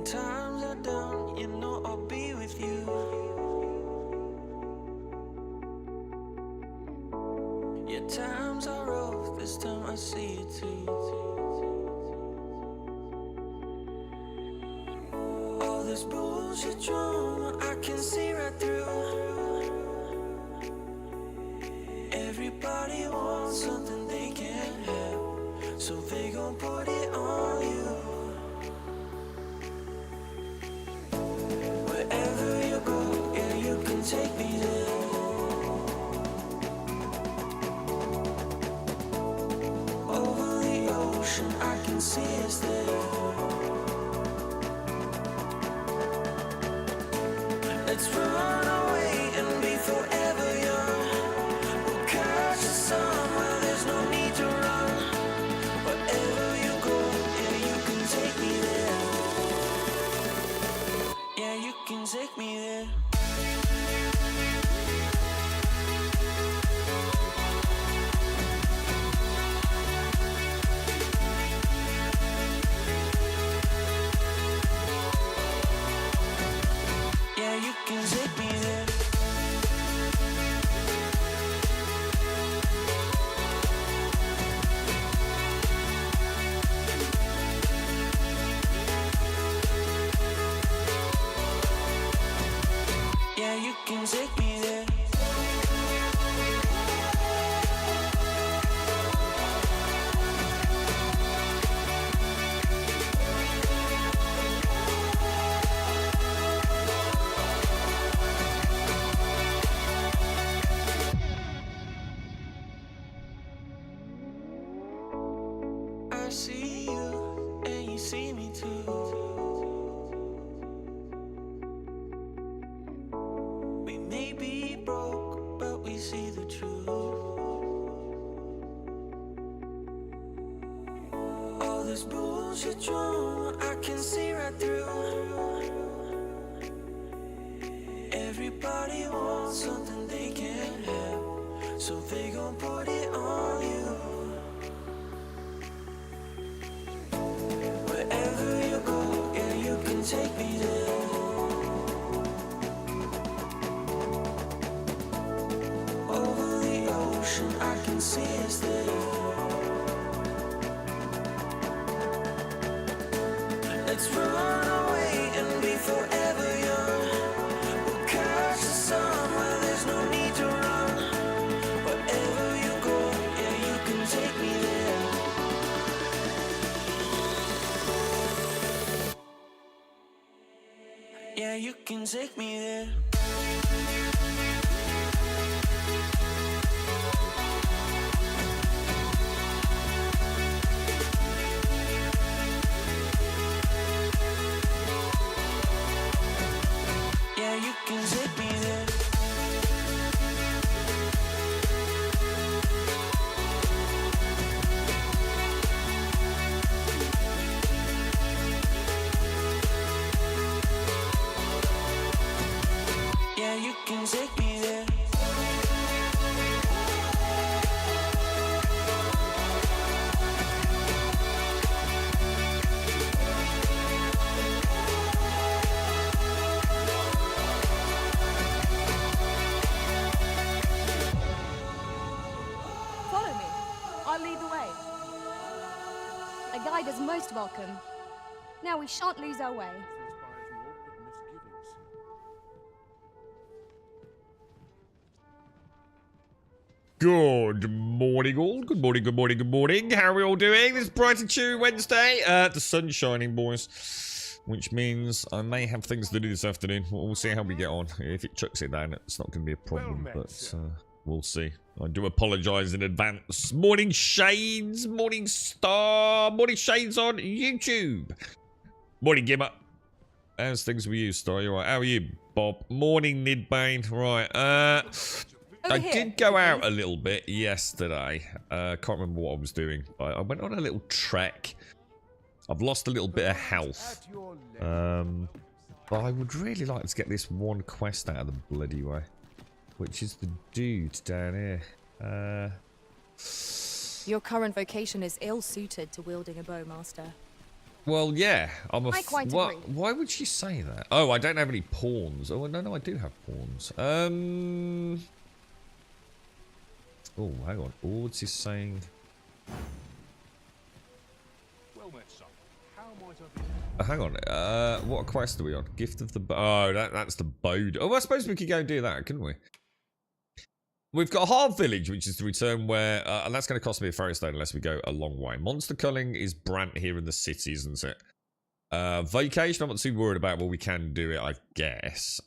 times are down, you know I'll be with you. Yeah, times are rough, this time I see it too. All this bullshit drama, I can see right through. Everybody wants something they can't have, so they gon' put it on you. Wherever you go, yeah, you can take me there. Over the ocean, I can see us there. Let's run away and be forever young. We'll catch the sun where there's no need to run. Wherever you go, yeah, you can take me there. Yeah, you can take me there. Yeah, you can take me there. Yeah, you can take me there. I see you, and you see me too. We may be broke, but we see the truth. All this bullshit drama, I can see right through. Everybody wants something they can't have, so they gon' put it on you. Wherever you go, yeah, you can take me there. Over the ocean, I can see us there. Let's run away and be forever young. We'll catch the sun where there's no need to run. Wherever you go, yeah, you can take me there. Yeah, you can take me there. Yeah, you can take me there. Yeah, you can take me there. Follow me. I'll lead the way. A guide is most welcome. Now we shan't lose our way. Good morning, all. Good morning, good morning, good morning. How are we all doing? This bright and cheery Wednesday. The sun's shining, boys. Which means I may have things to do this afternoon. We'll see how we get on. If it chucks it down, it's not going to be a problem, but we'll see. I do apologise in advance. Morning Shades, morning Star, morning Shades on YouTube. Morning Gimmer. How's things with you, Star? You all right? How are you, Bob? Morning Nidbane. Right, I did go out a little bit yesterday. Can't remember what I was doing. I went on a little trek. I've lost a little bit of health. But I would really like to get this one quest out of the bloody way. Which is the dude down here. Your current vocation is ill-suited to wielding a bow, Master. Well, yeah. I quite agree. Why would she say that? Oh, I don't have any pawns. Oh, no, I do have pawns. Oh, hang on. Ords is saying... Well met, son. How might I be? Hang on. What quest are we on? Gift of the bow. Oh, that's the bow. Oh, I suppose we could go and do that, couldn't we? We've got Hard Village, which is the return where... and that's going to cost me a fairy stone unless we go a long way. Monster culling is Brant here in the city, isn't it? Vacation, I'm not too worried about. Well, we can do it, I guess.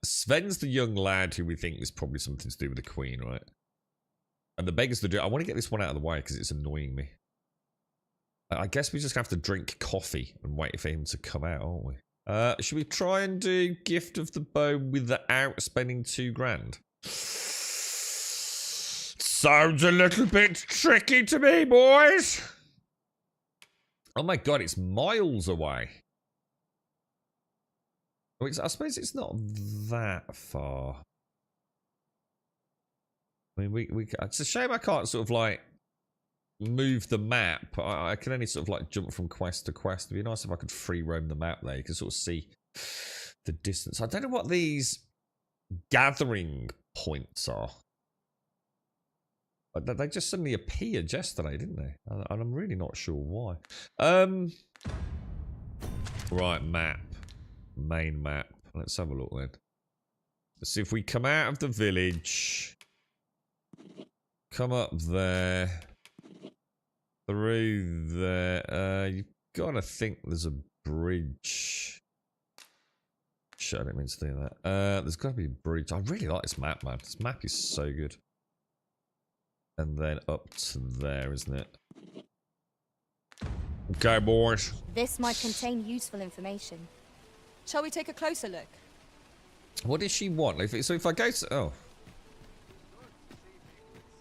Sven's the young lad who we think is probably something to do with the Queen, right? And the beggars to do... I want to get this one out of the way because it's annoying me. I guess we just have to drink coffee and wait for him to come out, aren't we? Should we try and do Gift of the Bow without spending $2,000? Sounds a little bit tricky to me, boys. Oh my god, it's miles away. I suppose it's not that far. I mean, it's a shame I can't sort of like move the map. I can only sort of like jump from quest to quest. It'd be nice if I could free roam the map there. You can sort of see the distance. I don't know what these gathering points are. They just suddenly appeared yesterday, didn't they? And I'm really not sure why. Right, map. Main map. Let's have a look then. Let's see if we come out of the village. Come up there. Through there. You've got to think there's a bridge. Shit, I didn't mean to do that. There's got to be a bridge. I really like this map, man. This map is so good. And then up to there, isn't it? Okay, boys. This might contain useful information. Shall we take a closer look? What does she want? So if I go to... Oh.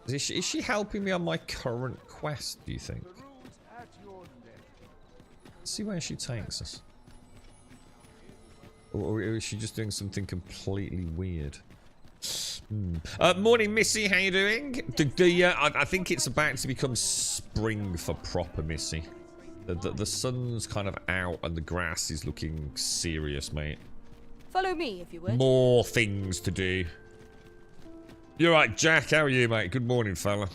Is she helping me on my current quest, do you think? Let's see where she takes us. Or is she just doing something completely weird? Morning, Missy. How you doing? I think it's about to become spring for proper, Missy. The sun's kind of out and the grass is looking serious, mate. Follow me, if you would. More things to do. You're right, Jack. How are you, mate? Good morning, fella.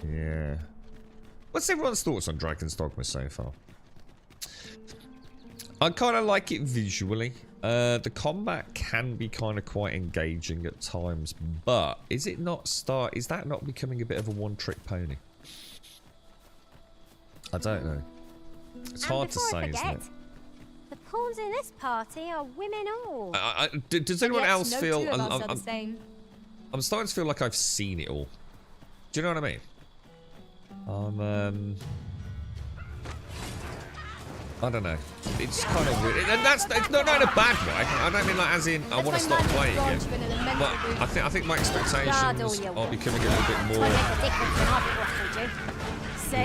Yeah. What's everyone's thoughts on Dragon's Dogma so far? I kind of like it visually. The combat can be kind of quite engaging at times, but is that not becoming a bit of a one-trick pony? I don't know. It's hard to say, isn't it? The pawns in this party are women all. Does anyone else no feel... two of us are the same. I'm starting to feel like I've seen it all. Do you know what I mean? I don't know. It's kind of weird. And it's not in a bad way. I don't mean like as in I want to stop playing it. But I think my expectations are becoming a little bit more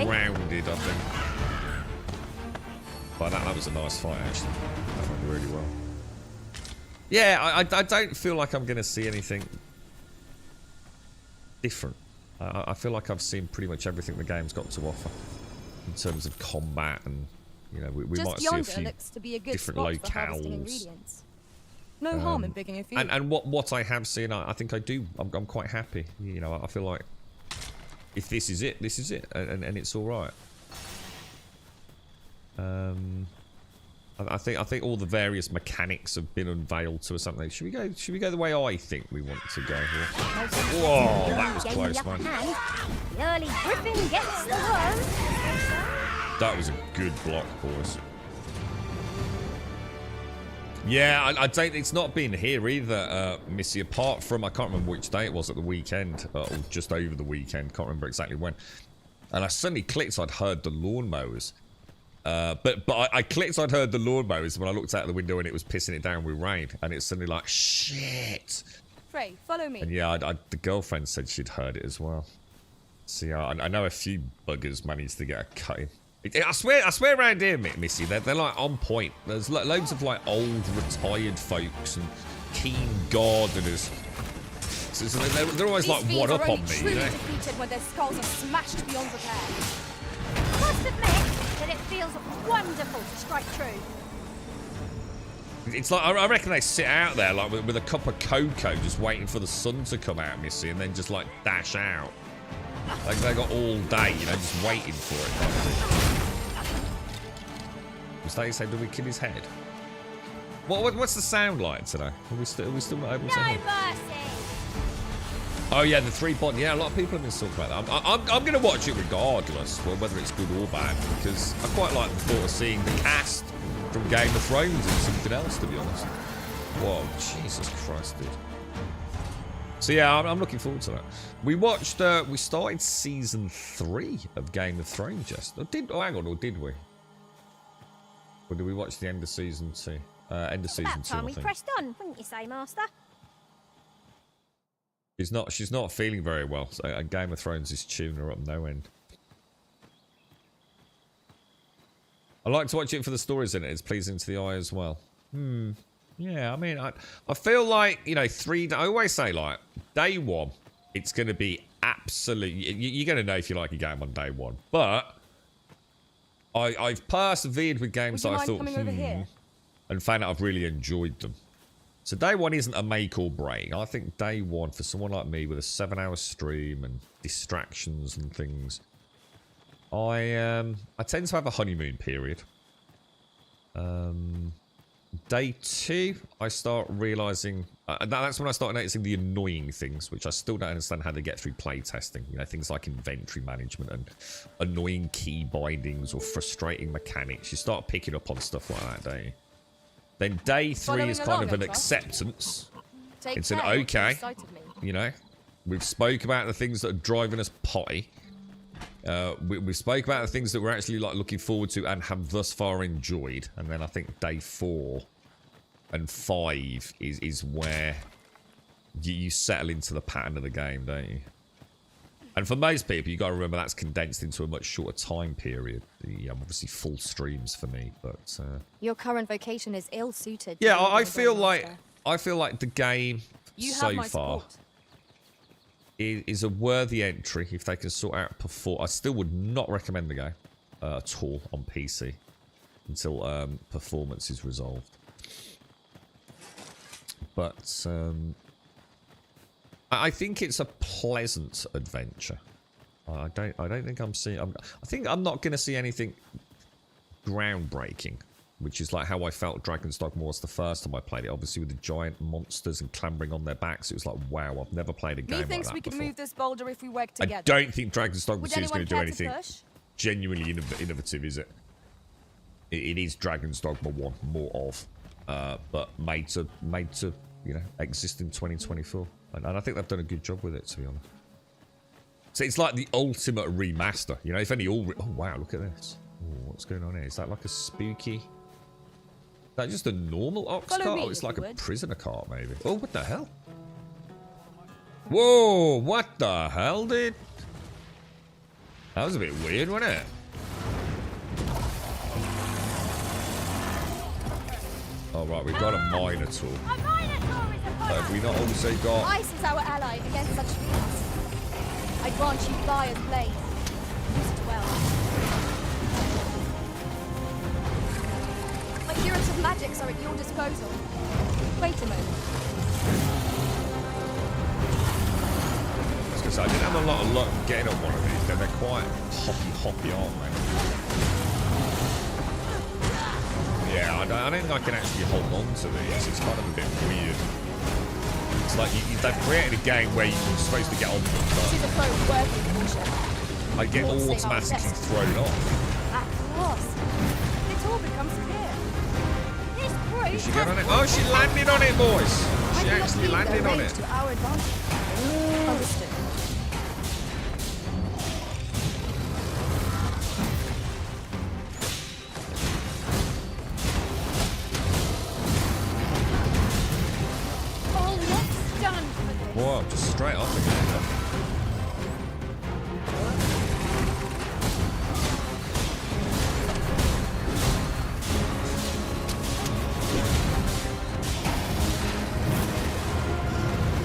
rounded, I think. But that was a nice fight, actually. That went really well. Yeah, I don't feel like I'm going to see anything different. I feel like I've seen pretty much everything the game's got to offer in terms of combat, and you know, we might see a few looks to be a good different spot for harvesting locales. ingredients. No harm in picking a few. And what I have seen, I think I'm quite happy. You know, I feel like if this is it, this is it, and it's all right. I think all the various mechanics have been unveiled to us, haven't they? Should we go the way I think we want to go here? Whoa, that was close, man. The early griffin gets the worm. That was a good block, boys. Yeah, I don't. It's not been here either, Missy. Apart from, I can't remember which day it was at the weekend, or just over the weekend. Can't remember exactly when. And I suddenly clicked. I'd heard the lawnmowers. But I clicked. I'd heard the lawnmowers when I looked out the window and it was pissing it down with rain. And it's suddenly like, shit. Frey, follow me. And yeah, the girlfriend said she'd heard it as well. See, I know a few buggers managed to get a cut in. I swear around here, Missy, they're like on point. There's loads of like old retired folks and keen gardeners. So they're always like one up on me, you know? Defeated when their skulls are smashed beyond repair. must admit that it feels wonderful to strike true. It's like, I reckon they sit out there like with a cup of cocoa just waiting for the sun to come out, Missy, and then just like dash out. Like they got all day, you know, just waiting for it. Was that he said, do we kill his head? What's the sound like today? Are we still not able to No hear? mercy. Oh yeah, the 3 bond. Yeah, a lot of people have been talking about that. I'm going to watch it regardless, whether it's good or bad, because I quite like the thought of seeing the cast from Game of Thrones and something else, to be honest. Whoa, Jesus Christ, dude. So yeah, I'm looking forward to that. We watched, we started season 3 of Game of Thrones just. Or did we? Or did we watch the end of season 2? End of season About 2, time I we think. pressed on, wouldn't you say, Master? She's not feeling very well. So Game of Thrones is tuning her up no end. I like to watch it for the stories in it. It's pleasing to the eye as well. Yeah, I mean, I feel like, you know, I always say, like, day one, it's going to be absolutely... You're going to know if you like a game on day one. But I've persevered with games that I thought, over here? and found out I've really enjoyed them. So day one isn't a make or break. I think day one, for someone like me with a 7-hour stream and distractions and things, I tend to have a honeymoon period. Day 2, I start realizing that's when I start noticing the annoying things, which I still don't understand how they get through playtesting. You know, things like inventory management and annoying key bindings or frustrating mechanics. You start picking up on stuff like that, don't you? Then day 3 is kind of an acceptance. It's an okay. You know, we've spoke about the things that are driving us potty. We spoke about the things that we're actually like looking forward to and have thus far enjoyed, and then I think day 4 and 5 is where you settle into the pattern of the game, don't you? And for most people, you got to remember that's condensed into a much shorter time period. Obviously full streams for me, but Your current vocation is ill-suited. yeah, I feel like the game so far support. is a worthy entry if they can sort out I still would not recommend the game at all on PC until performance is resolved. But I think it's a pleasant adventure. I don't think I'm seeing. I think I'm not going to see anything groundbreaking, which is like how I felt Dragon's Dogma was the first time I played it. Obviously, with the giant monsters and clambering on their backs, it was like, wow, I've never played a game like that Methinks we could before. move this boulder if we work together. I don't think Dragon's Dogma Would 2 is going anyone to do care anything push? genuinely innovative, is it? It is Dragon's Dogma 1, more of, but made to you know, exist in 2024, and I think they've done a good job with it, to be honest. So it's like the ultimate remaster, you know. If any oh wow, look at this. Oh, what's going on here? Is that like a spooky? Is that just a normal ox Follow cart? me, Oh, it's if like you a would. prisoner cart, maybe. Oh, what the hell? Whoa, what the hell, dude? That was a bit weird, wasn't it? Oh, right, we've got a Minotaur. A Minotaur is upon But have us. we not also got... Ice is our ally against such fiends. I grant you fire's blade. Use it well. My curative magics are at your disposal. Wait a moment. Because I didn't have a lot of luck getting on one of these. They're quite hoppy, aren't they? Yeah, I don't think I can actually hold on to these. It's kind of a bit weird. It's like they've created a game where you're supposed to get on them, This is but a foe worthy of caution. I get All say our automatically best. thrown off. At last, it all becomes clear. This Did brute she get on it? Oh, she landed on it, boys! She actually landed on it. To our advantage. Understood. almost done for this. Whoa, just straight off again.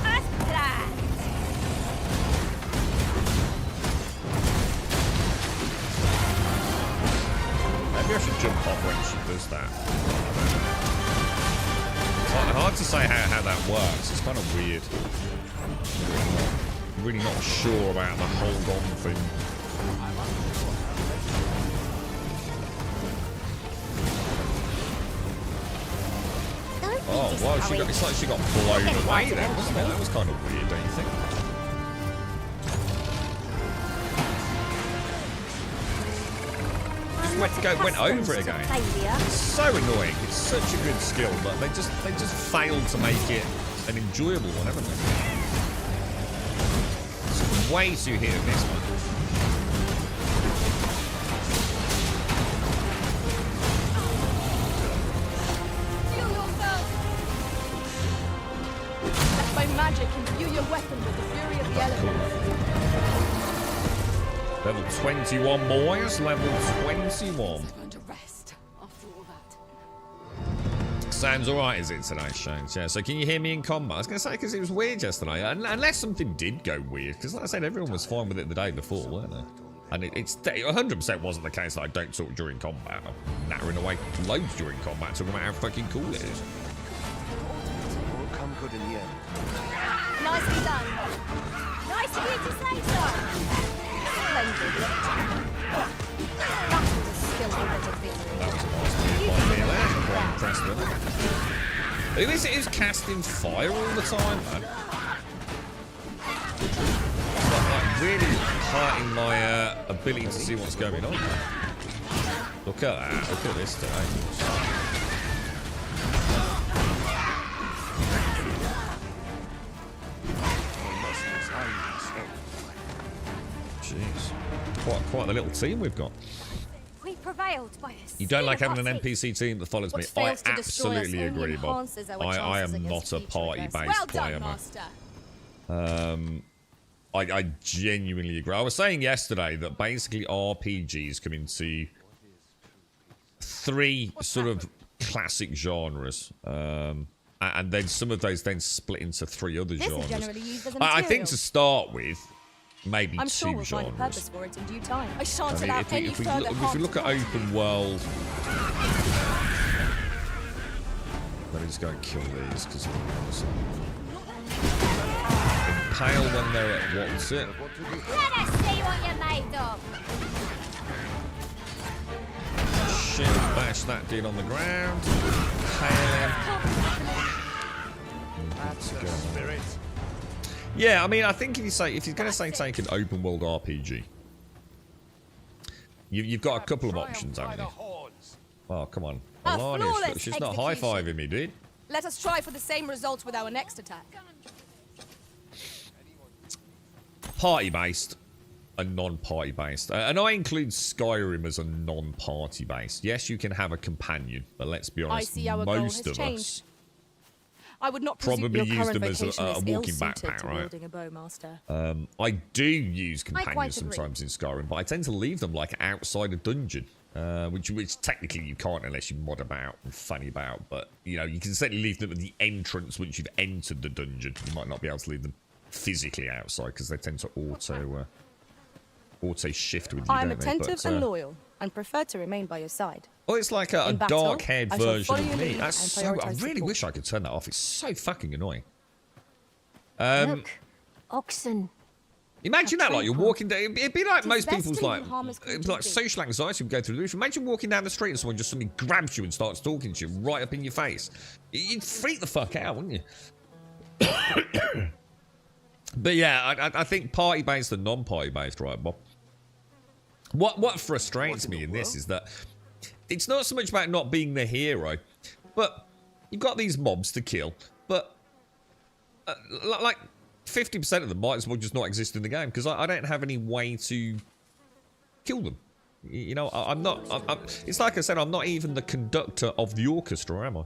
As planned. she does that. It's hard to say how that works. It's kind of weird. I'm really not sure about the hold on thing. Oh, wow, it's like she got blown away then, wasn't it? That was kind of weird, don't you think? Went over it again. It's so annoying. It's such a good skill, but they just failed to make it an enjoyable one, haven't they? It's way too hit and miss, man. By magic, imbue your weapon with the fury of the elements. Level 21, boys. Level 21. Going to rest after all that. Sounds alright, is it, today, Shane? Yeah, so can you hear me in combat? I was going to say, because it was weird yesterday. Unless something did go weird. Because like I said, everyone was fine with it the day before, weren't they? And it's 100% wasn't the case that I don't talk during combat. I'm nattering away loads during combat, talking about how fucking cool it is. Won't come good in the end. Nicely done. Nice of you to say so. Splendid. That was a skillful bit of victory. That was a nice move by me there. I'm quite impressed with it. Who is it who's casting fire all the time, man? It's like really hurting my ability to see what's going on. Look at that. Look at this today. Jeez. Quite the little team we've got. We prevailed by a You don't like having an party. NPC team that follows me. What I fails to destroy us absolutely only agree, Bob. enhances our I chances am against not a future party-based progress. Well player, done, man. Master. I genuinely agree. I was saying yesterday that basically RPGs come into 3 sort of classic genres. And then some of those then split into 3 other This is genres. generally used as a I think material. to start with, maybe I'm 2 sure we'll find a genres. purpose for it in due time. I shan't I mean, allow if any we further look, harm if we look at to open world, let me just go and kill these because impale when they're at what's it? Let us see what you're made of. Shit, bash that dude on the ground. Impale him. Spirit. Yeah, I mean, I think if you're going to say take an open world RPG, you've got a couple of options, haven't you? Oh, come on. A Alani, flawless she's not execution. high-fiving me, dude. Let us try for the same results with our next attack. Party-based and non-party based. And I include Skyrim as a non-party based. Yes, you can have a companion, but let's be honest, see our goal most has of changed. us I would not presume probably your use current them as vocation a is walking ill-suited backpack, to right? wielding a bowmaster. I do use quite companions agree. sometimes in Skyrim, but I tend to leave them like outside a dungeon, which technically you can't unless you mod about and funny about. But you know, you can certainly leave them at the entrance once you've entered the dungeon. You might not be able to leave them physically outside because they tend to auto shift with you. I am don't they? attentive But, and loyal, and prefer to remain by your side. Oh, it's like a In battle, dark-haired I shall version follow of your me. lead That's and so. I prioritise really support. wish I could turn that off. It's so fucking annoying. Look, oxen. Imagine that, like you're walking down. It'd be like Tis most best people's to like, leave harmless it'd be creatures like be. social anxiety would go through the roof. Imagine walking down the street and someone just suddenly grabs you and starts talking to you right up in your face. You'd freak the fuck out, wouldn't you? But yeah, I think party-based and non-party-based, right, Bob? What frustrates me in this is that it's not so much about not being the hero, but you've got these mobs to kill, but like 50% of them might as well just not exist in the game because I don't have any way to kill them. You know, I'm not. It's like I said, I'm not even the conductor of the orchestra, am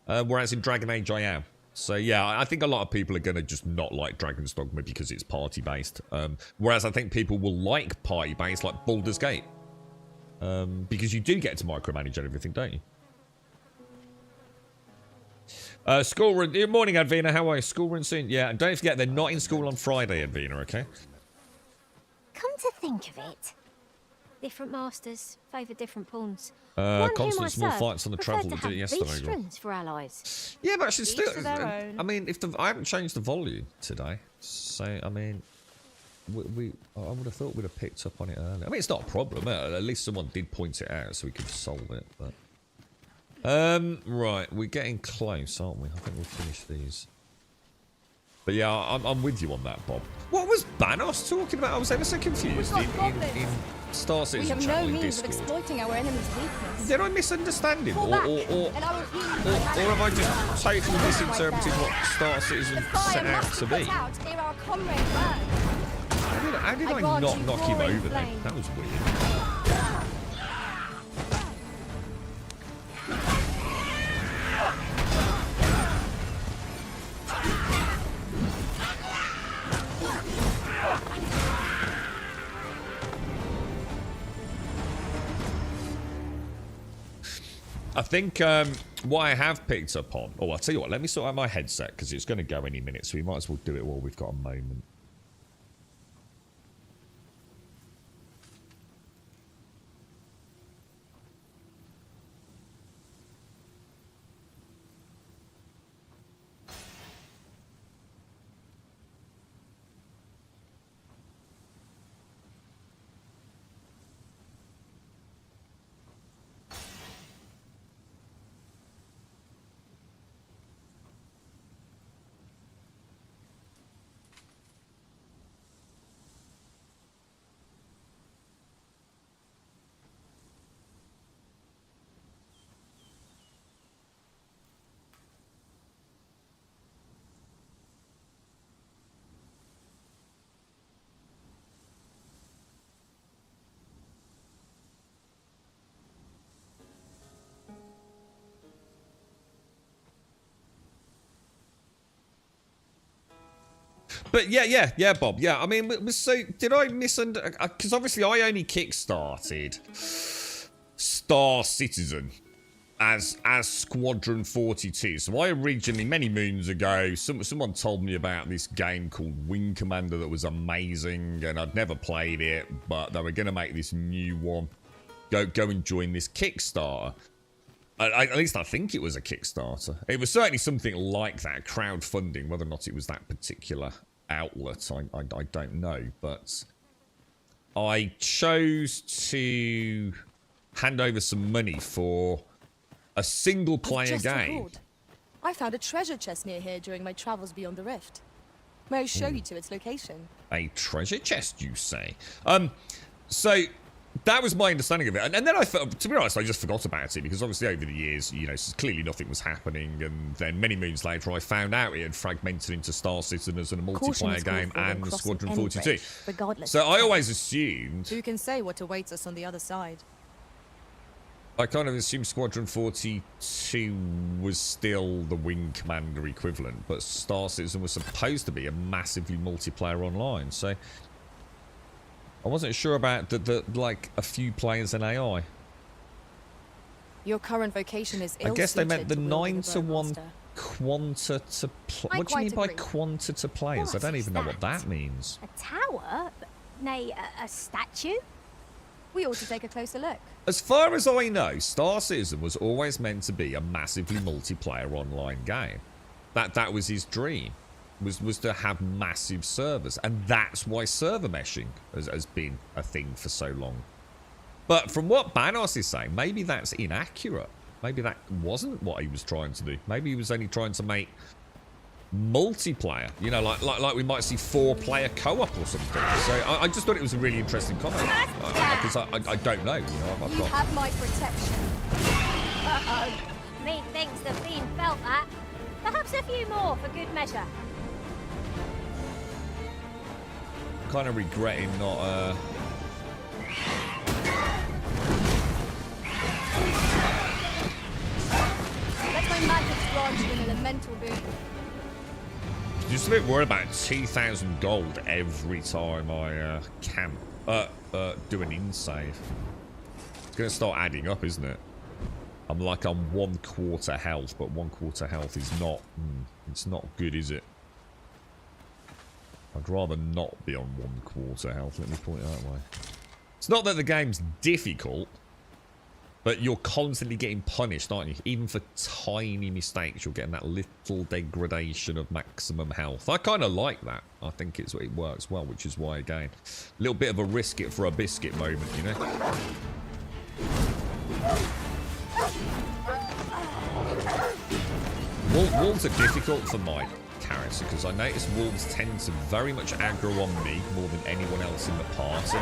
I? Whereas in Dragon Age, I am. So yeah, I think a lot of people are going to just not like Dragon's Dogma because it's party-based. Whereas I think people will like party-based like Baldur's Gate. Because you do get to micromanage everything, don't you? School run. Good morning, Advina. How are you? School run soon. Yeah, and don't forget, they're not in school on Friday, Advina, okay? Come to think of it, Different masters favour different pawns. One whom Constant I small served fights on the preferred travel to that did it have yesterday. beast Gordon. runes for allies. Yeah, but actually, Each still, to their own. I mean, I haven't changed the volume today, so I mean, I would have thought we'd have picked up on it earlier. I mean, it's not a problem. At least someone did point it out, so we could solve it. But right, we're getting close, aren't we? I think we'll finish these. But yeah, I'm with you on that, Bob. What was Banos talking about? I was ever so confused We've got in Star We Citizen have no channel in means of Discord. exploiting our enemy's weakness. Did I misunderstand him, Fall or back, and I will heal you. have I just totally misinterpreted what Star Citizen The fire set out must to be be? put out ere our comrade burns. How did I I grant not you knock him roaring over then? flame. That was weird. I think what I have picked up on... Oh, I'll tell you what. Let me sort out my headset, because it's going to go any minute, so we might as well do it while we've got a moment. But yeah, Bob. Yeah, I mean, so did I misunderstand? Because obviously I only kickstarted Star Citizen as Squadron 42. So I originally, many moons ago, someone told me about this game called Wing Commander that was amazing, and I'd never played it, but they were going to make this new one. Go and join this Kickstarter. At least I think it was a Kickstarter. It was certainly something like that, crowdfunding. Whether or not it was that particular outlet, I don't know. But I chose to hand over some money for a single-player Just game. recalled. I found a treasure chest near here during my travels beyond the rift. May I show you to its location? A treasure chest, you say? So that was my understanding of it, and then to be honest, I just forgot about it because obviously over the years, you know, clearly nothing was happening, and then many moons later, I found out it had fragmented into Star Citizen as a Caution multiplayer is called game for when and crossing Squadron any 42. bridge, regardless So of I time. always assumed, Who can say what awaits us on the other side? I kind of assumed Squadron 42 was still the Wing Commander equivalent, but Star Citizen was supposed to be a massively multiplayer online, so I wasn't sure about the like a few players in AI. Your current vocation is I guess they meant the ill-suited to wielding a 9-to-1 Bowmaster. quanta to I what do you mean quite by agree. quanta to players? I What don't is even know what that? that means. A tower? Nay, a statue? We ought to take a closer look. As far as I know, Star Citizen was always meant to be a massively multiplayer online game. That was his dream, was to have massive servers, and that's why server meshing has been a thing for so long. But from what Banos is saying, maybe that's inaccurate. Maybe that wasn't what he was trying to do. Maybe he was only trying to make multiplayer, you know, like we might see 4-player co-op or something. So I just thought it was a really interesting comment because I don't know, you know, I've You got have my protection. Uh-oh. Methinks the fiend felt that. Perhaps a few more for good measure. kind of regretting not Let my magic grant you an elemental boon. just a bit worried about 2,000 gold every time I camp do an in-save. It's gonna start adding up, isn't it? I'm like on 1/4 health, but 1/4 health is not it's not good, is it? I'd rather not be on 1/4 health, let me put it that way. It's not that the game's difficult, but you're constantly getting punished, aren't you? Even for tiny mistakes, you're getting that little degradation of maximum health. I kind of like that. I think it works well, which is why, again, a little bit of a risk it for a biscuit moment, you know? Wolves are difficult for my character because I notice wolves tend to very much aggro on me more than anyone else in the party.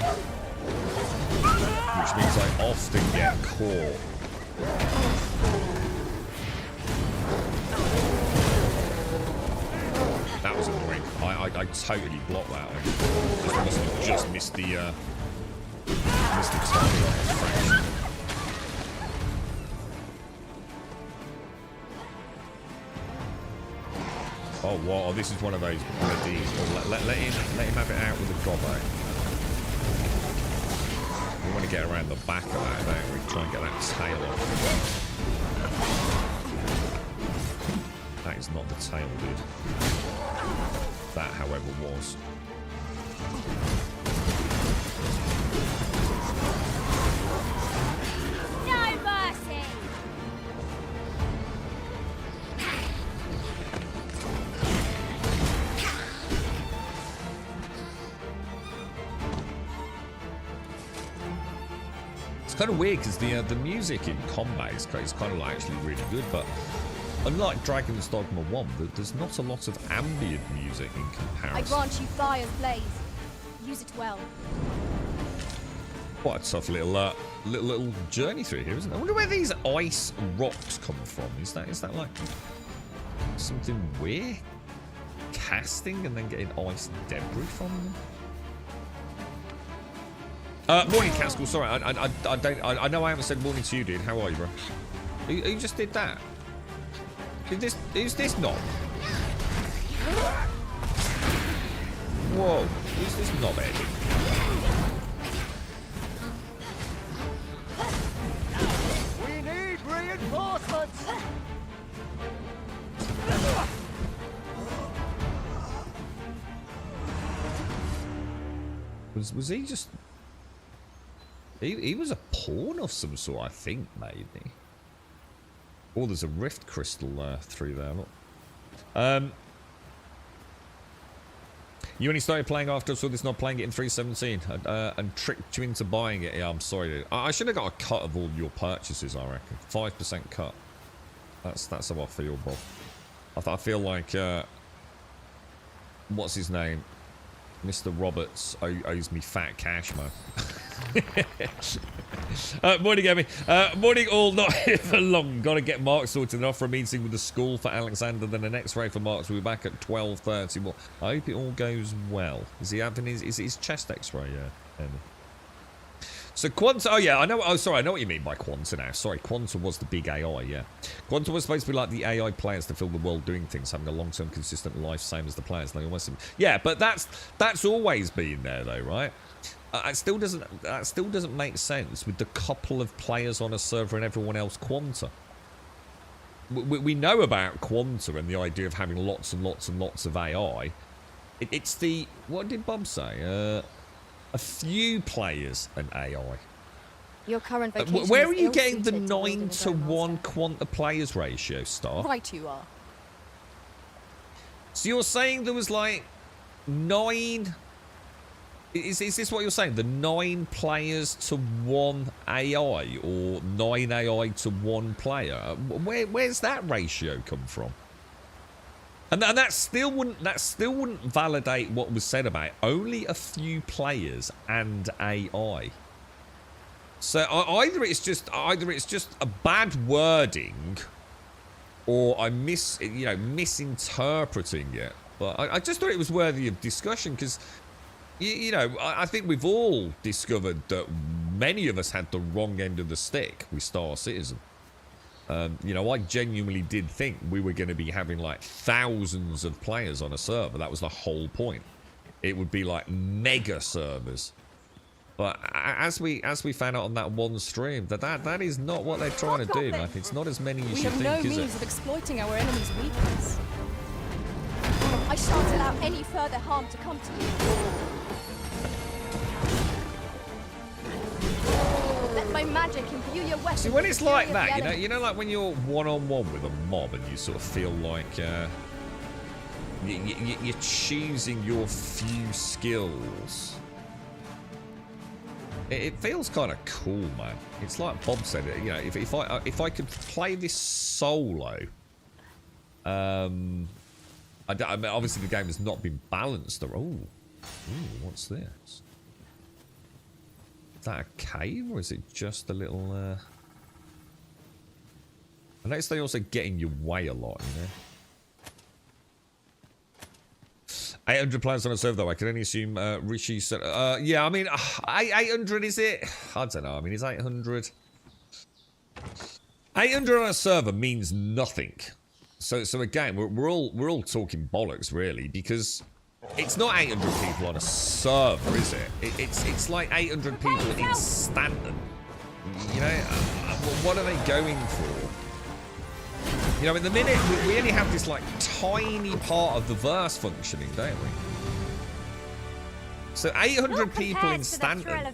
Which means I often get caught. That was annoying. I totally blocked that. I must have just missed the target fraction. Oh wow, this is one of those bloody. Let him have it out with the gobbo. We want to get around the back of that, don't we? Try and get that tail off. That is not the tail, dude. That, however, was. No mercy! It's kind of weird because the music in combat is kind of like actually really good, but unlike Dragon's Dogma 1, there's not a lot of ambient music in comparison. I grant you fire's blaze. Use it well. Quite a tough little journey through here, isn't it? I wonder where these ice rocks come from. Is that like something we're casting and then getting ice debris from them? Morning, Cascal. Sorry, I know I haven't said morning to you, dude. How are you, bro? Who just did that? Who's this knob? Whoa, who's this knobhead? We need reinforcements. Was he just? He was a pawn of some sort, I think, maybe. Oh, there's a rift crystal through there. Look. You only started playing after I saw this, not playing it in 3.17 and tricked you into buying it. Yeah, I'm sorry, dude. I should have got a cut of all your purchases, I reckon. 5% cut. That's how I feel, Bob. I feel like, what's his name? Mr. Roberts owes me fat cash, man. Morning, Emmy. Morning, all. Not here for long. Got to get Mark sorted off for a meeting with the school for Alexander. Then an X-ray for Mark. So we'll be back at 12:30. Well, I hope it all goes well. Is he having his chest X-ray? Yeah, Emmy. So Quanta, oh yeah, I know. Oh, sorry, I know what you mean by Quanta now. Sorry, Quanta was the big AI. Yeah, Quanta was supposed to be like the AI players to fill the world doing things, having a long-term, consistent life, same as the players. They almost, yeah, but that's always been there though, right? It still doesn't make sense with the couple of players on a server and everyone else Quanta. We know about Quanta and the idea of having lots and lots and lots of AI. It's the, what did Bob say? A few players and AI. Your current vocation where are is you getting the ill-suited to wielding a 9-to-1 Grandmaster. Quanta players ratio, Star? Right you are. So you're saying there was like 9... Is this what you're saying? The 9 players to 1 AI, or 9 AI to 1 player? Where's that ratio come from? And that still wouldn't validate what was said about it. Only a few players and AI. So either it's just a bad wording, or I'm misinterpreting it. But I just thought it was worthy of discussion because. You know, I think we've all discovered that many of us had the wrong end of the stick with Star Citizen. You know, I genuinely did think we were going to be having like thousands of players on a server. That was the whole point. It would be like mega servers. But as we found out on that one stream, that is not what they're trying to do, man. It's not as many as We you have think, no is means it? of exploiting our enemy's weakness. I shan't allow any further harm to come to you. by magic imbue your weapon. See, when with it's the like fury of that, the elements. you know, like when you're one-on-one with a mob and you sort of feel like you're choosing your few skills. It feels kind of cool, man. It's like Bob said it. You know, if I could play this solo, I mean, obviously the game has not been balanced. Ooh, what's this? Is that a cave or is it just a little? I notice they also get in your way a lot, you know. 800 players on a server, though. I can only assume Rishi said... yeah, I mean, 800, is it? I don't know. I mean, is 800... 800 on a server means nothing. So again, we're all talking bollocks, really, because it's not 800 people on a server, is it? It's like 800 people in Stanton. You know, what are they going for? You know, in the minute, we only have this, like, tiny part of the verse functioning, don't we? So 800 people in Stanton.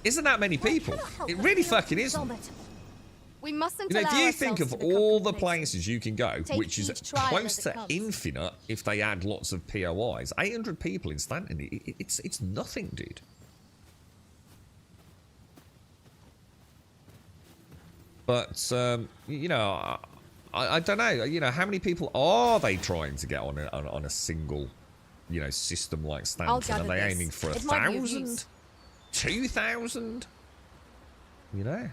Isn't that many people? It really fucking isn't. We mustn't You know, if allow you think ourselves of to become all the complacent. places you can go, Take which is each trial close as it to comes. infinite if they add lots of POIs, 800 people in Stanton, it's nothing, dude. But, you know... I don't know, you know, how many people are they trying to get on a single, you know, system like Stanton? Are they aiming for 1,000? 2,000? You know?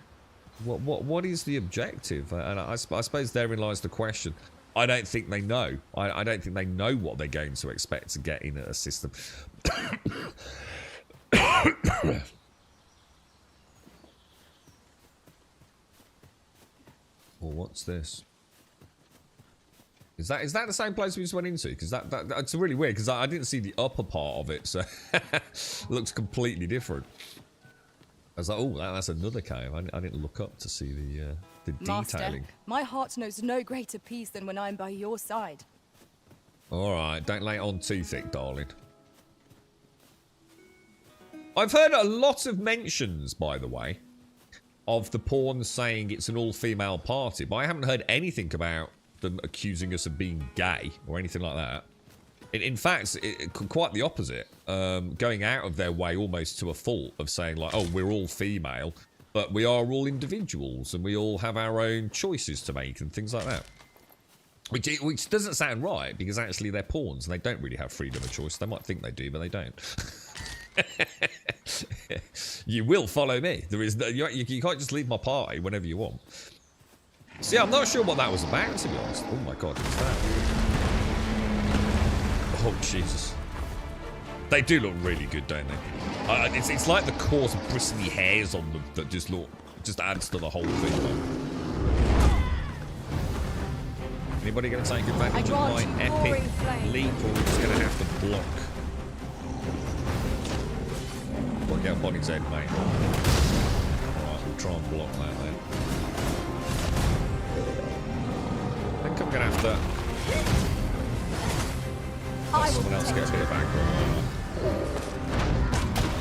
What is the objective? And I suppose therein lies the question. I don't think they know. I don't think they know what they're going to expect to get in a system. Well, what's this? Is that the same place we just went into? Because that's really weird. Because I didn't see the upper part of it, so it looks completely different. I was like, oh, that's another cave. I didn't look up to see the Master, detailing. my heart knows no greater peace than when I'm by your side. All right, don't lay it on too thick, darling. I've heard a lot of mentions, by the way, of the porn saying it's an all-female party, but I haven't heard anything about them accusing us of being gay or anything like that. In fact, quite the opposite. Going out of their way almost to a fault of saying like, oh, we're all female, but we are all individuals and we all have our own choices to make and things like that. Which doesn't sound right, because actually they're pawns and they don't really have freedom of choice. They might think they do, but they don't. You will follow me. There is no, you can't just leave my party whenever you want. See, I'm not sure what that was about, to be honest. Oh my god, what's that? Oh, Jesus. They do look really good, don't they? It's like the coarse, bristly hairs on them that just adds to the whole thing. Anybody going to take advantage of my epic leap, or we're just going to have to block? Block out Bonnie's head, mate. Alright, we'll try and block that then. I think I'm going to have to... Let someone else get a bit of background.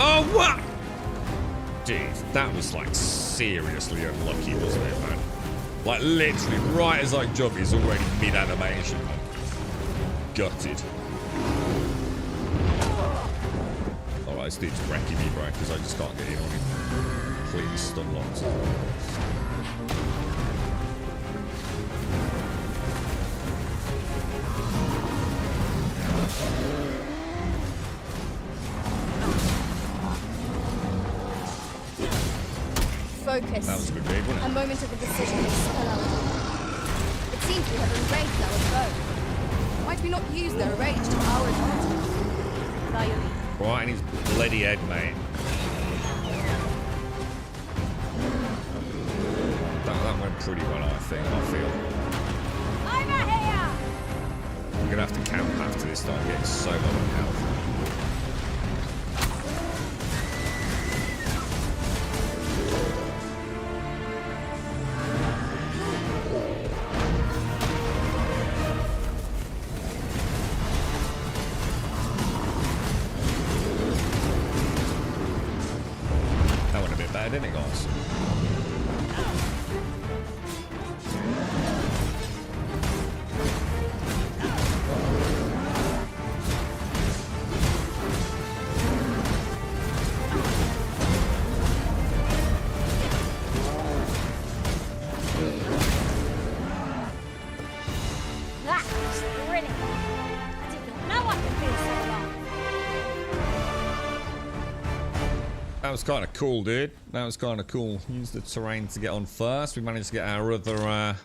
Oh, what? Dude, that was like seriously unlucky, wasn't it, man? Like literally, right as I jump, he's already mid-animation. Gutted. Alright, this dude's wrecking me, bro, because I just can't get in on him. Completely stun locked. Focus. That was a good game, wasn't A it? moment of indecision may spell our doom. It seems we have embraced our foe. Might we not use their rage to our advantage? By your leave. Right in his bloody head, mate. That went pretty well, I think. I feel. Over here! I'm gonna have to camp after this time, getting so low on health. That went a bit bad, didn't it, guys? That was kind of cool, dude. That was kind of cool. Use the terrain to get on first. We managed to get our other...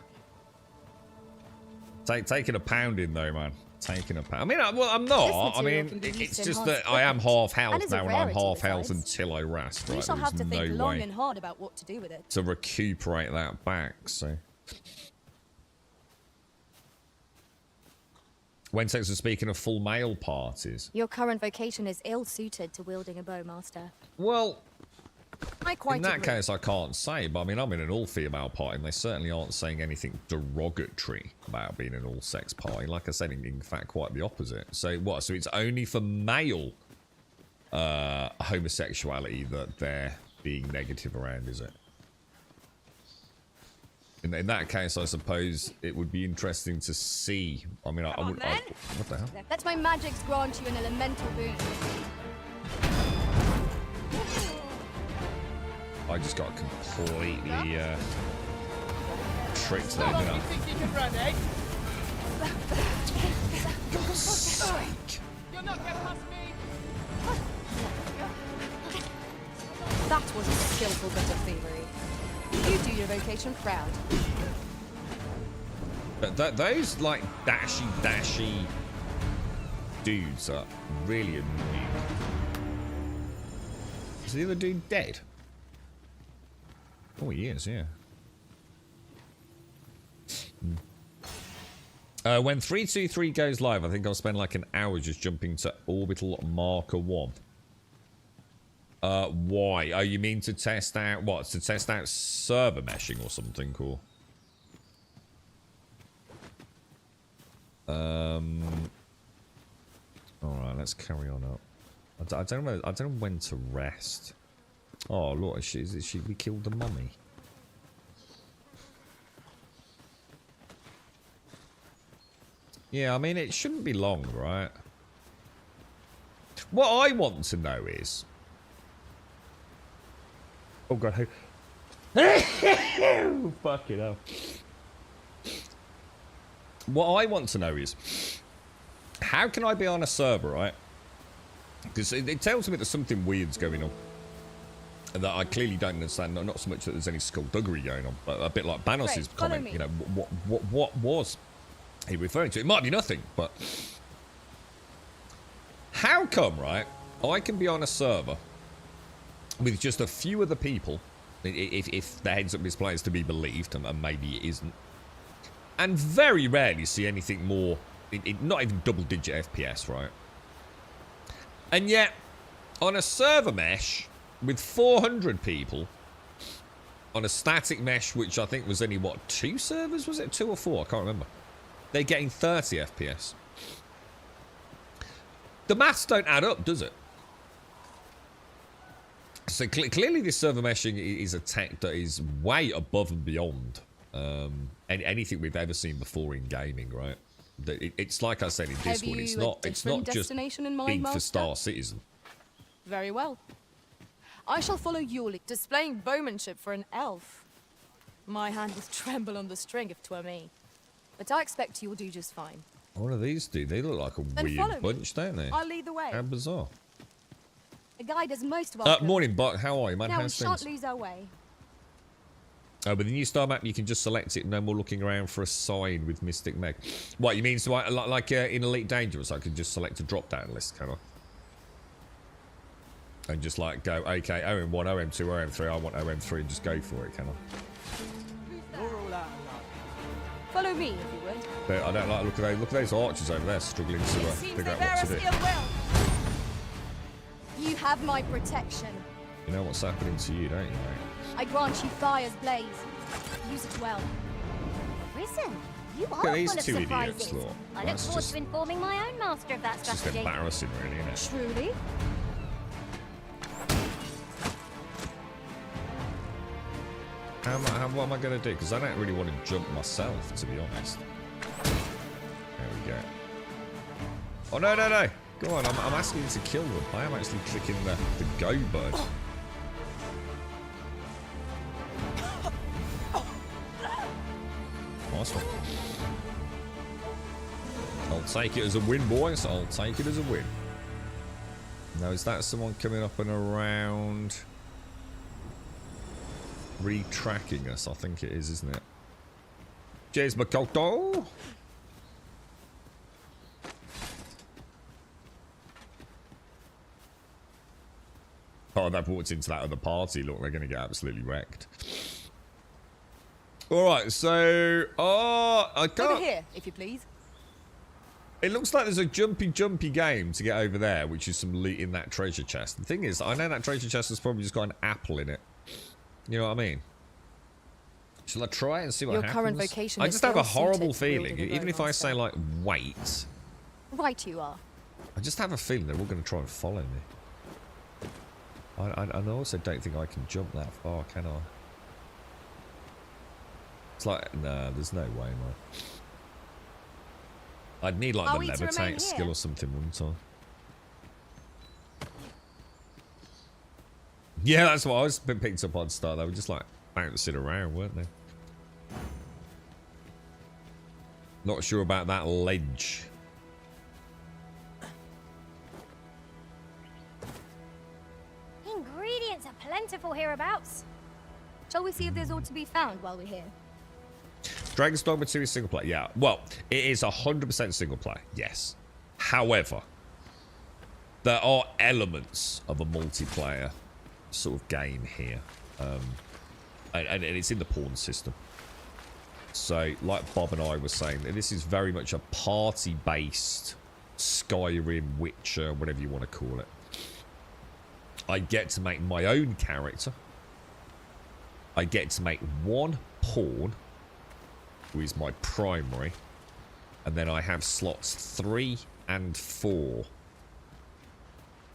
taking a pounding, though, man. Taking a pound. I mean, well, I'm not. I mean, it's just that I am half health now, and I'm half health until I rest, right? We shall have to There's think no long way and hard about what to do with it. to recuperate that back, so... Wentex was speaking of full male parties. Your current vocation is ill-suited to wielding a bow, Master. Well, I quite in that agree. case, I can't say, but I mean, I'm in an all-female party, and they certainly aren't saying anything derogatory about being an all-sex party. Like I said, in fact, quite the opposite. So what? So it's only for male homosexuality that they're being negative around, is it? In that case, I suppose it would be interesting to see. I mean, I would. What the hell? Let my magics grant you an elemental boon. I just got completely tricked there, didn't I? think you can run, eh? God's sake. You'll not get past me. That was a skillful bit of thievery. You do your vocation proud. But those, like, dashy dudes are really annoying. Is the other dude dead? Oh, he is, yeah. When 323 goes live, I think I'll spend like an hour just jumping to orbital marker 1. Why? Oh, you mean to test out what? To test out server meshing or something, cool. Alright, let's carry on up. I don't know when to rest. Oh, look, we killed the mummy. Yeah, I mean, it shouldn't be long, right? What I want to know is... Oh, God, who... Oh, fucking hell. What I want to know is... How can I be on a server, right? Because it tells me that something weird's going on. And that I clearly don't understand. Not so much that there's any skullduggery going on, but a bit like Banos' Great, comment. follow me. You know, what was he referring to? It might be nothing, but how come, right? I can be on a server with just a few other people, if the heads up display is to be believed, and maybe it isn't, and very rarely see anything more. Not even double-digit FPS, right? And yet, on a server mesh with 400 people, on a static mesh, which I think was only, what, 2 servers? Was it 2 or 4? I can't remember. They're getting 30 FPS. The maths don't add up, does it? So clearly this server meshing is a tech that is way above and beyond anything we've ever seen before in gaming, right? It's like I said in Discord, it's not just destination in mind, big for Master? Star Citizen. Very well. I shall follow your lead, displaying bowmanship for an elf. My hand would tremble on the string if 'twere me. But I expect you'll do just fine. What do these do? They look like a Then follow weird me. bunch, don't they? I'll lead the way. How bizarre. A guide is most welcome. Morning, Buck. How are you, man? Now we How's shan't things? lose our way. Oh, with the new star map, you can just select it, no more looking around for a sign with Mystic Meg. What, you mean, so like in Elite Dangerous, I can just select a drop-down list, can I? And just like go, okay, OM1, OM2, OM3, I want OM3, and just go for it, can I? You're all out of luck. Follow me, if you would. But I don't like, look at those archers over there struggling to Seems figure they out bear what us to do. ill will. You have my protection. You know what's happening to you, don't you, mate? I grant you fire's blaze. Use it well. Risen, you at are these full of two idiots, surprises. look. I look That's forward just- to informing my own master of that It's just strategy. embarrassing, really, isn't it? Truly? What am I going to do? Because I don't really want to jump myself, to be honest. There we go. Oh, no, no, no. Go on, I'm asking you to kill them. I am actually clicking the go button. Nice one. I'll take it as a win, boys. I'll take it as a win. Now, is that someone coming up and around? Retracking us, I think it is, isn't it? Cheers, Makoto! Oh, they've walked into that other party. Look, they're going to get absolutely wrecked. Alright, so... Oh, I can't... Over here, if you please. It looks like there's a jumpy game to get over there, which is some loot in that treasure chest. The thing is, I know that treasure chest has probably just got an apple in it. You know what I mean? Shall I try it and see what happens? Your current vocation I is just have a still horrible suited to feeling, wielding a even if very I say, long like, wait, Right you are. I just have a feeling they're all going to try and follow me. I also don't think I can jump that far, can I? It's like, nah, there's no way, man. I'd need, like, Are the we to remain levitate skill here? or something, wouldn't I? Yeah, that's what I was picked up on start. They were just, like, bouncing around, weren't they? Not sure about that ledge. Ingredients are plentiful hereabouts. Shall we see if there's aught to be found while we're here? Dragon's Dogma 2 is single player. Yeah, well, it is 100% single player. Yes. However, there are elements of a multiplayer sort of game here. And it's in the pawn system. So, like Bob and I were saying, this is very much a party-based Skyrim, Witcher, whatever you want to call it. I get to make my own character. I get to make one pawn, who is my primary, and then I have slots 3 and 4,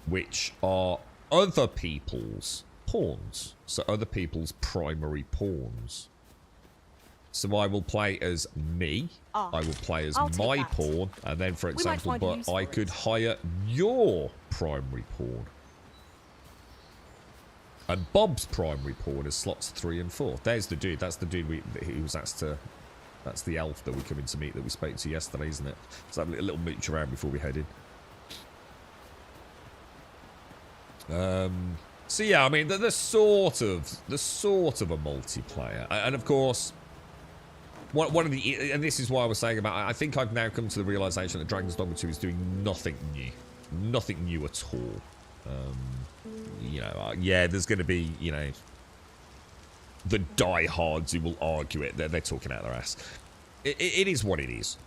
which are other people's pawns. So other people's primary pawns. So I will play as me. Ah, I will play as I'll take my that. pawn, and then, for We might example, find a but use I for could it. hire your primary pawn. And Bob's primary pawn is slots 3 and 4. There's the dude. That's the dude he was asked to. That's the elf that we come in to meet that we spoke to yesterday, isn't it? Let's have a little mooch around before we head in. So yeah, I mean, the sort of a multiplayer, and of course, one of the, and this is why I was saying about, I think I've now come to the realization that Dragon's Dogma 2 is doing nothing new at all. You know, yeah, there's going to be, you know, the diehards who will argue it. They're talking out their ass. It is what it is.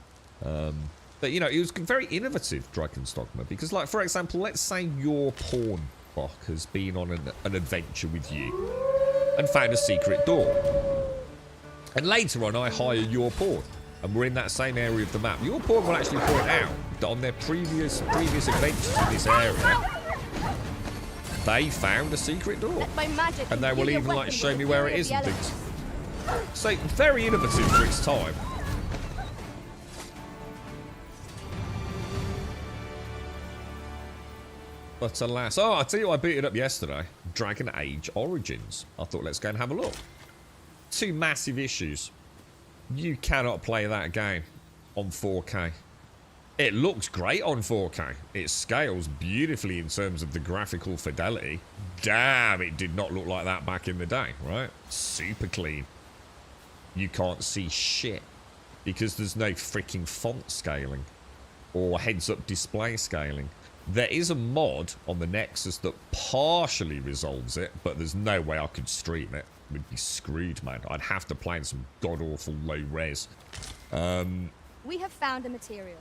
But, you know, it was very innovative, Dragon's Dogma, because, like, for example, let's say your pawn, Bok, has been on an adventure with you and found a secret door. And later on, I hire your pawn, and we're in that same area of the map. Your pawn will actually point out that on their previous adventures in this area, they found a secret door. Let my magic And they will imbue your even, like, weapon show with me the where fury it of is the and elements. things. So, very innovative for its time. But alas, oh, I tell you, I beat it up yesterday. Dragon Age Origins. I thought, let's go and have a look. 2 massive issues. You cannot play that game on 4K. It looks great on 4K. It scales beautifully in terms of the graphical fidelity. Damn, it did not look like that back in the day, right? Super clean. You can't see shit because there's no freaking font scaling or heads-up display scaling. There is a mod on the Nexus that partially resolves it, but there's no way I could stream it. We'd be screwed, man. I'd have to play in some god-awful low res. We have found a material.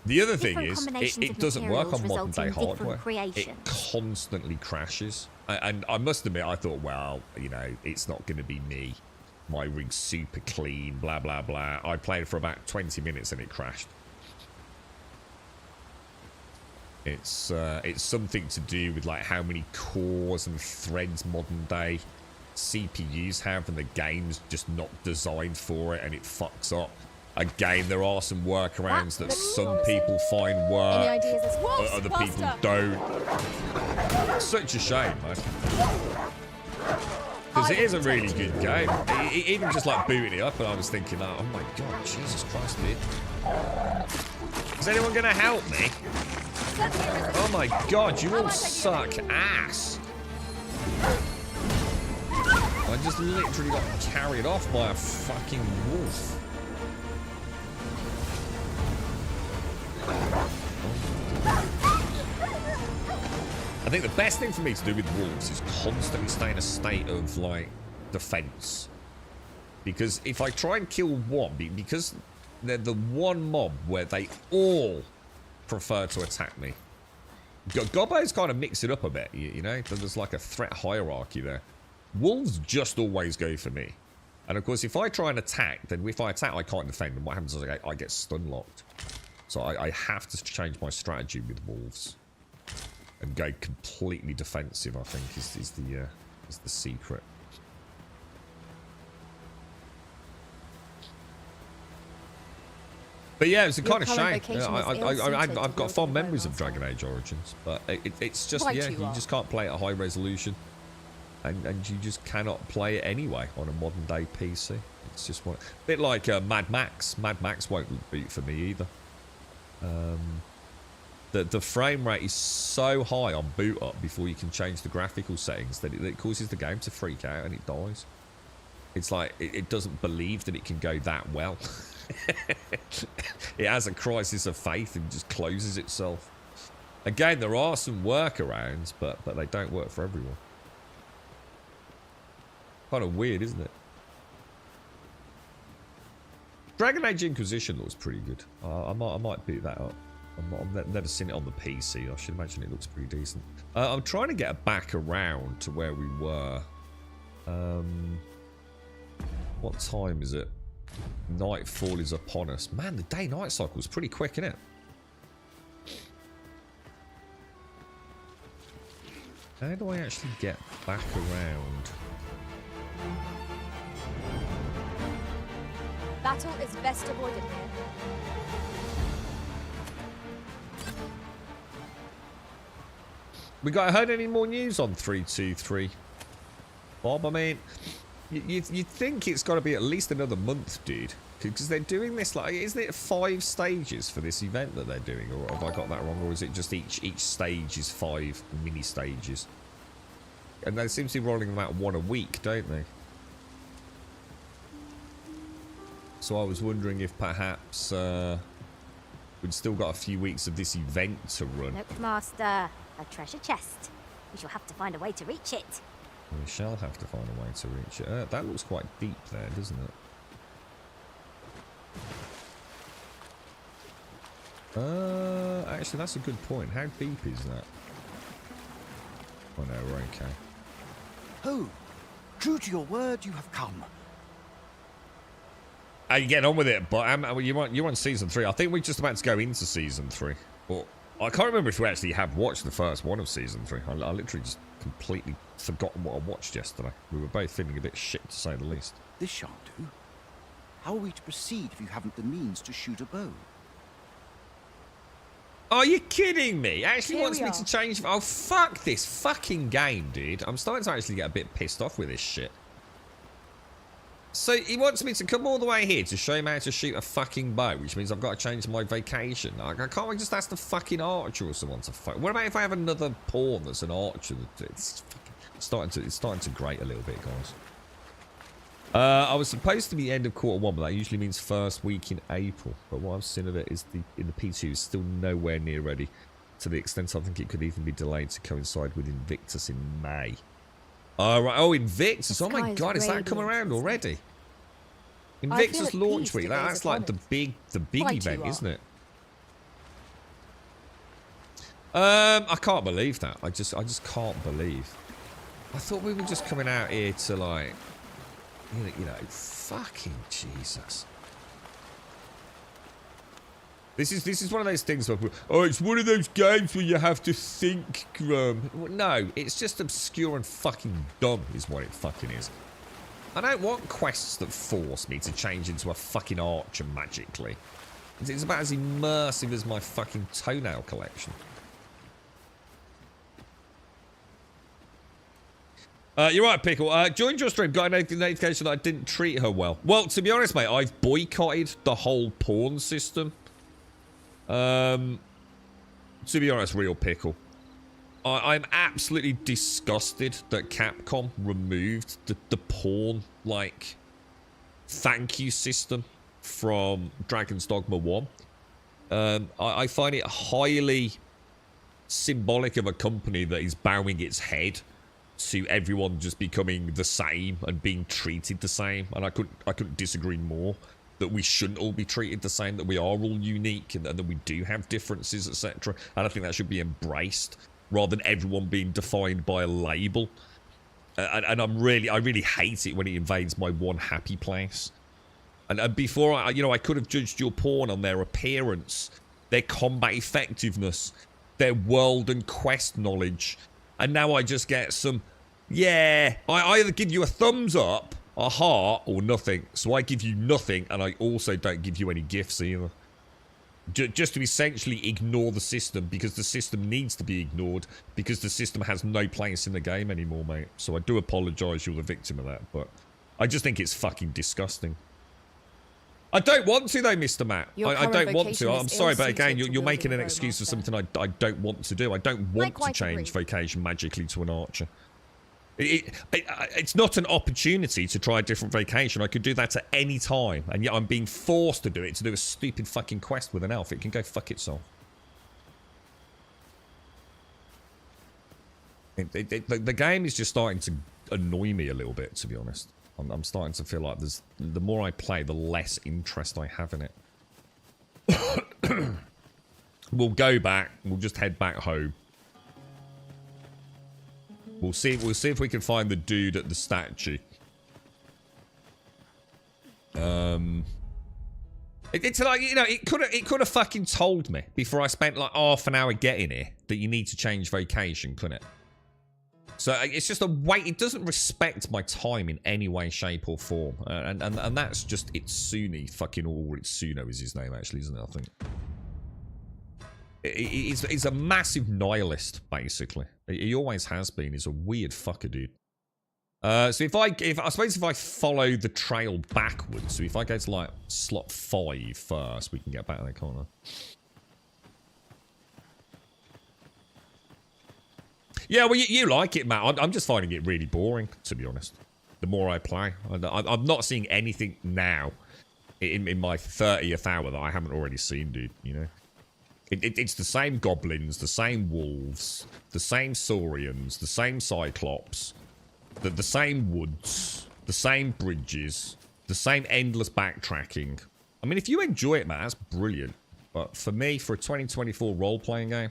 The other thing Different is, combinations it of doesn't work materials on modern result day in different hardware. It creations. constantly crashes. And I must admit, I thought, well, you know, it's not going to be me. My rig's super clean, blah, blah, blah. I played for about 20 minutes and it crashed. It's something to do with, like, how many cores and threads modern day CPUs have, and the game's just not designed for it, and it fucks up. Again, there are some workarounds that some people find Any work, ideas as but other people don't. Such a shame, man. Because it is a really good game. Even just like booting it up, and I was thinking, oh my god, Jesus Christ, dude. Is anyone going to help me? says here is Oh my god, you all suck ass. I just literally got carried off by a fucking wolf. I think the best thing for me to do with wolves is constantly stay in a state of, like, defense. Because if I try and kill one, because they're the one mob where they all prefer to attack me. Gobbo's kind of mix it up a bit, you know? There's like a threat hierarchy there. Wolves just always go for me. And of course, if I try and attack, then if I attack, I can't defend. And what happens is I get stun locked. So I have to change my strategy with wolves. And go completely defensive, I think, is the secret. But yeah, it's a kind of shame. I've got fond memories of Dragon Age Origins, but it's just, Right yeah, you you are. just can't play it at high resolution. And you just cannot play it anyway on a modern day PC. It's just one, a bit like Mad Max. Mad Max won't beat for me either. The frame rate is so high on boot up before you can change the graphical settings that it causes the game to freak out and it dies. It's like it doesn't believe that it can go that well. It has a crisis of faith and just closes itself. Again, there are some workarounds, but they don't work for everyone. Kind of weird, isn't it? Dragon Age Inquisition looks pretty good. I might beat that up. I've never seen it on the PC. I should imagine it looks pretty decent. I'm trying to get back around to where we were. What time is it? Nightfall is upon us. Man, the day-night cycle is pretty quick, isn't it? How do I actually get back around? Battle is best avoided here. We got heard any more news on 323? Bob, I mean, you'd think it's got to be at least another month, dude. Because they're doing this, like, isn't it 5 stages for this event that they're doing? Or have I got that wrong? Or is it just each stage is 5 mini stages? And they seem to be rolling them out one a week, don't they? So I was wondering if perhaps we'd still got a few weeks of this event to run. Nope, Master. A treasure chest. We shall have to find a way to reach it. We shall have to find a way to reach it. That looks quite deep there, doesn't it? Actually, that's a good point. How deep is that? Oh no, we're okay. Oh, true to your word, you have come. How you getting on with it? But you're on season 3. I think we're just about to go into season 3. But I can't remember if we actually have watched the first one of season 3. I literally just completely forgotten what I watched yesterday. We were both feeling a bit shit, to say the least. This shan't do. How are we to proceed if you haven't the means to shoot a bow? Are you kidding me? Actually Here wants we me are. to change. Oh, fuck this fucking game, dude. I'm starting to actually get a bit pissed off with this shit. So he wants me to come all the way here to show him how to shoot a fucking bow, which means I've got to change my vacation. I can't just ask the fucking archer or someone to fuck. What about if I have another pawn that's an archer? It's starting to grate a little bit, guys. I was supposed to be end of quarter 1, but that usually means first week in April. But what I've seen of it is in the P2 is still nowhere near ready. To the extent I think it could even be delayed to coincide with Invictus in May. Right. Oh, Invictus. The Oh my sky is god, is that come radiant, around isn't it? already? feel Invictus at launch peace week. today's That's like the opponent. big Right event, you are. isn't it? I can't believe that. I just can't believe. I thought we were just coming out here to, like, you know, fucking Jesus. This is one of those things where people, oh, it's one of those games where you have to think, Grum. Well, no, it's just obscure and fucking dumb is what it fucking is. I don't want quests that force me to change into a fucking archer magically. It's about as immersive as my fucking toenail collection. You're right, Pickle. Joined your stream. Got a notification that I didn't treat her well. Well, to be honest, mate, I've boycotted the whole pawn system. to be honest, real pickle. I'm absolutely disgusted that Capcom removed the pawn, like, thank you system from Dragon's Dogma 1. I find it highly symbolic of a company that is bowing its head to everyone just becoming the same and being treated the same. And I couldn't disagree more that we shouldn't all be treated the same, that we are all unique and that we do have differences, etc. And I think that should be embraced rather than everyone being defined by a label. And I really hate it when it invades my one happy place. And before, I could have judged your pawn on their appearance, their combat effectiveness, their world and quest knowledge. And now I just get some, I either give you a thumbs up, a heart, or nothing. So I give you nothing, and I also don't give you any gifts either. Just to essentially ignore the system, because the system needs to be ignored, because the system has no place in the game anymore, mate. So I do apologise you're the victim of that, but I just think it's fucking disgusting. I don't want to, though, Mr. Matt. I don't want to. I'm sorry, but again, you're making an excuse for something I don't want to do. I don't want to change vocation magically to an archer. It's not an opportunity to try a different vocation. I could do that at any time, and yet I'm being forced to do it, to do a stupid fucking quest with an elf. It can go fuck itself. The game is just starting to annoy me a little bit, to be honest. I'm starting to feel like the more I play, the less interest I have in it. We'll go back. We'll just head back home. We'll see if we can find the dude at the statue. It's like, it could have fucking told me before I spent like half an hour getting here that you need to change vocation, couldn't it? So it's just a wait. It doesn't respect my time in any way, shape, or form, and that's just Itsune fucking, or Itsuno is his name actually, isn't it? I think he's a massive nihilist, basically. He always has been. He's a weird fucker, dude. So I suppose if I follow the trail backwards, so if I go to like slot 5 first, we can get back in the corner. Yeah, well, you like it, Matt. I'm just finding it really boring, to be honest. The more I play, I'm not seeing anything now in my 30th hour that I haven't already seen, dude. You know, it's the same goblins, the same wolves, the same saurians, the same cyclops, the same woods, the same bridges, the same endless backtracking. I mean, if you enjoy it, Matt, that's brilliant. But for me, for a 2024 role-playing game,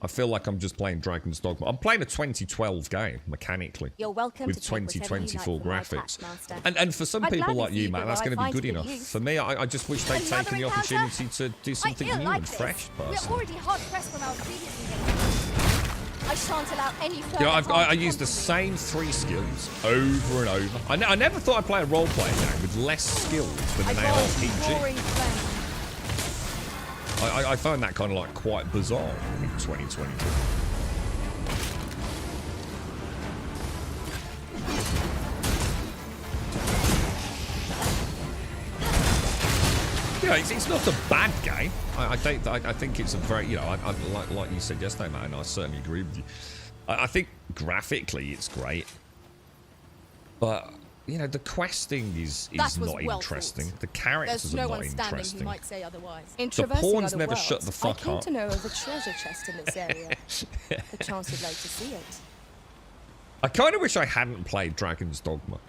I feel like I'm just playing Dragon's Dogma. I'm playing a 2012 game, mechanically. You're welcome with to 2024 graphics. Master. And for some people like you, Matt, that's going to be good enough. Use. For me, I just wish they'd taken the opportunity to do something new and fresh, We're personally. already hard pressed from our previous engagement. I shan't allow any further. I use the same 3 skills over and over. I never thought I'd play a role-playing game with less skills than an ARPG. I found that kind of like quite bizarre in 2022. It's not a bad game. I think it's a very, like you said yesterday, man, I certainly agree with you. I think graphically it's great. But, the questing is not interesting. The characters are not interesting. Who might say otherwise. The pawns never shut the fuck I came up. to know of a treasure chest in this area. The chance you'd like to see it. I kind of wish I hadn't played Dragon's Dogma.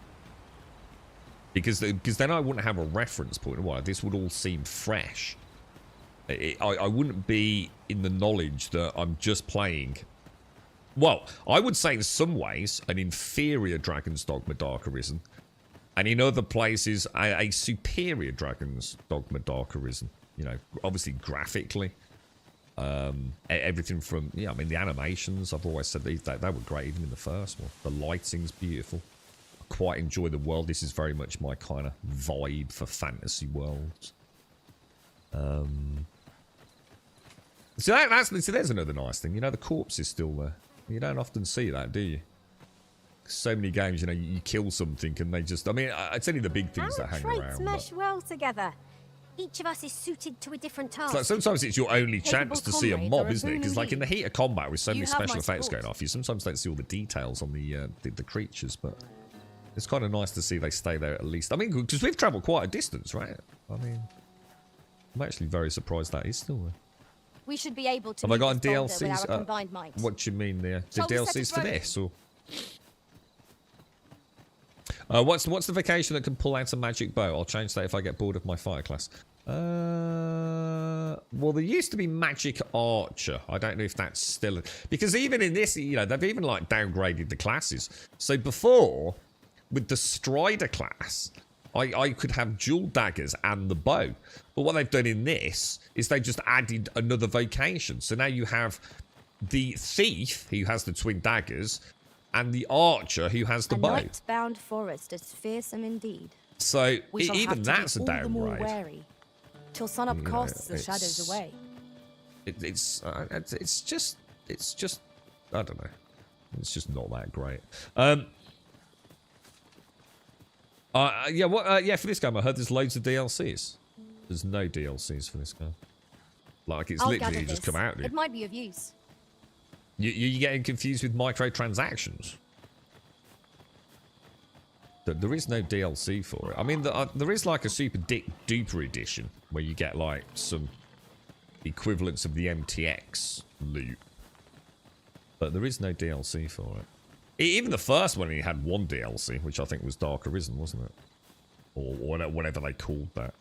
Because then I wouldn't have a reference point. Why? This would all seem fresh. I wouldn't be in the knowledge that I'm just playing... Well, I would say in some ways an inferior Dragon's Dogma Dark Arisen, and in other places a superior Dragon's Dogma Dark Arisen. Obviously graphically, everything from I mean the animations. I've always said they were great even in the first one. The lighting's beautiful. I quite enjoy the world. This is very much my kind of vibe for fantasy worlds. So there's another nice thing. The corpse is still there. You don't often see that, do you? So many games, you kill something and they just... I mean, it's only the big things that hang traits around. mesh well together. Each of us is suited to a different It's task. like sometimes it's your only Capable chance to see a comrades mob, are a isn't it? boon Because like in the indeed. heat of combat with so many You have special my effects support. going off, you sometimes don't see all the details on the creatures, but it's kind of nice to see they stay there at least. I mean, because we've travelled quite a distance, right? I mean, I'm actually very surprised that is still there. We should be able to Have I meet got this boulder DLCs? with our combined might. What do you mean there? The Shall we set DLCs it for rolling? this, or what's the vacation that can pull out a magic bow? I'll change that if I get bored of my fighter class. Well, there used to be magic archer. I don't know if that's still because even in this, you know, they've even like downgraded the classes. So before, with the strider class, I could have dual daggers and the bow. But what they've done in this is they just added another vocation. So now you have the thief who has the twin daggers and the archer who has the A bow. night-bound forest is fearsome indeed. So We shall even have that's to a be all the more downgrade. wary, till sunup You know, casts the it's- shadows away. It's just I don't know. It's just not that great. Yeah, for this game I heard there's loads of DLCs. There's no DLCs for this game. Like it's I'll literally gather just this. come out. It might be of use. You're getting confused with microtransactions. There is no DLC for it. I mean, there is like a super duper edition where you get like some equivalents of the MTX loot. But there is no DLC for it. Even the first one, he had one DLC, which I think was Dark Arisen, wasn't it? Or whatever they called that.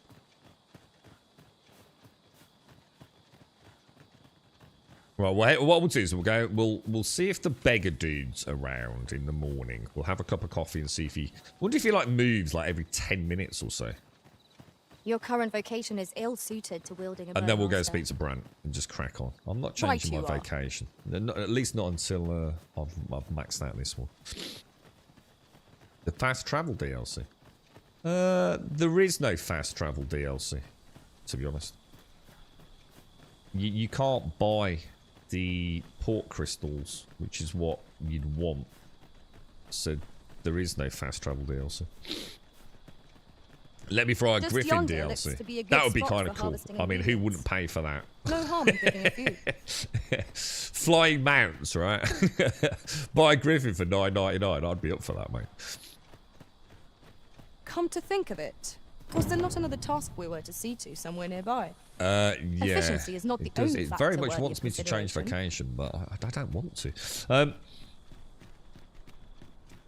Right, well, what we'll do is we'll see if the beggar dude's around in the morning. We'll have a cup of coffee and see if he... wonder if he like moves like every 10 minutes or so. Your current vocation is ill-suited to wielding a bow. And then we'll go master. speak to Brant and just crack on. I'm not Right changing my you are. vacation. At least not until I've maxed out this one. The fast travel DLC. There is no fast travel DLC, to be honest. You can't buy the port crystals, which is what you'd want. So there is no fast travel DLC. Let me throw a Just Griffin yonder looks DLC. to be a good That would be spot kind for of cool. harvesting I mean, who ingredients. wouldn't pay for that? No harm in picking a few. Flying mounts, right? Buy a Griffin for $9.99. I'd be up for that, mate. Come to think of it, was there not another task we were to see to somewhere nearby? Yeah. Efficiency is not the only It very factor much worthy wants of me to change consideration. vacation, but I don't want to.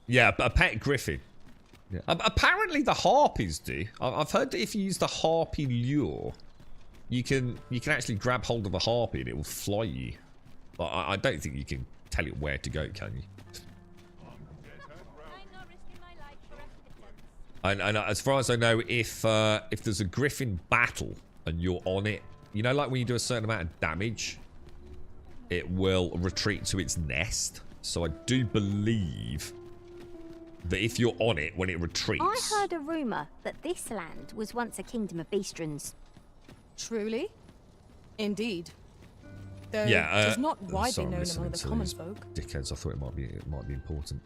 Yeah, a pet Griffin. Yeah. Apparently the harpies do. I've heard that if you use the harpy lure, you can actually grab hold of a harpy and it will fly you. But I don't think you can tell it where to go, can you? I'm not risking my life for a pittance. And as far as I know, if there's a Griffin battle and you're on it, you know, like when you do a certain amount of damage, it will retreat to its nest. So I do believe that if you're on it when it retreats, I heard a rumour that this land was once a kingdom of beastrons. Truly? Indeed. Though yeah, it is not widely sorry, I'm known listening among the to common these folk. dickheads. I thought it might be important.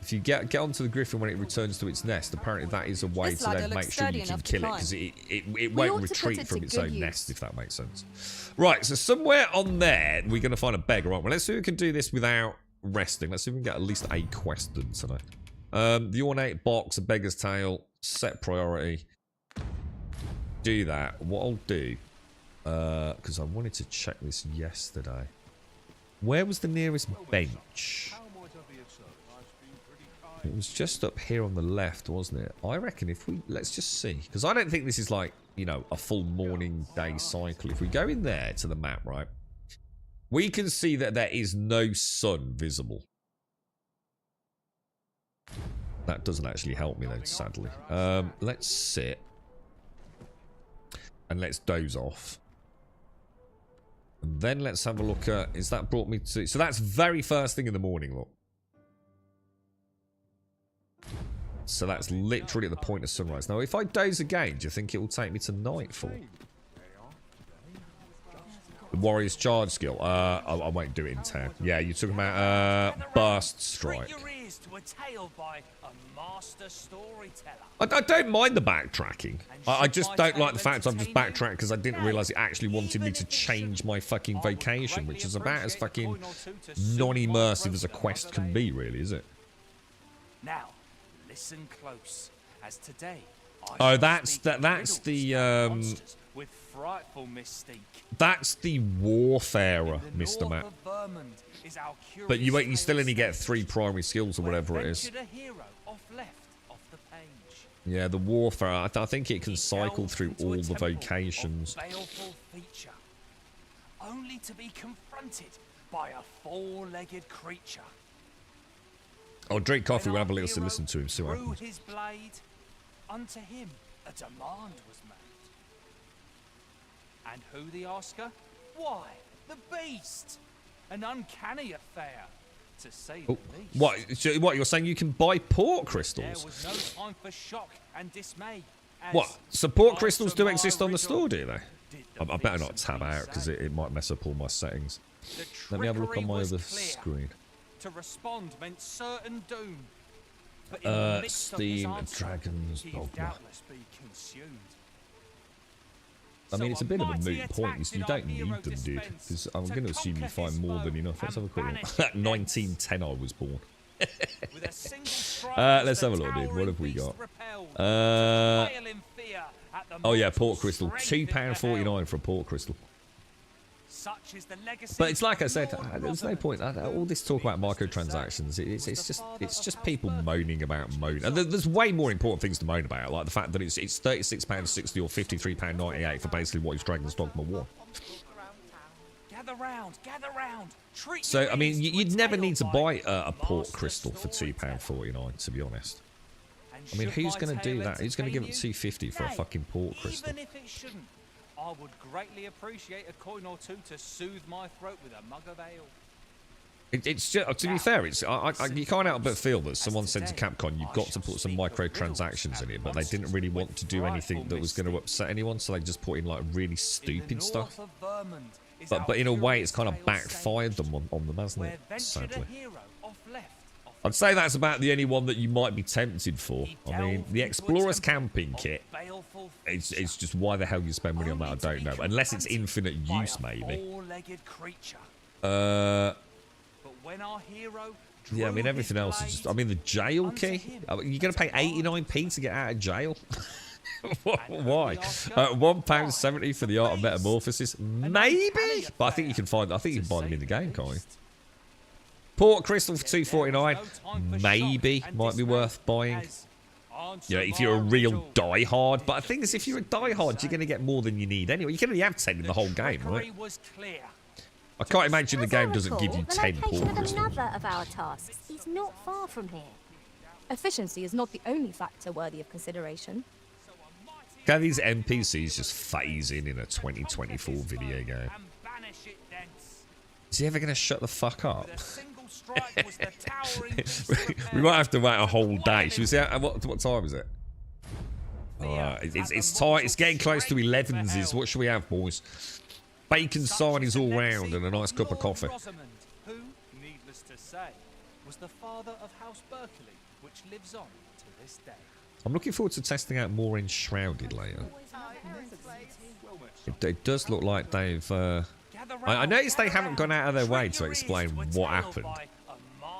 If you get onto the Griffin when it returns to its nest, apparently that is a way This to ladder then looks make sure sturdy you can enough to kill it, climb. because it We won't ought to put retreat it from to its good own use. nest, if that makes sense. Right, so somewhere on there we're going to find a beggar, aren't we? Let's see if we can do this without resting. Let's see if we can get at least a quest done today. The ornate box, a beggar's tale, set priority. Do that. What I'll do, because I wanted to check this yesterday. Where was the nearest bench? How might I be of service? I've been pretty kind. It was just up here on the left, wasn't it? I reckon if we... let's just see. Because I don't think this is like, you know, a full morning day cycle. If we go in there to the map, right? We can see that there is no sun visible. That doesn't actually help me though, sadly. Let's sit. And let's doze off. And then let's have a look at... is that brought me to... so that's very first thing in the morning, look. So that's literally at the point of sunrise. Now, if I doze again, do you think it will take me to nightfall? The warrior's charge skill. I won't do it in town. Yeah, you're talking about burst strike. Treat your ears to a tale by a master storyteller. I don't mind the backtracking. I just don't like the fact I've just backtracked because I didn't realise it actually wanted me to change my fucking vacation, which is about as fucking non-immersive as a quest can be, really, is it? Now, listen close, as today. Oh, that's the with frightful mystique. That's the Warfarer, Mr. Matt. But you still only get 3 primary skills or whatever it is. Yeah, the Warfarer. I think it can cycle through all the vocations. Only to be confronted by a 4-legged creature. I'll drink coffee. We'll have a little to listen to him. See what happens. His blade, unto him a demand was made. And who the asker? Why, the beast. An uncanny affair, to say the least. What? You're saying you can buy port crystals? There was no time for shock and dismay. What? So port crystals do exist on the store, do they? I better not tab out because it might mess up all my settings. Let me have a look on my other screen. To respond meant certain doom. But in the midst of his Steam answer, Dragon's he'd Dogma. doubtless be consumed. I mean, it's a bit of a moot point. You don't need them, dude. Because I'm going to assume you find more than enough. Let's have a quick look. 1910 I was born. Let's have a look, dude. What have we got? Oh yeah, port crystal. £2.49 for a port crystal. But it's like I said, there's no point. All this talk about microtransactions, it's just people moaning about moaning. And there's way more important things to moan about, like the fact that it's £36.60 or £53.98 for basically what is Dragon's Dogma 1. Gather round. So I mean, you'd never need to buy a port crystal for £2.49, to be honest. I mean, who's going to do that? Who's going to give it $2.50 for a fucking port crystal? Even if it shouldn't, I would greatly appreciate a coin or two to soothe my throat with a mug of ale. It's just, to be fair, you can't help but feel that someone said to Capcom, you've got to put some microtransactions in it, but they didn't really want to do anything that was going to upset anyone, so they just put in like really stupid stuff. But in a way, it's kind of backfired them on them, hasn't it? Sadly. I'd say that's about the only one that you might be tempted for. I mean, the Explorer's Camping Kit, it's just why the hell you spend money on that, I don't know. Unless it's infinite use, maybe. Yeah, I mean, everything else is just... I mean, the jail key? You're going to pay 89p to get out of jail? Why? £1.70 for the Art of Metamorphosis? Maybe? But I think you can buy them in the game, can't you? Port crystal for $2.49, maybe might be worth buying. Yeah, if you're a real diehard. But I think if you're a diehard, you're going to get more than you need anyway. You can only have 10 in the whole game, right? I can't imagine the game doesn't give you 10 port crystals. Another of our tasks is not far from here. Efficiency is not the only factor worthy of consideration. Can these NPCs just phase in a 2024 video game? Is he ever going to shut the fuck up? We might have to wait a whole day. Should we see what time is it? It's time. It's getting close to 11s. What should we have, boys? Bacon sarnies all round and a nice cup of coffee. Who, needless to say, was the father of House Berkeley, which lives on to this day. I'm looking forward to testing out more Enshrouded later. It does look like they've... I noticed they haven't gone out of their way to explain what happened.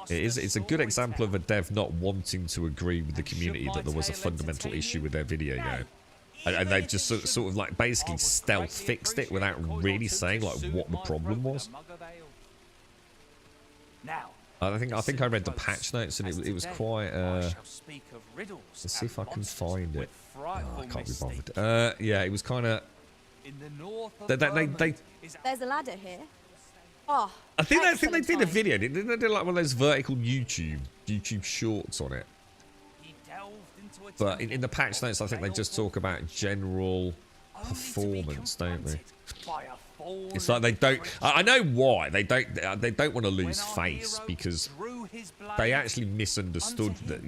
It's a good example of a dev not wanting to agree with the community that there was a fundamental issue with their video game. And they've just sort of like basically stealth fixed it without really saying like what the problem was. I think I read the patch notes and it was quite let's see if I can find it. Oh, I can't be bothered. Yeah, it was kind of There's a ladder here. Oh, I think they did a video. Didn't they do like one of those vertical YouTube shorts on it? But in the patch notes, I think they just talk about general performance, don't they? It's like they don't. I know why they don't want to lose face because they actually misunderstood that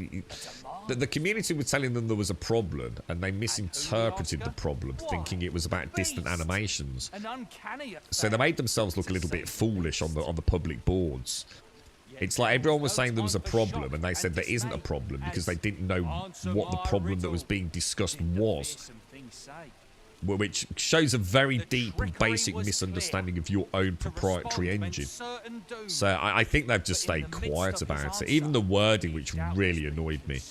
The community were telling them there was a problem, and they misinterpreted the problem, thinking it was about distant animations. An uncanny affair. So they made themselves look a little bit foolish on the public boards. It's like everyone was saying there was a problem, and they said there isn't a problem because they didn't know what the problem that was being discussed was. Which shows a very deep and basic misunderstanding of your own proprietary engine. So I think they've just stayed quiet about it. Even the wording, which really annoyed me,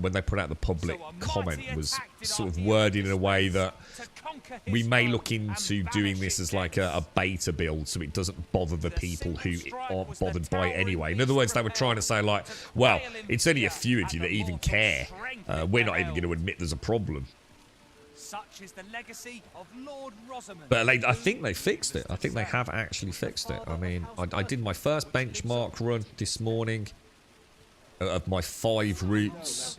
when they put out the public comment, was sort of worded in a way that we may look into doing this as like a beta build so it doesn't bother the people who aren't bothered by it anyway. In other words, they were trying to say like, well, it's only a few of you that even care. We're not even going to admit there's a problem. Such is the legacy of Lord Rosamond. But I think they fixed it. I think they have actually fixed it. I mean, I did my first benchmark run this morning of my 5 routes,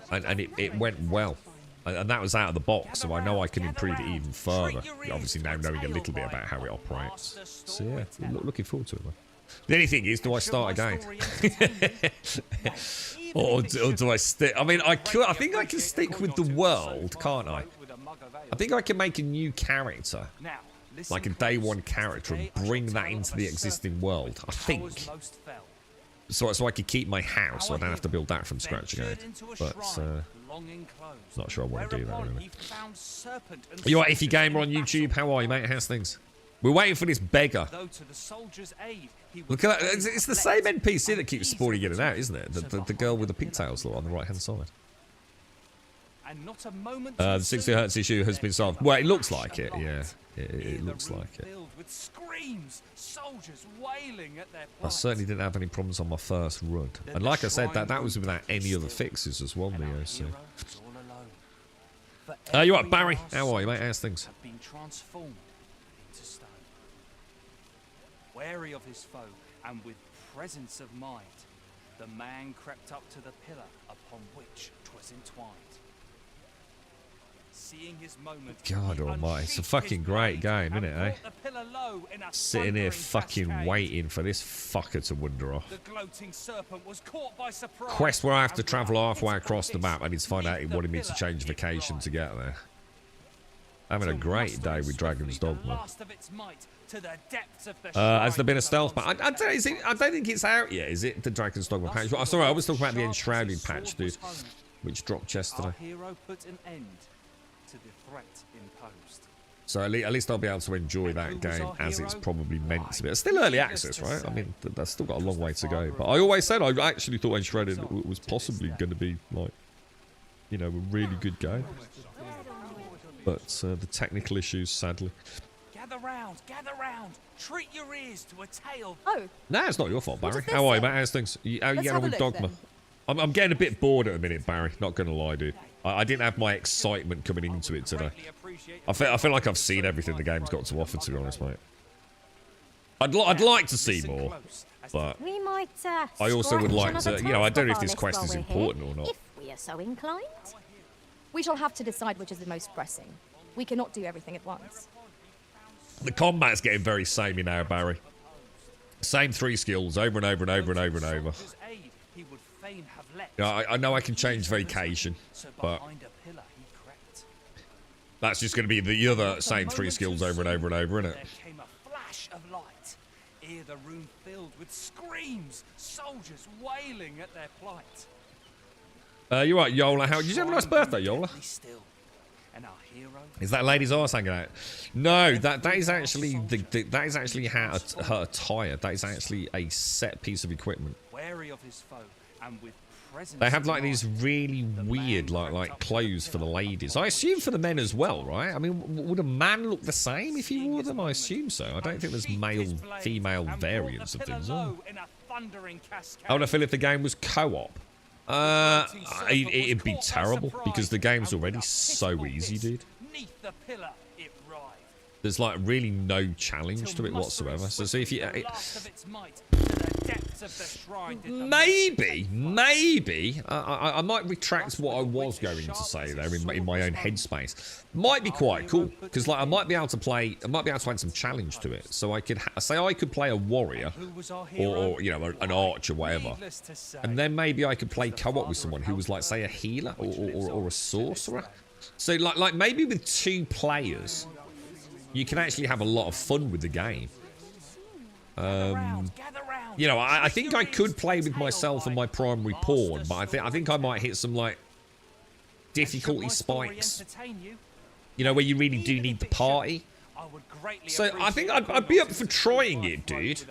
and it went well. And that was out of the box, so I know I can improve it even further. Obviously now knowing a little bit about how it operates. So yeah, looking forward to it, man. The only thing is, do I start again? or do I stick? I mean, I think I can stick with the world, can't I? I think I can make a new character, like a day 1 character, and bring that into the existing world. I think. So I could keep my house, so I don't have to build that from scratch again. But not sure I want to do that really. You alright, Iffy Gamer on YouTube? How are you, mate? How's things? We're waiting for this beggar. Look at that. It's the same NPC that keeps spawning in and out, isn't it? The girl with the pigtails on the right-hand side. The 60 Hz issue has been solved. Well, it looks like it, yeah. It looks like it. I certainly didn't have any problems on my first run. And like I said, that was without any other fixes as well, Neo. So. You right, Barry? How are you, mate? How's things? Wary of his foe, and with presence of mind, the man crept up to the pillar upon which 'twas entwined. Seeing his moment, God almighty, it's a fucking great game, isn't it, eh? Sitting here fucking waiting for this fucker to wander off. The gloating serpent was caught by surprise. Quest where I have to travel halfway across the map. I need to find out he wanted me to change vacation to get there. Having a great day with Dragon's Dogma. Has there been a stealth patch? I don't think it's out yet, is it? The Dragon's Dogma patch? Oh, sorry, I was talking about the Enshrouded patch, dude, which dropped yesterday. Our hero put an end to the threat imposed. So at least I'll be able to enjoy that game as it's probably meant to be. It's still early access, right? I mean, that's still got a long way to go. But I always said I actually thought Enshrouded was possibly going to be, like, you know, a really good game. But the technical issues, sadly. Gather round, treat your ears to a tale. Oh. Nah, it's not your fault, Barry. How are you, mate? How's things? How are you getting on with Dogma? I'm getting a bit bored at the minute, Barry. Not going to lie, dude. I didn't have my excitement coming into it today. I feel like I've seen everything the game's got to offer, to be honest, mate. I'd like to see more, but We might, I also would like to, you know, I don't know if this task quest while is we're important here, or not. If we are so inclined. We shall have to decide which is the most pressing. We cannot do everything at once. The combat's getting very samey now, Barry. Same 3 skills over and over and over and over and over. Yeah, I know I can change vacation, but that's just going to be the other same 3 skills over and over and over, isn't it? There came a flash of light. Ere the room filled with screams, soldiers wailing at their plight. You're right, Yola. How did you have a nice birthday, Yola? And our hero, Is that lady's arse hanging out? No, that is actually that is actually her attire. That is actually a set piece of equipment. wary of his foe, and with presence They have of like these mind, really weird like clothes for the ladies. I assume for the men as well, right? I mean, would a man look the same if he wore them? I assume so. I don't think there's male, female variants of things. Oh. How would I feel if the game was co-op? It'd be terrible because the game's already so easy, dude. There's like really no challenge to it whatsoever. So if you, of the shrine did the Maybe. I might retract what I was going to say there in my own headspace. Might be quite cool because like I might be able to add some challenge to it. So I could say I could play a warrior Who was our hero? or you know an arch or whatever, Needless to say, and then maybe I could play co-op with someone who was like say a healer or a sorcerer. So like maybe with 2 players, you can actually have a lot of fun with the game. gather round. You know, I think I could play with myself and my primary pawn, but I think I might hit some like difficulty spikes. You know, where you really do need the party. So I think I'd be up for trying it, dude.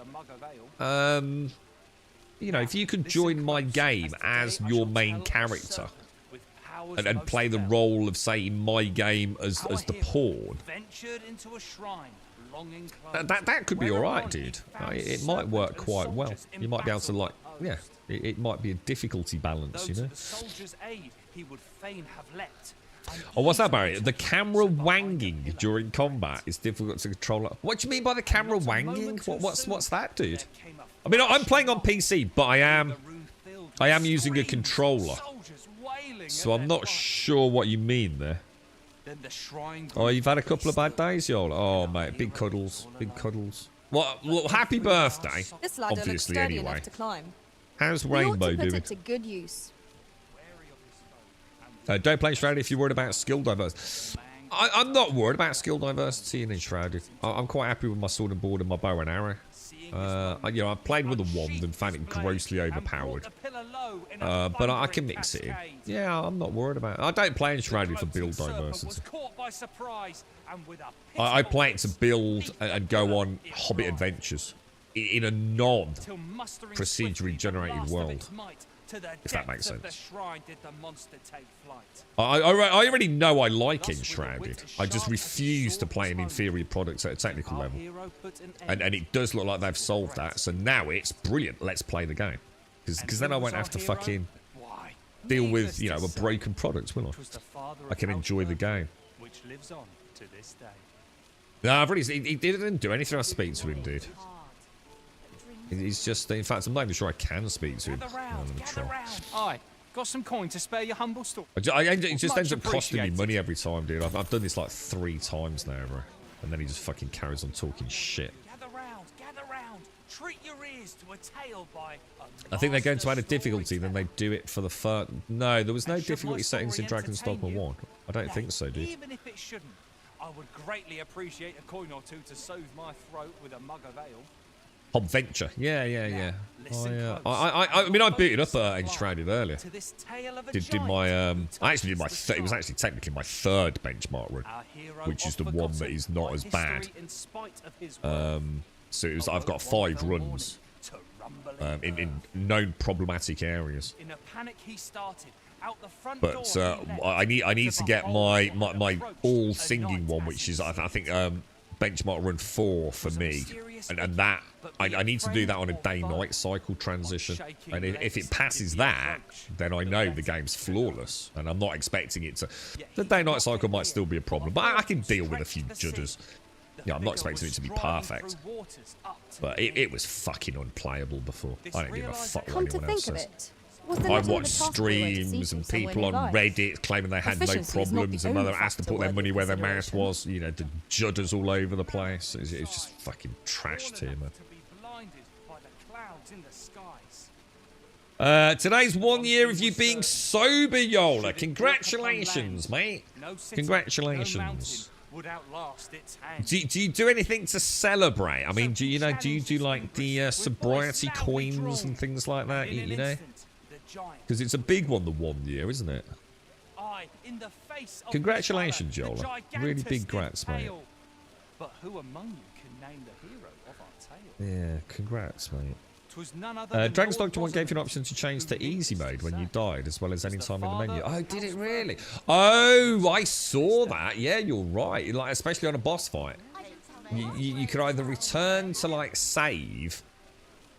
You know, if you could join my game as your main character and play the role of, say, in my game as the pawn. That could be alright, dude. It might work quite well. You might be able to, like, yeah, it might be a difficulty balance, you know? Oh, what's that, Barry? The camera wanging during combat is difficult to control. What do you mean by the camera wanging? What's that, dude? I mean, I'm playing on PC, but I am using a controller. So I'm not sure what you mean there. Oh, you've had a couple of bad days, y'all. Oh, mate, big cuddles, big cuddles. Well, happy birthday. This ladder looks Obviously, sturdy anyway. enough to climb. How's We ought Rainbow to put doing? it to good use. Don't play Shrouded if you're worried about skill diversity. I'm not worried about skill diversity in Shrouded. I'm quite happy with my sword and board and my bow and arrow. You know, I've played with a wand and found it grossly overpowered. But I can mix it in. Yeah, I'm not worried about it. I don't play in Shrouded for build diversity. I play it to build and go on Hobbit adventures in a non-procedurally generated world. If that makes sense. I already know I like Enshrouded. I just refuse to play an inferior product at a technical level. And it does look like they've solved that. So now it's brilliant. Let's play the game. Because then I won't have to fucking deal with, you know, a broken product, will I? I can enjoy the game. Which lives on to this day. No, I've really... He didn't do anything I speak to him, dude. He's just... In fact, I'm not even sure I can speak to him. Aye, got some coin to spare your humble store. It just ends up costing me money every time, dude. I've done this like 3 times now, bro. And then he just fucking carries on talking shit. Gather round. Treat your ears to a tale by I think they're going to add a difficulty, then they do it for the first... No, there was no difficulty settings in Dragon's Dogma 1. I don't think so, dude. Even if it shouldn't, I would greatly appreciate a coin or 2 to soothe my throat with a mug of ale. Hobventure. Yeah. I mean, I beat it up Enshrouded earlier. Did my I actually did my it was actually technically my 3rd benchmark run, which is the one that is not as bad. So it was I've got 5 runs in known problematic areas. In a panic he started out the front But door. I need to get my all singing one, which is I think benchmark run 4 for me, and that I need to do that on a day-night cycle transition, and if it passes that, then I know the game's flawless, and I'm not expecting it to. The day-night cycle might still be a problem, but I can deal with a few judders. Yeah, I'm not expecting it to be perfect, but it was fucking unplayable before. I don't give a fuck what Come to anyone else think of says. it, was there I not another watched pathway to streams seeking and somewhere people on nearby? Reddit claiming they had no Efficiency is not problems the and only they asked to factor put their worth money where their mouth consideration. was. You know, the judders all over the place. It was just fucking trashed here, man. To be blinded by the clouds in the skies. Today's 1 year of you being sober, Yola. Congratulations, mate. No city, Congratulations. no mountain would outlast its hand. Do you do anything to celebrate? I mean, do you do like the sobriety coins and things like that? In You an know, instant, the giant because it's a big one, the 1 year, isn't it? eye in the face of Congratulations, the Yola. gigantus Really big in grats, mate. pale. But who among you can name the hero of our tale? Yeah, congrats, mate. 'Twas none other than Dragon's Lord Dogma 1 gave you an Bosworth, option to change to who easy needless mode to when you say died, as well as any was the time in the menu. father Oh, of did it House really? Brown. Oh, I saw that. Yeah, you're right. Like, especially on a boss fight, you could either return to like save.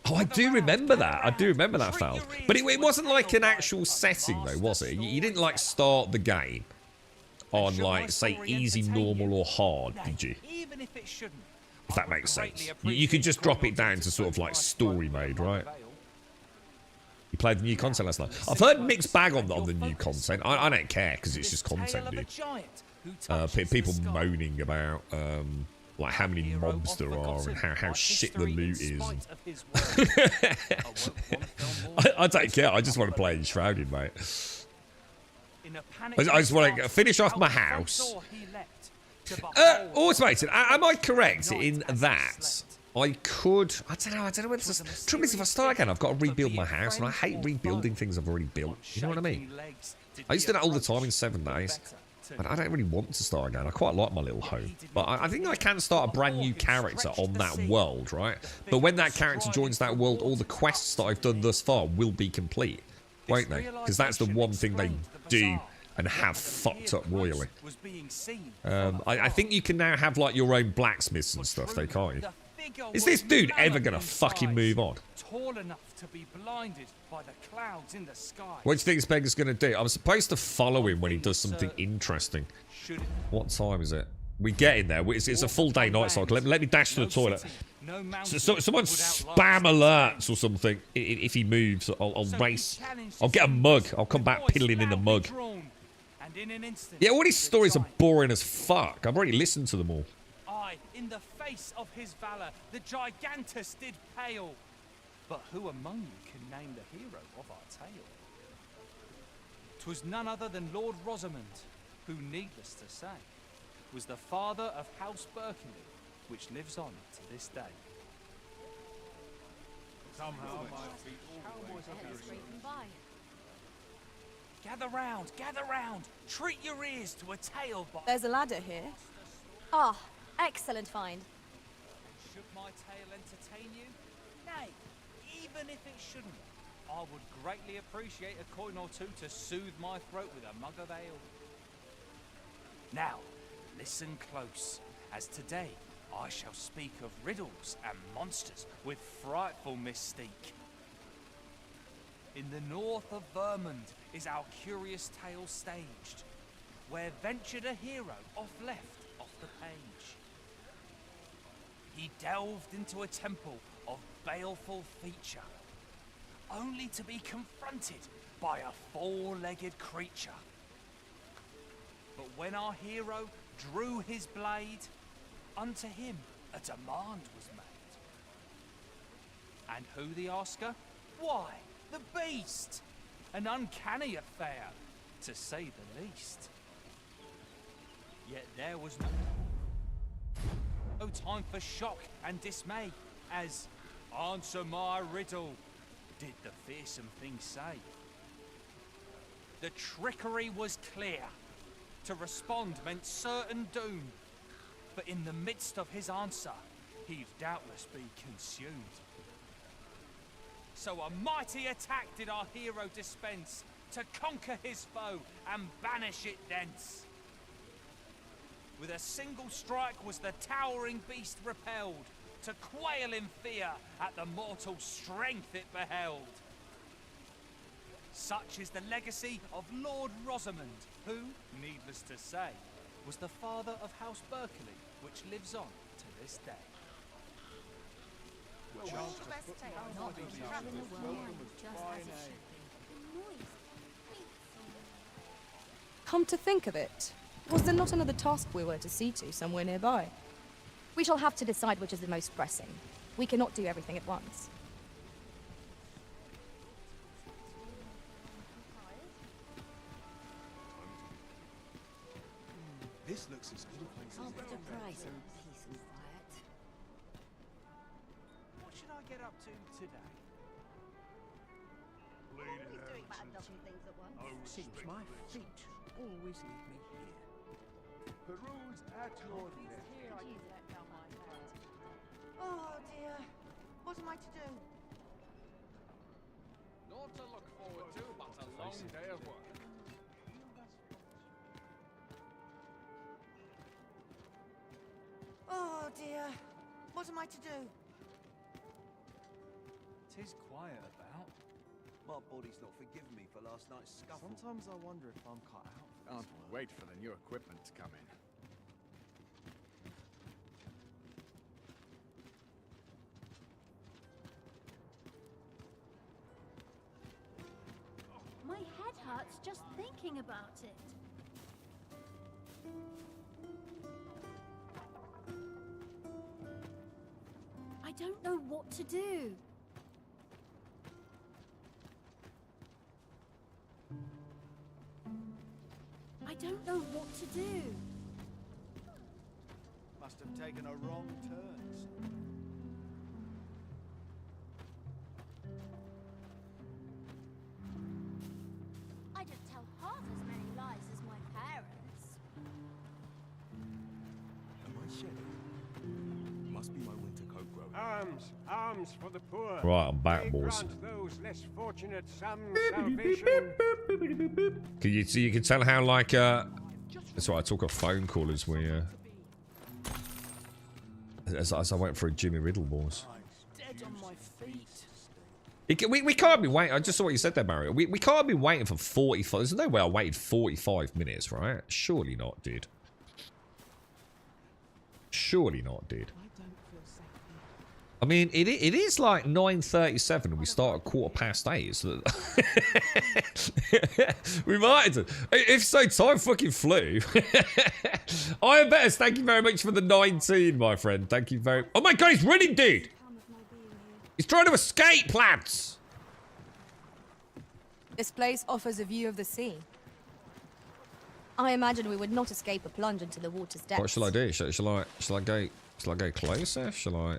Oh, I do remember that. I do remember that, Fal. But it wasn't like an actual setting, though, was it? You didn't like start the game on like say easy, normal, or hard, did you? Even if it shouldn't, If that makes sense. You could just drop it down to sort of like story mode, right? You played the new content last night. I've heard mixed bag on the new content. I don't care because it's just content, dude. People moaning about like how many mobs there are and how shit the loot is. I don't care. I just want to play Enshrouded, mate. I just want to finish off my house. Automated. Am I correct in that? I don't know whether the trouble is if I start again, I've got to rebuild my house, and I hate rebuilding things I've already built. You know what I mean? I used to do that all the time in 7 days. And I don't really want to start again. I quite like my little home. But I think I can start a brand new character on that world, right? But when that character joins that world, all the quests that I've done thus far will be complete, won't they? Because that's the one thing they do and have fucked up royally. I think you can now have like your own blacksmiths and stuff, though, can't you? Is this dude ever gonna fucking move on? Tall enough to be blinded by the clouds in the sky. What do you think this beggar's gonna do? I'm supposed to follow him when he does something interesting. What time is it? We get in there. It's a full day night cycle. Let me dash to the toilet. Someone spam alerts or something. If he moves, I'll race. I'll get a mug. I'll come back piddling in the mug. Yeah, all these stories are boring as fuck. I've already listened to them all. In the face of his valor, the gigantus did pale. But who among you can name the hero of our tale? 'Twas none other than Lord Rosamond, who, needless to say, was the father of House Berkeley, which lives on to this day. Somehow my feet always Gather round, treat your ears to a tale by... There's a ladder here. Ah, excellent find. Should my tale entertain you? Nay, even if it shouldn't, I would greatly appreciate a coin or two to soothe my throat with a mug of ale. Now, listen close, as today I shall speak of riddles and monsters with frightful mystique. In the north of Vermund is our curious tale staged, where ventured a hero off the page. He delved into a temple of baleful feature, only to be confronted by a four-legged creature. But when our hero drew his blade, unto him a demand was made. And who the asker? Why, the beast! An uncanny affair, to say the least. Yet there was no time for shock and dismay, as answer my riddle, did the fearsome thing say. The trickery was clear. To respond meant certain doom. But in the midst of his answer, he'd doubtless be consumed. So a mighty attack did our hero dispense, to conquer his foe and banish it thence. With a single strike was the towering beast repelled, to quail in fear at the mortal strength it beheld. Such is the legacy of Lord Rosamond, who, needless to say, was the father of House Berkeley, which lives on to this day. Come to think of it, was there not another task we were to see to somewhere nearby? We shall have to decide which is the most pressing. We cannot do everything at once. This looks as good a place as Can't put a price on peace and quiet. What should I get up to today? bleeding Doing about a hands dozen things at once. and Seems my feet always lead me here. peruse at your neck. Oh dear. What am I to do? Not to look forward to, but a long day of work. Oh dear. What am I to do? 'Tis quiet about. My body's not forgiven me for last night's scuffle. Sometimes I wonder if I'm cut out for Can't wait for the new equipment to come in. just thinking about it. I don't know what to do. I don't know what to do. Must have taken a wrong turn. I don't tell half as many lies as my parents. Am I shedding? Must be my winter coat growing. Arms for the poor. Right, I'm back, They boys. grant those less fortunate some salvation. You can tell how like that's why I took a phone call as we as I went for a Jimmy Riddle, boys. Dead on my feet. We can't be waiting. I just saw what you said there, Mario. We can't be waiting for 45. There's no way I waited 45 minutes, right? Surely not, dude. Surely not, dude. I mean, it is like 9:37 and we start at 8:15. So we might have. If so, time fucking flew. I am better. Thank you very much for the 19, my friend. Thank you very. Oh my god, he's running, dude. He's trying to escape, lads. This place offers a view of the sea. I imagine we would not escape a plunge into the water's depths. What shall I do? Shall I go closer? Shall I?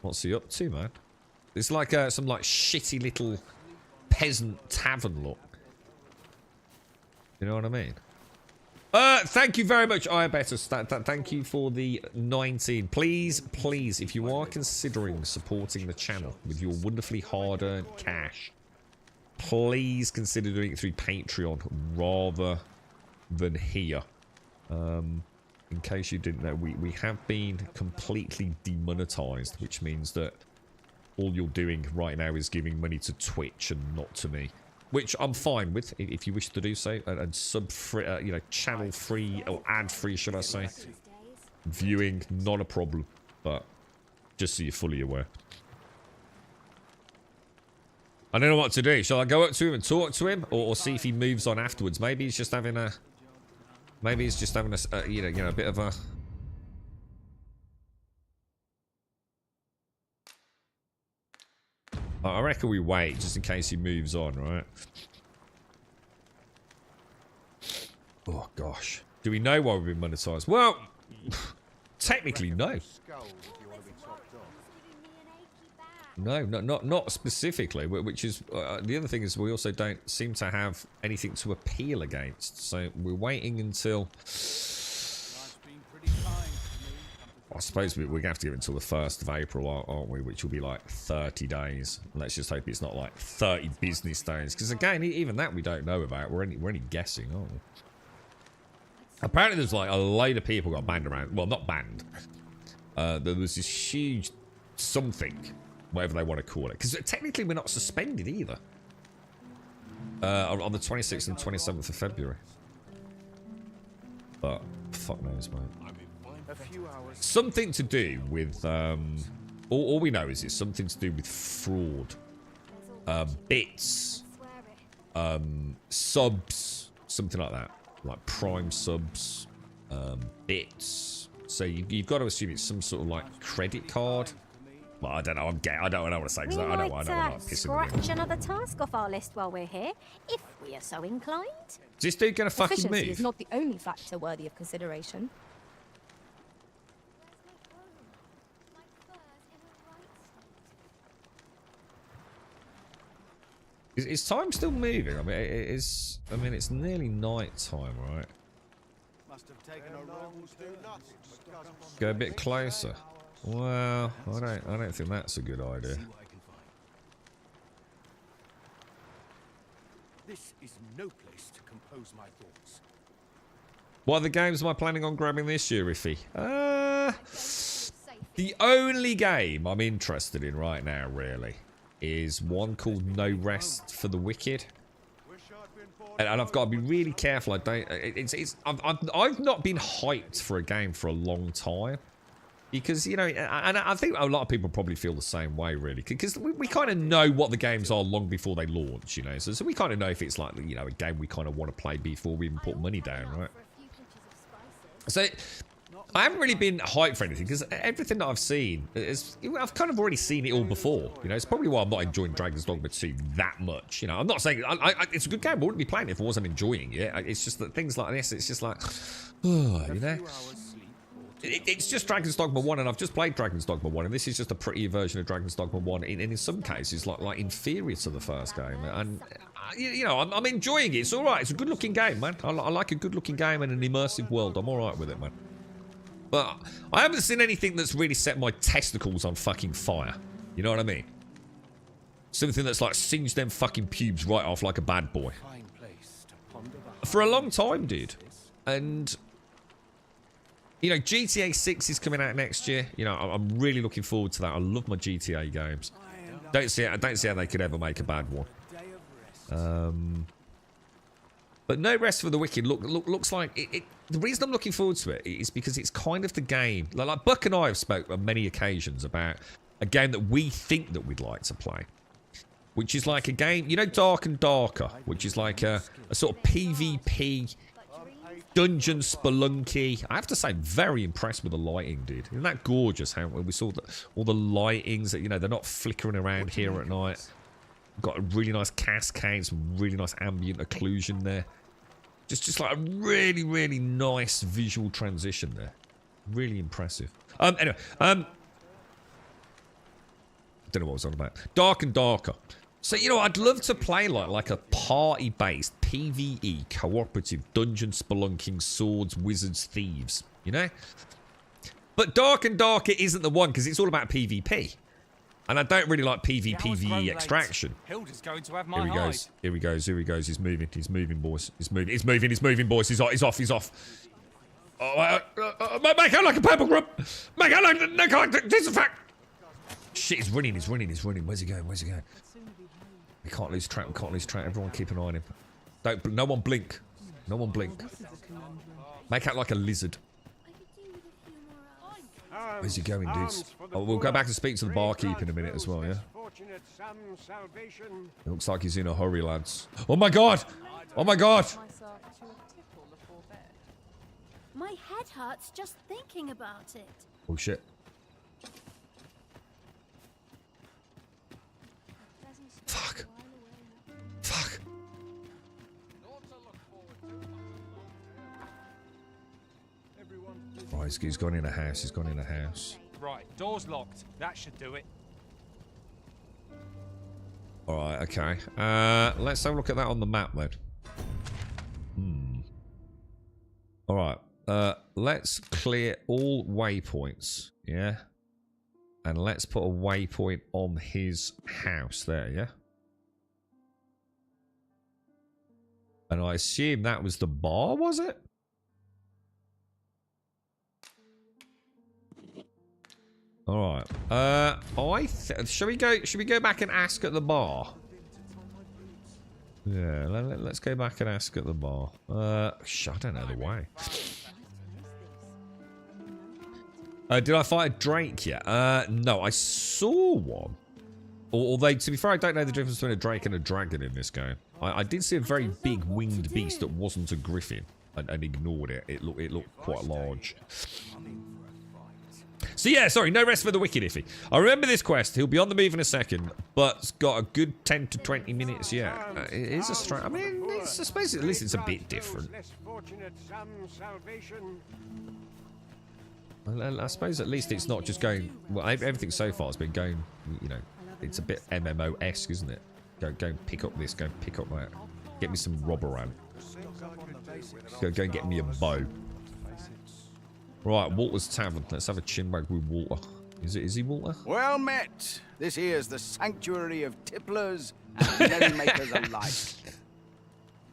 What's he up to, man? It's like some like shitty little peasant tavern look. You know what I mean? Thank you very much, Iabetus. Thank you for the 19. Please, if you are considering supporting the channel with your wonderfully hard-earned cash, please consider doing it through Patreon rather than here. In case you didn't know, we have been completely demonetized, which means that all you're doing right now is giving money to Twitch and not to me. Which I'm fine with, if you wish to do so, and sub-free, you know, channel-free, or ad-free, should I say. Viewing, not a problem, but just so you're fully aware. I don't know what to do. Shall I go up to him and talk to him, or see if he moves on afterwards? Maybe he's just having a... Maybe he's just having a, you know, a bit of a... I reckon we wait, just in case he moves on, right? Oh, gosh. Do we know why we've been monetized? Well, technically, no. No, not specifically, which is... the other thing is we also don't seem to have anything to appeal against. So we're waiting until... I suppose we're going to have to give it until the 1st of April, aren't we? Which will be like 30 days. Let's just hope it's not like 30 business days. Because again, even that we don't know about. We're only guessing, aren't we? Apparently there's like a load of people got banned around. Well, not banned. There was this huge something, whatever they want to call it. Because technically we're not suspended either. On the 26th and 27th of February. But fuck knows, mate. A few hours. Something to do with, all we know is it's something to do with fraud. Bits. Subs. Something like that. Like Prime subs. Bits. So you've got to assume it's some sort of like credit card. Well, I don't know. I don't know what to say because I don't want to piss scratch another task off our list while we're here, if we are so inclined. Is this dude gonna fucking Efficiency move? is not the only factor worthy of consideration. Is time still moving? I mean, it's nearly night time, right? Must have taken a wrong turn. Go a bit closer. Well, I don't think that's a good idea. This is no place to compose my thoughts. What other games am I planning on grabbing this year, Iffy? The only game I'm interested in right now, really, is one called No Rest for the Wicked. And I've got to be really careful. I've not been hyped for a game for a long time. Because, you know, and I think a lot of people probably feel the same way, really. Because we kind of know what the games are long before they launch, you know. So we kind of know if it's like, you know, a game we kind of want to play before we even put money down, right? So I haven't really been hyped for anything because everything that I've seen is, I've kind of already seen it all before. You know, it's probably why I'm not enjoying Dragon's Dogma 2 that much. You know, I'm not saying it's a good game. I wouldn't be playing it if I wasn't enjoying it. It's just that things like this, it's just like, oh, you know. It's just Dragon's Dogma 1, and I've just played Dragon's Dogma 1, and this is just a prettier version of Dragon's Dogma 1, and in some cases, like inferior to the first game. And you know, I'm enjoying it. It's all right. It's a good-looking game, man. I like a good-looking game and an immersive world. I'm all right with it, man. But I haven't seen anything that's really set my testicles on fucking fire. You know what I mean? Something that's like singed them fucking pubes right off like a bad boy. For a long time, dude. And you know, GTA 6 is coming out next year. You know, I'm really looking forward to that. I love my GTA games. Don't see how they could ever make a bad one. But No Rest for the Wicked looks like it. The reason I'm looking forward to it is because it's kind of the game. Like Buck and I have spoke on many occasions about a game that we think that we'd like to play, which is like a game, you know, Dark and Darker, which is like a sort of PvP dungeon spelunky. I have to say, I'm very impressed with the lighting, dude. Isn't that gorgeous? How we saw all the lightings that, you know, they're not flickering around here at night. Got a really nice cascade, some really nice ambient occlusion there. Just like a really, really nice visual transition there. Really impressive. Anyway, don't know what I was on about. Dark and Darker. So, you know, I'd love to play like a party-based PvE cooperative dungeon spelunking swords, wizards, thieves, you know? But Dark and Darker isn't the one because it's all about PvP. And I don't really like PvE extraction. Hilda's going to have my Here he goes. Here he goes. Here he goes. He's moving. He's moving, boys. He's moving. He's moving. He's moving, boys. He's off. He's off. Oh, make out like a purple grub. Make out like no character. This is a fact. Shit, he's running. He's running. He's running. Where's he going? Where's he going? We can't lose track. We can't lose track. Everyone keep an eye on him. No one blink. No one blink. Make out like a lizard. Where's he going, dudes? Oh, we'll go back and speak to the barkeep in a minute as well, yeah? It looks like he's in a hurry, lads. Oh my god! Oh my god! My head hurts just thinking about it. Oh shit. Fuck. Fuck. Right, he's gone in a house. He's gone in a house. Right, door's locked. That should do it. Alright, okay. Let's have a look at that on the map then. Alright. Let's clear all waypoints. Yeah? And let's put a waypoint on his house there, yeah? And I assume that was the bar, was it? All right. Shall we go back and ask at the bar? Yeah, let's go back and ask at the bar. I don't know the way. Did I fight a drake yet? No, I saw one. Although, to be fair, I don't know the difference between a drake and a dragon in this game. I did see a very big winged beast that wasn't a griffin and ignored it. It looked quite large. So yeah, sorry, no rest for the wicked, Iffy. I remember this quest. He'll be on the move in a second, but it's got a good 10 to 20 minutes yet. It is a strike. I mean, I suppose at least it's a bit different. I suppose at least it's not just going... Well, everything so far has been going, you know, it's a bit MMO-esque, isn't it? Go and pick up this, go and pick up that. Get me some Robberan. Go and get me a bow. Right, Walter's Tavern. Let's have a chinwag with Walter. Is he Walter? Well met. This here's the sanctuary of tipplers and merrymakers alike.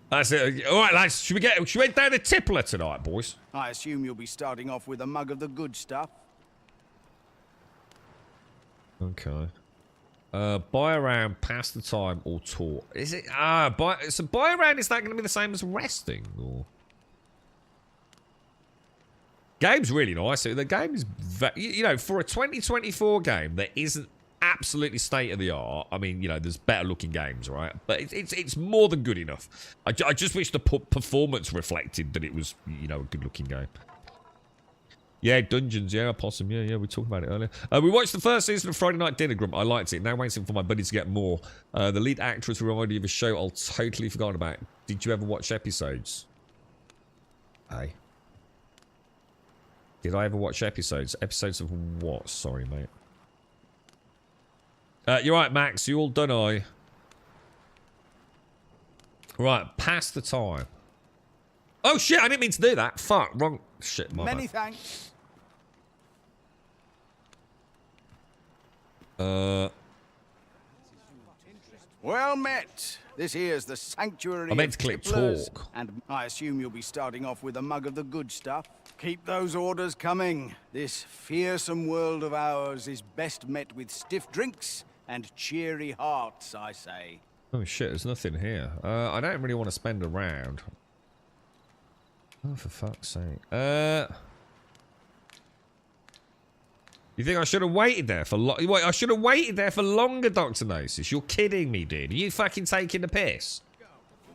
That's it. All right, lads. Should we head down to Tippler tonight, boys? I assume you'll be starting off with a mug of the good stuff. Okay. Buy around, pass the time, or talk. Is it? So buy around. Is that going to be the same as resting, or? Game's really nice. The game is, you know, for a 2024 game that isn't absolutely state of the art. I mean, you know, there's better looking games, right? But it's more than good enough. I just wish the performance reflected that it was, you know, a good looking game. Yeah, Dungeons, yeah, Possum, yeah, we talked about it earlier. We watched the first season of Friday Night Dinner, Grump. I liked it. Now waiting for my buddy to get more. The lead actress reminded me of a show I'll totally forgotten about. Did you ever watch episodes? Hey. Did I ever watch episodes? Episodes of what? Sorry, mate. You're right, Max. You all done, I? Right, past the time. Oh, shit, I didn't mean to do that. Fuck, wrong. Shit, my Many bad. thanks. Well met. This here's the sanctuary. I meant of to click tipplers, talk. And I assume you'll be starting off with a mug of the good stuff. Keep those orders coming. This fearsome world of ours is best met with stiff drinks and cheery hearts, I say. Oh shit, there's nothing here. I don't really want to spend a round. Oh, for fuck's sake. You think I should have waited there for Wait, I should have waited there for longer, Dr. Gnosis. You're kidding me, dude. Are you fucking taking the piss?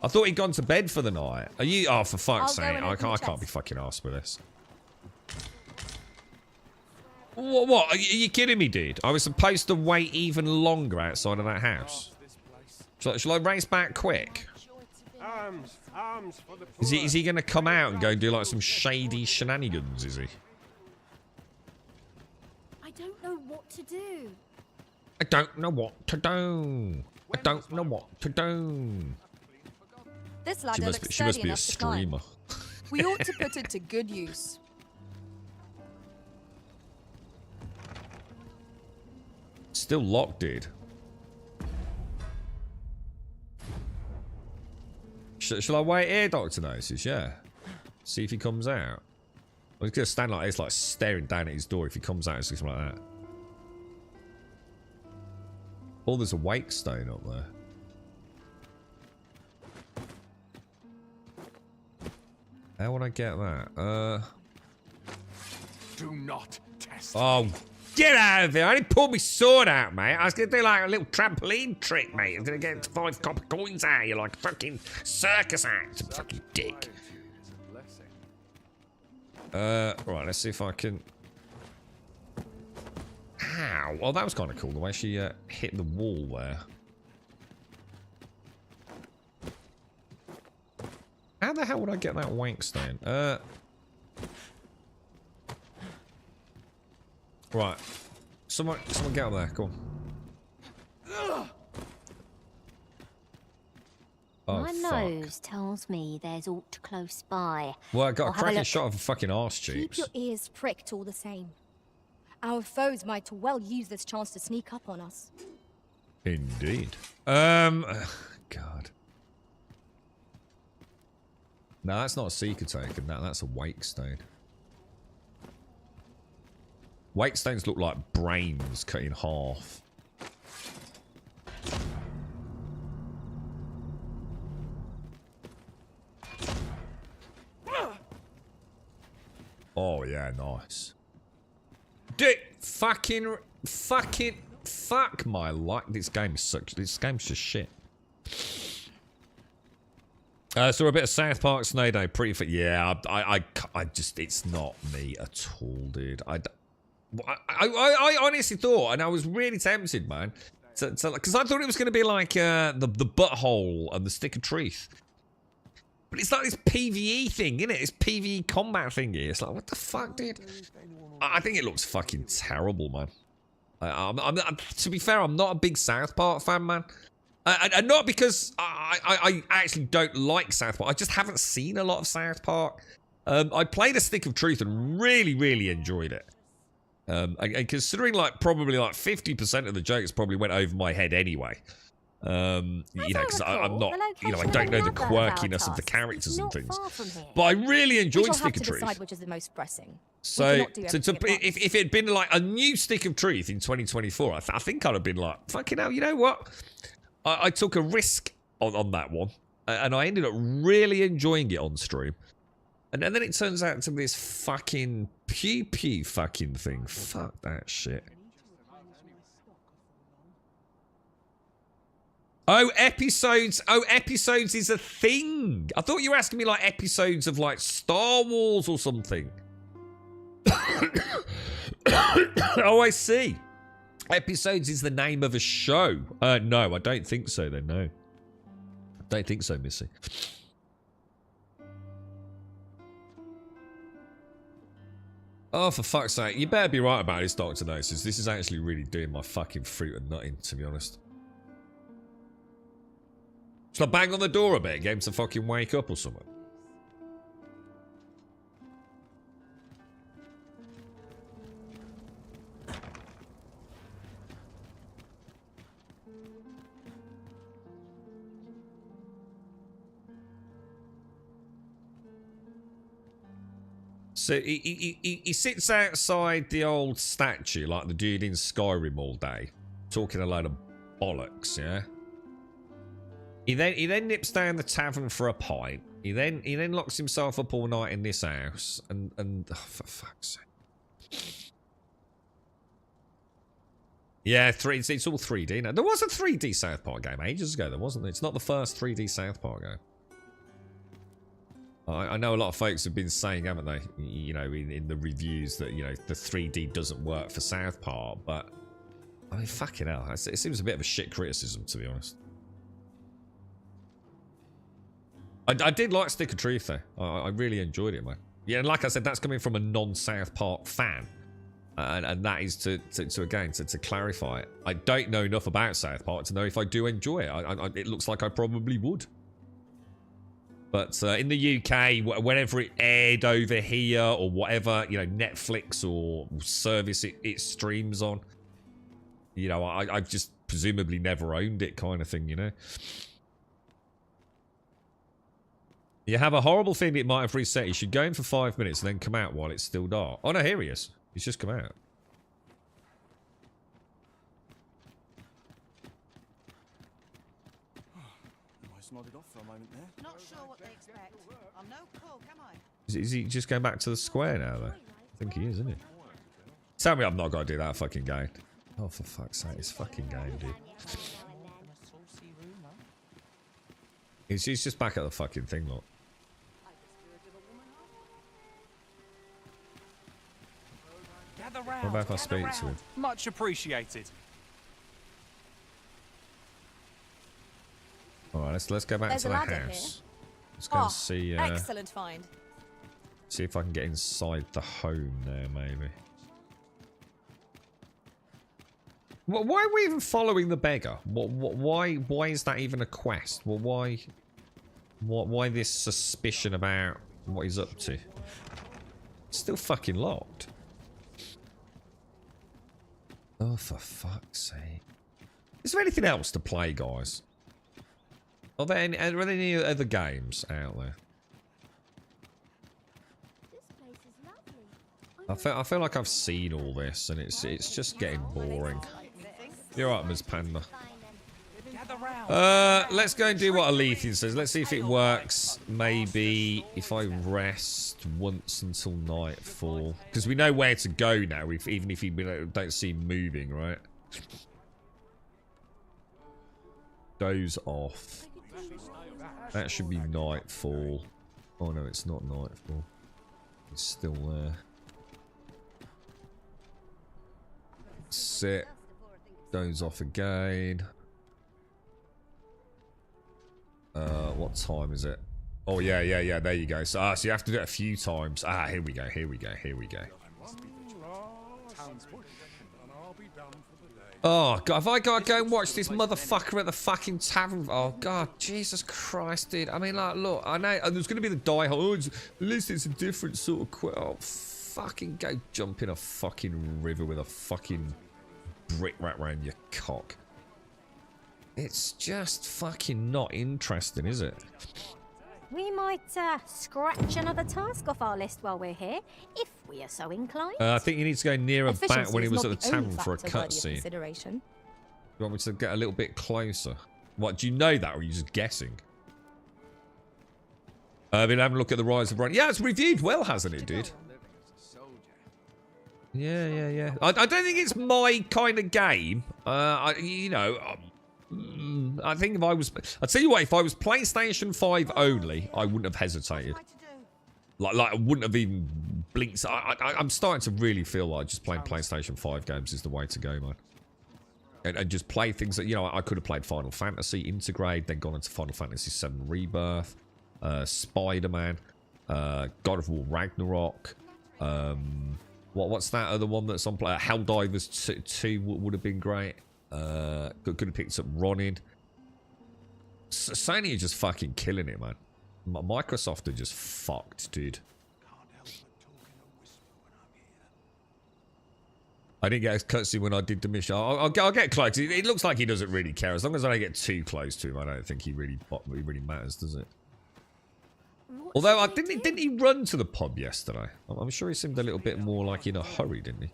I thought he'd gone to bed for the night. Are you? Oh, for fuck's sake. I can't be fucking arsed with this. What? Are you kidding me, dude? I was supposed to wait even longer outside of that house. Shall I race back quick? Arms for the poor. Is he going to come out and go do like some shady shenanigans, is he? I don't know what to do. I don't know what to do. I don't know what to do. This ladder looks She must sturdy be a enough to climb. streamer. We ought to put it to good use. Still locked, dude. Shall I wait here, Dr. Gnosis? Yeah. See if he comes out. I'm just gonna stand like this, like staring down at his door. If he comes out, it's something like that. Oh, there's a wake stone up there. How would I get that? Do not test. Oh, get out of here! I didn't pull my sword out, mate. I was gonna do like a little trampoline trick, mate. I was gonna get 5 copper coins out of you like a fucking circus act. Fucking dick. Right, let's see if I can... Ow! Oh, that was kind of cool, the way she hit the wall there. How the hell would I get that wank stone? Right. Someone get up there, come on. Oh, My fuck. nose tells me there's aught close by. Well, I got I'll a have a cracking look. shot of a fucking arse Keep cheeks. your ears pricked all the same. Our foes might well use this chance to sneak up on us. Indeed. God. No, that's not a seeker token. That's a wake stone. Wake stones look like brains cut in half. Oh yeah, nice. Dude, fuck my life. This game's just shit. So we're a bit of South Park Snow Day, yeah. I just, it's not me at all, dude. I honestly thought, and I was really tempted, man, because I thought it was going to be like the butthole and the stick of truth. But it's like this PvE thing, isn't it? This PvE combat thingy. It's like, what the fuck, dude? I think it looks fucking terrible, man. To be fair, I'm not a big South Park fan, man. And not because I actually don't like South Park. I just haven't seen a lot of South Park. I played A Stick of Truth and really, really enjoyed it. And considering like probably like 50% of the jokes probably went over my head anyway. You know, because I'm not, you know, I don't know the quirkiness of the characters and things. But I really enjoyed Stick of Truth. Decide which is the most pressing. So, if it had been like a new Stick of Truth in 2024, I think I'd have been like, fucking hell, you know what? I took a risk on that one, and I ended up really enjoying it on stream. And then it turns out to be this fucking pew-pew fucking thing. Fuck that shit. Oh, episodes. Oh, episodes is a thing. I thought you were asking me like episodes of like Star Wars or something. Oh, I see. Episodes is the name of a show. No, I don't think so then, no. I don't think so, Missy. Oh, for fuck's sake. You better be right about this, Dr. Gnosis. This is actually really doing my fucking fruit and nutting, to be honest. Should I bang on the door a bit, get him to fucking wake up or something? So he sits outside the old statue like the dude in Skyrim all day, talking a load of bollocks, yeah? He then nips down the tavern for a pint. He then locks himself up all night in this house and oh, for fuck's sake. Yeah, it's all 3D now. There was a 3D South Park game ages ago, there wasn't there? It's not the first 3D South Park game. I know a lot of folks have been saying, haven't they, you know, in the reviews that, you know, the 3D doesn't work for South Park, but I mean, fucking hell, it seems a bit of a shit criticism, to be honest. I did like Stick of Truth, though. I really enjoyed it, man. Yeah, and like I said, that's coming from a non-South Park fan. And that is to clarify it. I don't know enough about South Park to know if I do enjoy it. It looks like I probably would. But in the UK, whenever it aired over here or whatever, you know, Netflix or service it streams on, you know, I've just presumably never owned it kind of thing, you know. You have a horrible feeling it might have reset. You should go in for 5 minutes and then come out while it's still dark. Oh no, here he is. He's just come out. Nice nodded off for a moment there. Not sure what they expect. I'm no cook, am I? Is he just going back to the square now, though? I think he is, isn't he? Tell me I've not got to do that fucking game. Oh, for fuck's sake, it's fucking game, dude. He's just back at the fucking thing, look. What about if I speak to him? Much appreciated. Alright, let's go back There's to a the ladder house. Let's go and see Excellent find. see if I can get inside the home there, maybe. Why are we even following the beggar? Why is that even a quest? Well, why this suspicion about what he's up to? It's still fucking locked. Oh, for fuck's sake. Is there anything else to play, guys? Are there any other games out there? I feel like I've seen all this, and it's just getting boring. You're right, Ms. Panda. Let's go and do what Alethian says. Let's see if it works. Maybe if I rest once until nightfall, because we know where to go now. Even if we don't see him moving, right? Doze off. That should be nightfall. Oh no, it's not nightfall. It's still there. Sit. Doze off again. What time is it? Oh yeah, there you go. So you have to do it a few times. Here we go. Oh god, have I got to go and watch this motherfucker at the fucking tavern? Oh god, Jesus Christ, dude. I mean, like, look, I know there's gonna be the die hard. Oh, at least it's a different sort of oh, fucking go jump in a fucking river with a fucking brick wrapped around your cock. It's just fucking not interesting, is it? We might scratch another task off our list while we're here, if we are so inclined. I think you need to go nearer back when he was at the tavern for a cutscene. You want me to get a little bit closer? What, do you know that, or are you just guessing? Been having a look at the Rise of Ryan. Yeah, it's reviewed well, hasn't it, dude? Yeah. I don't think it's my kind of game. I think if I was... I'll tell you what, if I was PlayStation 5 only, I wouldn't have hesitated. Like I wouldn't have even blinked. I'm starting to really feel like just playing PlayStation 5 games is the way to go, man. And just play things that, you know, I could have played Final Fantasy, Integrate, then gone into Final Fantasy 7 Rebirth, Spider-Man, God of War Ragnarok, what's that other one that's on play? Helldivers 2 would have been great. Could have picked up Ronin. Sony are just fucking killing it, man. Microsoft are just fucked, dude. I didn't get a cutscene when I did the mission. I'll get close. It looks like he doesn't really care. As long as I don't get too close to him, I don't think he really matters, does it? Although, didn't he run to the pub yesterday? I'm sure he seemed a little bit more like in a hurry, didn't he?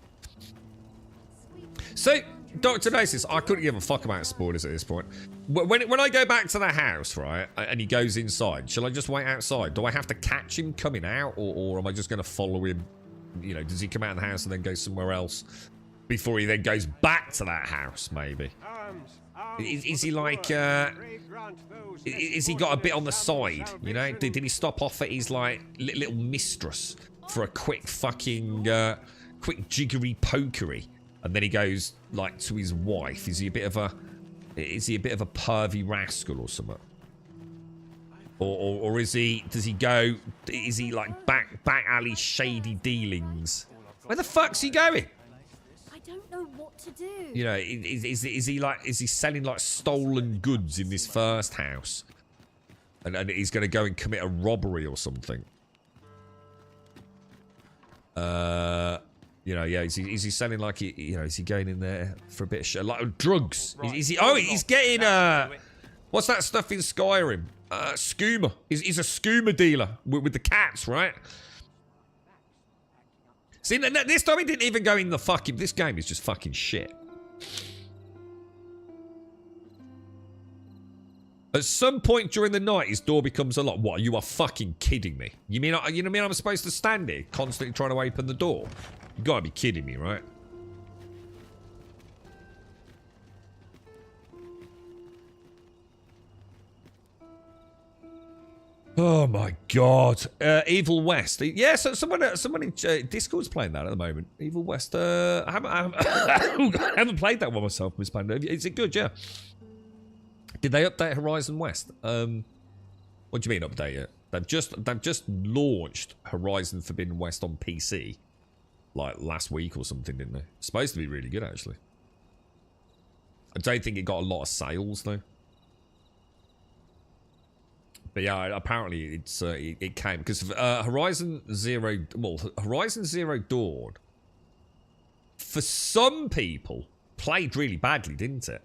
So, Dr. Nasis, I couldn't give a fuck about spoilers at this point. When I go back to the house, right, and he goes inside, shall I just wait outside? Do I have to catch him coming out, or am I just going to follow him? You know, does he come out of the house and then go somewhere else before he then goes back to that house, maybe? Is he like, is he got a bit on the side, you know? Did he stop off at his, like, little mistress for a quick fucking, quick jiggery pokery? And then he goes, like, to his wife. Is he a bit of a pervy rascal or something? Or is he, does he go, is he like back alley shady dealings? Where the fuck's he going? I don't know what to do. You know, is he selling like stolen goods in this first house? And he's going to go and commit a robbery or something? You know, yeah, is he selling like, you know, is he going in there for a bit of shit? Like drugs? Is he, oh, he's getting, what's that stuff in Skyrim? Skooma. He's a skooma dealer with the cats, right? See, this time he didn't even go in the fucking... This game is just fucking shit. At some point during the night, his door becomes unlocked. What? You are fucking kidding me. You mean I'm supposed to stand here constantly trying to open the door? You gotta be kidding me, right? Oh my god. Evil West. Yeah, so someone in Discord's playing that at the moment. Evil West. I haven't played that one myself, Miss Panda. Is it good? Yeah. Did they update Horizon West? What do you mean update it? They've just launched Horizon Forbidden West on PC like last week or something, didn't they? It's supposed to be really good, actually. I don't think it got a lot of sales though. But yeah, apparently it came because Horizon Zero Dawn, for some people, played really badly, didn't it?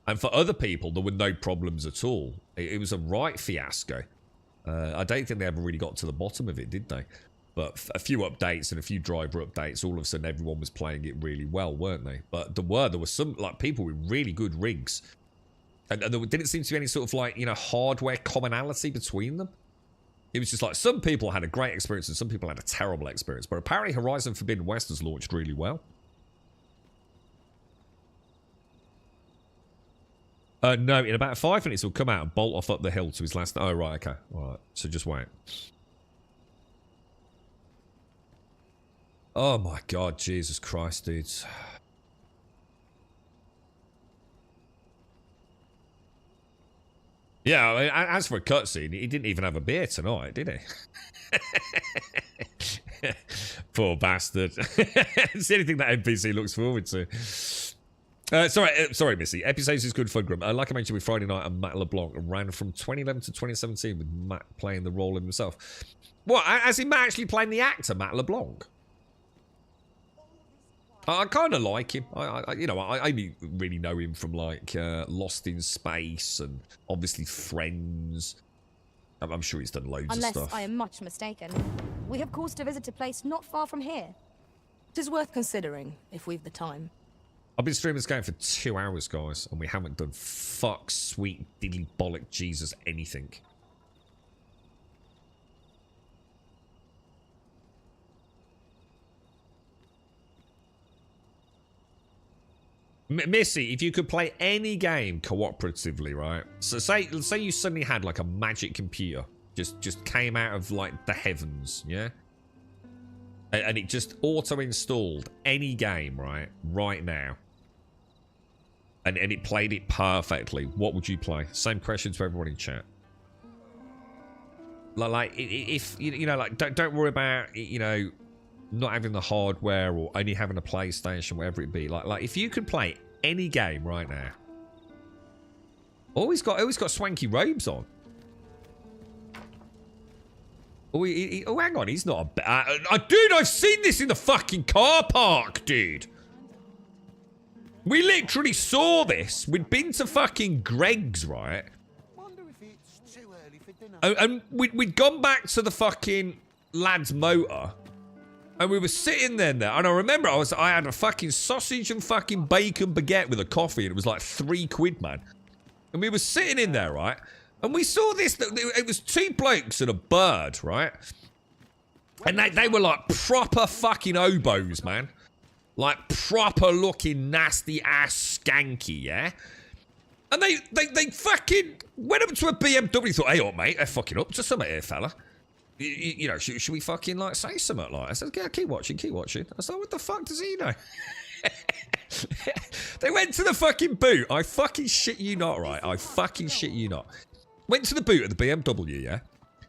And for other people, there were no problems at all. It was a right fiasco. I don't think they ever really got to the bottom of it, did they? But a few updates and a few driver updates, all of a sudden everyone was playing it really well, weren't they? But there were some like people with really good rigs. And there didn't seem to be any sort of like, you know, hardware commonality between them. It was just like some people had a great experience and some people had a terrible experience. But apparently Horizon Forbidden West has launched really well. No, in about 5 minutes he'll come out and bolt off up the hill to his last... Oh, right, okay. All right, so just wait. Oh my god, Jesus Christ, dudes. Yeah, I mean, as for a cutscene, he didn't even have a beer tonight, did he? Poor bastard. It's the only thing that NPC looks forward to. Sorry, Missy. Episodes is good fun, Grum. Like I mentioned with Friday Night and Matt LeBlanc, ran from 2011 to 2017 with Matt playing the role of himself. What? As in Matt actually playing the actor, Matt LeBlanc? I kind of like him. I only really know him from like Lost in Space and obviously Friends. I'm sure he's done loads of stuff. Unless I am much mistaken, we have cause to visit a place not far from here. It is worth considering if we've the time. I've been streaming this game for 2 hours, guys, and we haven't done fuck, sweet, diddly bollock, Jesus, anything. Missy, if you could play any game cooperatively, right? So say you suddenly had like a magic computer, just came out of like the heavens, yeah? And it just auto-installed any game, right now. And it played it perfectly. What would you play? Same question to everyone in chat. Like if you know, like don't worry about, you know, not having the hardware or only having a PlayStation, whatever it be. Like if you could play any game right now. Always got swanky robes on. Oh, hang on, he's not a dude, I've seen this in the fucking car park, dude. We literally saw this. We'd been to fucking Greg's, right? Wonder if it's too early for dinner. And we'd gone back to the fucking lad's motor. And we were sitting there, and I remember I had a fucking sausage and fucking bacon baguette with a coffee, and it was like £3, man. And we were sitting in there, right? And we saw this, it was 2 blokes and a bird, right? And they were like proper fucking oboes, man. Like proper looking nasty ass skanky, yeah? And they fucking went up to a BMW, thought, hey, up, mate, they're fucking up to something here, fella. You know, should we fucking like say something like that? I said, yeah, keep watching. I said, what the fuck does he know? They went to the fucking boot. I fucking shit you not, right? I fucking shit you not. Went to the boot of the BMW, yeah?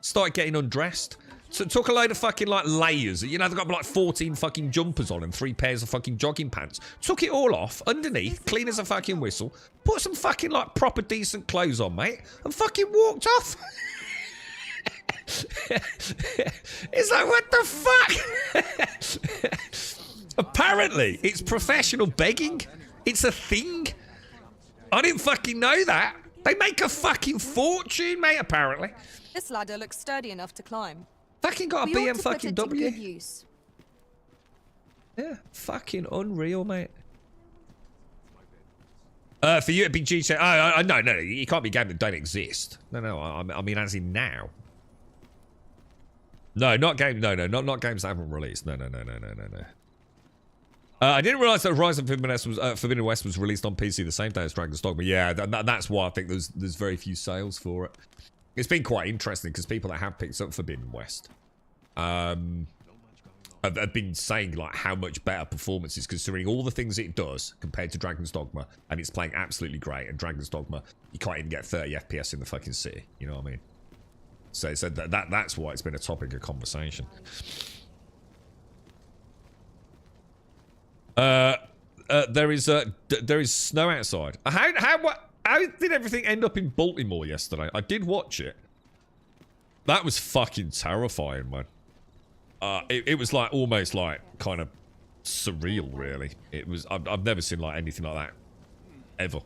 Started getting undressed. So took a load of fucking like layers. You know, they've got like 14 fucking jumpers on and 3 pairs of fucking jogging pants. Took it all off, underneath, clean as a fucking whistle. Put some fucking like proper decent clothes on, mate. And fucking walked off. It's like, what the fuck? Apparently, it's professional begging. It's a thing. I didn't fucking know that. They make a fucking fortune, mate, apparently. This ladder looks sturdy enough to climb. Fucking got a We ought BM to put fucking it to W. good use. Yeah, fucking unreal, mate. For you to be GTA... Oh, no, you can't be a game that don't exist. No, I mean as in now. No, not games that haven't released. No. I didn't realise that Horizon Forbidden West was released on PC the same day as Dragon's Dogma. Yeah, that's why I think there's very few sales for it. It's been quite interesting because people that have picked up Forbidden West have been saying like how much better performance is, considering all the things it does compared to Dragon's Dogma, and it's playing absolutely great. And Dragon's Dogma, you can't even get 30 FPS in the fucking city. You know what I mean? So that's why it's been a topic of conversation. There is snow outside. How did everything end up in Baltimore yesterday? I did watch it. That was fucking terrifying, man. It was like almost like kind of surreal, really. It was. I've never seen like anything like that ever.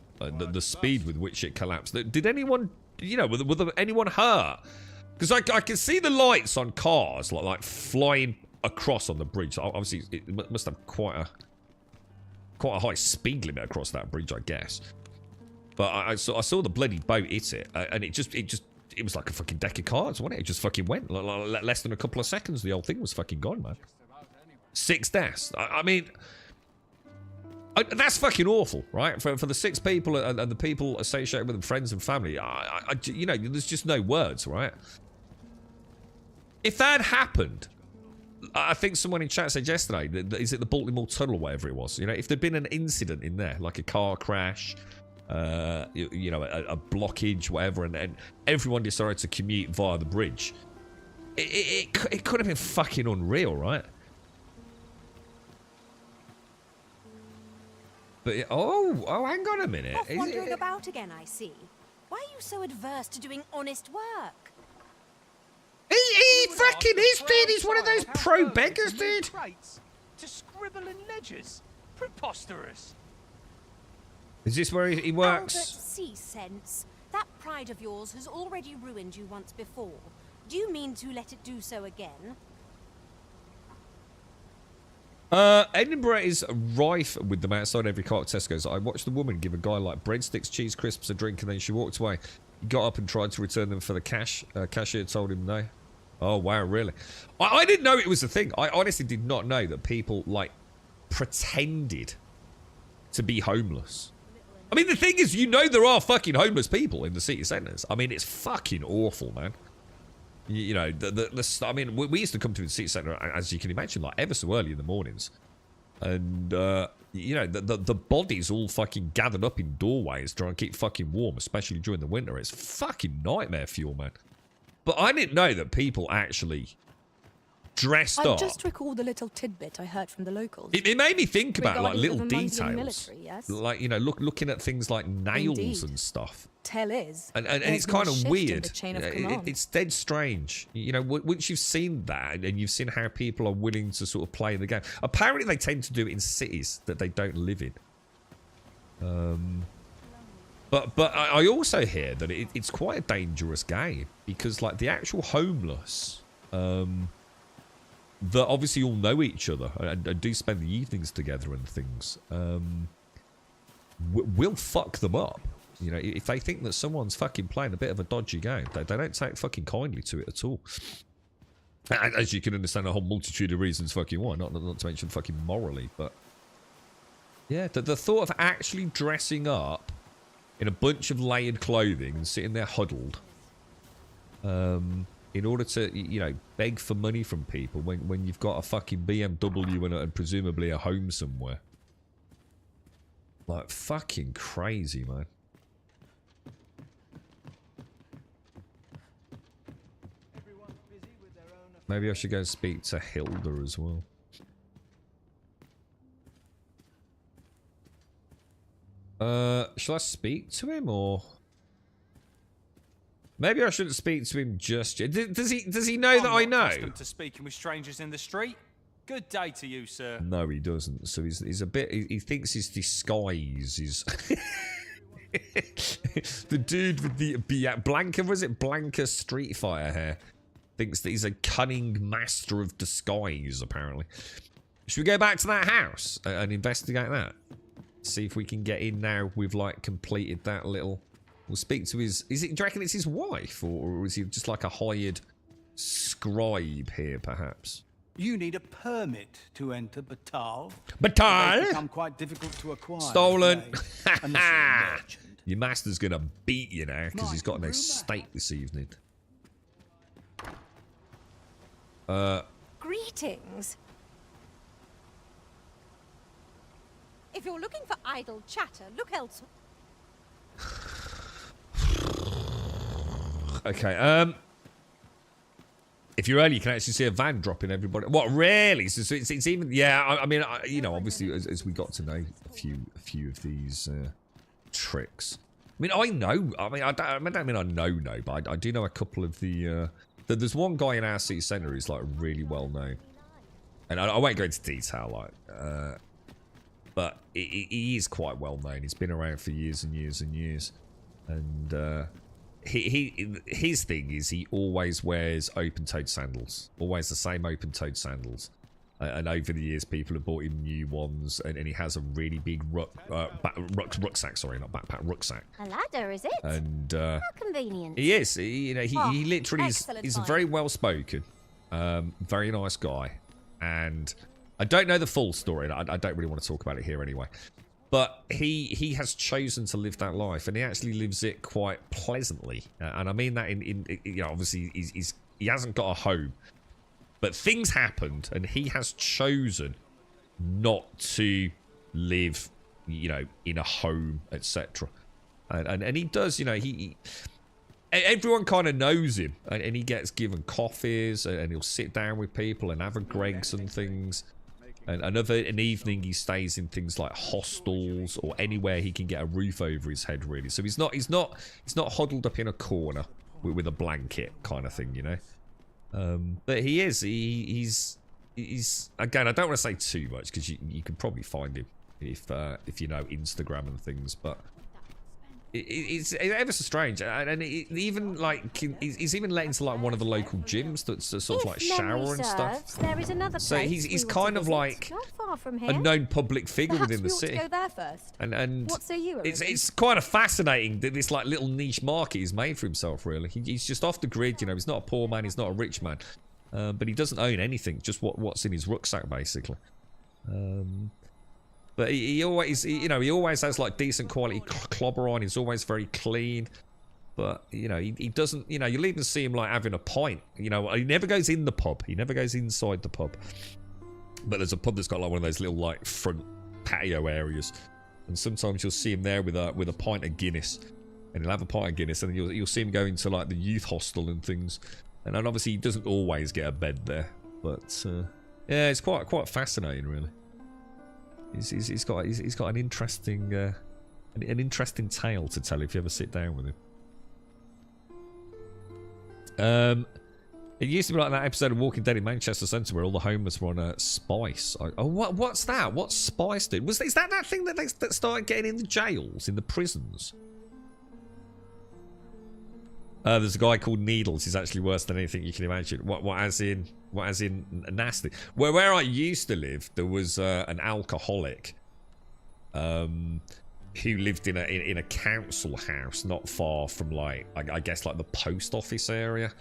The speed with which it collapsed. Did anyone, you know, was anyone hurt? Because I can see the lights on cars like flying across on the bridge. Obviously, it must have quite a high speed limit across that bridge, I guess. But I saw the bloody boat hit it, and it was like a fucking deck of cards, wasn't it? It just fucking went. Like, less than a couple of seconds, the old thing was fucking gone, man. 6 deaths. I mean, that's fucking awful, right? For the 6 people and the people associated with them, friends and family. You know, there's just no words, right? If that had happened, I think someone in chat said yesterday, is it the Baltimore Tunnel or whatever it was? You know, if there'd been an incident in there, like a car crash, you know, a blockage, whatever, and everyone decided to commute via the bridge, it could have been fucking unreal, right? But hang on a minute. Off wandering about again, I see. Why are you so adverse to doing honest work? He fucking is, dude. He's one of those pro beggars, dude. To scribble in ledgers. Preposterous. Is this where he works? Albert, see sense. That pride of yours has already ruined you once before. Do you mean to let it do so again? Edinburgh is rife with them outside every car at Tesco's. I watched the woman give a guy like breadsticks, cheese crisps, a drink, and then she walked away. He got up and tried to return them for the cash. Cashier told him no. Oh, wow, really? I didn't know it was a thing. I honestly did not know that people, like, pretended to be homeless. I mean, the thing is, you know there are fucking homeless people in the city centres. I mean, it's fucking awful, man. You know, I mean, we used to come to the city centre, as you can imagine, like, ever so early in the mornings. And, you know, the bodies all fucking gathered up in doorways trying to keep fucking warm, especially during the winter. It's fucking nightmare fuel, man. But I didn't know that people actually dressed I up. just recalled a little tidbit I heard from the locals. It made me think about like Regarding little the Mundane details, military, yes? like, you know, looking at things like nails Indeed. and stuff. Tell is, And there's it's been a kind of shift in weird. the chain of Yeah, command. it's dead strange. You know, once you've seen that and you've seen how people are willing to sort of play the game. Apparently, they tend to do it in cities that they don't live in. But I also hear that it's quite a dangerous game because, like, the actual homeless, that obviously all know each other and do spend the evenings together and things, will fuck them up. You know, if they think that someone's fucking playing a bit of a dodgy game, they don't take fucking kindly to it at all. And as you can understand, a whole multitude of reasons fucking why, not to mention fucking morally, but yeah, the thought of actually dressing up in a bunch of layered clothing and sitting there huddled, in order to, you know, beg for money from people when you've got a fucking BMW and presumably a home somewhere. Like, fucking crazy, man. Maybe I should go speak to Hilda as well. Shall I speak to him or? Maybe I shouldn't speak to him just yet. Does he know that I know? Accustomed to speaking with strangers in the street. Good day to you, sir. No, he doesn't. So he's a bit. He thinks his disguise is. The dude with the Blanca, was it Blanca Street Fighter hair? Thinks that he's a cunning master of disguise. Apparently. Should we go back to that house and investigate that? See if we can get in now. We've like completed that little. We'll speak to his. Do you reckon it's his wife, or is he just like a hired scribe here, perhaps? You need a permit to enter Batal. Batal? They've become quite difficult to acquire. Stolen. Unless you're a merchant. Your master's gonna beat you now because he's got no steak this evening. Greetings. If you're looking for idle chatter, look elsewhere. Okay, if you're early, you can actually see a van dropping everybody. What, really? So it's even... Yeah, I mean, you know, obviously, as we got to know a few of these tricks. I mean, I know... I mean, I don't mean I know, but I do know a couple of the... There's one guy in our city centre who's, like, really well known. And I won't go into detail, like... but he is quite well known. He's been around for years and years and years. And... his thing is he always wears open-toed sandals. Always the same open-toed sandals. And over the years, people have bought him new ones. And he has a really big rucksack. Sorry, not backpack, rucksack. A ladder, is it? And how convenient. he is. He literally is. excellent He's find. very well-spoken. Very nice guy. And I don't know the full story. And I don't really want to talk about it here anyway. But he has chosen to live that life, and he actually lives it quite pleasantly. And I mean that in you know, obviously he hasn't got a home, but things happened, and he has chosen not to live, you know, in a home, etc. And he does, you know, everyone kind of knows him, and he gets given coffees, and he'll sit down with people and have a Greggs and things. And an evening he stays in things like hostels or anywhere he can get a roof over his head, really. So he's not huddled up in a corner with a blanket kind of thing, you know. But he is. He's again. I don't want to say too much because you can probably find him if you know Instagram and things, but. It's ever so strange, and even like he's even let into like one of the local gyms that's sort of like shower and stuff. There is another So place he's we want kind to of visit, like not far from here. a known public figure Perhaps within the we ought city. to go there first. And What say you, it's Olivia? it's kind of fascinating that this like little niche market he's made for himself. Really, he's just off the grid. You know, he's not a poor man. He's not a rich man, but he doesn't own anything. Just what's in his rucksack, basically. But he always, you know, he always has like decent quality clobber on. He's always very clean. But, you know, he doesn't, you know, you'll even see him like having a pint. You know, he never goes in the pub. He never goes inside the pub. But there's a pub that's got like one of those little like front patio areas. And sometimes you'll see him there with a pint of Guinness. And he'll have a pint of Guinness, and you'll see him go into like the youth hostel and things. And then obviously he doesn't always get a bed there. But, yeah, it's quite fascinating, really. He's got an interesting an interesting tale to tell if you ever sit down with him. It used to be like that episode of Walking Dead in Manchester Centre where all the homeless were on Spice. What's that? What's Spice did? Is that thing that started getting in the jails, in the prisons? There's a guy called Needles. He's actually worse than anything you can imagine. What as in nasty? Where I used to live, there was an alcoholic who lived in a council house not far from like I guess like the post office area,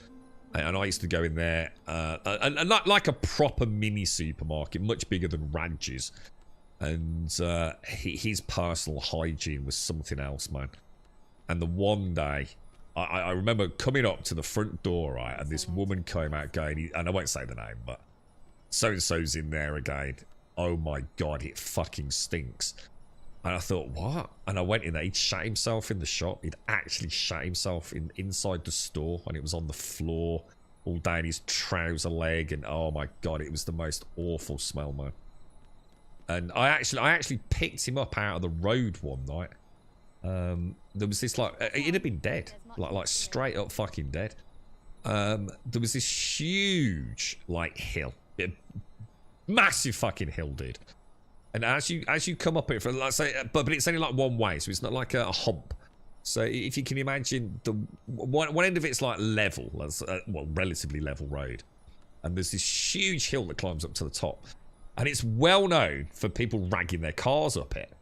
and I used to go in there and like a proper mini supermarket, much bigger than Radge's, and his personal hygiene was something else, man. And the one day, I remember coming up to the front door, right, and this woman came out going, and I won't say the name, but so-and-so's in there again. Oh my God, it fucking stinks. And I thought, what? And I went in there, he'd shat himself in the shop. He'd actually shat himself inside the store, and it was on the floor, all down his trouser leg, and oh my God, it was the most awful smell, man. And I actually picked him up out of the road one night. There was this like he'd have been dead, like straight up fucking dead. There was this huge like hill, massive fucking hill, dude. And as you come up it for, let's say, but it's only like one way, so it's not like a hump. So if you can imagine, the one end of it's like level, well, relatively level road, and there's this huge hill that climbs up to the top, and it's well known for people ragging their cars up it.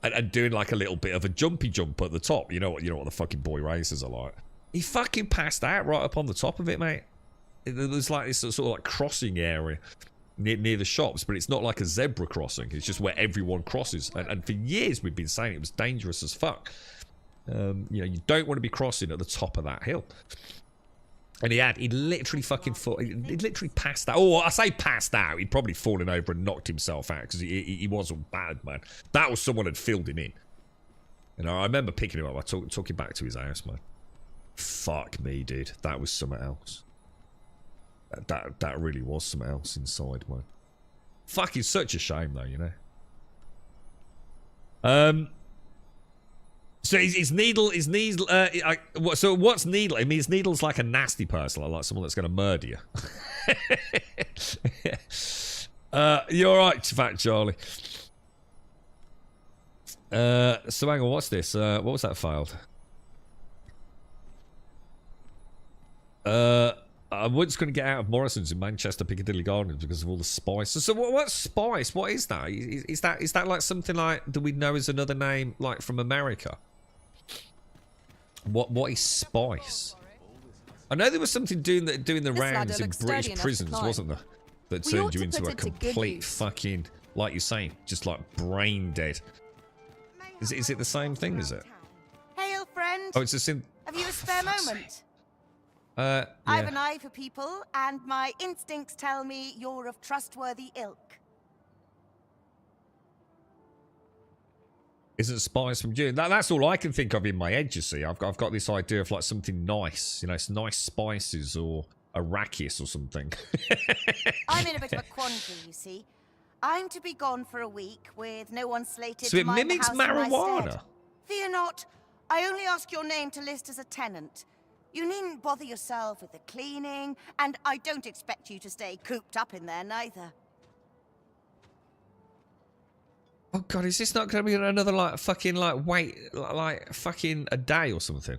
And doing like a little bit of a jumpy jump at the top. You know what the fucking boy racers are like. He fucking passed out right up on the top of it, mate. There's like this sort of like crossing area near the shops, but it's not like a zebra crossing. It's just where everyone crosses. And for years we've been saying it was dangerous as fuck. You know, you don't want to be crossing at the top of that hill. And he literally fucking he literally passed out. Oh, I say passed out. He'd probably fallen over and knocked himself out because he wasn't bad, man. That was someone had filled him in. You know, I remember picking him up. I took him back to his house, man. Fuck me, dude. That was something else. That really was something else inside, man. Fucking such a shame, though, you know. So his needle, so what's needle? I mean, his needle's like a nasty person, like someone that's going to murder you. You're all right, Fat Charlie. So hang on, what's this? What was that filed? I was going to get out of Morrison's in Manchester Piccadilly Gardens because of all the spice. So what's spice? What is that? Is that like something like that we know as another name, like from America? What is spice? I know there was something doing the rounds in British prisons, wasn't there? That turned you into a complete fucking, like you're saying, just like brain dead. Is it the same thing? Is it? Hail, friend. Oh, it's a sin. Have you a spare moment? Yeah. I have an eye for people, and my instincts tell me you're of trustworthy ilk. Isn't spice from June? That's all I can think of in my head, you see. I've got this idea of like something nice, you know, it's nice spices or arachis or something. I'm in a bit of a quandary, you see. I'm to be gone for a week with no one slated So to it mind the mimics house in my marijuana. stead. Fear not. I only ask your name to list as a tenant. You needn't bother yourself with the cleaning, and I don't expect you to stay cooped up in there neither. Oh god, is this not going to be another like fucking like wait like fucking a day or something?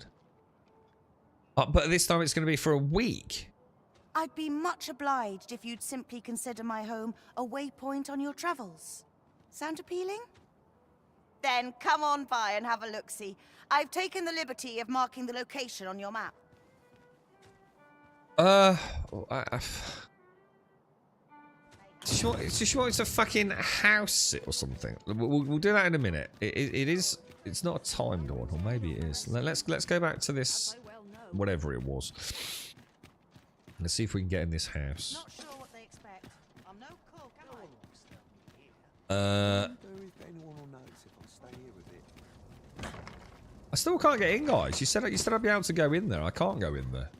But this time it's going to be for a week. I'd be much obliged if you'd simply consider my home a waypoint on your travels. Sound appealing? Then come on by and have a look-see. I've taken the liberty of marking the location on your map. She wants a fucking house sit or something. We'll do that in a minute. It is. It's not a timed one, or maybe it is. Let's go back to this, whatever it was. Let's see if we can get in this house. Not sure what they expect. I'm no cook, am I still can't get in, guys. You said I'd be able to go in there. I can't go in there.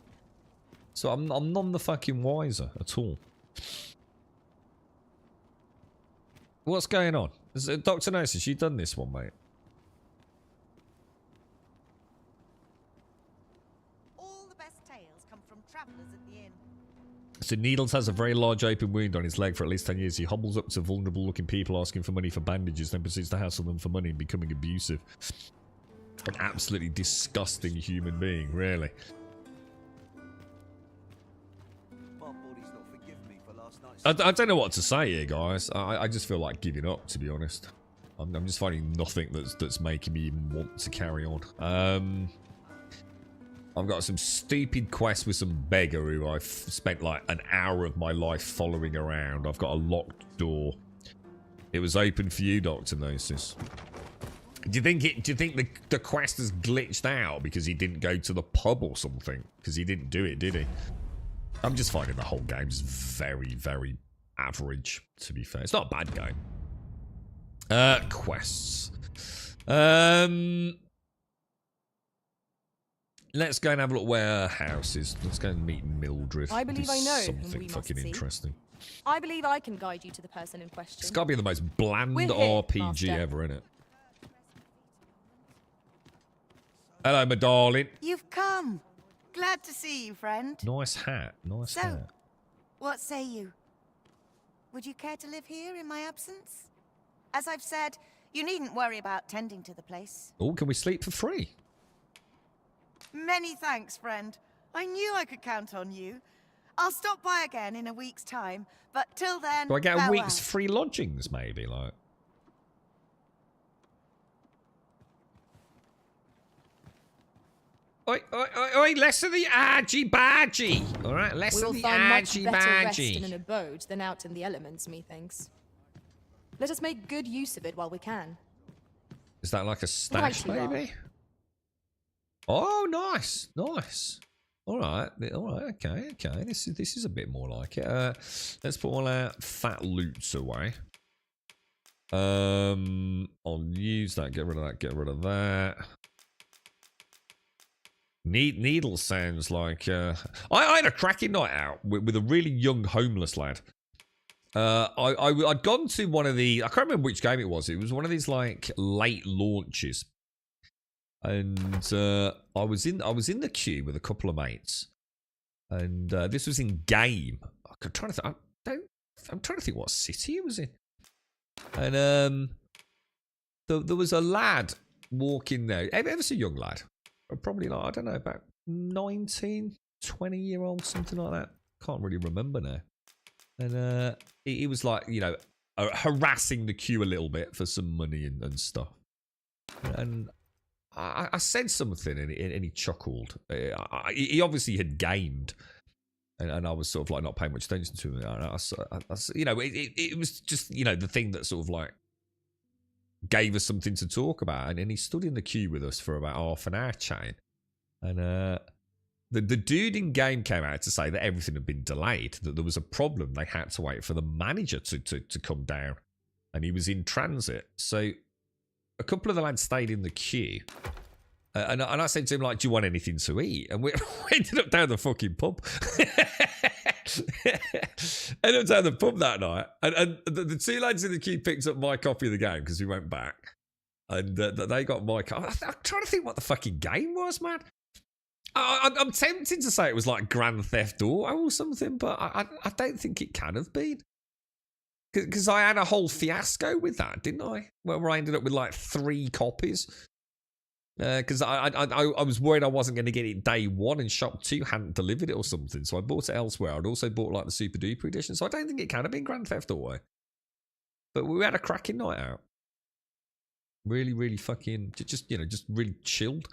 So I'm none the fucking wiser at all. What's going on? Dr. Gnosis, you done this one, mate. All the best tales come from travellers at the inn. So Needles has a very large open wound on his leg for at least 10 years. He hobbles up to vulnerable looking people asking for money for bandages, then proceeds to hassle them for money and becoming abusive. An absolutely disgusting human being, really. I don't know what to say here, guys. I just feel like giving up, to be honest. I'm just finding nothing that's making me even want to carry on. I've got some stupid quest with some beggar who I've spent like an hour of my life following around. I've got a locked door. It was open for you, Dr. Gnosis. Do you think the quest has glitched out because he didn't go to the pub or something? Because he didn't do it, did he? I'm just finding the whole game's very, very average, to be fair. It's not a bad game. Quests. Let's go and have a look where her house is. Let's go and meet Mildred. I believe I know whom something we must fucking see. interesting. I believe I can guide you to the person in question. It's got to be the most bland We're here, RPG Master. ever, innit? Hello, my darling. You've come. Glad to see you, friend. Nice hat. Nice So, hat. what say you? Would you care to live here in my absence? As I've said, you needn't worry about tending to the place. Oh, can we sleep for free? Many thanks, friend. I knew I could count on you. I'll stop by again in a week's time, but till then, Do I get a farewell. week's free lodgings, maybe? Like, oi, less of the argy-bargy. All right, less We will of the find much better rest in an argy-bargy. abode than out in the elements, methinks. Let us make good use of it while we can. Is that like a stash, Right you are. maybe? Oh, nice, nice. All right, okay. This is a bit more like it. Let's put all our fat loots away. I'll use that. Get rid of that. Get rid of that. Needle sounds like. I had a cracking night out with a really young homeless lad. I'd gone to one of the. I can't remember which game it was. It was one of these like late launches. And I was in the queue with a couple of mates, and this was in game. I'm trying to I'm trying to think what city it was in. And there was a lad walking there, ever so young lad, probably like I don't know about 19, 20-year-old, something like that. Can't really remember now. And he was like harassing the queue a little bit for some money and stuff. And I said something and he chuckled. He obviously had gamed, and I was sort of like not paying much attention to him. It was just the thing that sort of like gave us something to talk about. And he stood in the queue with us for about half an hour chatting. And the dude in game came out to say that everything had been delayed, that there was a problem. They had to wait for the manager to come down, and he was in transit. So a couple of the lads stayed in the queue, and I said to him, like, do you want anything to eat? And we ended up down the fucking pub. Ended up down the pub that night, and the two lads in the queue picked up my copy of the game because we went back, and they got my copy. I'm trying to think what the fucking game was, man. I'm tempted to say it was like Grand Theft Auto or something, but I don't think it can have been. Because I had a whole fiasco with that, didn't I? Where I ended up with like 3 copies. Because I was worried I wasn't going to get it day one, and Shop 2 hadn't delivered it or something. So I bought it elsewhere. I'd also bought like the Super Duper edition. So I don't think it can have been Grand Theft Auto. But we had a cracking night out. Really, really fucking just really chilled.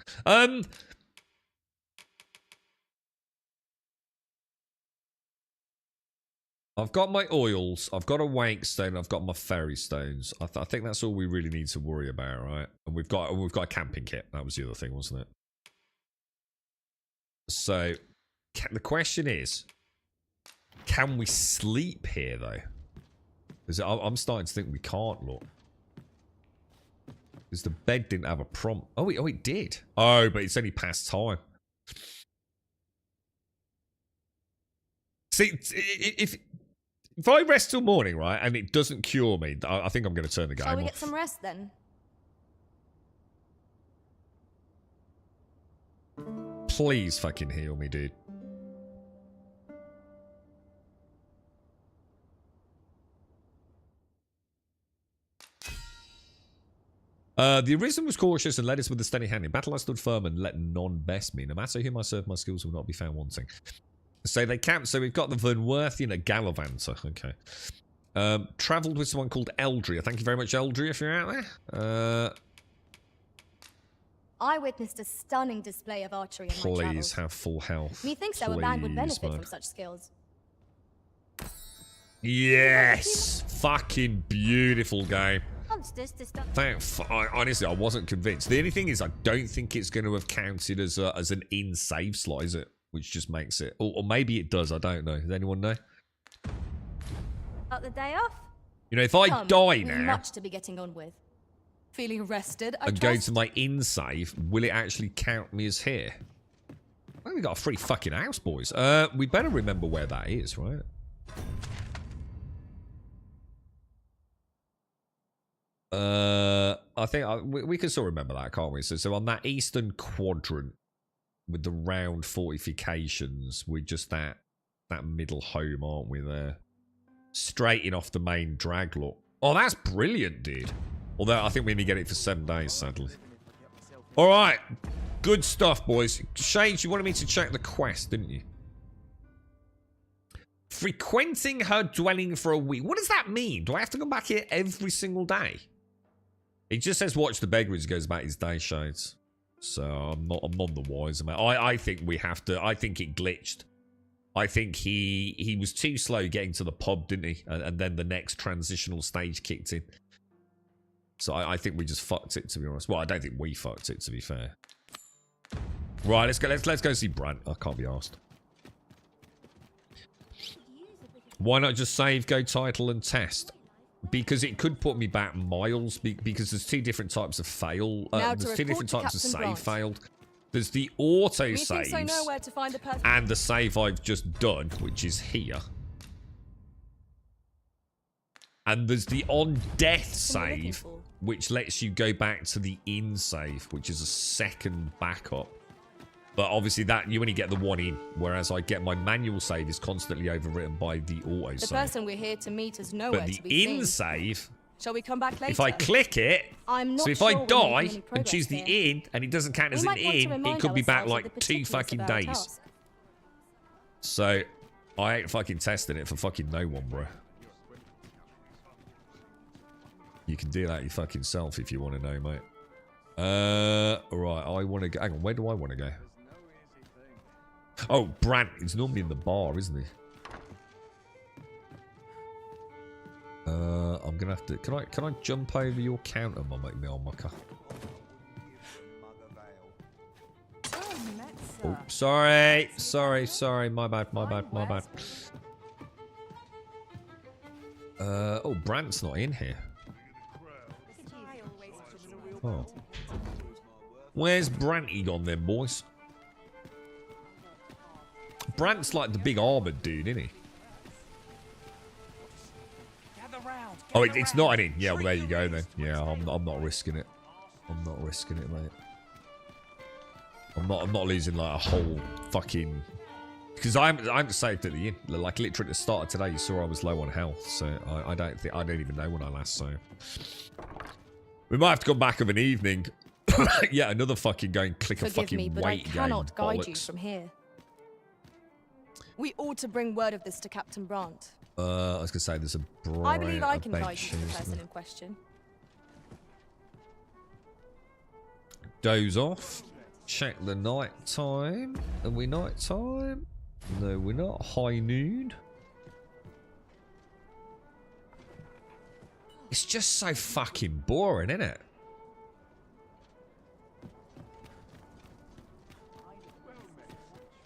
I've got my oils, I've got a wake stone, I've got my fairy stones. I think that's all we really need to worry about, right? And we've got a camping kit. That was the other thing, wasn't it? So, the question is, can we sleep here though? Because I'm starting to think we can't. Look, because the bed didn't have a prompt. Oh, it did. Oh, but it's only past time. See, if I rest till morning, right, and it doesn't cure me, I think I'm going to turn the game off. Shall we get some rest then? Please fucking heal me, dude. The Arisen was cautious and led us with a steady hand. In battle I stood firm and let none best me. No matter whom I serve, my skills will not be found wanting. So they camped. So we've got the Vernworthian, a Gallivanter. Okay. Travelled with someone called Eldria. Thank you very much, Eldria, if you're out there. I witnessed a stunning display of archery in my Please travels. have full health. Methinks a man would benefit man. from such skills. Yes! Fucking beautiful game. Monsters to stop. Honestly, I wasn't convinced. The only thing is, I don't think it's going to have counted as an in-save slot, is it? Which just makes it... Or maybe it does, I don't know. Does anyone know? Got the day off? You know, if I Come, die we've now... much to be getting on with. Feeling rested, I and go trust? to my in-save, will it actually count me as here? Well, we got a free fucking house, boys. We better remember where that is, right? I think we can still remember that, can't we? So on that eastern quadrant with the round fortifications, we're just that middle home, aren't we? There, straight in off the main drag look. Oh, that's brilliant, dude. Although I think we only get it for 7 days, sadly. All right, good stuff, boys. Shades, you wanted me to check the quest, didn't you? Frequenting her dwelling for a week. What does that mean? Do I have to come back here every single day? It just says watch the beggars goes about his day, Shades. So I'm none the wiser, man. I think we have to. I think it glitched. I think he was too slow getting to the pub, didn't he? And then the next transitional stage kicked in. So I think we just fucked it, to be honest. Well, I don't think we fucked it, to be fair. Right, let's go see Brant. I can't be asked. Why not just save, go title, and test? Because it could put me back miles. Because there's 2 different types of fail. There's 2 different types of save failed. There's the auto saves I know where to find the person. and the save I've just done, which is here. And there's the on death save, which lets you go back to the in save, which is a second backup. But obviously that you only get the 1 in, whereas I get my manual save is constantly overwritten by the auto The save. person we're here to meet is nowhere But to the be seen. in save, Shall we come back later? if I click it, I'm not so if sure I we're die making any and progress choose the here. in and it doesn't count We as an might want to in, it remind could be back ourselves of like the 2 particulars fucking of our days. task. So I ain't fucking testing it for fucking no one, bro. You can deal out your fucking self if you want to know, mate. Right, I want to go. Hang on, where do I want to go? Oh, Brant is normally in the bar, isn't he? I'm gonna have to. Can I jump over your counter, my mucker? Oh, sorry, my bad. Oh, Brant's not in here. Oh. Where's Branty gone then, boys? Brant's like the big armoured dude, isn't he? Oh, it's not in. Yeah, well, there you go then. Yeah, I'm not risking it. I'm not risking it, mate. I'm not losing like a whole fucking... Because I'm saved at the end. Like literally at the start of today, you saw I was low on health, so I don't even know when I last saw. We might have to come back of an evening. Yeah, another fucking going click a Forgive fucking me, but I weight game. cannot guide you Bollocks. from here. We ought to bring word of this to Captain Brant. I was gonna say there's a I believe I can guide bench you to here, the isn't person there? in question. Doze off. Check the night time. Are we night time? No, we're not. High noon. It's just so fucking boring, isn't it?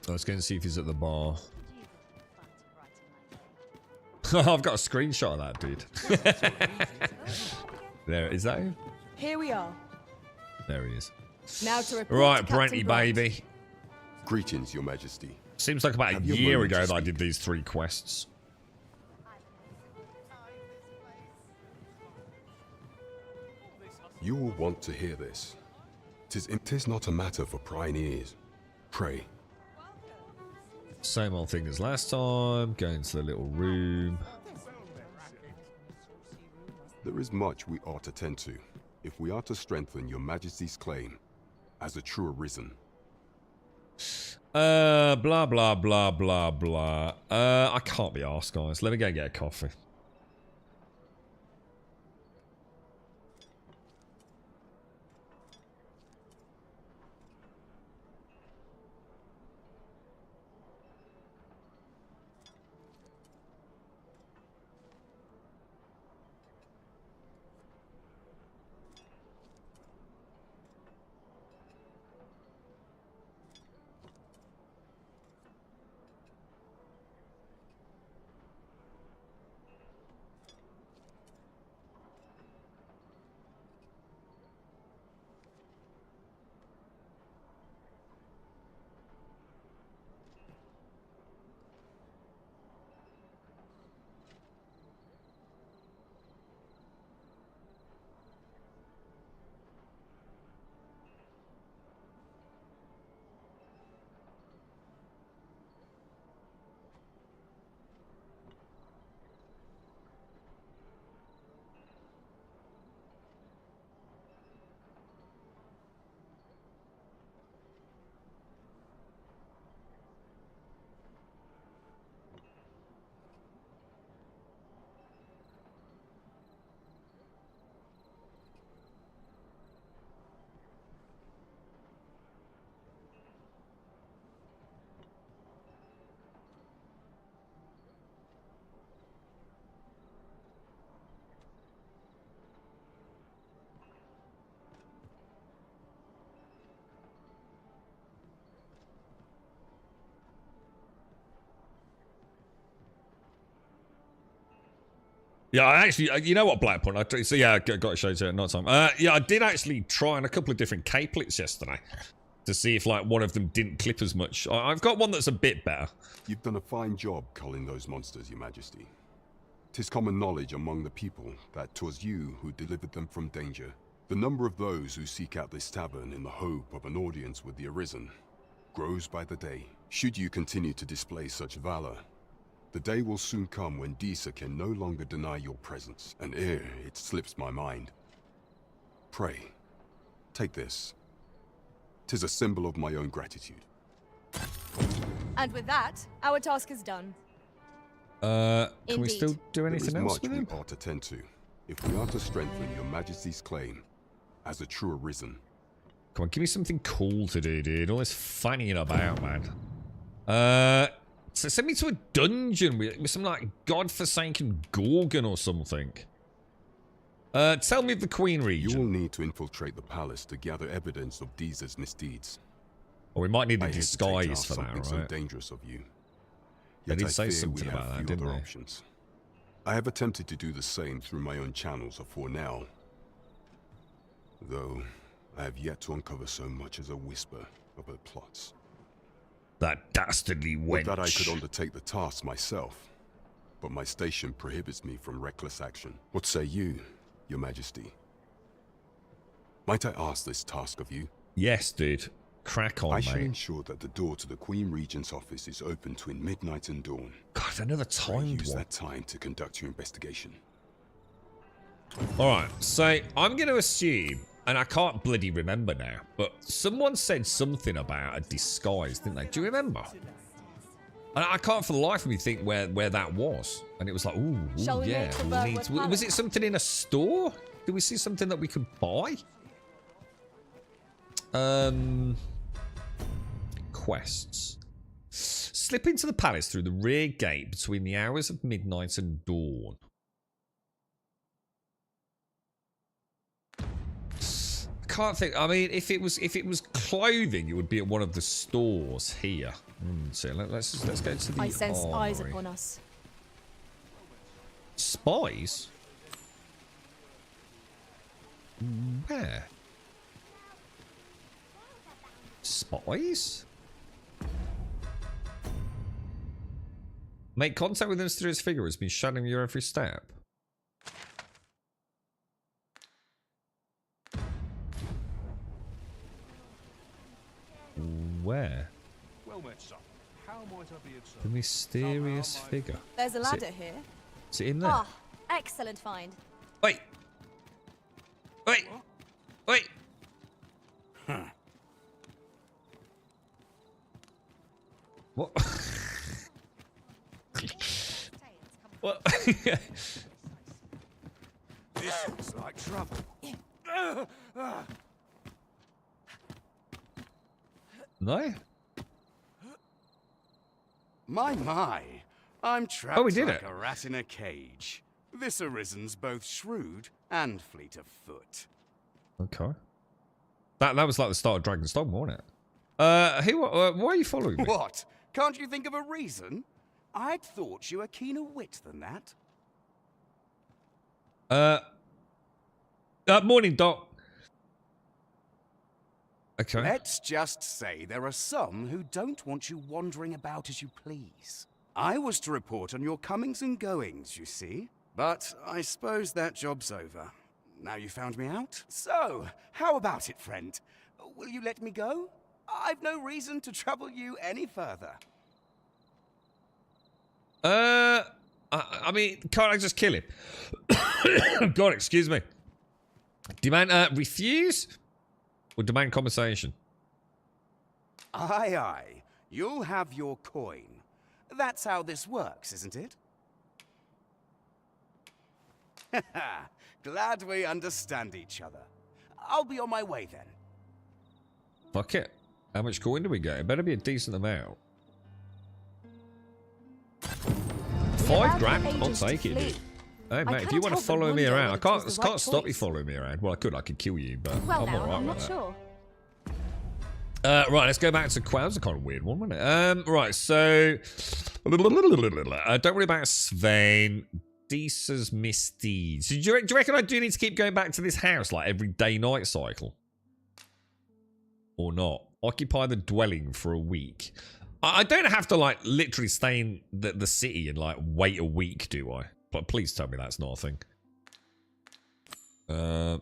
Let's go and see if he's at the bar. I've got a screenshot of that, dude. There, is that him? Here we are. There he is. Now to report Right, to Captain Brenty, Bright. baby. Greetings, Your Majesty. Seems like about a Have your year moment ago to that I speak. did these 3 quests. You will want to hear this. Tis not a matter for prying ears. Pray. Same old thing as last time. Go into the little room. There is much we ought to tend to, if we are to strengthen Your Majesty's claim as a true arisen. Blah, blah, blah, blah, blah. I can't be arsed, guys. Let me go and get a coffee. Yeah, I actually, you know what, Blackpoint? So yeah, I got to show you at night time. Yeah, I did actually try on a couple of different caplets yesterday to see if like one of them didn't clip as much. I've got one that's a bit better. You've done a fine job culling those monsters, Your Majesty. 'Tis common knowledge among the people that 'twas you who delivered them from danger. The number of those who seek out this tavern in the hope of an audience with the Arisen grows by the day. Should you continue to display such valor, the day will soon come when Disa can no longer deny your presence, and ere it slips my mind. Pray, take this. 'Tis a symbol of my own gratitude. And with that, our task is done. Can we Indeed. still do There anything is else much with we him? ought to tend to, if we are to strengthen Your Majesty's claim as a true Arisen. Come on, give me something cool to do, dude. All this fannying about, man. So send me to a dungeon with some like godforsaken Gorgon or something. Tell me of the Queen You region. will need to infiltrate the palace to gather evidence of Disa's misdeeds. Or we might need a I hesitate to disguise ask for that, something so right? dangerous of you. They Yet did I say fear something we about have that, few didn't other they? options. I have attempted to do the same through my own channels afore now, though I have yet to uncover so much as a whisper of her plots. That dastardly Would wench. that I could undertake the task myself, but my station prohibits me from reckless action. What say you, Your Majesty? Might I ask this task of you? Yes, dude. Crack on, I shall mate. ensure that the door to the Queen Regent's office is open between midnight and dawn. God, another Pray timed use one. that time to conduct your investigation. Alright, so I'm going to assume, and I can't bloody remember now, but someone said something about a disguise, didn't they? Do you remember? And I can't for the life of me think where that was. And it was like, ooh Shall we yeah. make for we Bergwood need to- was Palace? it something in a store? Did we see something that we could buy? Quests. Slip into the palace through the rear gate between the hours of midnight and dawn. can't think. I mean, if it was clothing, it would be at one of the stores here. So let's go to the I sense eyes armory. upon us. Spies? Where? Spies? Make contact with a mysterious figure who's been shadowing your every step. Where? Well met, son. How might I be of service? The mysterious figure. There's a Is it- ladder here. Is it in there? Ah, excellent find. Wait! Wait! Wait! What? What? This looks like trouble. No? My. I'm trapped we did like it. a rat in a cage. This arisen's both shrewd and fleet of foot. Okay. That was like the start of Dragon's Dogma, wasn't it? Why are you following me? What? Can't you think of a reason? I'd thought you were keener wit than that. Morning, Doc. Okay. Let's just say there are some who don't want you wandering about as you please. I was to report on your comings and goings, you see. But I suppose that job's over. Now you found me out. So, how about it, friend? Will you let me go? I've no reason to trouble you any further. I mean, can't I just kill him? God, excuse me. Demand, refuse? Or demand conversation? Aye, aye. You'll have your coin. That's how this works, isn't it? Glad we understand each other. I'll be on my way then. Fuck it. How much coin do we get? It better be a decent amount. allowed the $5 grand? I'll agents to take it, flee. dude. Hey, I mate, if can't you want to help but follow me wonder around, I whether it was can't, the right can't stop you choice. following me around. Well, I could kill you, but Well, I'm now, alright I'm with not that. sure. Right, let's go back to Quell. That was a kind of weird one, wasn't it? Right, so... don't worry about Sven. Deesa's misdeeds. Do you reckon I do need to keep going back to this house, like, every day-night cycle? Or not? Occupy the dwelling for a week. I don't have to, like, literally stay in the city and, like, wait a week, do I? But please tell me that's not a thing.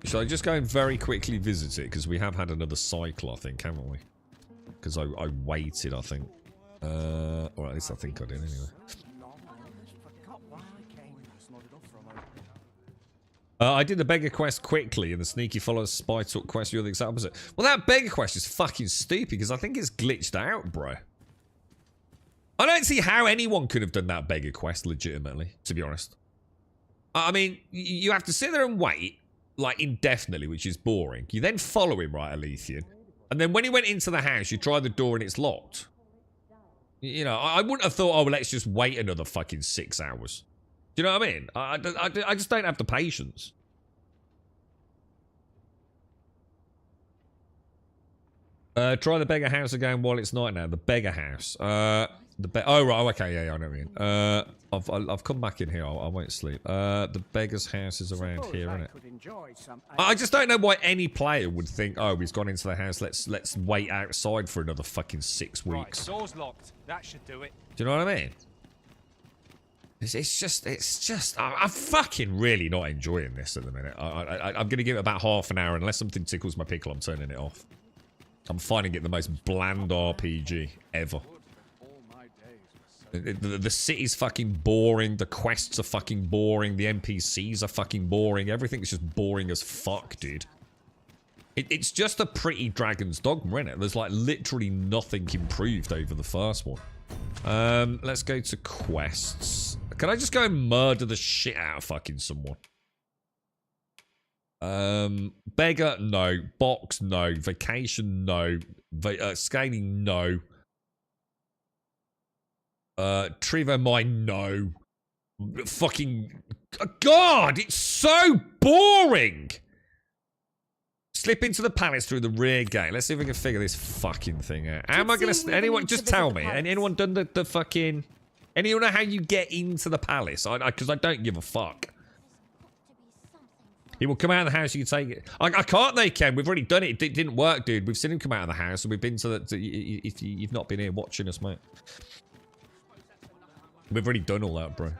Shall I just go and very quickly visit it? Because we have had another cycle, I think, haven't we? Because I waited, I think. Or at least I think I did, anyway. I did the beggar quest quickly, and the sneaky follower spy took quest. You're the exact opposite. Well, that beggar quest is fucking stupid, because I think it's glitched out, bro. I don't see how anyone could have done that beggar quest legitimately, to be honest. I mean, you have to sit there and wait, like, indefinitely, which is boring. You then follow him, right, Alethian? And then when he went into the house, you try the door and it's locked. You know, I wouldn't have thought, oh, well, let's just wait another fucking 6 hours. Do you know what I mean? I just don't have the patience. Try the beggar house again while it's night now. The beggar house. Oh, right. Oh, okay. Yeah, I know what you mean. I've come back in here. I won't sleep. The beggar's house is around here, isn't it? I just don't know why any player would think, oh, he's gone into the house. Let's wait outside for another fucking 6 weeks. Right, door's locked. That should do it. Do you know what I mean? It's just, I'm fucking really not enjoying this at the minute. I'm going to give it about half an hour. Unless something tickles my pickle, I'm turning it off. I'm finding it the most bland RPG ever. The city's fucking boring. The quests are fucking boring. The NPCs are fucking boring. Everything's just boring as fuck, dude. It's just a pretty Dragon's Dogma, isn't it? There's like literally nothing improved over the first one. Let's go to quests. Can I just go and murder the shit out of fucking someone? Beggar, no. Box, no. Vacation, no. Scaling, no. Triver mine, no. Fucking... God, it's so boring! It's Slip into the palace through the rear gate. Let's see if we can figure this fucking thing out. How am I going to... Anyone, just tell me. Anyone done the fucking... Anyone know how you get into the palace? Because I don't give a fuck. He will come out of the house, you can take it. I can't, they can. We've already done it. It didn't work, dude. We've seen him come out of the house, and we've been to the... if you've not been here watching us, mate. We've already done all that, bro.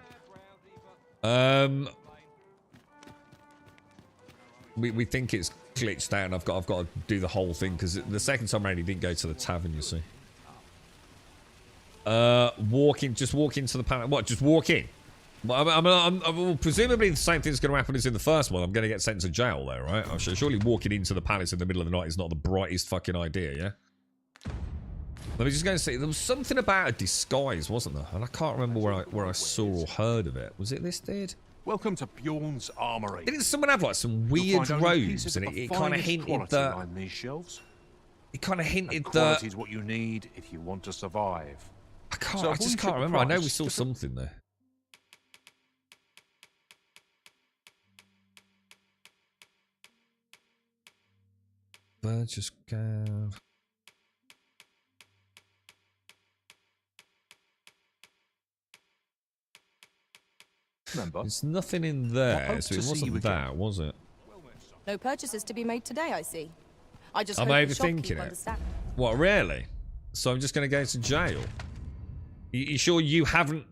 We think it's glitched out, and I've got to do the whole thing, because the second time around, he didn't go to the tavern, you see. Just walk into the palace. What, just walk in? Well, presumably the same thing's going to happen as in the first one. I'm going to get sent to jail there, right? Surely walking into the palace in the middle of the night is not the brightest fucking idea, yeah? Let me just go and see. There was something about a disguise, wasn't there? And I can't remember where I saw or heard of it. Was it this dude? Welcome to Bjorn's Armory. Didn't someone have like some weird robes, and it kind of hinted that... These shelves. It kind of hinted that... Quality is what you need if you want to survive. I just can't remember. I know we saw something there. Just go. Remember, there's nothing in there, so it wasn't that, was it? No purchases to be made today, I see. I just I'm hope the overthinking shopkeeper it. understands. What, really? So I'm just going to go to jail? You sure you haven't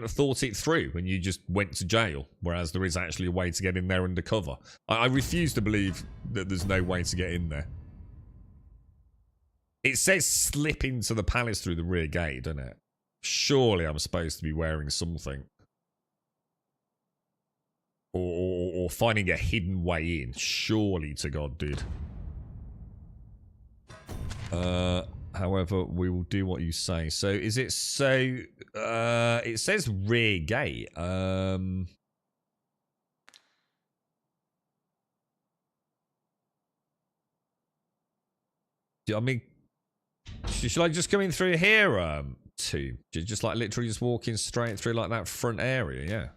thought it through when you just went to jail, whereas there is actually a way to get in there undercover? I refuse to believe that there's no way to get in there. It says slip into the palace through the rear gate, doesn't it? Surely I'm supposed to be wearing something. Or finding a hidden way in. Surely to God, dude. However, we will do what you say. So, is it so... it says rear gate. I mean... Should I just come in through here, too? Just like literally just walking straight through like that front area, yeah.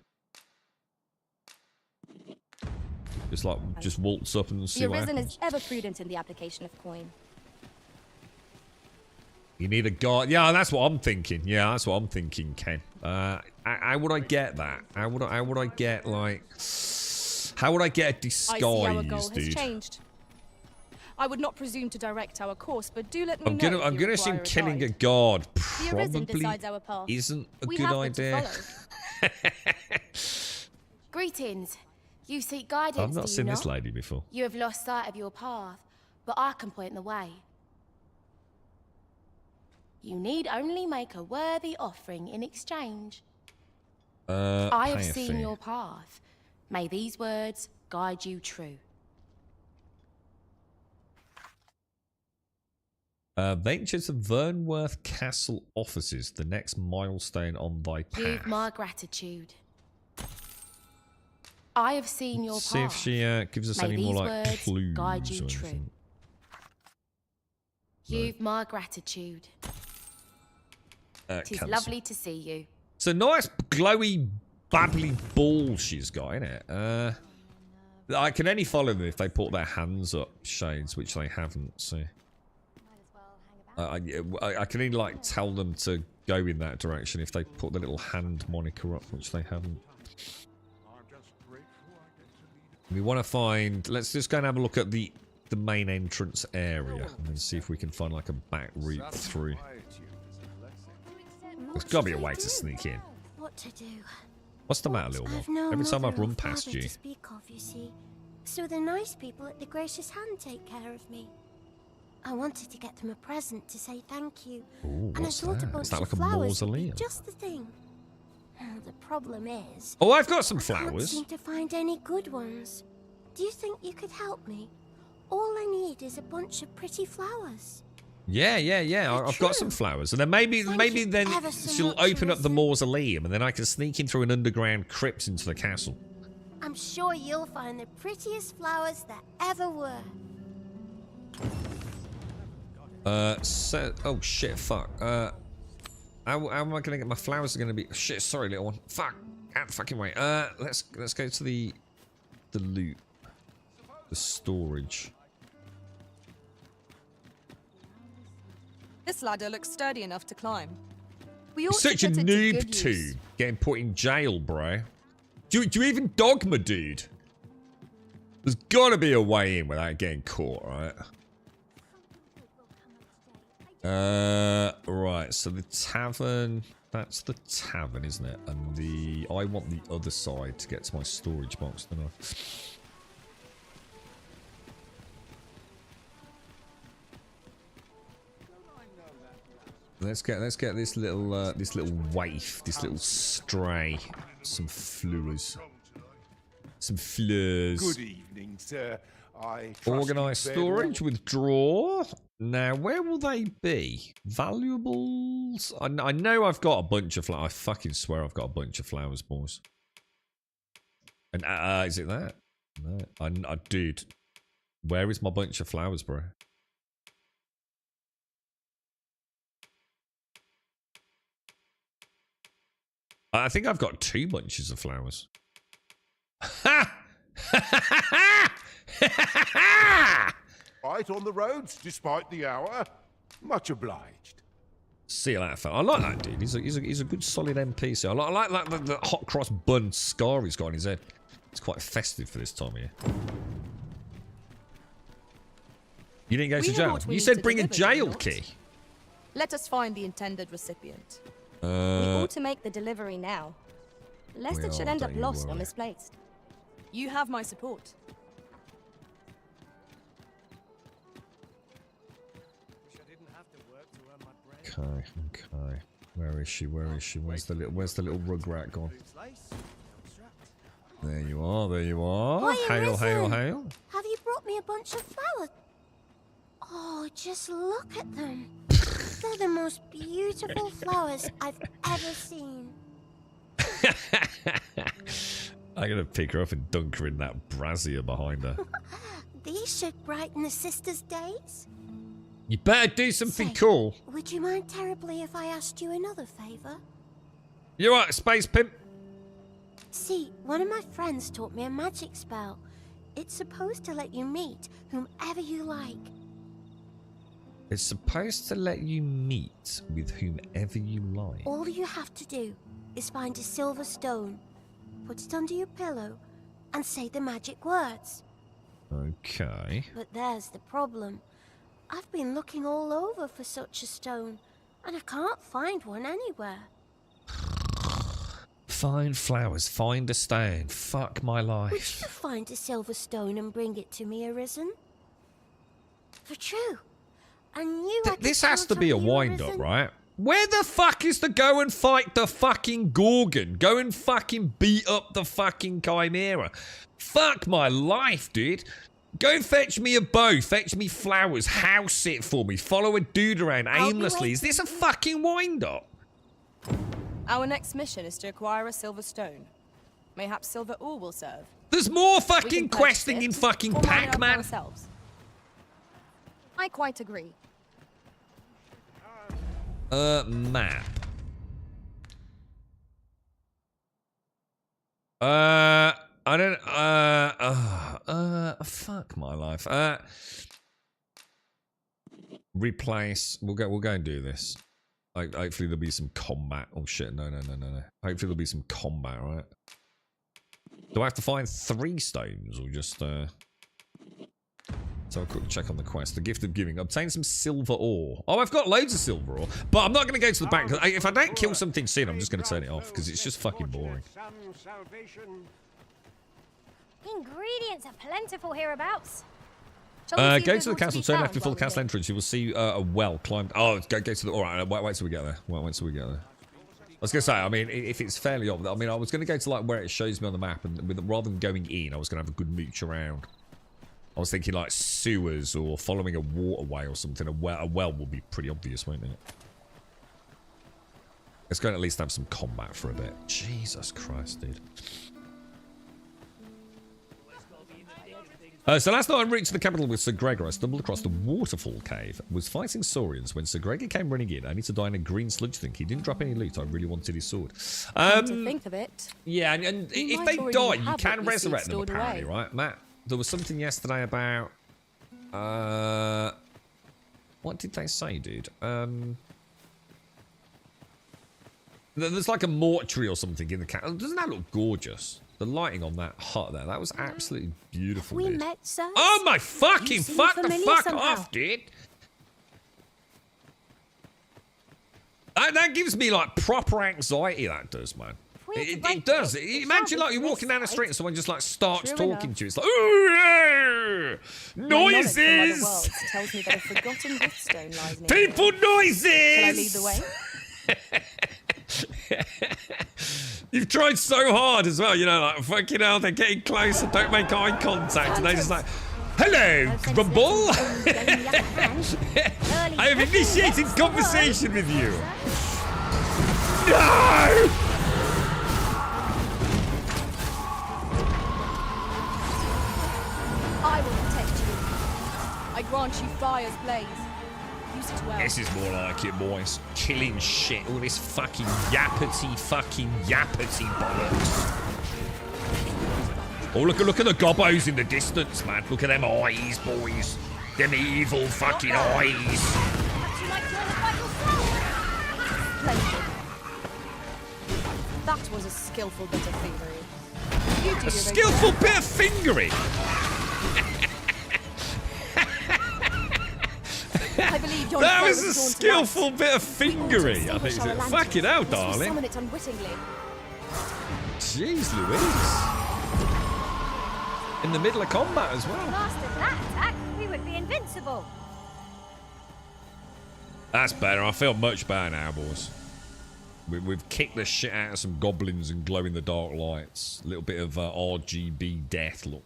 Just waltz up and see The what Arisen happens. is ever prudent in the application of coin. You need a guard. Yeah, that's what I'm thinking. Yeah, that's what I'm thinking, Ken. How would I get that? How would I get like? How would I get a disguise, I see our goal dude? has changed. I would not presume to direct our course, but do let me I'm know. gonna assume killing a guard probably our path. isn't a We good have but to idea. Greetings. You seek guidance, I've not do you seen this lady before. You have lost sight of your path, but I can point the way. You need only make a worthy offering in exchange. I have seen your path. May these words guide you true. Venture to Vernworth Castle offices. The next milestone on thy path. You've my gratitude. I have seen your See path. if she gives us May any more these like words clues guide you or true. anything. You've my gratitude. It is cancel. lovely to see you. It's a nice glowy babbly ball she's got, isn't it? I can only follow them if they put their hands up shades, which they haven't, so... I can only like tell them to go in that direction if they put the little hand moniker up, which they haven't. We want to find... Let's just go and have a look at the main entrance area and then see if we can find like a back route through. There's got to be a way to sneak in. What to do? What's the matter, little I've one? no Every time mother I've run or past father you. to speak of, you see. So the nice people at the Gracious Hand take care of me. I wanted to get them a present to say thank you. Ooh, and I what's thought that? a bunch Is that of like a flowers would be mausoleum? just the thing. The problem is... Oh, I've got some I can't flowers. seem to find any good ones. Do you think you could help me? All I need is a bunch of pretty flowers. Yeah. I've got some flowers, and then maybe then ever so she'll much, open up the Arisen. mausoleum, and then I can sneak in through an underground crypt into the castle. I'm sure you'll find the prettiest flowers that ever were. Oh shit, fuck. How am I gonna get my flowers? Are gonna be shit. Sorry, little one. Fuck, out the fucking way. Let's go to the loot, the storage. This ladder looks sturdy enough to climb. We ought You're such to a put it to noob good too. use. Getting put in jail, bro. Do you even Dogma, dude? There's gotta be a way in without getting caught, right? Right, so the tavern, that's the tavern, isn't it? And I want the other side to get to my storage box, don't I? Let's get this little waif, this little stray, some flowers. Some fleurs. Good evening, sir. Organize storage, withdraw. Now, where will they be? Valuables? I know I've got a bunch of flowers. I fucking swear I've got a bunch of flowers, boys. And, is it that? No. Dude, where is my bunch of flowers, bro? I think I've got 2 bunches of flowers. Ha! Right on the roads, despite the hour. Much obliged. See you later, fella. I like that dude. He's a good solid NPC. I like the hot cross bun scar he's got on his head. It's quite festive for this time of year. You didn't go to jail. You said bring a jail key. Let us find the intended recipient. We ought to make the delivery now, lest it should end up lost or misplaced. You have my support. Okay. Where is she? Where's the little rugrat gone? There you are. Hail. Have you brought me a bunch of flowers? Oh, just look at them. They're the most beautiful flowers I've ever seen. I'm gonna pick her up and dunk her in that brazier behind her. These should brighten the sisters' days. You better do something cool. Would you mind terribly if I asked you another favour? You right, space pimp? See, one of my friends taught me a magic spell. It's supposed to let you meet whomever you like. It's supposed to let you meet with whomever you like. All you have to do is find a silver stone, put it under your pillow, and say the magic words. Okay. But there's the problem. I've been looking all over for such a stone, and I can't find one anywhere. Find flowers, find a stone. Fuck my life. Would you find a silver stone and bring it to me, Arisen? For true. I knew I could This has count to be a on you, wind-up, Arisen. right? Where the fuck is the go and fight the fucking Gorgon? Go and fucking beat up the fucking Chimera. Fuck my life, dude. Go fetch me a bow, fetch me flowers, house it for me, follow a dude around aimlessly. Is this a fucking wind-up? Our next mission is to acquire a silver stone. Mayhaps silver ore will serve. There's more We fucking can purchase questing it in fucking or mine it up Pac-Man. ourselves. I quite agree. Map. I don't, fuck my life. Replace. We'll go and do this. Hopefully there'll be some combat. Oh shit, no. Hopefully there'll be some combat, right? Do I have to find 3 stones or just, So a quick check on the quest. The gift of giving. Obtain some silver ore. Oh, I've got loads of silver ore. But I'm not going to go to the bank. If I don't kill something soon, I'm just going to turn it off. Because it's just fucking boring. Ingredients are plentiful hereabats. Go to the castle. Turn left before the castle entrance. You will see a well climbed. Oh, go to the... Alright, wait till we get there. Wait till we get there. I was going to say, I mean, if it's fairly obvious... I mean, I was going to go to like where it shows me on the map. And rather than going in, I was going to have a good mooch around. I was thinking like sewers or following a waterway or something. A well will be pretty obvious, won't it? Let's go and at least have some combat for a bit. Jesus Christ, dude. So last night I reached the capital with Sir Gregor. I stumbled across the waterfall cave. Was fighting Saurians when Sir Gregor came running in, only to die in a green sludge thing. He didn't drop any loot. I really wanted his sword. Come to think of it. Yeah, and if they die, you can resurrect them apparently, right? Matt, there was something yesterday about... What did they say, dude? There's like a mortuary or something in the castle. Doesn't that look gorgeous? The lighting on that hut there, that was absolutely beautiful, We dude. met, sir. Oh my fucking fuck the fuck somehow. off, dude. That gives me like proper anxiety, that does, man. It does. Imagine like you're walking down the street and someone just like starts talking to you. It's like, ooh, noises! Tells me that a forgotten Riftstone lies near People noises! Shall I lead the way? You've tried so hard as well, you know, like fucking hell, they're getting closer, don't make eye contact, and they just like, hello, Grumble! I have initiated conversation with you. No! I will protect you. I grant you fire's blaze. Use it well. This is more like it, boys. Killing shit. All this fucking yappity bollocks. Oh, look at the gobbos in the distance, man. Look at them eyes, boys. Them evil fucking eyes. That was a skillful bit of fingering. A skillful bit of fingering? I believe your that was a skillful bit of fingery. I think it's fucking hell, darling. Summon it unwittingly. Jeez Louise. In the middle of combat as well. Mastered that attack, we would be invincible. That's better. I feel much better now, boys. We've kicked the shit out of some goblins and glow-in-the-dark lights. A little bit of RGB death look.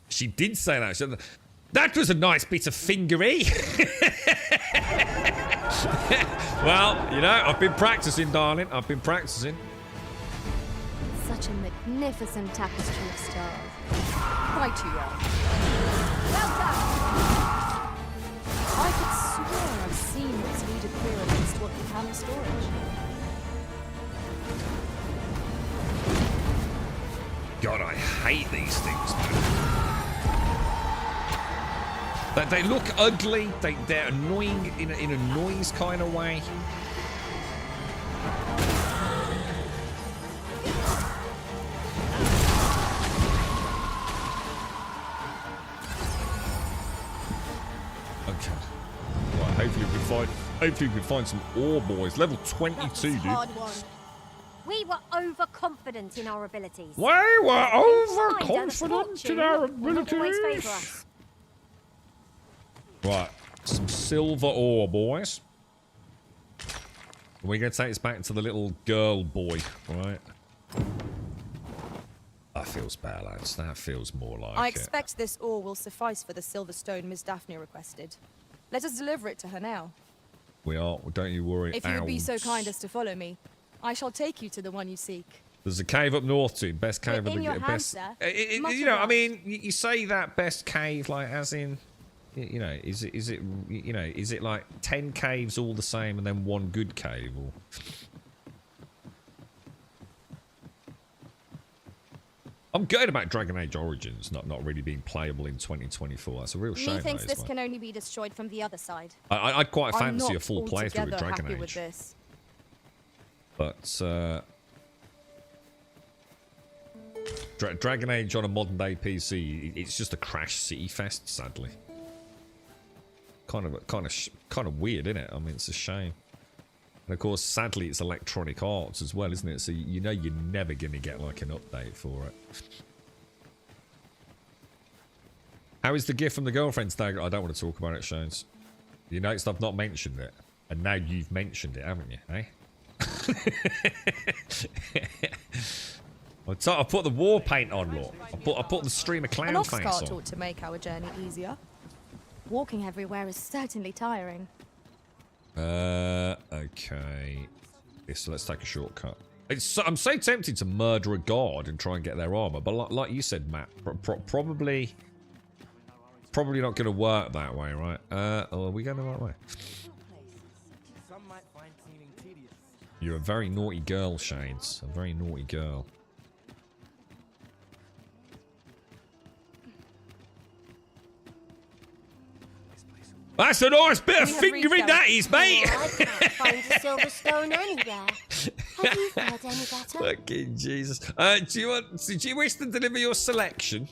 She did say that. That was a nice bit of fingery. Well, you know, I've been practicing, darling. I've been practicing. Such a magnificent tapestry of stars. Quite too well. Well done. I could swear I've seen this read appear against what we have in storage. God, I hate these things, man. They look ugly. They're annoying in a noise kind of way. Okay. Right, hopefully we can find some ore, boys. Level 22, dude. Hard one. We were overconfident in our abilities. We were overconfident in our abilities. Right, some silver ore, boys. We're going to take this back to the little girl boy, right? That feels better, lads. That feels more like I expect this ore will suffice for the silver stone Miss Daphne requested. Let us deliver it to her now. We are. Don't you worry. If you would be so kind as to follow me, I shall take you to the one you seek. There's a cave up north, too. Best cave in your best. hand, You know, I mean, you say that best cave, like as in. You know, is it like 10 caves all the same and then one good cave, or? I'm good about Dragon Age Origins not really being playable in 2024. That's a real shame. Methinks this can only be destroyed from the other side. I'd quite I'm fancy not a full playthrough with Dragon happy Age. with this. But Dragon Age on a modern day PC, it's just a crash city fest, sadly. Kind of weird, isn't it? I mean, it's a shame. And of course, sadly, it's Electronic Arts as well, isn't it? So you know you're never going to get like an update for it. How is the gift from the girlfriend tag? I don't want to talk about it, Shones. You noticed I've not mentioned it, and now you've mentioned it, haven't you? Eh? I put the war paint on, look. I put the stream of clown An face off-cart on. ought to make our journey easier. Walking everywhere is certainly tiring. Okay. So let's take a shortcut. I'm so tempted to murder a guard and try and get their armor, but like you said, Matt, probably not going to work that way, right? Are we going the right way? You're a very naughty girl, Shades. A very naughty girl. That's a nice bit of We have fingering, reached that our- is, mate. Oh, I can't find a silver stone anywhere. Have you heard any better? Fucking Jesus. Do you wish to deliver your selection?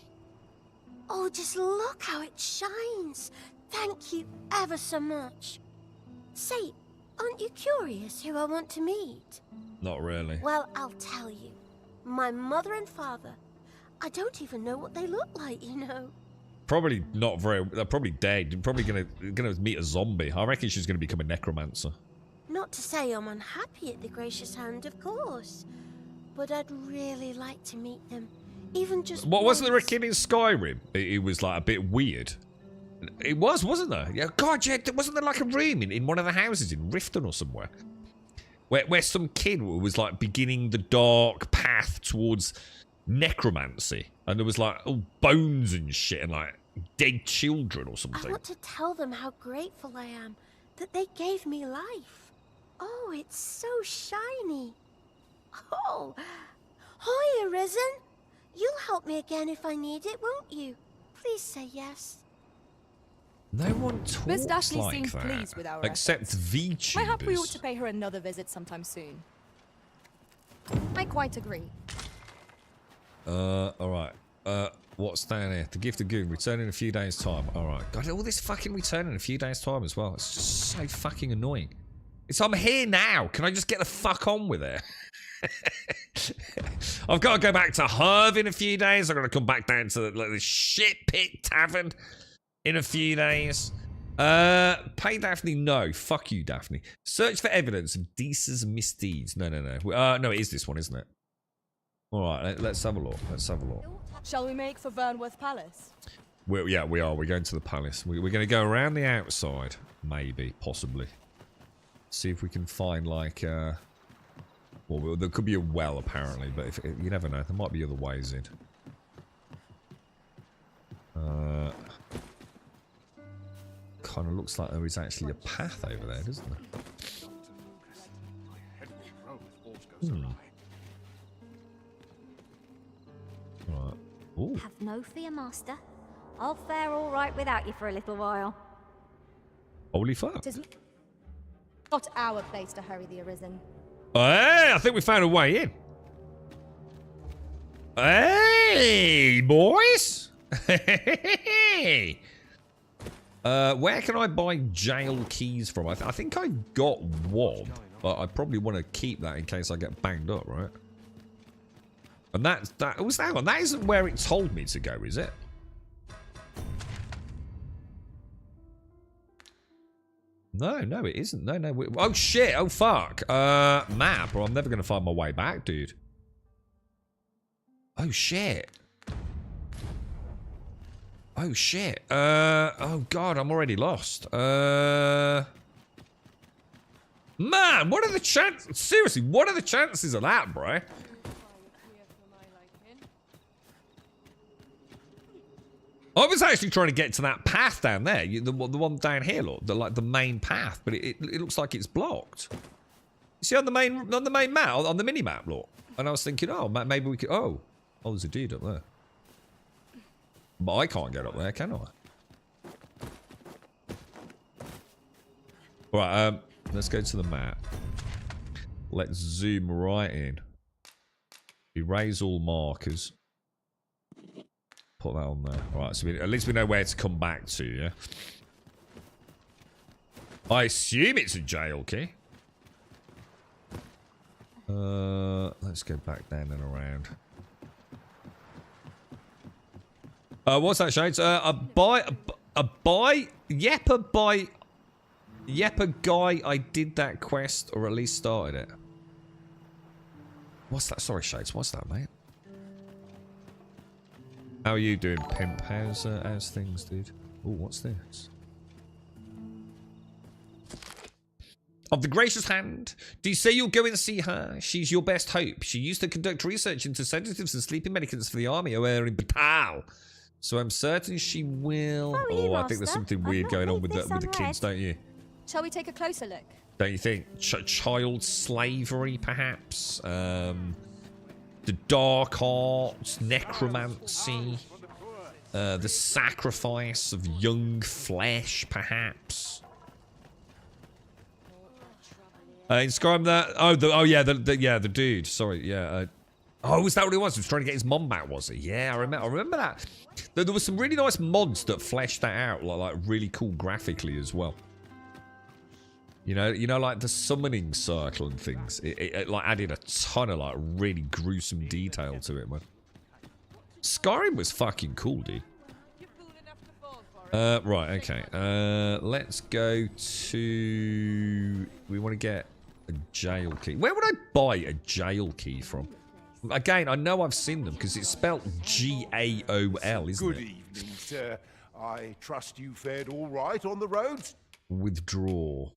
Oh, just look how it shines. Thank you ever so much. Say, aren't you curious who I want to meet? Not really. Well, I'll tell you. My mother and father. I don't even know what they look like, you know. Probably not very. They're probably dead. You're probably gonna meet a zombie. I reckon she's gonna become a necromancer. Not to say I'm unhappy at the gracious hand, of course. But I'd really like to meet them. Even just What wasn't there a once. kid in Skyrim? It was like a bit weird. It was, wasn't there? Yeah, God, yeah. Wasn't there like a room in one of the houses in Riften or somewhere, where some kid was like beginning the dark path towards necromancy, and there was like all bones and shit and like dead children or I something. want to tell them how grateful I am that they gave me life. Oh, it's so shiny. Oh, hi, Arisen. You'll help me again if I need it, won't you? Please say yes. No one talks Miss Dashley like seems that, pleased with our except efforts. VTubers. I hope we ought to pay her another visit sometime soon. I quite agree. Alright. What's down here? The gift of Goon. Return in a few days' time. Alright. God, all this fucking return in a few days' time as well. It's just so fucking annoying. I'm here now. Can I just get the fuck on with it? I've got to go back to Herve in a few days. I've got to come back down to the shit pit tavern in a few days. Pay Daphne? No. Fuck you, Daphne. Search for evidence of Deesa's misdeeds. No. No, it is this one, isn't it? Alright, let's have a look. Shall we make for Vernworth Palace? Yeah, we are. We're going to the palace. We're going to go around the outside. Maybe. Possibly. See if we can find, like, well, there could be a well, apparently, but if you never know. There might be other ways in. Kind of looks like there is actually a path over there, doesn't there? Right. Ooh. Have no fear, Master. I'll fare all right without you for a little while. Holy fuck. It is not our place to hurry the Arisen. Hey, I think we found a way in. Hey, boys. Hey. Where can I buy jail keys from? I think I got one, but I probably want to keep that in case I get banged up, right? And that isn't where it told me to go, is it? No, it isn't. No. Oh, shit. Oh, fuck. Map. Or I'm never going to find my way back, dude. Oh, shit. Oh, shit. Oh, God. I'm already lost. Man, what are the chances? Seriously, what are the chances of that, bro? I was actually trying to get to that path down there, the one down here, look, the main path, but it looks like it's blocked. You see on the main map, on the mini map, look. And I was thinking, oh, maybe we could. Oh, there's a dude up there. But I can't get up there, can I? All right, let's go to the map. Let's zoom right in. Erase all markers. Put that on there. Alright, so at least we know where to come back to, yeah? I assume it's a jail key. Let's go back down and around. What's that, Shades? Yep, a guy, I did that quest, or at least started it. What's that? Sorry, Shades, what's that, mate? How are you doing, pimp? How's things, dude? Oh, what's this? Of the gracious hand, do you say you'll go and see her? She's your best hope. She used to conduct research into sedatives and sleeping medicaments for the army over in Batal. So I'm certain she will. Oh, I think there's something weird going on with the kids, don't you? Shall we take a closer look? Don't you think? Child slavery, perhaps? The dark arts, necromancy. The sacrifice of young flesh, perhaps. In Skyrim, that... the dude. Sorry, yeah. Oh, was that what it was? He was trying to get his mom back, was he? Yeah, I remember that. There was some really nice mods that fleshed that out, like really cool graphically as well. You know, like the summoning circle and things. It like added a ton of like really gruesome detail to it, man. Skyrim was fucking cool, dude. Right, okay. Let's go to... We want to get a jail key. Where would I buy a jail key from? Again, I know I've seen them because it's spelled G-A-O-L, isn't it? Good evening, sir. I trust you fared all right on the roads? Withdraw.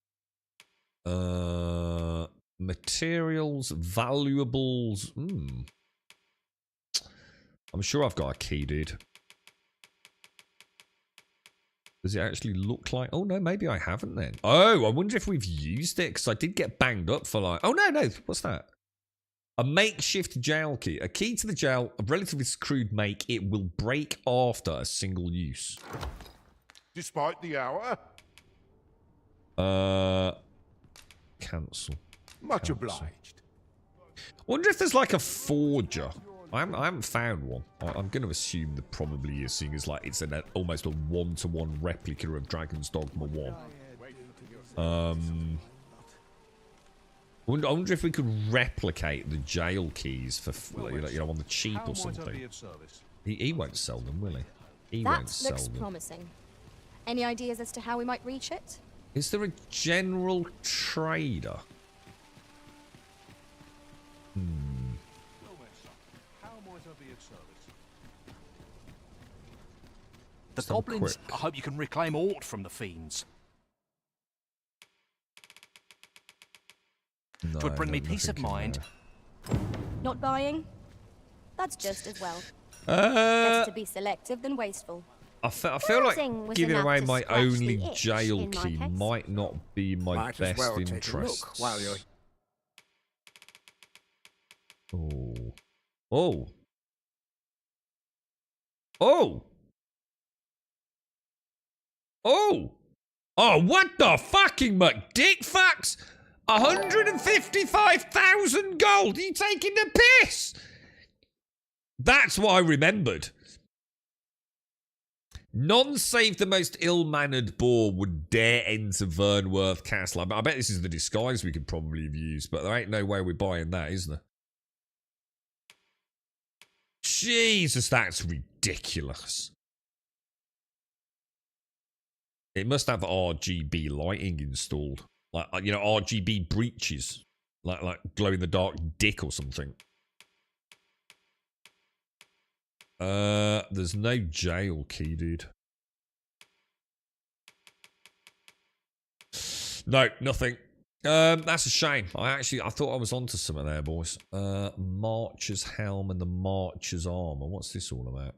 Materials, valuables. I'm sure I've got a key, dude. Does it actually look like... Oh, no, maybe I haven't then. Oh, I wonder if we've used it, because I did get banged up for like... Oh, no. What's that? A makeshift jail key. A key to the jail, a relatively crude make. It will break after a single use. Despite the hour? Cancel. Much obliged. Wonder if there's like a forger. I haven't found one. I'm going to assume there probably is, seeing as like it's almost a one-to-one replica of Dragon's Dogma 1. I wonder if we could replicate the jail keys for, on the cheap or something. He won't sell them, will he? He won't sell them. That looks promising. Any ideas as to how we might reach it? Is there a general trader? The goblins, I hope you can reclaim aught from the fiends. No, Twould bring me peace of mind. Not buying? That's just as well. Better to be selective than wasteful. I feel like giving away my only jail key might not be my best interest. Oh. Oh, what the fucking McDickfucks? 155,000 gold. Are you taking the piss? That's what I remembered. None save the most ill-mannered boar would dare enter Vernworth Castle. I bet this is the disguise we could probably have used, but there ain't no way we're buying that, is there? Jesus, that's ridiculous. It must have RGB lighting installed. Like, RGB breeches. Like glow-in-the-dark dick or something. There's no jail key, dude. No, nothing. That's a shame. I thought I was onto something there, boys. Marcher's helm and the Marcher's armor. What's this all about?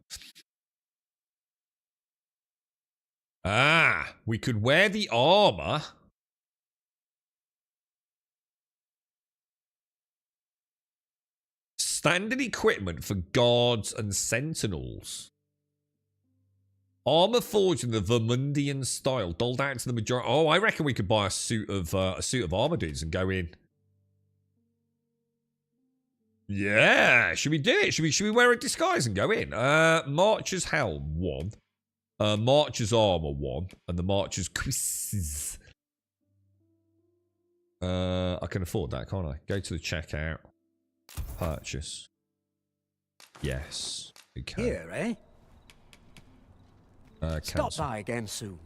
Ah, we could wear the armor. Standard equipment for guards and sentinels. Armor forged in the Vermundian style, doled out to the majority. Oh, I reckon we could buy a suit of armor, dudes, and go in. Yeah, should we do it? Should we wear a disguise and go in? Marcher's helm 1, Marcher's armor 1, and the Marcher's quizzes. I can afford that, can't I? Go to the checkout. Purchase. Yes. Okay. Here, eh? Stop by again soon.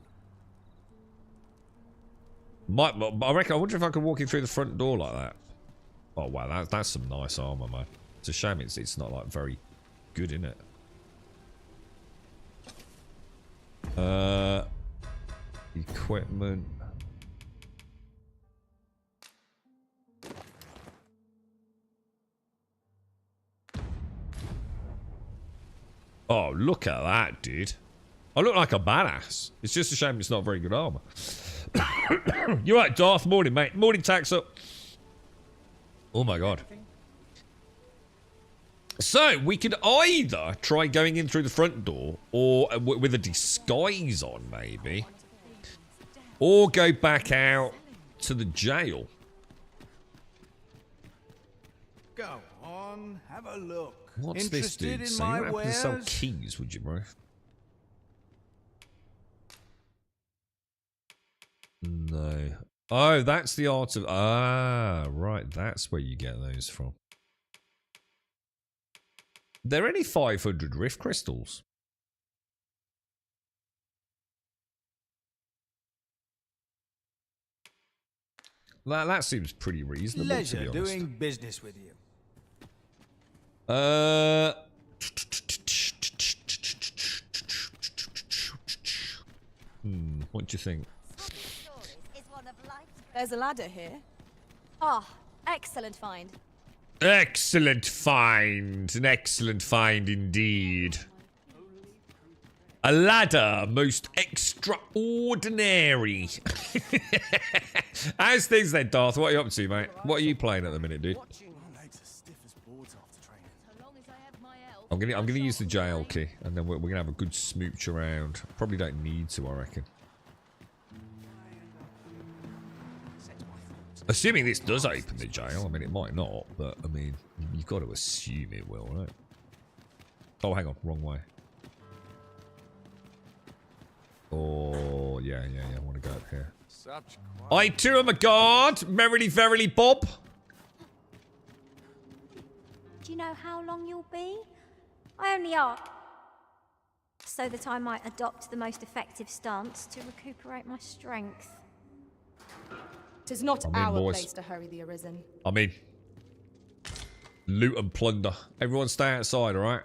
I wonder if I could walk in through the front door like that. Oh wow, that's some nice armor, man. It's a shame it's not like very good, in it. Equipment. Oh, look at that, dude. I look like a badass. It's just a shame it's not very good armor. You're right, Darth. Morning, mate. Morning, tax up. Oh my god. So, we could either try going in through the front door, or with a disguise on, maybe. Or go back out to the jail. Go on, have a look. What's this dude saying? You don't have to sell keys, would you, bro? No. Oh, that's the art of... Ah, right. That's where you get those from. There are only 500 rift crystals. That seems pretty reasonable, Pleasure to be honest. doing business with you. What do you think? There's a ladder here. Ah, excellent find. Excellent find. An excellent find indeed. A ladder, most extraordinary. How's things then, Darth? What are you up to, mate? What are you playing at the minute, dude? I'm gonna use the jail key, and then we're gonna have a good smooch around. Probably don't need to, I reckon. Assuming this does open the jail. I mean, it might not, but I mean, you've got to assume it will, right? Oh, hang on, wrong way. Oh, yeah. I want to go up here. I too am a guard. Merrily, verily, Bob. Do you know how long you'll be? I only ask so that I might adopt the most effective stance to recuperate my strength. 'Tis not our place to hurry the Arisen. I mean, loot and plunder. Everyone stay outside, alright?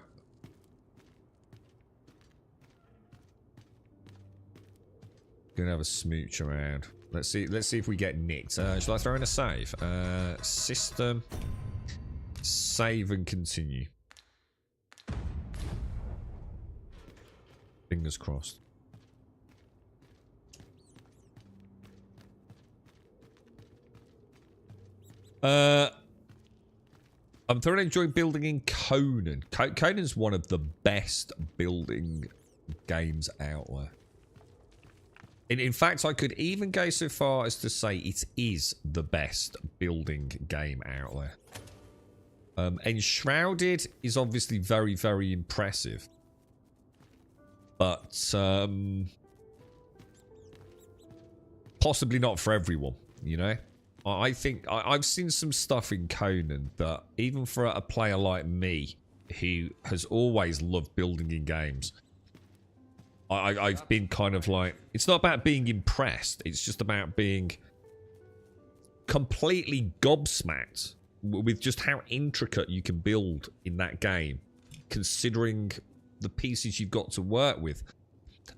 Gonna have a smooch around. Let's see if we get nicked. Shall I throw in a save? System. Save and continue. Fingers crossed. I'm thoroughly enjoying building in Conan. Conan's one of the best building games out there. In fact, I could even go so far as to say it is the best building game out there. Enshrouded is obviously very, very impressive. But, possibly not for everyone, you know? I think I've seen some stuff in Conan that even for a player like me, who has always loved building in games, I've been kind of like, it's not about being impressed, it's just about being completely gobsmacked with just how intricate you can build in that game, considering the pieces you've got to work with.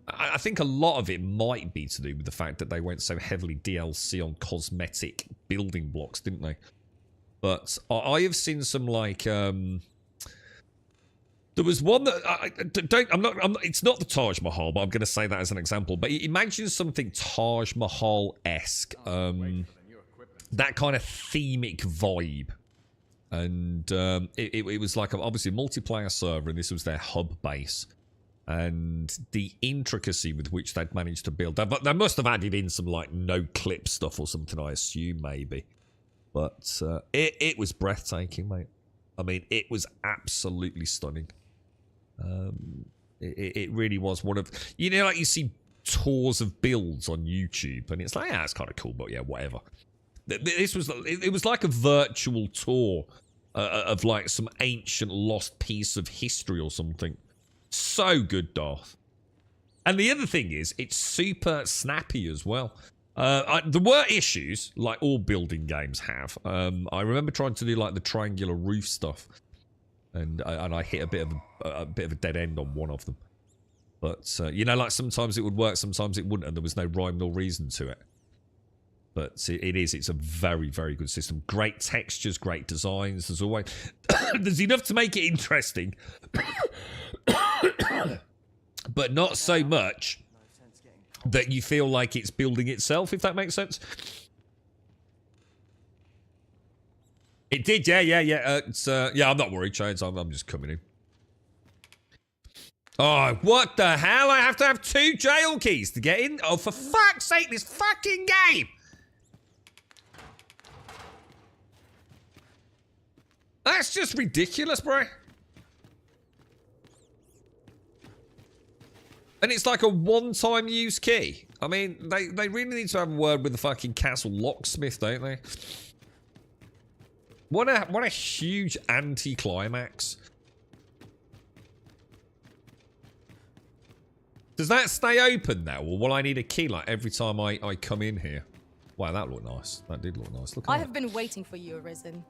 I think a lot of it might be to do with the fact that they went so heavily DLC on cosmetic building blocks, didn't they? But I have seen some like there was one that it's not the Taj Mahal, but I'm going to say that as an example. But imagine something Taj Mahal-esque, that kind of themic vibe. And it was like obviously a multiplayer server, and this was their hub base. And the intricacy with which they'd managed to build that, they must have added in some like no clip stuff or something, I assume, maybe. But it was breathtaking, mate. I mean, it was absolutely stunning. It really was one of, you know, like you see tours of builds on YouTube, and it's like, yeah, it's kind of cool, but yeah, whatever. This was, it was like a virtual tour of like some ancient lost piece of history or something. So good, Darth. And the other thing is, it's super snappy as well. There were issues, like all building games have. I remember trying to do like the triangular roof stuff, and I hit a bit of a dead end on one of them. But you know, like sometimes it would work, sometimes it wouldn't, and there was no rhyme nor reason to it. But it's a very, very good system. Great textures, great designs. There's always there's enough to make it interesting. But not so much that you feel like it's building itself, if that makes sense. It did, yeah. Yeah, I'm not worried, Shades. I'm just coming in. Oh, what the hell? I have to have 2 jail keys to get in? Oh, for fuck's sake, this fucking game! That's just ridiculous, bro. And it's like a one-time use key. I mean, they really need to have a word with the fucking castle locksmith, don't they? What a huge anti-climax. Does that stay open now, or will I need a key like every time I come in here? Wow, that looked nice. That did look nice. Look at I that. have been waiting for you, Arisen.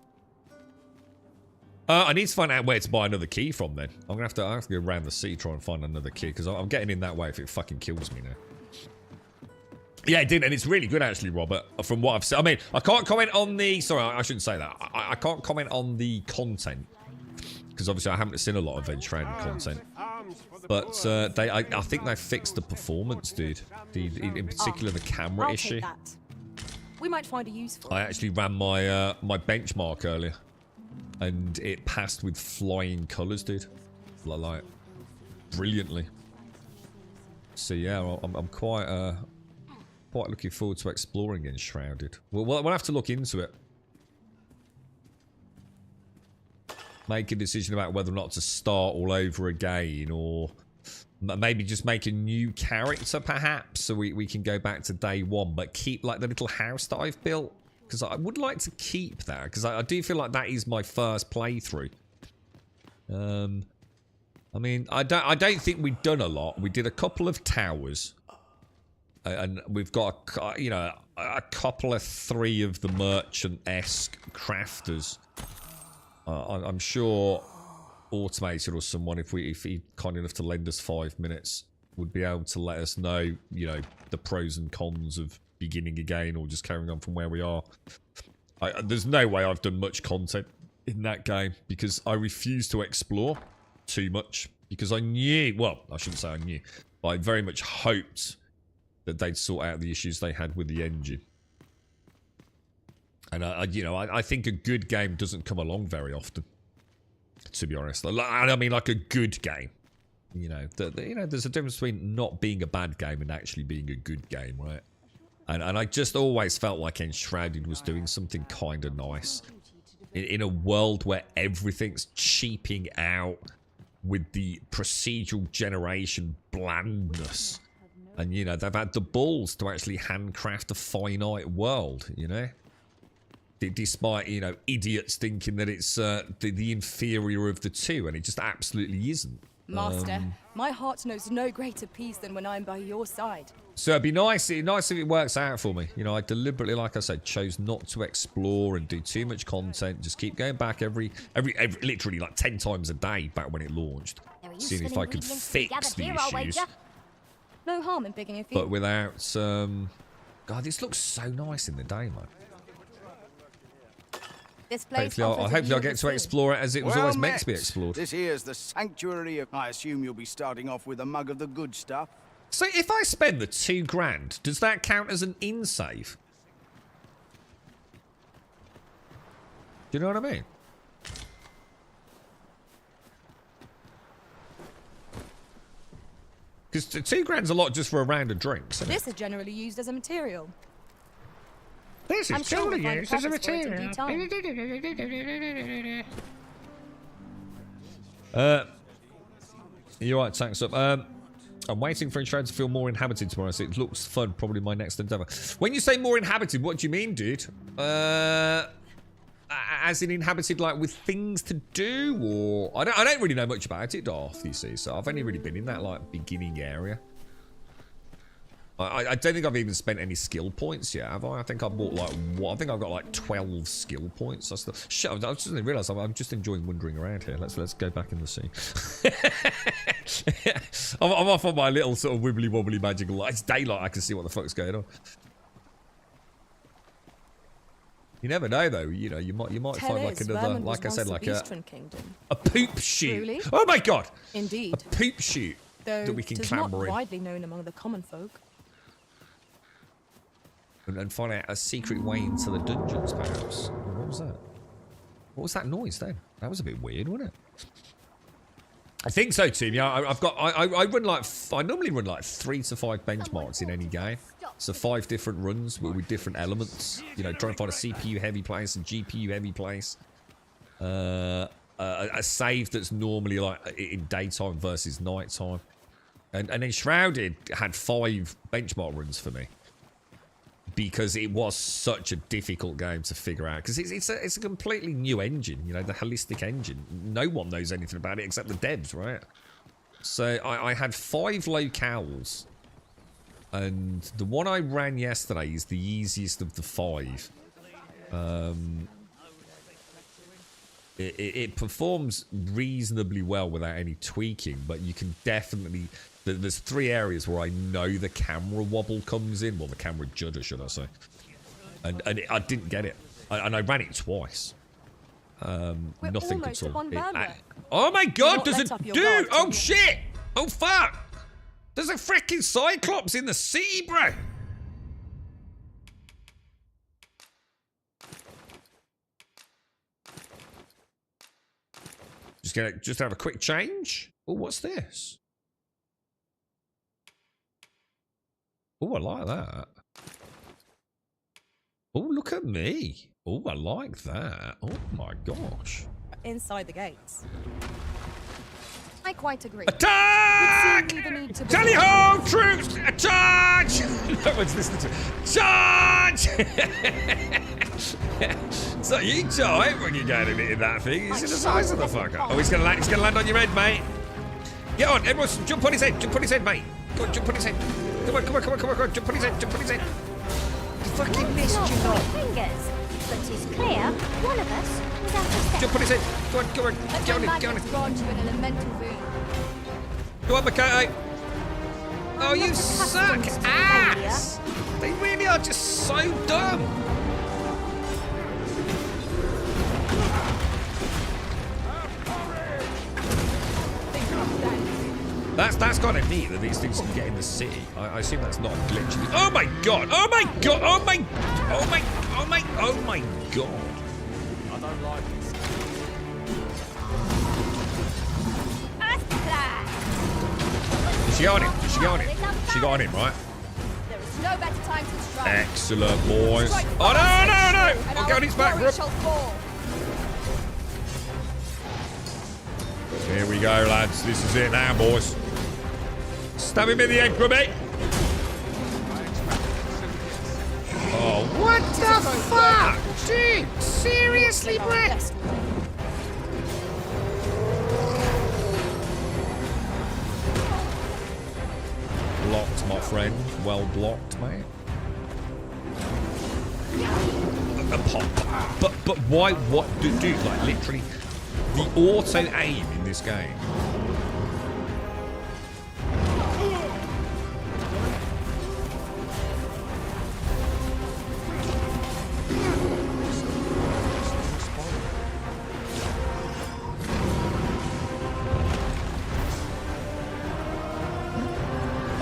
I need to find out where to buy another key from then. I have to go around the city try and find another key, because I'm getting in that way if it fucking kills me now. Yeah, it did, and it's really good actually, Robert, from what I've seen. I mean, I can't comment on the... Sorry, I shouldn't say that. I can't comment on the content, because obviously I haven't seen a lot of Edge Round content. But I think they fixed the performance, dude. In particular, the camera I'll issue. take that. We might find a use for it. I actually ran my my benchmark earlier, and it passed with flying colours, dude. Like brilliantly. So yeah, I'm quite looking forward to exploring Enshrouded. We'll have to look into it. Make a decision about whether or not to start all over again, or maybe just make a new character, perhaps, so we can go back to day 1, but keep like the little house that I've built, because I would like to keep that, because I do feel like that is my first playthrough. I mean, I don't think we've done a lot. We did a couple of towers, and we've got a couple of 3 of the merchant-esque crafters. I'm sure Automated or someone, if he kind enough to lend us 5 minutes, would be able to let us know, the pros and cons of beginning again or just carrying on from where we are. There's no way I've done much content in that game, because I refuse to explore too much, because I knew, well, I shouldn't say I knew, but I very much hoped that they'd sort out the issues they had with the engine. And I think a good game doesn't come along very often, to be honest. I mean, like a good game. There's a difference between not being a bad game and actually being a good game, right? And I just always felt like Enshrouded was doing something kind of nice. In a world where everything's cheaping out with the procedural generation blandness. And, they've had the balls to actually handcraft a finite world, Despite, idiots thinking that it's the inferior of the two, and it just absolutely isn't. Master, my heart knows no greater peace than when I'm by your side. So it'd be nice if it works out for me. I deliberately, like I said, chose not to explore and do too much content. Just keep going back every literally like 10 times a day back when it launched, seeing if I could fix the issues. No harm in picking a few. But without, God, this looks so nice in the day, man. Hopefully I'll get to explore it as it was always meant to be explored. This here's the sanctuary of... I assume you'll be starting off with a mug of the good stuff. So if I spend the $2 grand, does that count as an in-save? Do you know what I mean? Because $2 grand's a lot just for a round of drinks, isn't it? This is generally used as a material. This is totally used as a material. You're right, thanks up. I'm waiting for Enshrouded to feel more inhabited tomorrow, so it looks fun. Probably my next endeavour. When you say more inhabited, what do you mean, dude? As in inhabited, like with things to do, or I don't really know much about it, Darth. You see, so I've only really been in that like beginning area. I don't think I've even spent any skill points yet, have I? I think I bought like what? I think I've got like 12 skill points. I just didn't realise I'm just enjoying wandering around here. Let's go back in the sea. I'm off on my little sort of wibbly wobbly magical light. It's daylight. I can see what the fuck's going on. You never know, though. You might find like another, like I said, like a poop chute. Truly? Oh my god! Indeed. A poop chute that we can clamber not in. widely known among the common folk. And find out a secret way into the dungeons, perhaps. What was that? What was that noise then? That was a bit weird, wasn't it? I think so, team. Yeah, I run like I normally run like 3 to 5 benchmarks in any game. So 5 different runs with different elements. You know, try and find a CPU heavy place, a GPU heavy place, a save that's normally like in daytime versus nighttime, and then Shrouded had 5 benchmark runs for me. Because it was such a difficult game to figure out. Because it's a completely new engine, you know, the holistic engine. No one knows anything about it except the devs, right? So I had 5 locales. And the one I ran yesterday is the easiest of the 5. It performs reasonably well without any tweaking, but you can definitely... There's 3 areas where I know the camera wobble comes in. Well, the camera judder, should I say. And I didn't get it. And I ran it twice. Nothing at all. Oh my god, there's a dude! Oh shit! Oh fuck! There's a freaking Cyclops in the city, bro! Just have a quick change. Oh, what's this? Oh, I like that. Oh, look at me. Oh, I like that. Oh my gosh. Inside the gates. I quite agree. Attack! Tally ho, troops! A charge! No one's listening to it. Charge! So you die when you go in that thing. You see the size of the fucker. Oh, he's gonna land on your head, mate. Get on, everyone, jump on his head, mate. Go on, jump on his head. Come on, jump on his head. He fucking missed you, not. Fingers, but it's clear one of us was out of step. Jump on his head. Go on, get on it. Grant you an elemental wound. Go on, Makoto. Oh, you suck ass! They really are just so dumb. That's kind of neat that these things can get in the city. I assume that's not a glitch. Oh my god! Oh my god! Oh my god! I don't like this. She got him. She got him, right? There is no better time to strike. Excellent, boys. Oh no! I'll go on his back, bro. Here we go, lads. This is it now, boys. Stab him in the head, Grubby. Oh, what the fuck? Dude, seriously, Brett? Blocked, my friend. Well blocked, mate. But why? What? Dude, like literally, the auto aim in this game.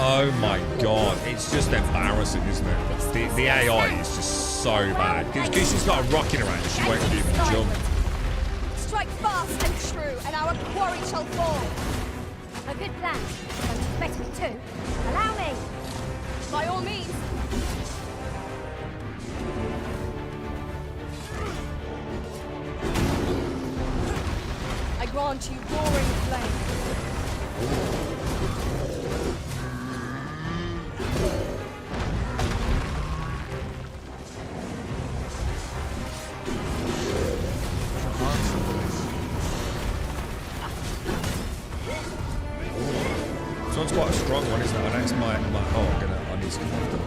Oh my god, it's just embarrassing, isn't it? The AI is just so bad. Because she's got a rocket around, she won't even jump. Strike fast and true, and our quarry shall fall. A good plan. Don't you expect me to? Allow me. By all means. I grant you roaring flame. This one's quite a strong one, isn't it? I know it's my I need to come after them.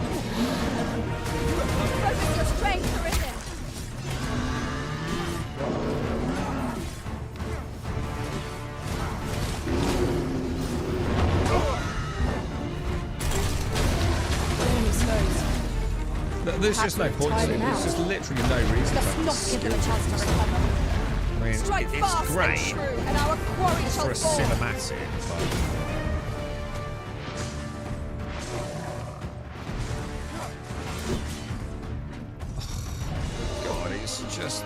Focus your strength, Arisen. There's just no point to it. There's just literally no reason Let's not give them a chance to recover. I mean, Strike it's fast great and true, and our quarry for a shall fall. cinematic, but... God, it's just...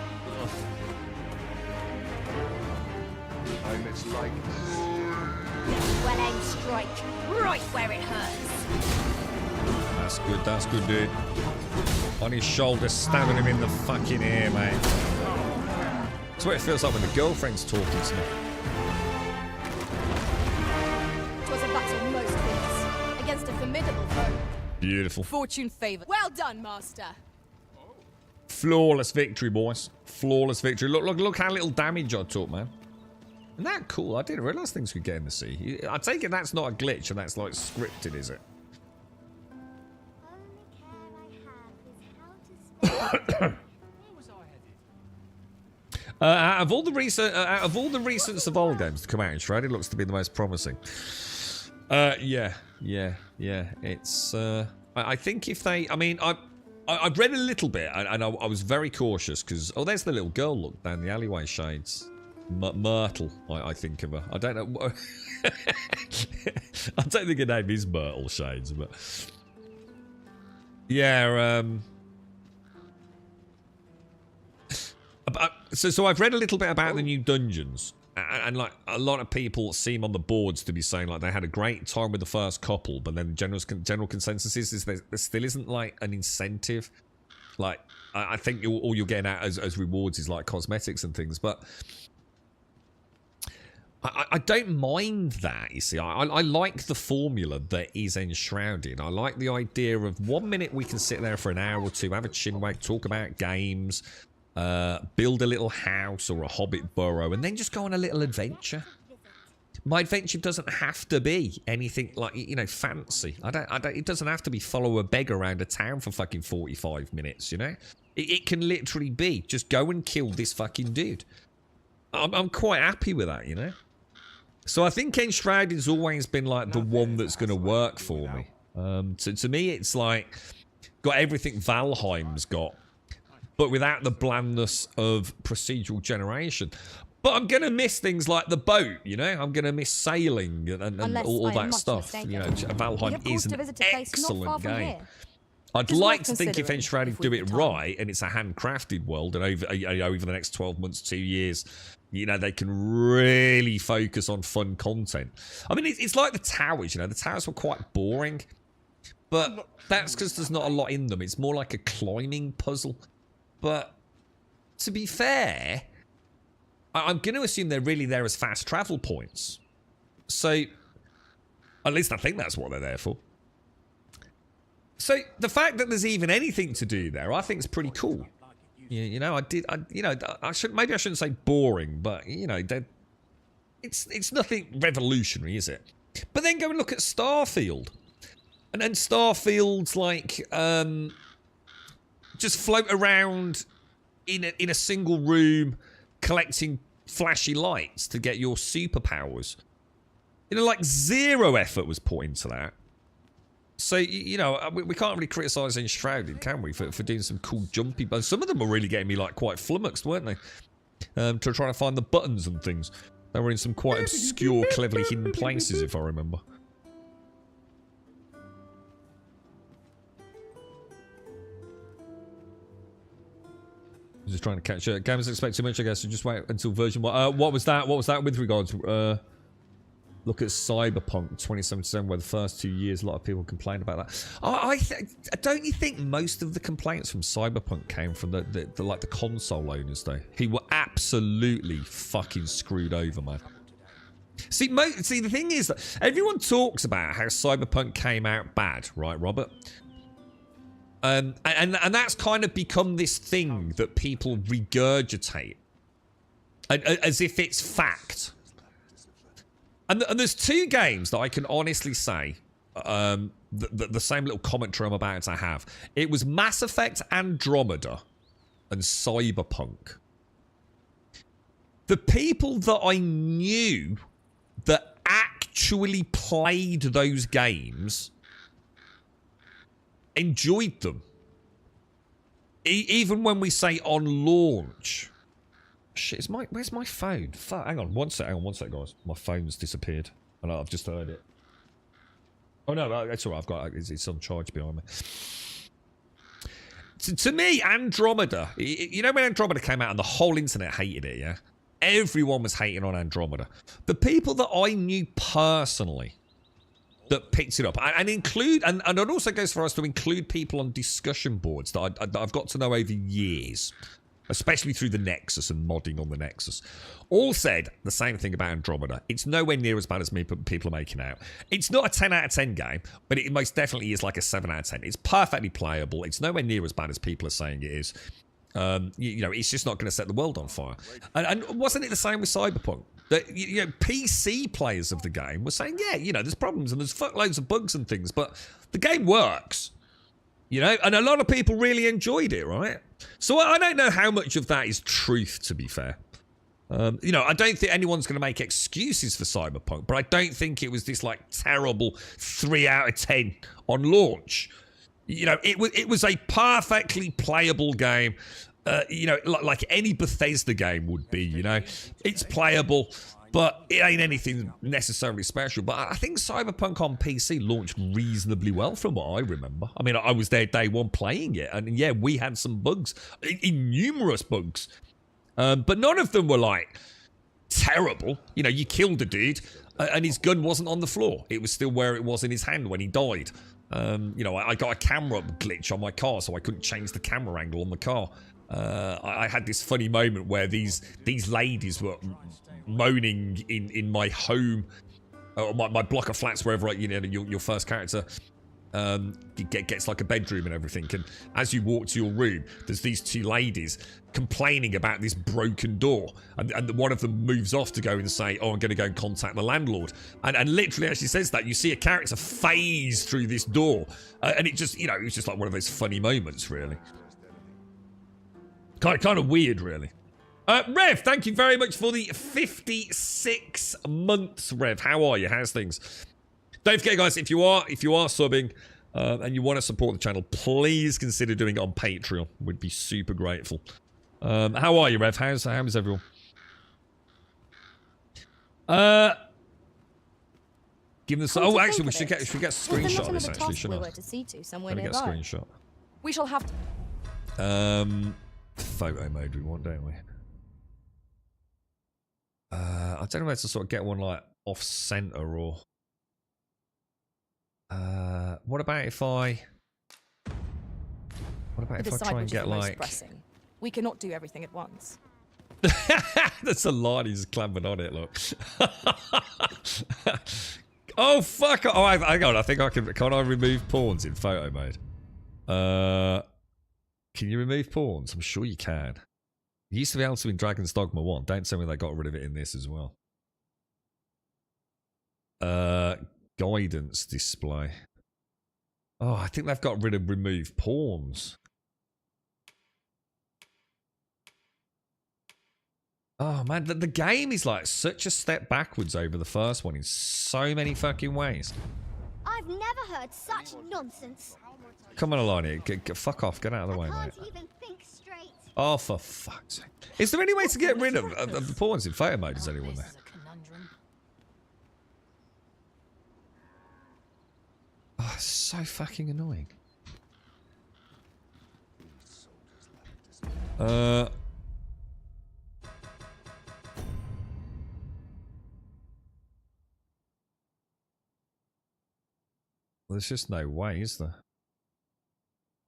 and aim strike, right where it hurts. That's good, dude. On his shoulder, stabbing him in the fucking ear, mate. That's what it feels like when the girlfriend's talking to me. It was a battle most wins, against a formidable foe. Beautiful. Fortune favored. Well done, master. Flawless victory, boys. Flawless victory. Look how little damage I took, man. Isn't that cool? I didn't realise things could get in the sea. I take it that's not a glitch and that's like scripted, is it? Out of all the recent survival games to come out in Shroud, it looks to be the most promising. Yeah. It's. I think if they, I mean, I've read a little bit, and I was very cautious because there's the little girl. Look down the alleyway, Shades. Myrtle, I think of her. I don't know. I don't think her name is Myrtle, Shades, but yeah. So I've read a little bit about the new dungeons, and like a lot of people seem on the boards to be saying like they had a great time with the first couple, but then the general consensus is there still isn't like an incentive. Like I think all you're getting at as rewards is like cosmetics and things, but I don't mind that, you see. I like the formula that is Enshrouded. I like the idea of 1 minute we can sit there for an hour or two, have a chinwag, talk about games, build a little house or a hobbit burrow, and then just go on a little adventure. My adventure doesn't have to be anything like, you know, fancy. It doesn't have to be follow a beggar around a town for fucking 45 minutes, you know? It can literally be just go and kill this fucking dude. I'm quite happy with that, you know? So I think Enshrouded's always been like the one that's going to work for me. So to me, it's like got everything Valheim's got, but without the blandness of procedural generation. But I'm going to miss things like the boat, you know? I'm going to miss sailing and all that stuff. You know, Valheim is an excellent game. I'd like to think if Enshrouded do it right, and it's a handcrafted world, and over the next 12 months, 2 years, you know, they can really focus on fun content. I mean, it's like the towers, you know, the towers were quite boring, but that's because there's not a lot in them. It's more like a climbing puzzle. But to be fair, I'm going to assume they're really there as fast travel points. So, at least I think that's what they're there for. So, the fact that there's even anything to do there, I think is pretty cool. You know, maybe I shouldn't say boring, but, you know, it's nothing revolutionary, is it? But then go and look at Starfield. And then Starfield's like, just float around in a single room, collecting flashy lights to get your superpowers. You know, like zero effort was put into that. So, you know, we can't really criticise Enshrouded, can we, for doing some cool jumpy... But some of them were really getting me, like, quite flummoxed, weren't they? To try to find the buttons and things. They were in some quite obscure, cleverly hidden places, if I remember. I'm just trying to catch it. Gamers expect too much, I guess, so just wait until version 1. What was that? What was that with regards to... Look at Cyberpunk 2077, where the first 2 years, a lot of people complained about that. Don't you think most of the complaints from Cyberpunk came from the console owners, though? Who were absolutely fucking screwed over, man. See, the thing is that everyone talks about how Cyberpunk came out bad, right, Robert? And that's kind of become this thing that people regurgitate as if it's fact. And there's two games that I can honestly say the same little commentary I'm about to have. It was Mass Effect Andromeda and Cyberpunk. The people that I knew that actually played those games enjoyed them. Even when we say on launch. Shit, where's my phone? Fuck, hang on one sec, guys. My phone's disappeared. And I've just heard it. Oh no, it's alright, it's on charge behind me. To me, Andromeda, you know when Andromeda came out and the whole internet hated it, yeah? Everyone was hating on Andromeda. The people that I knew personally that picked it up, and it also goes for us to include people on discussion boards that I've got to know over years, especially through the Nexus and modding on the Nexus, all said the same thing about Andromeda. It's nowhere near as bad as people are making out. It's not a 10 out of 10 game, but it most definitely is like a 7 out of 10. It's perfectly playable. It's nowhere near as bad as people are saying it is. You know, it's just not going to set the world on fire. And wasn't it the same with Cyberpunk? That, you know, PC players of the game were saying, yeah, you know, there's problems and there's fuckloads of bugs and things, but the game works. You know, and a lot of people really enjoyed it, right? So I don't know how much of that is truth, to be fair. You know, I don't think anyone's going to make excuses for Cyberpunk, but I don't think it was this, like, terrible 3 out of 10 on launch. You know, it was a perfectly playable game. You know, like any Bethesda game would be, you know. It's playable, but it ain't anything necessarily special. But I think Cyberpunk on PC launched reasonably well from what I remember. I mean, I was there day one playing it, and yeah, we had some bugs, numerous bugs. But none of them were, like, terrible. You know, you killed a dude, and his gun wasn't on the floor. It was still where it was in his hand when he died. You know, I got a camera glitch on my car, so I couldn't change the camera angle on the car. I had this funny moment where these ladies were moaning in my home, or my block of flats, wherever, you know, your first character gets like a bedroom and everything. And as you walk to your room, there's these two ladies complaining about this broken door, and one of them moves off to go and say, oh, I'm going to go and contact the landlord, and literally as she says that, you see a character phase through this door, and it just, you know, it's just like one of those funny moments, really. Kind of weird, really. Rev, thank you very much for the 56 months, Rev. How are you? How's things? Don't forget, guys, if you are subbing and you want to support the channel, please consider doing it on Patreon. We'd be super grateful. How are you, Rev? How's everyone? Give us. Oh, actually, we should get a screenshot of this. Actually, shouldn't I? To see to somewhere Gotta get a screenshot. We shall have. Photo mode we want, don't we? I don't know where to sort of get one like off center or. What about if I try and get like? We cannot do everything at once. That's a line he's clambering on it. Look. Oh fuck! Oh, hang on. I think I can. Can't I remove pawns in photo mode? Can you remove pawns? I'm sure you can. You used to be able to in Dragon's Dogma 1. Don't tell me they got rid of it in this as well. Guidance display. Oh, I think they've got rid of remove pawns. Oh man, the game is like such a step backwards over the first one in so many fucking ways. I've never heard such nonsense. Come on, Alani, fuck off, get out of the way, mate. I can't even think straight. Oh, for fuck's sake. Is there any way to get rid of the pawns in photo mode? Is anyone there? Oh, it's so fucking annoying. There's just no way, is there?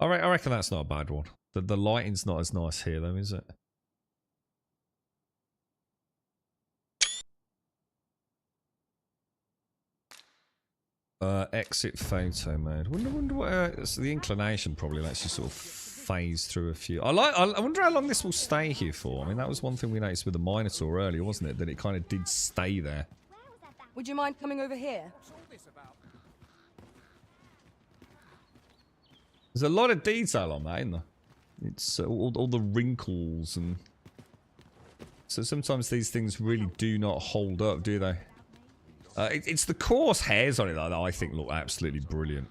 I reckon that's not a bad one. The lighting's not as nice here, though, is it? Exit photo mode. Wonder what so the inclination probably lets you sort of phase through a few. I wonder how long this will stay here for. I mean, that was one thing we noticed with the Minotaur earlier, wasn't it? That it kind of did stay there. Would you mind coming over here? There's a lot of detail on that, isn't there? It's all the wrinkles, and so sometimes these things really do not hold up, do they? It's the coarse hairs on it that I think look absolutely brilliant.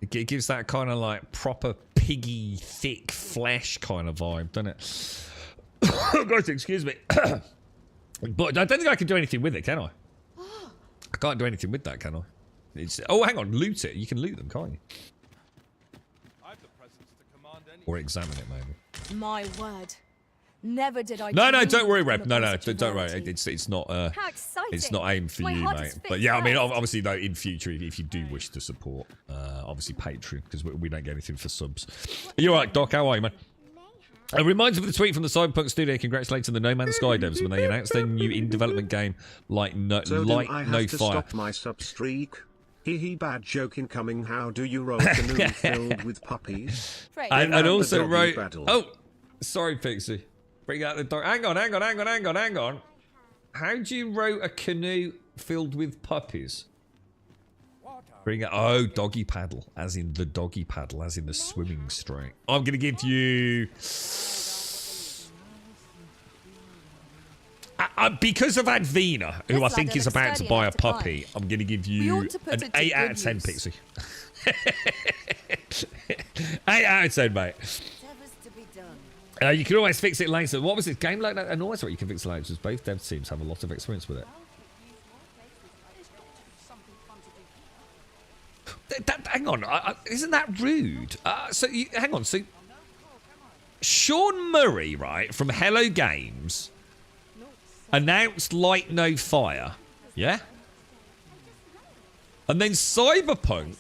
It gives that kind of like proper piggy, thick flesh kind of vibe, doesn't it? Guys, excuse me. But I don't think I can do anything with it, can I? I can't do anything with that, can I? Oh, hang on, loot it. You can loot them, can't you? Or examine it, maybe. My word. Never did I. No, dream don't worry, of Reb. No, such a don't worry. rarity. It's not. How exciting! It's not aimed for My you, heart mate. is fixed But yeah, I mean, first. obviously, though, in future, if you do wish to support, obviously Patreon, because we don't get anything for subs. You're right, Doc. How are you, man? A reminder of the tweet from the Cyberpunk studio congratulating the No Man's Sky devs when they announced their new in-development game, Light No Fire. Stop my sub streak. Hee bad joke incoming. How do you roll a canoe filled with puppies? And also wrote... Oh, sorry, Pixie. Bring out the dog. Hang on. How do you row a canoe filled with puppies? Bring out... Oh, doggy paddle. As in the doggy paddle. As in the swimming stroke. I'm going to give you... because of Advina, who I think is about to buy a puppy, I'm going to give you an 8 out of 10, Pixie. 8 out of 10, mate. You can always fix it later. What was this game like that? And also, you can fix it later. Because both dev teams have a lot of experience with it. Hang on, isn't that rude? Hang on. So, Sean Murray, right, from Hello Games, announced Light No Fire, yeah? And then Cyberpunk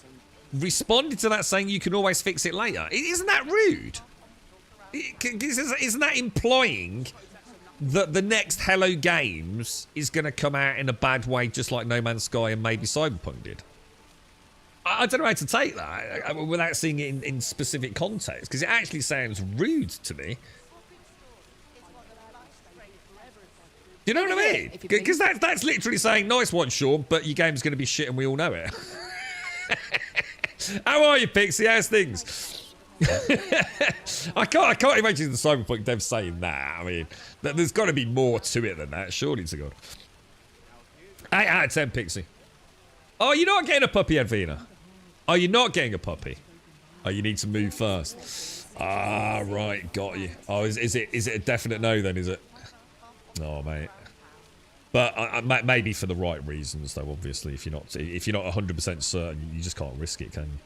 responded to that saying you can always fix it later. Isn't that rude? Isn't that implying that the next Hello Games is going to come out in a bad way, just like No Man's Sky and maybe Cyberpunk did? I don't know how to take that without seeing it in specific context, because it actually sounds rude to me. Do you know what I mean? Because that's literally saying, nice one, Sean, but your game's going to be shit and we all know it. How are you, Pixie? How's things? I can't imagine the Cyberpunk devs saying that. I mean, there's got to be more to it than that, surely to God. 8 out of 10, Pixie. Oh, you're not getting a puppy, Advina. Oh, you're not getting a puppy. Oh, you need to move first. Ah, right, got you. Oh, is it a definite no then? Is it? Oh, mate. But maybe for the right reasons, though. Obviously, if you're not 100% certain, you just can't risk it, can you?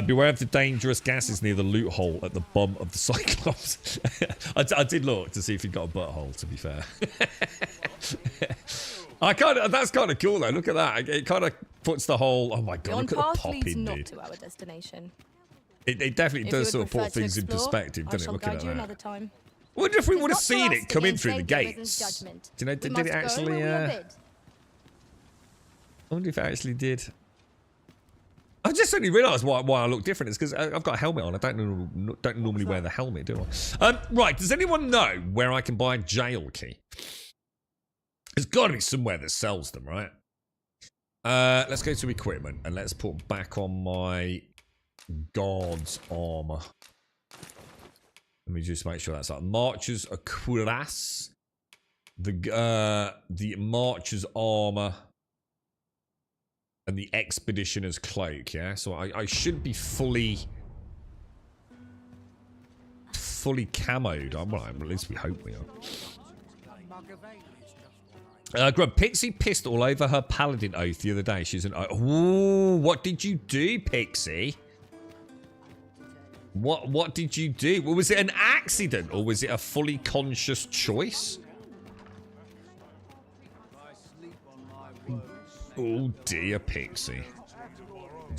Beware of the dangerous gases near the loot hole at the bum of the Cyclops. I did look to see if he'd got a butthole. To be fair, that's kind of cool though. Look at that. It kind of puts the whole. Oh my god! Look at the pop in, not dude. to our destination. It definitely does sort of put things in perspective, doesn't it? Looking at that. Another time. I wonder if we would have seen it come in through the gates. Do you know? Did it actually? I wonder if it actually did. I just suddenly realised why I look different. It's because I've got a helmet on. I don't normally wear the helmet, do I? Right. Does anyone know where I can buy a jail key? There's got to be somewhere that sells them, right? Let's go to equipment and let's put back on my God's armor. Let me just make sure that's like Marcher's a cuirass, the Marcher's armor, and the Expeditioner's cloak. Yeah, so I should be fully camoed. Well, at least we hope we are. Grub, Pixie pissed all over her paladin oath the other day. She's an ooh, what did you do, Pixie? What did you do? Well, was it an accident or was it a fully conscious choice? Oh dear, Pixie.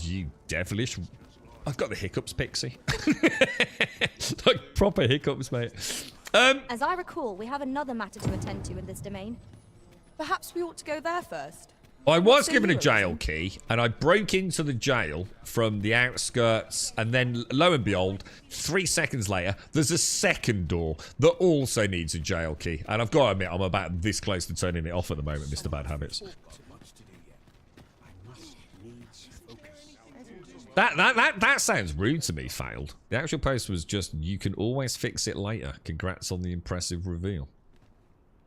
You devilish... I've got the hiccups, Pixie. Like proper hiccups, mate. As I recall, we have another matter to attend to in this domain. Perhaps we ought to go there first. I was given a jail key, and I broke into the jail from the outskirts, and then, lo and behold, 3 seconds later, there's a second door that also needs a jail key. And I've got to admit, I'm about this close to turning it off at the moment, Mr. Bad Habits. That sounds rude to me, Failed. The actual post was just, you can always fix it later. Congrats on the impressive reveal.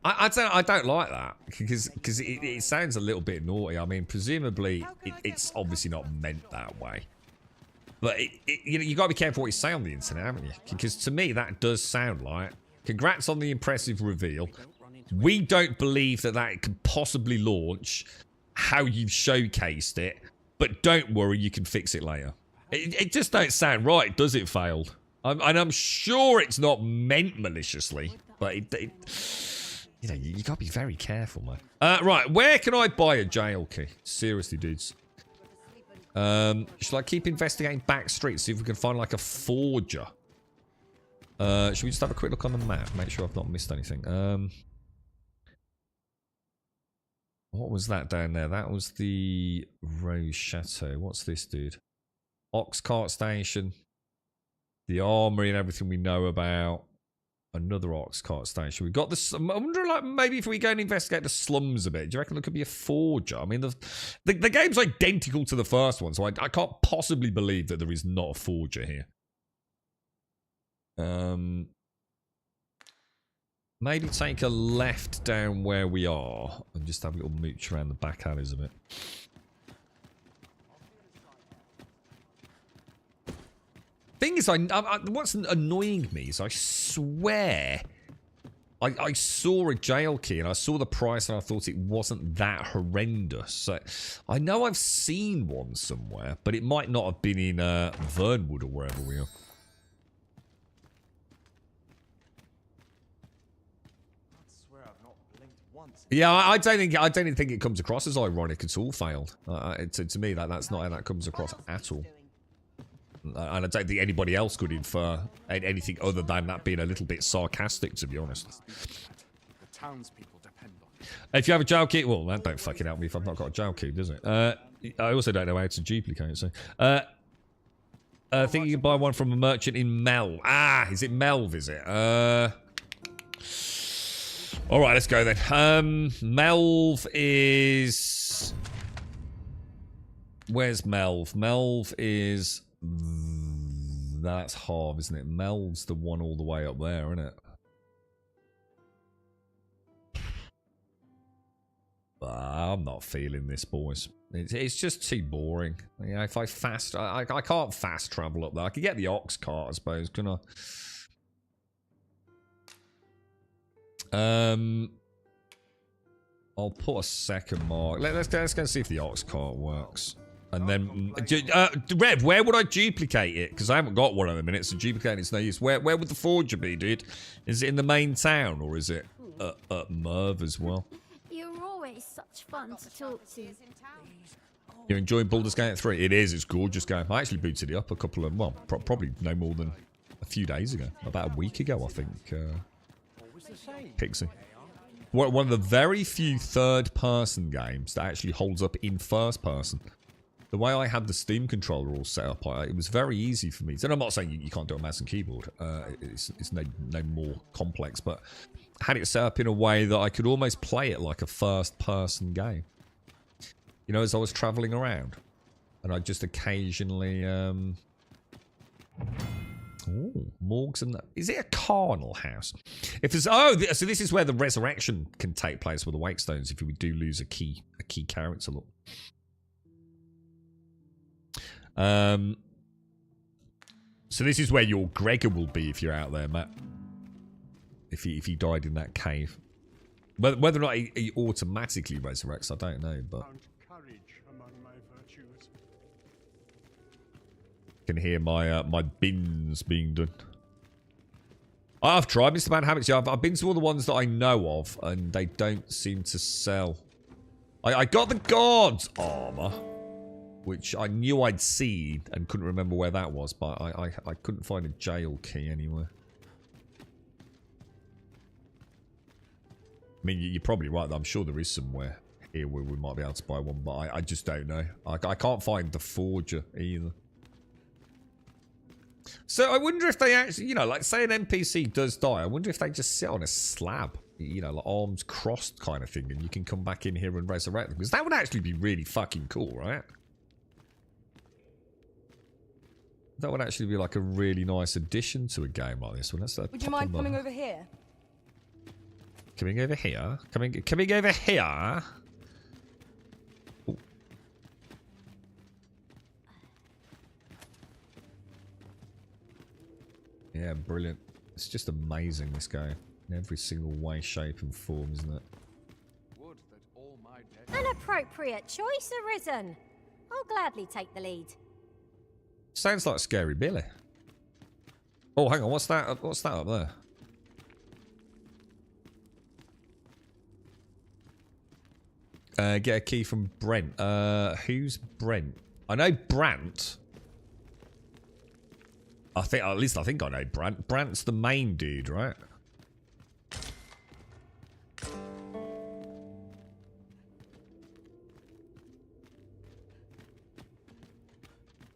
I don't like that because it sounds a little bit naughty. I mean, presumably it's obviously not meant that way, but you got to be careful what you say on the internet, haven't you? Because to me that does sound like congrats on the impressive reveal. We don't believe that could possibly launch how you've showcased it, but don't worry, you can fix it later. It just don't sound right, does it, Failed? And I'm sure it's not meant maliciously, but you know, you gotta be very careful, man. Right, where can I buy a jail key? Seriously, dudes. Should I keep investigating back streets, see if we can find like a forger? Should we just have a quick look on the map, make sure I've not missed anything? What was that down there? That was the Rose Chateau. What's this, dude? Ox Cart Station. The armory and everything we know about. Another Ox Cart Station. We've got this. I wonder, like, maybe if we go and investigate the slums a bit, do you reckon there could be a forger? I mean, the game's identical to the first one, so I can't possibly believe that there is not a forger here. Maybe take a left down where we are and just have a little mooch around the back alleys a bit. Thing is, what's annoying me is I swear I saw a jail key and I saw the price and I thought it wasn't that horrendous. So I know I've seen one somewhere, but it might not have been in Vernwood or wherever we are. Yeah, I don't even think it comes across as ironic at all. Failed. To me, that's not how that comes across at all. And I don't think anybody else could infer anything other than that being a little bit sarcastic, to be honest. The townspeople depend on it. If you have a jail key, well, that don't fucking help me if I've not got a jail key, does it? I also don't know how to duplicate it. So, I think you can buy one from a merchant in Melv. Ah, is it Melv? Is it? All right, let's go then. Melv is. Where's Melv? Melv is. That's Harv, isn't it? Melv's the one all the way up there, isn't it? I'm not feeling this, boys. It's just too boring. You know, if I can't fast travel up there. I could get the ox cart, I suppose, couldn't I? I'll put a second mark. Let's go and see if the ox cart works. And then, Rev, where would I duplicate it? Because I haven't got one at the minute, so duplicating it's no use. Where would the forger be, dude? Is it in the main town, or is it at Merv as well? You're always such fun to talk to. You're enjoying Baldur's Gate 3? It is. It's a gorgeous game. I actually booted it up a couple of, well, probably no more than a few days ago. About a week ago, I think. Pixie. One of the very few third-person games that actually holds up in first person. The way I had the Steam controller all set up, it was very easy for me. And I'm not saying you can't do a mouse and keyboard. It's no more complex, but I had it set up in a way that I could almost play it like a first-person game. You know, as I was travelling around. And I just occasionally... Ooh, morgues and... Is it a carnal house? If there's... Oh, so this is where the resurrection can take place with the wake stones if we do lose a key character. Look. So this is where your Gregor will be if you're out there, Matt. If he died in that cave. But whether or not he automatically resurrects, I don't know, but... Can hear my my bins being done. I've tried Mr. Bad Habits. Yeah, I've been to all the ones that I know of, and they don't seem to sell. I got the guard's armor, which I knew I'd seen and couldn't remember where that was, but I couldn't find a jail key anywhere. I mean, you're probably right, though. I'm sure there is somewhere here where we might be able to buy one, but I just don't know. I can't find the forger either. So I wonder if they actually, you know, like say an NPC does die, I wonder if they just sit on a slab, you know, like arms crossed kind of thing, and you can come back in here and resurrect them. Because that would actually be really fucking cool, right? That would actually be like a really nice addition to a game like this one. Would you mind coming over here? Coming over here? Coming over here? Ooh. Yeah, brilliant. It's just amazing, this game. In every single way, shape and form, isn't it? An appropriate choice arisen. I'll gladly take the lead. Sounds like Scary Billy. Oh, hang on. What's that? What's that up there? Get a key from Brent. Who's Brent? I know Brant. At least I think I know Brant. Brant's the main dude, right?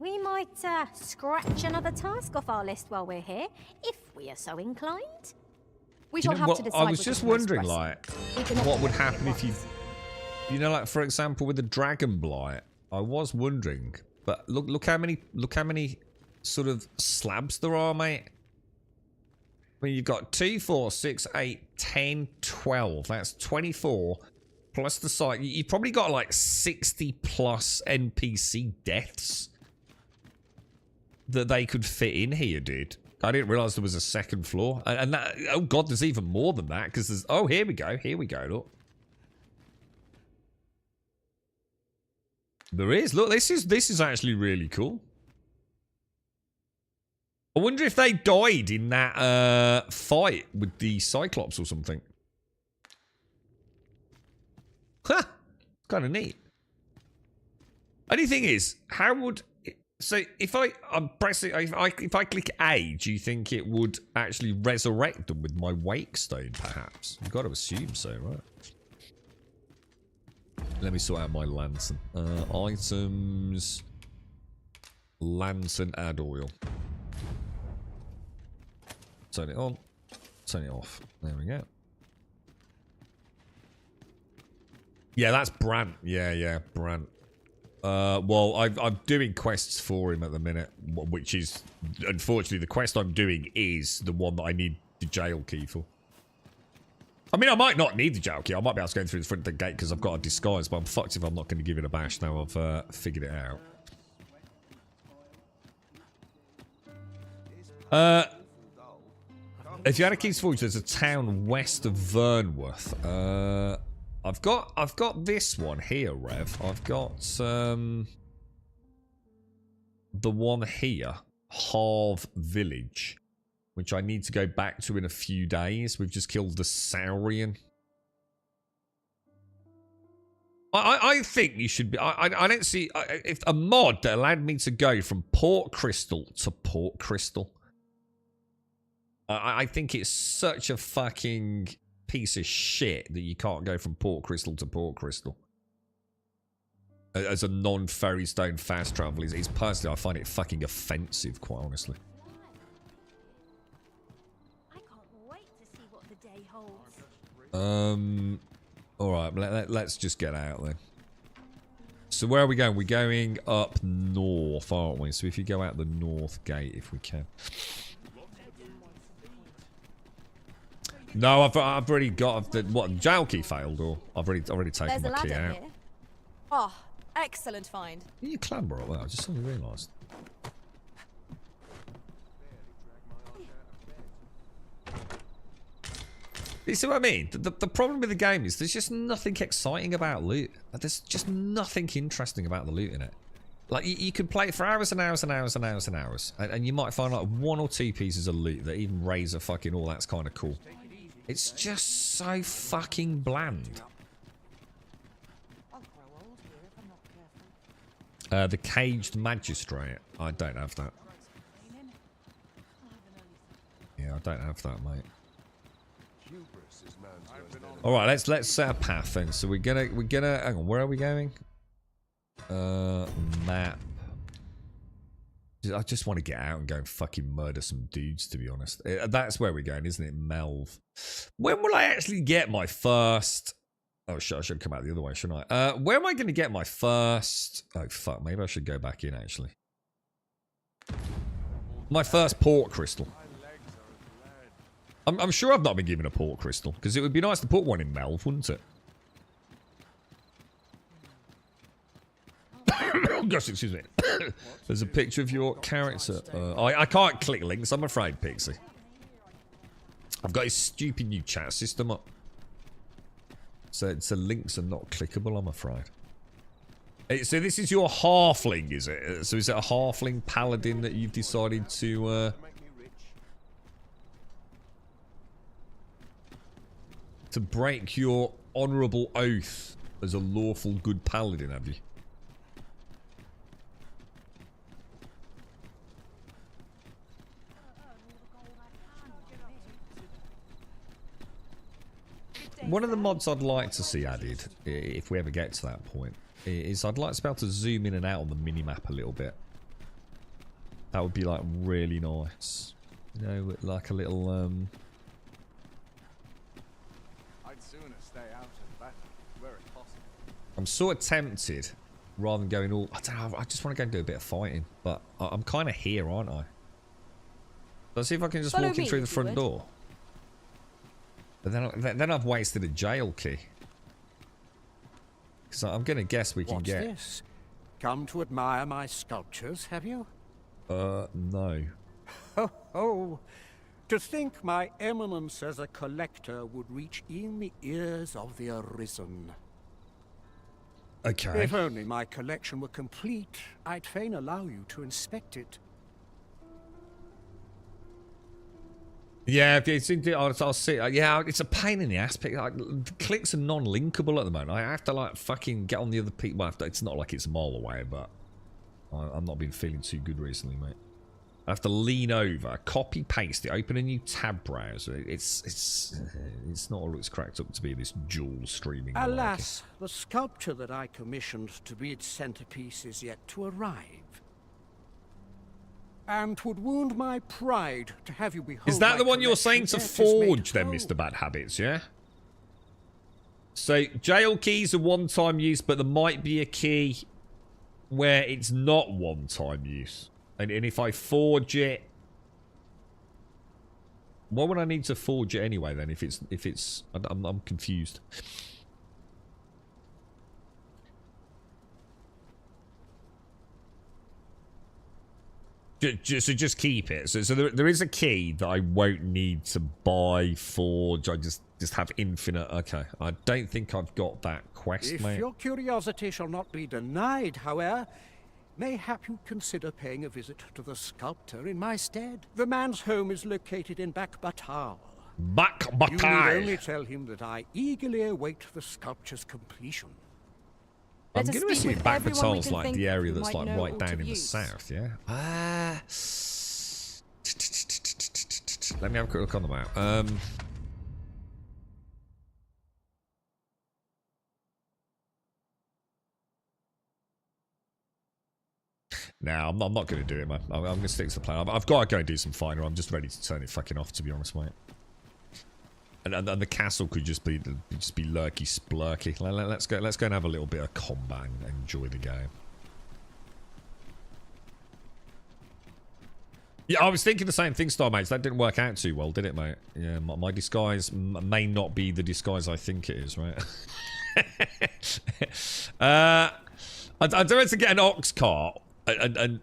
We might scratch another task off our list while we're here, if we are so inclined. We shall have to decide. I was just wondering, like, what would happen if you know, like, for example, with the Dragon Blight. I was wondering, but look how many sort of slabs there are, mate. I mean, you've got 2, 4, 6, 8, 10, 12. That's 24 plus the site. You've probably got like 60 plus NPC deaths that they could fit in here, dude. I didn't realize there was a second floor, and that. Oh god, there's even more than that because there's. Oh, here we go. Here we go. Look. There is. Look, this is actually really cool. I wonder if they died in that fight with the Cyclops or something. Huh. Kind of neat. Only thing is, how would... So, if I'm pressing... If I click A, do you think it would actually resurrect them with my Wake Stone, perhaps? You've got to assume so, right? Let me sort out my lantern. Items... Lantern add oil. Turn it on. Turn it off. There we go. Yeah, that's Brant. Yeah, Brant. Well, I'm doing quests for him at the minute, which is, unfortunately, the quest I'm doing is the one that I need the jail key for. I mean, I might not need the jail key. I might be able to go through the front of the gate because I've got a disguise, but I'm fucked if I'm not going to give it a bash now I've figured it out. If you had a King's Forge, there's a town west of Vernworth. I've got this one here, Rev. I've got the one here, Harve Village, which I need to go back to in a few days. We've just killed the Saurian. I think you should be. I don't see if a mod that allowed me to go from Port Crystal to Port Crystal. I think it's such a fucking piece of shit that you can't go from Port Crystal to Port Crystal. As a non-ferry stone fast travel, is personally, I find it fucking offensive, quite honestly. I can't wait to see what the day holds. Alright, let's just get out then. So where are we going? We're going up north, aren't we? So if you go out the north gate, if we can. No, I've already got the jail key failed, or I've already taken my key out. Here. Oh, excellent find. You clamber up there. I just suddenly realised. You see what I mean? The problem with the game is there's just nothing exciting about loot. There's just nothing interesting about the loot in it. Like, you could play it for hours and hours and hours and hours and hours, and you might find like 1 or 2 pieces of loot that even raise a fucking all. That's kind of cool. It's just so fucking bland. The Caged Magistrate. I don't have that. Yeah, I don't have that, mate. All right, let's set a path then. So we're gonna hang on. Where are we going? Map. I just want to get out and go and fucking murder some dudes, to be honest. That's where we're going, isn't it? Melv. When will I actually get my first... Oh, shit, I should come out the other way, shouldn't I? Where am I going to get my first... Oh, fuck, maybe I should go back in, actually. My first Port Crystal. I'm sure I've not been given a Port Crystal, because it would be nice to put one in Melv, wouldn't it? Gosh, excuse me. There's a picture of your character. I can't click links, I'm afraid, Pixie. I've got a stupid new chat system up. So links are not clickable, I'm afraid. So this is your halfling, is it? So is it a halfling paladin that you've decided to to break your honourable oath as a lawful good paladin, have you? One of the mods I'd like to see added, if we ever get to that point, is I'd like to be able to zoom in and out on the minimap a little bit. That would be like really nice. You know, like a little I'd sooner stay out of battle where it's possible. I'm sort of tempted, rather than going all... I don't know, I just want to go and do a bit of fighting. But I'm kind of here, aren't I? Let's see if I can just walk in through the front door. But then I've wasted a jail key. Because I'm going to guess we can get... What's this? Come to admire my sculptures, have you? No. Oh, to think my eminence as a collector would reach in the ears of the Arisen. Okay. If only my collection were complete, I'd fain allow you to inspect it. Yeah, if it's I'll see. Yeah, it's a pain in the ass. Like, the clicks are non-linkable at the moment. I have to like fucking get on the other people. Well, it's not like it's a mile away, but I'm not been feeling too good recently, mate. I have to lean over, copy paste it, open a new tab browser. It's not all it's cracked up to be. This dual streaming. Alas, the sculpture that I commissioned to be its centerpiece is yet to arrive. And 'twould wound my pride to have you behold. Is that the my one you're saying to collection ere 'tis made forge then, whole. Mr. Bad Habits, yeah? So, jail keys are one-time use, but there might be a key where it's not one-time use. And if I forge it... Why would I need to forge it anyway then, if it's... I'm confused. So just keep it. So there is a key that I won't need to buy, forge. I just have infinite. Okay, I don't think I've got that quest, If mate. your curiosity shall not be denied, however, mayhap you consider paying a visit to the sculptor in my stead. The man's home is located in Bakbatal. You need only tell him that I eagerly await the sculpture's completion. I'm going to assume Bakbatal's like the area that's like right down in the south, yeah? Let me have a quick look on the map. No, I'm not going to do it, man. I'm going to stick to the plan. I've got to go and do some fighting, or I'm just ready to turn it fucking off, to be honest, mate. And the castle could just be lurky splurky. Let's go and have a little bit of combat and enjoy the game. Yeah, I was thinking the same thing, Star Mates. That didn't work out too well, did it, mate? Yeah, my disguise may not be the disguise I think it is, right? I don't want to get an ox cart and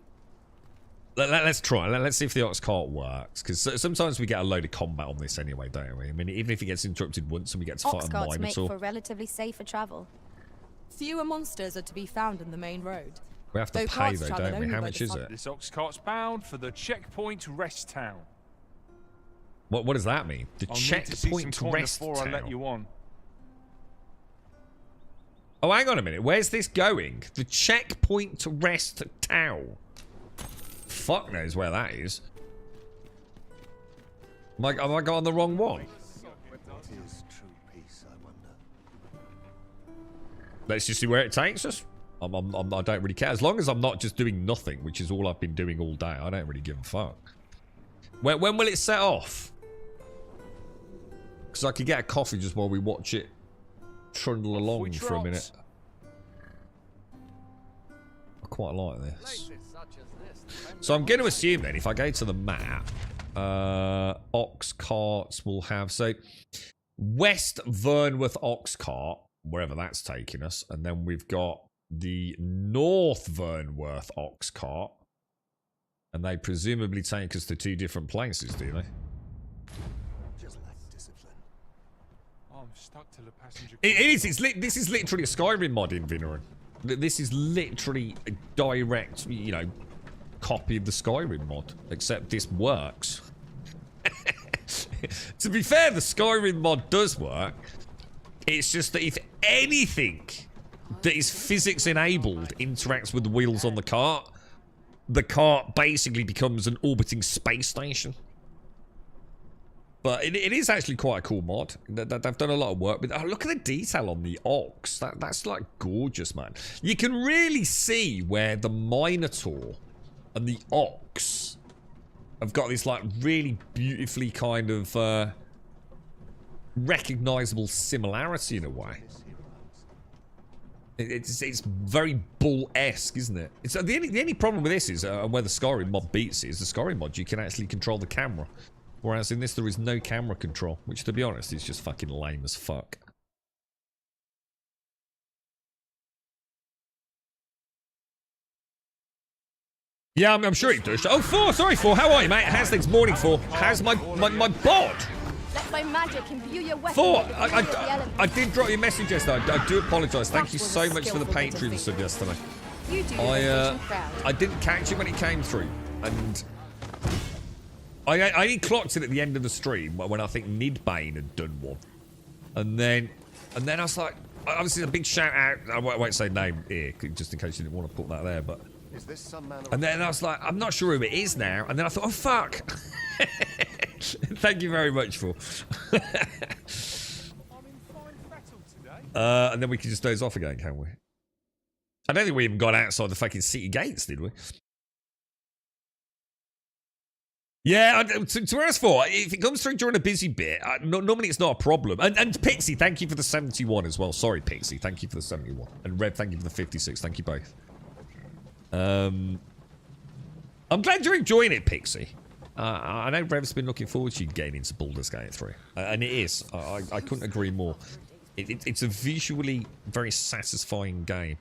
let's try. Let's see if the ox cart works. Because sometimes we get a load of combat on this anyway, don't we? I mean, even if it gets interrupted once and we get to fight a Ox-carts make Minotaur. for relatively safer travel. Fewer monsters are to be found in the main road. We have to pay though, don't we? How much is it? This ox cart's bound for the checkpoint rest town. What does that mean? The I'll need to see some checkpoint coin rest before I let town? you on. Oh, hang on a minute. Where's this going? The checkpoint rest town. Fuck knows where that is. Have I got on the wrong one? Let's just see where it takes us. I don't really care. As long as I'm not just doing nothing, which is all I've been doing all day, I don't really give a fuck. When will it set off? Because I could get a coffee just while we watch it trundle along for a minute. I quite like this. So I'm going to assume then, if I go to the map, ox carts will have, so West Vernworth ox cart, wherever that's taking us, and then we've got the North Vernworth ox cart, and they presumably take us to two different places, do they? Just lack discipline. I'm stuck to the passenger. It is. This is literally a Skyrim mod in Vinoran. This is literally a direct, you know, copy of the Skyrim mod, except this works. To be fair, the Skyrim mod does work. It's just that if anything that is physics enabled interacts with the wheels on the cart basically becomes an orbiting space station. But it is actually quite a cool mod. They've done a lot of work with. Oh, look at the detail on the ox. That's like gorgeous, man. You can really see where the Minotaur and the ox have got this like really beautifully kind of recognizable similarity in a way. It's very bull-esque, isn't it? It's the only problem with this is where the Skyrim mod beats it is the Skyrim mod you can actually control the camera, whereas in this there is no camera control, which to be honest is just fucking lame as fuck. Yeah, I'm sure it does. Oh, Four, sorry, Four. How are you, mate? How's things? Morning, Four. How's my bod? Let my magic imbue your weapon. Four, I did drop you a message yesterday. I do apologise. Thank you so much for the Patreon sub yesterday. You do I didn't catch it when it came through, and I only clocked it at the end of the stream when I think Nidbane had done one, and then I was like, obviously a big shout out. I won't say name here, just in case you didn't want to put that there, but. Is this some man And then I was like, I'm not sure who it is now. And then I thought, oh, fuck. Thank you very much, for. And then we can just doze off again, can't we? I don't think we even got outside the fucking city gates, did we? Yeah, to be honest, for if it comes through during a busy bit, normally it's not a problem. And Pixie, thank you for the 71 as well. Sorry, Pixie, thank you for the 71. And Rev, thank you for the 56. Thank you both. I'm glad you're enjoying it, Pixie. I know Rev's been looking forward to you getting into Baldur's Gate 3. And it is. I couldn't agree more. It's a visually very satisfying game.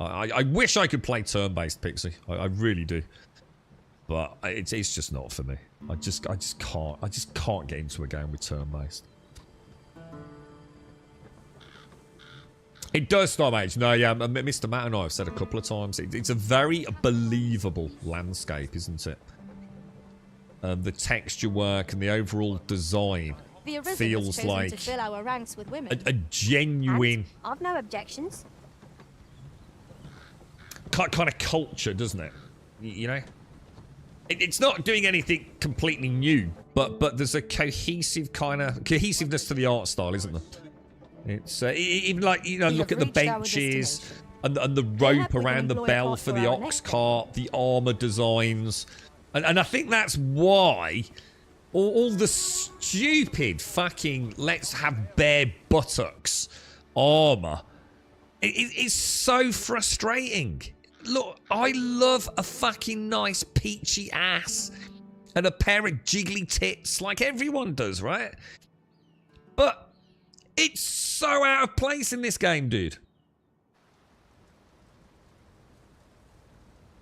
I wish I could play turn-based, Pixie. I really do. But it's just not for me. I just can't get into a game with turn-based. It does, Storm Age. No, yeah, Mr. Matt and I have said a couple of times. It's a very believable landscape, isn't it? The texture work and the overall design feels like to fill our ranks with women. a genuine... I've no objections. Kind of culture, doesn't it? You know? It's not doing anything completely new, but there's a cohesiveness to the art style, isn't there? It's even like, you know, look at the benches and the rope around the bell for the ox cart, the armor designs. And I think that's why all the stupid fucking let's have bare buttocks armor is so frustrating. Look, I love a fucking nice peachy ass and a pair of jiggly tits like everyone does, right? But it's so out of place in this game, dude.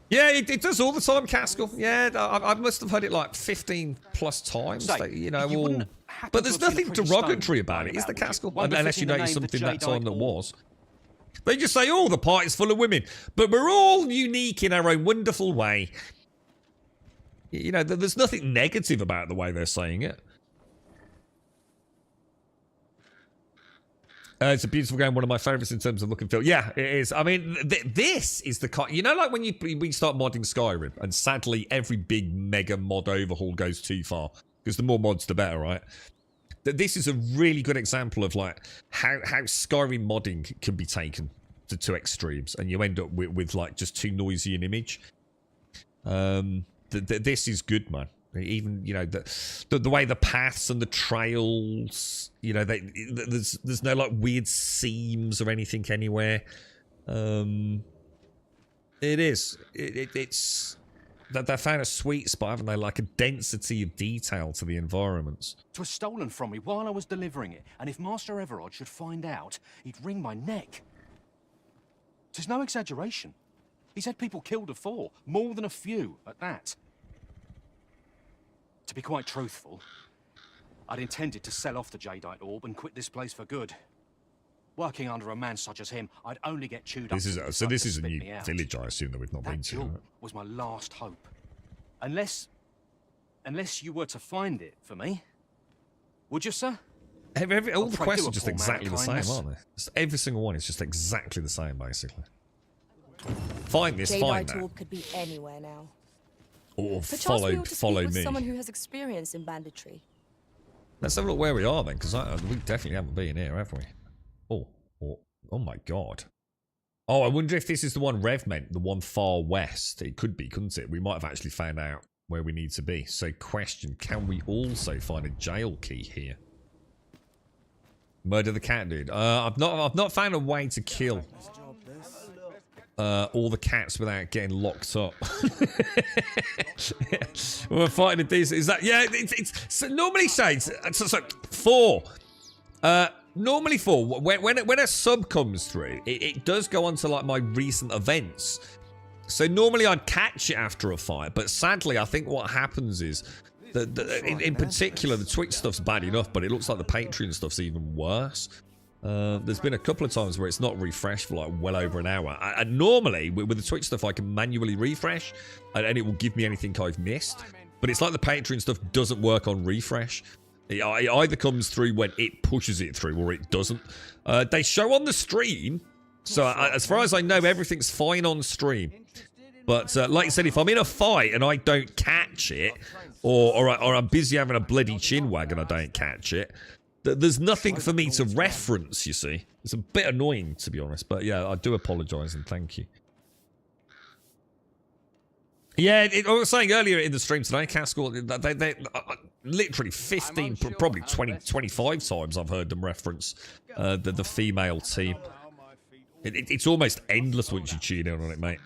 Yeah, it does all the time, Caskell. Yeah, I must have heard it like 15 plus times. You know, all... But there's nothing derogatory about it, is there, Caskell? Unless you notice something that time that was. They just say, oh, the party's full of women. But we're all unique in our own wonderful way. You know, there's nothing negative about the way they're saying it. It's a beautiful game, one of my favourites in terms of look and feel. Yeah, it is. I mean, this is the kind... You know, like when we start modding Skyrim, and sadly every big mega mod overhaul goes too far, because the more mods, the better, right? This is a really good example of like how Skyrim modding can be taken to extremes, and you end up with like just too noisy an image. This is good, man. Even, you know, the way the paths and the trails, you know, there's no like weird seams or anything anywhere. It's they found a sweet spot, haven't they? Like a density of detail to the environments. It was stolen from me while I was delivering it, and if Master Everard should find out, he'd wring my neck. There's no exaggeration. He's had people killed before, more than a few at that. To be quite truthful, I'd intended to sell off the Jadeite orb and quit this place for good. Working under a man such as him, I'd only get chewed up. So this is a new village, I assume, that we've not been to. That was my last hope. Unless Unless you were to find it for me. Would you, sir? All the quests are just exactly the same, aren't they? Just every single one is just exactly the same, basically. Find this, find that. Jadeite could be anywhere now. Or Perchance we ought to follow speak with me. someone who has experience in banditry. Let's have a look where we are then, because we definitely haven't been here, have we? Oh my god. Oh, I wonder if this is the one Rev meant, the one far west. It could be, couldn't it? We might have actually found out where we need to be. So, question, can we also find a jail key here? Murder the cat, dude. I've not found a way to kill all the cats without getting locked up. We're fighting a decent. Is that? Yeah, it's so normally say so 4. Normally 4. When a sub comes through, it does go on to like my recent events. So normally I'd catch it after a fight, but sadly I think what happens is that in particular the Twitch stuff's bad enough, but it looks like the Patreon stuff's even worse. There's been a couple of times where it's not refreshed for like well over an hour. And normally with the Twitch stuff I can manually refresh and it will give me anything I've missed. But it's like the Patreon stuff doesn't work on refresh. It either comes through when it pushes it through or it doesn't. They show on the stream. So as far as I know, everything's fine on stream. But like I said, if I'm in a fight and I don't catch it, or I'm busy having a bloody chinwag and I don't catch it, there's nothing for me to reference, you see. It's a bit annoying, to be honest. But yeah, I do apologise and thank you. Yeah, I was saying earlier in the stream today, Castle, they literally 15, probably 20, 25 times I've heard them reference the female team. It's almost endless once you tune in on it, mate.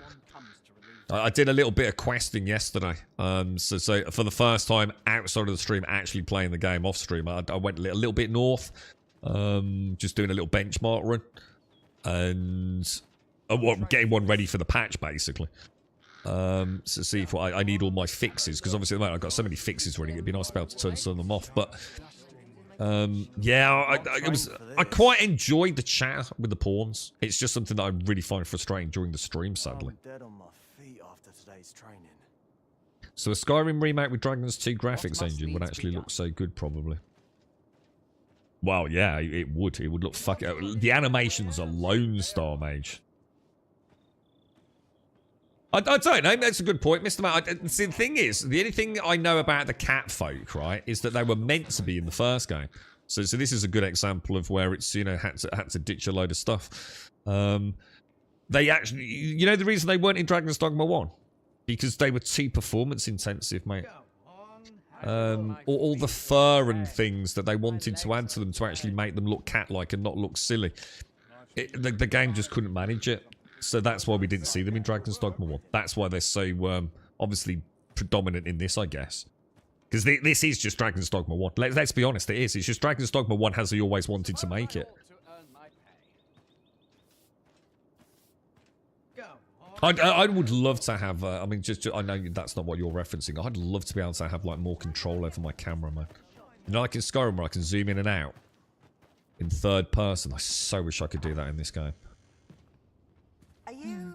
I did a little bit of questing yesterday. So for the first time outside of the stream, actually playing the game off stream, I went a little bit north, just doing a little benchmark run, and getting one ready for the patch, basically. So see if I need all my fixes, because obviously at the moment I've got so many fixes running, it'd be nice to be able to turn some of them off. But yeah, I quite enjoyed the chat with the pawns. It's just something that I really find frustrating during the stream, sadly. So a Skyrim remake with Dragon's 2 graphics engine would actually look so good, probably. Well, yeah, it would. It would look fucking... The animations are Lone Star Mage. I don't know. That's a good point, Mr. Matt. See, the thing is, the only thing I know about the cat folk, right, is that they were meant to be in the first game. So this is a good example of where it's, you know, had to ditch a load of stuff. They actually... You know the reason they weren't in Dragon's Dogma 1? Because they were too performance intensive, mate. All the fur and things that they wanted to add to them to actually make them look cat-like and not look silly. The game just couldn't manage it. So that's why we didn't see them in Dragon's Dogma 1. That's why they're so, obviously, predominant in this, I guess. Because this is just Dragon's Dogma 1. Let's be honest, it is. It's just Dragon's Dogma 1 has he always wanted to make it. I would love to have, I mean, I know that's not what you're referencing. I'd love to be able to have, like, more control over my camera, man. You know, like in Skyrim where I can zoom in and out in third person. I so wish I could do that in this game. Are you...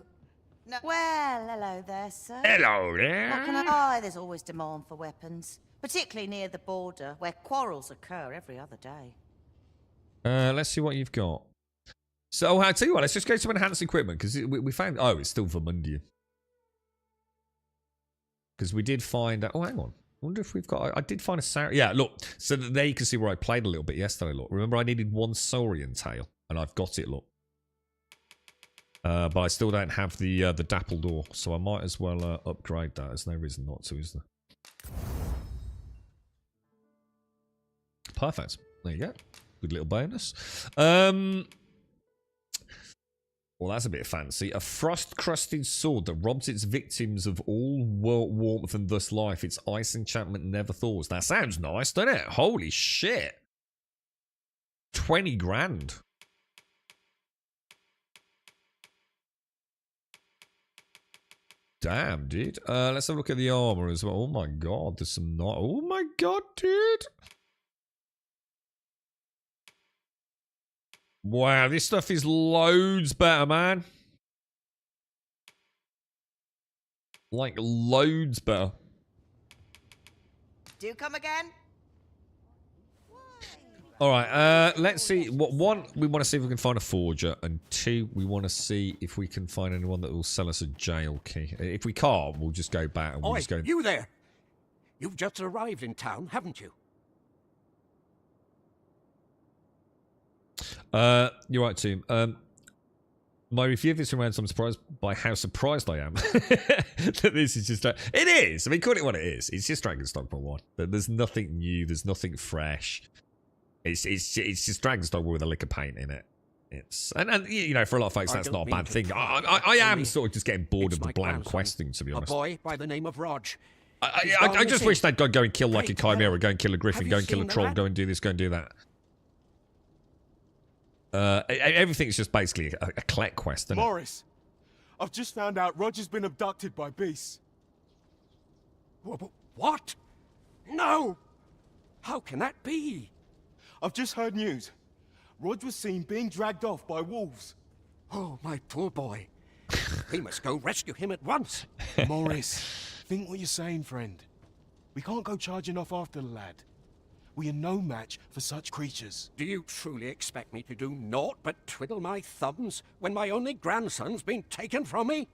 No. Well, hello there, sir. Hello there. What can I... there's always demand for weapons. Particularly near the border, where quarrels occur every other day. Let's see what you've got. So, I'll tell you what, let's just go to enhanced equipment, because we found... Oh, it's still Vermundian. Because we did find... Oh, hang on. I wonder if we've got... I did find a... Yeah, look. So there you can see where I played a little bit yesterday, look. Remember, I needed one Saurian tail, and I've got it, look. But I still don't have the Dappledore, so I might as well upgrade that. There's no reason not to, is there? Perfect. There you go. Good little bonus. Well, that's a bit fancy. A frost-crusted sword that robs its victims of all warmth and thus life. Its ice enchantment never thaws. That sounds nice, doesn't it? Holy shit. 20 grand. Damn, dude. Let's have a look at the armor as well. Oh my god, there's some... Oh my god, dude. Wow, this stuff is loads better, man. Like, loads better. Do come again. All right, let's see. One, we want to see if we can find a forger, and two, we want to see if we can find anyone that will sell us a jail key. If we can't, we'll just go back and we'll Oi, just go. you there! You've just arrived in town, haven't you? You're right, Tim. My review of this reminds I'm surprised by how surprised I am that this is just. It is. I mean, call it what it is. It's just Dragon's Dogma 1. There's nothing new. There's nothing fresh. It's just Dragon's Dogma with a lick of paint in it. It's and you know, for a lot of folks that's not a bad thing. I am sort of just getting bored of the bland questing, to be honest. A boy by the name of Rog. I just wish they'd go and kill like a chimera, go and kill a griffin, go and kill a troll, go and do this, go and do that. Everything's just basically a collect quest, isn't Morris, I've just found out Roger's been abducted by beasts. What? No! How can that be? I've just heard news. Rog was seen being dragged off by wolves. Oh, my poor boy. We must go rescue him at once. Morris, think what you're saying, friend. We can't go charging off after the lad. We are no match for such creatures. Do you truly expect me to do naught but twiddle my thumbs when my only grandson's been taken from me?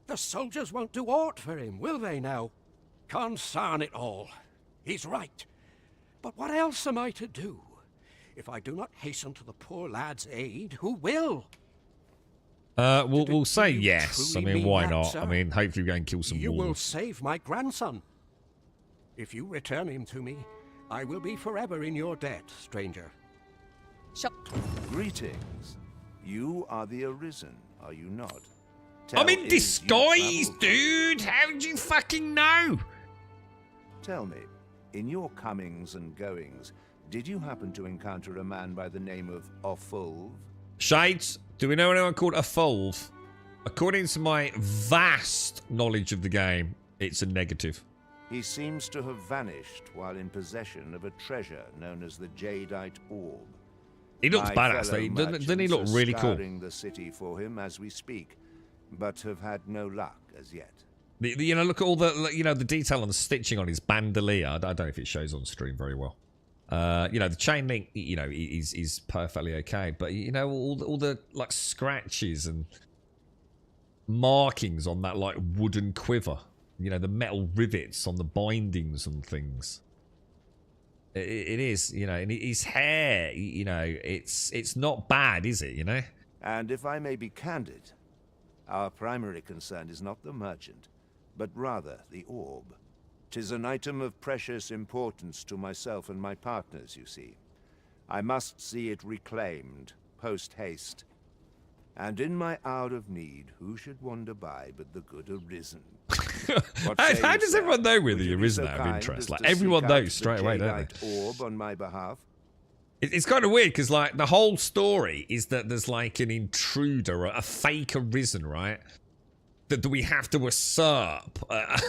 The soldiers won't do aught for him, will they now? Consarn it all. He's right. But what else am I to do? If I do not hasten to the poor lad's aid, who will? We'll say yes. I mean, why not? Sir? I mean, hopefully we go and kill some You will wolves. save my grandson. If you return him to me, I will be forever in your debt, stranger. Greetings. You are the Arisen, are you not? I'm in disguise, dude! How did you fucking know? Tell me, in your comings and goings, did you happen to encounter a man by the name of Ofulv? Shades, do we know anyone called Ofulv? According to my vast knowledge of the game, it's a negative. He seems to have vanished while in possession of a treasure known as the Jadeite Orb. He looks My badass, fellow doesn't he look merchants are really cool? scouring the city for him as we speak, but have had no luck as yet. You know, look at all the, you know, the detail on the stitching on his bandolier. I don't know if it shows on stream very well. You know, the chain link, you know, is perfectly okay, but you know, all the like scratches and markings on that like wooden quiver. You know, the metal rivets on the bindings and things. It is, you know, and his hair, you know, it's not bad, is it, you know? And if I may be candid, our primary concern is not the merchant, but rather the orb. 'Tis an item of precious importance to myself and my partners, you see. I must see it reclaimed, post-haste. And in my hour of need, who should wander by but the good Arisen? How does everyone know we're the Arisen out of interest? Like, everyone knows straight away, don't they? Orb on my behalf. It's kind of weird, because, like, the whole story is that there's, like, an intruder, a fake Arisen, right? That we have to usurp. But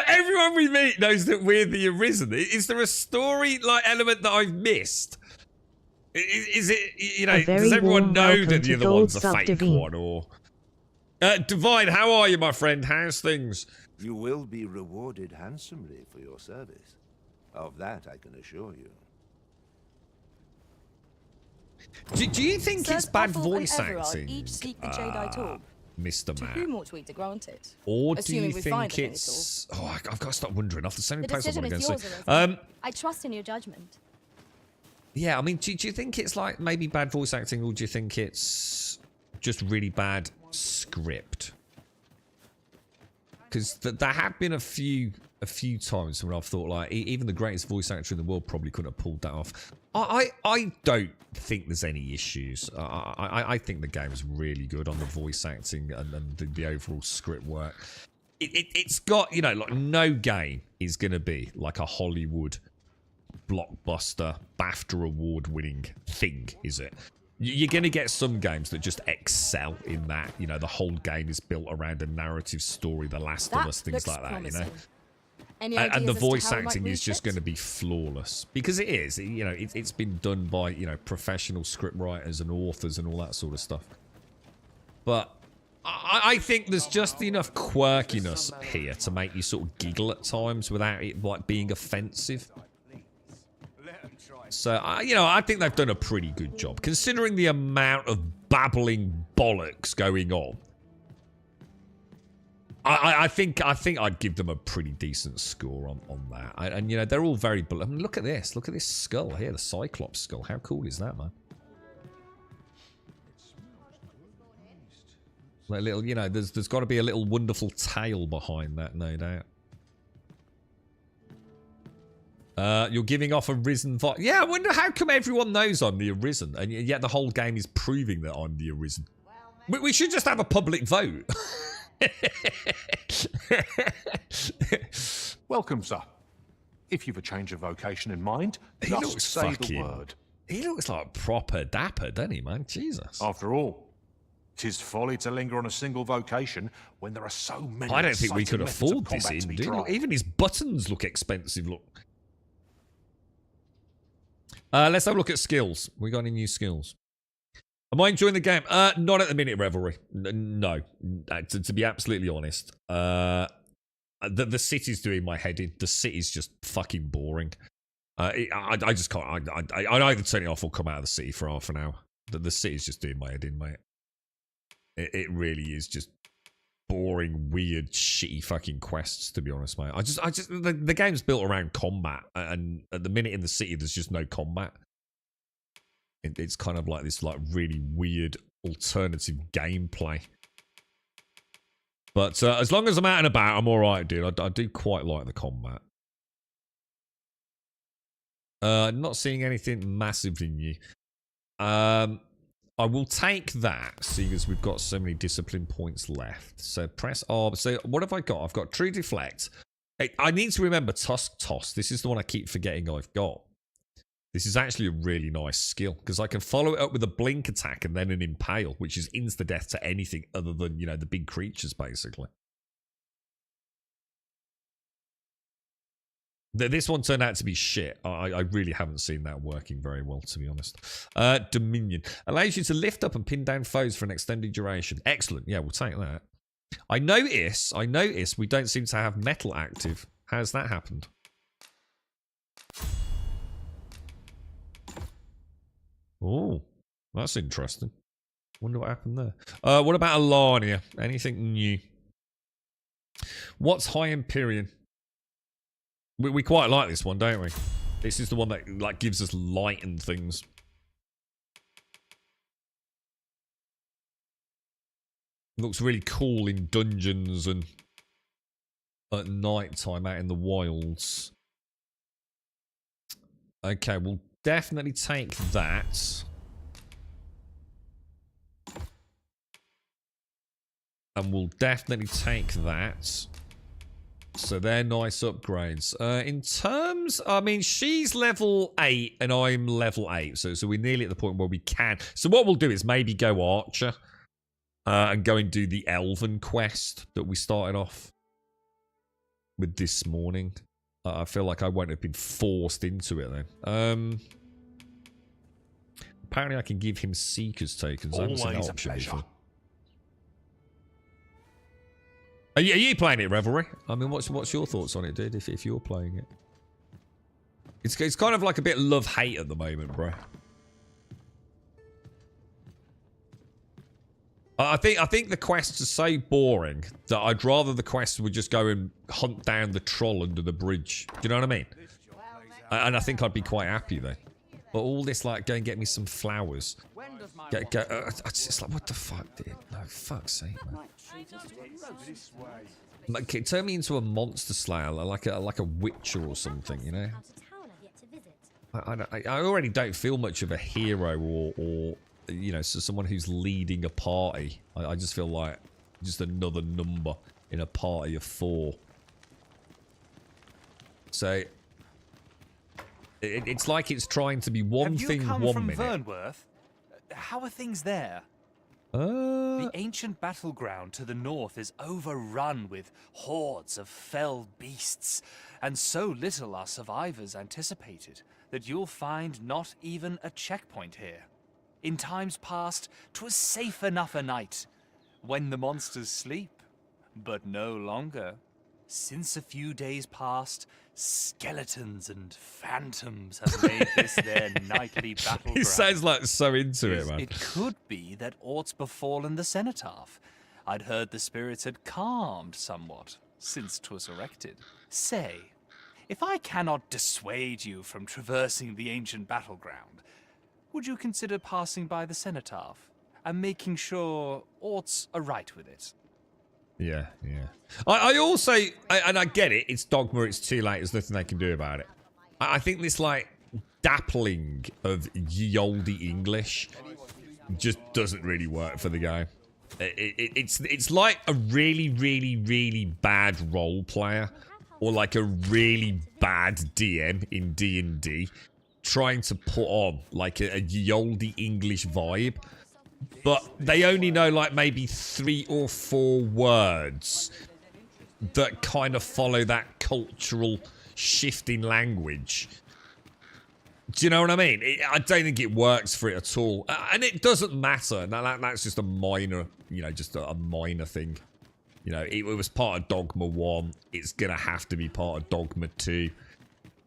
everyone we meet knows that we're the Arisen. Is there a story, like, element that I've missed? Is it, you know, does everyone know that the other one's a fake one, or... Divine, how are you, my friend? How's things? You will be rewarded handsomely for your service. Of that I can assure you. Do you think it's bad voice Everard acting, each seek the Jadeite Orb? Mr. To Matt? whom ought we to grant it? Or do Assuming you we think find the thing it's... Oh, I've got to stop wondering. Off the same The place I decision want to is go yours, and see. Elizabeth. I trust in your judgment. Yeah, I mean, do you think it's like maybe bad voice acting, or do you think it's just really bad script? Because there have been a few times when I've thought, like, even the greatest voice actor in the world probably couldn't have pulled that off. I don't think there's any issues. I think the game's really good on the voice acting and the overall script work. It's got, you know, like, no game is going to be like a Hollywood blockbuster BAFTA award-winning thing, is it? You're going to get some games that just excel in that. You know, the whole game is built around a narrative story, The Last of Us, things like that, you know? And the voice acting is just going to be flawless. Because it is. You know, it's been done by, you know, professional script writers and authors and all that sort of stuff. But I think there's just enough quirkiness here to make you sort of giggle at times without it like being offensive. So, you know, I think they've done a pretty good job considering the amount of babbling bollocks going on. I think I'd give them a pretty decent score on that. And you know, they're all very. I mean, look at this skull here, the Cyclops skull. How cool is that, man? Like little, you know, there's got to be a little wonderful tale behind that, no doubt. You're giving off a Arisen vibe. Yeah, I wonder how come everyone knows I'm the Arisen, and yet the whole game is proving that I'm the Arisen. We should just have a public vote. Welcome, sir. If you've a change of vocation in mind, just say the word. He looks like proper dapper, doesn't he, man? Jesus. After all, 'tis folly to linger on a single vocation when there are so many. I don't think we could exciting afford methods of this combat to be in, tried. even his buttons look expensive. Look. Let's have a look at skills. We got any new skills? Am I enjoying the game? Not at the minute, Revelry. No, to be absolutely honest. The city's doing my head in. The city's just fucking boring. I just can't. I either turn it off or come out of the city for half an hour. The city's just doing my head in, mate. It really is just boring, weird, shitty fucking quests, to be honest, mate. The game's built around combat, and at the minute in the city, there's just no combat. It's kind of like this, like, really weird alternative gameplay. But as long as I'm out and about, I'm all right, dude. I do quite like the combat. Not seeing anything massively new. I will take that, seeing as we've got so many discipline points left. So press R. So what have I got? I've got True Deflect. I need to remember Tusk Toss. This is the one I keep forgetting I've got. This is actually a really nice skill, because I can follow it up with a blink attack and then an impale, which is insta-death to anything other than, you know, the big creatures, basically. This one turned out to be shit. I really haven't seen that working very well, to be honest. Dominion. Allows you to lift up and pin down foes for an extended duration. Excellent. Yeah, we'll take that. I notice we don't seem to have metal active. How's that happened? Oh, that's interesting. Wonder what happened there. What about Alania? Anything new? What's High Empyrean? We quite like this one, don't we? This is the one that like gives us light and things. Looks really cool in dungeons and at night time out in the wilds. Okay, we'll definitely take that. And we'll definitely take that. So they're nice upgrades. In terms, I mean, she's level 8 and I'm level 8. So we're nearly at the point where we can. So what we'll do is maybe go Archer. And go and do the Elven quest that we started off with this morning. I feel like I won't have been forced into it then. Apparently I can give him Seeker's tokens. I haven't seen that option before. Are you playing it, Revelry? I mean, what's your thoughts on it, dude, if you're playing it? It's kind of like a bit love-hate at the moment, bro. I think the quests are so boring that I'd rather the quests would just go and hunt down the troll under the bridge. Do you know what I mean? And I think I'd be quite happy though. But all this like, go and get me some flowers. It's like, what the fuck, dude? No, fuck's sake, man. Like, turn me into a monster slayer, like a witcher or something, you know? I already don't feel much of a hero or you know, so someone who's leading a party. I just feel like just another number in a party of 4. So it's like it's trying to be one thing Have you come 1 from minute. Vernworth? How are things there? The ancient battleground to the north is overrun with hordes of fell beasts, and so little are survivors anticipated that you'll find not even a checkpoint here. In times past, 'twas safe enough a night, when the monsters sleep, but no longer. Since a few days past, skeletons and phantoms have made this their nightly battleground. He sounds like so into it, man. It could be that aught's befallen the cenotaph. I'd heard the spirits had calmed somewhat since 'twas erected. Say, if I cannot dissuade you from traversing the ancient battleground, would you consider passing by the cenotaph and making sure aught's aright with it? Yeah, yeah. I also, and I get it, it's Dogma, it's too late, there's nothing they can do about it. I think this, like, dappling of ye olde English just doesn't really work for the game. It's like a really, really, really bad role player or like a really bad DM in D&D trying to put on like a ye olde English vibe. But they only know like maybe 3 or 4 words that kind of follow that cultural shift in language. Do you know what I mean? I don't think it works for it at all. And it doesn't matter. That's just a minor, you know, just a minor thing. You know, it was part of Dogma 1. It's going to have to be part of Dogma 2.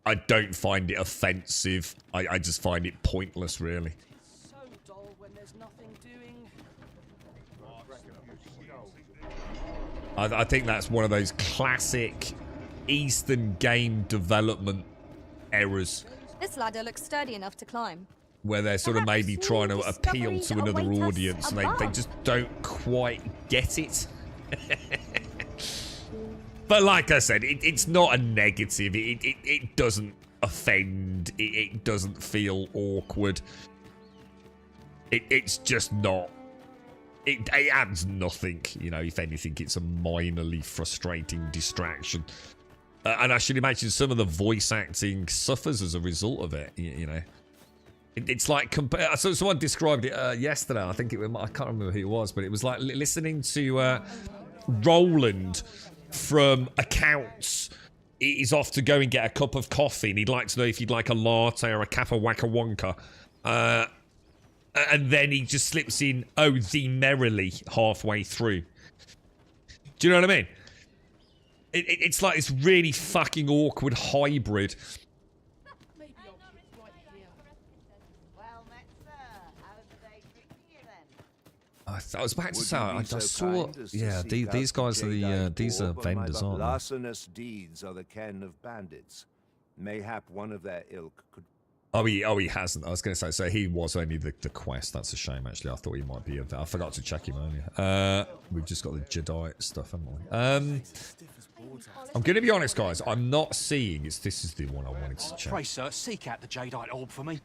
I don't find it offensive. I just find it pointless, really. I think that's one of those classic Eastern game development errors. This ladder looks sturdy enough to climb. Where they're sort of maybe trying to appeal to another audience and they just don't quite get it. But like I said, it's not a negative. It doesn't offend. It doesn't feel awkward. It's just not. It adds nothing, you know. If anything, it's a minorly frustrating distraction. And I should imagine some of the voice acting suffers as a result of it, you know. It's like, so someone described it yesterday, I think I can't remember who it was, but it was like listening to Roland from accounts. He's off to go and get a cup of coffee, and he'd like to know if he'd like a latte or a Kappa Waka Wonka. And then he just slips in, oh, thee merrily, halfway through. Do you know what I mean? It's like this really fucking awkward hybrid. I was about to say, I saw, yeah, these guys are these are vendors, aren't they? Larcenous deeds are the ken of bandits. Mayhap one of their ilk could. Oh, he hasn't. I was going to say, so he was only the quest. That's a shame, actually. I thought he might be. I forgot to check him earlier. We've just got the Jedi stuff, haven't we? I'm going to be honest, guys. I'm not seeing. This is the one I wanted to check. Pray, sir, seek out the Jadeite orb for me.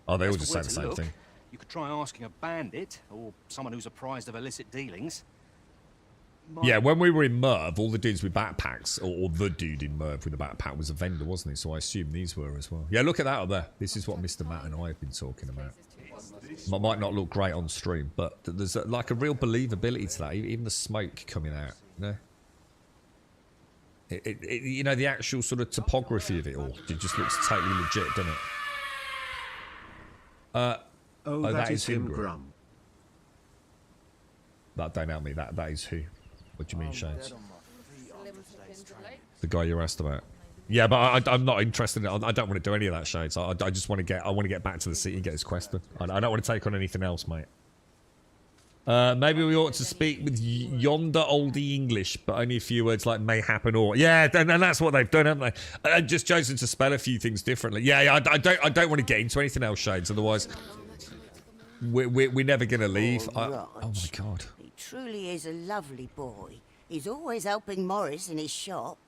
Oh, they all just say the same thing. You could try asking a bandit or someone who's apprised of illicit dealings. Yeah, when we were in Merv, all the dudes with backpacks, or the dude in Merv with a backpack was a vendor, wasn't he? So I assume these were as well. Yeah, look at that up there. This is what Mr. Matt and I have been talking about. Might not look great on stream, but there's like a real believability to that. Even the smoke coming out, you know? You know, the actual sort of topography of it all. It just looks totally legit, doesn't it? Oh, that is him, Grum. That don't help me. That is who? What do you mean, Shades? The guy you asked about. Yeah, but I'm not interested in it. I don't want to do any of that, Shades. I just want to get back to the city and get his quest done. I don't want to take on anything else, mate. Maybe we ought to speak with yonder oldie English, but only a few words like may happen or. Yeah, and that's what they've done, haven't they? And just chosen to spell a few things differently. Yeah, I don't want to get into anything else, Shades. Otherwise, we're never gonna leave. Oh my god. He truly is a lovely boy. He's always helping Morris in his shop.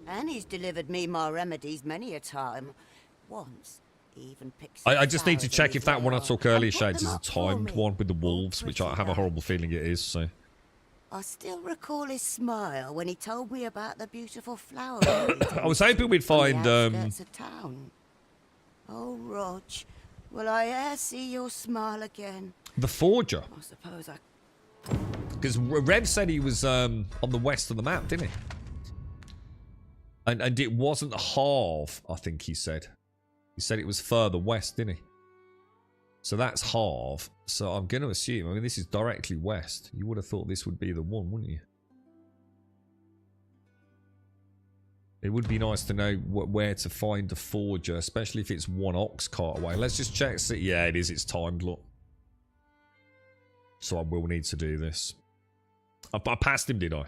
And he's delivered me my remedies many a time. Once, he even picks I just need to check if that one I took earlier, Shades, is a timed one with the wolves, which I have a horrible feeling it is, so. I still recall his smile when he told me about the beautiful flower. I was hoping we'd find, of town. Oh, Rog, will I e'er see your smile again? The Forger. I suppose I... Because Rev said he was on the west of the map, didn't he? And it wasn't half, I think he said. He said it was further west, didn't he? So that's half. So I'm going to assume, I mean, this is directly west. You would have thought this would be the one, wouldn't you? It would be nice to know where to find a forger, especially if it's 1 ox cart away. Let's just check. See. Yeah, it is. It's timed, look. So I will need to do this. I passed him, did I?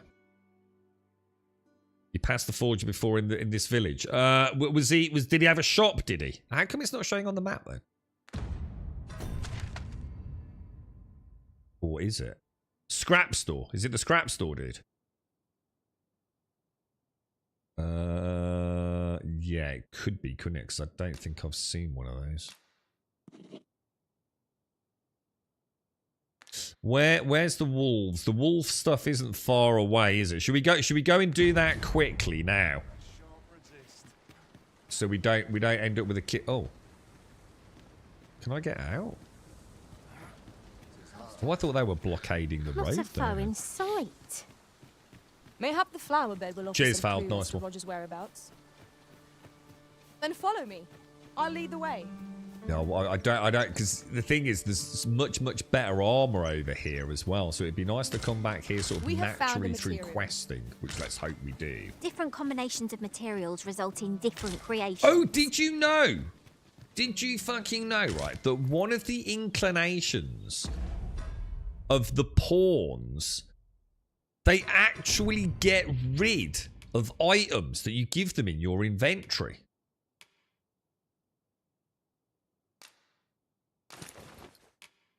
He passed the forger before in this village. Did he have a shop, did he? How come it's not showing on the map, then? Or is it? Scrap store. Is it the scrap store, dude? Yeah, it could be, couldn't it? Because I don't think I've seen one of those. Where's the wolves? The wolf stuff isn't far away, is it? Should we go and do that quickly now? So we don't end up with a kid. Oh. Can I get out? Oh, I thought they were blockading the road. Not a foe in sight. Mayhap the flower bed will offer Cheers, some Val. clues Nice to one. Roger's whereabouts. Then follow me. I'll lead the way. No, I don't, because the thing is, there's much better armor over here as well. So it'd be nice to come back here sort of naturally through questing, which let's hope we do. Different combinations of materials result in different creations. Oh, did you know? Did you fucking know, right, that one of the inclinations of the pawns, they actually get rid of items that you give them in your inventory?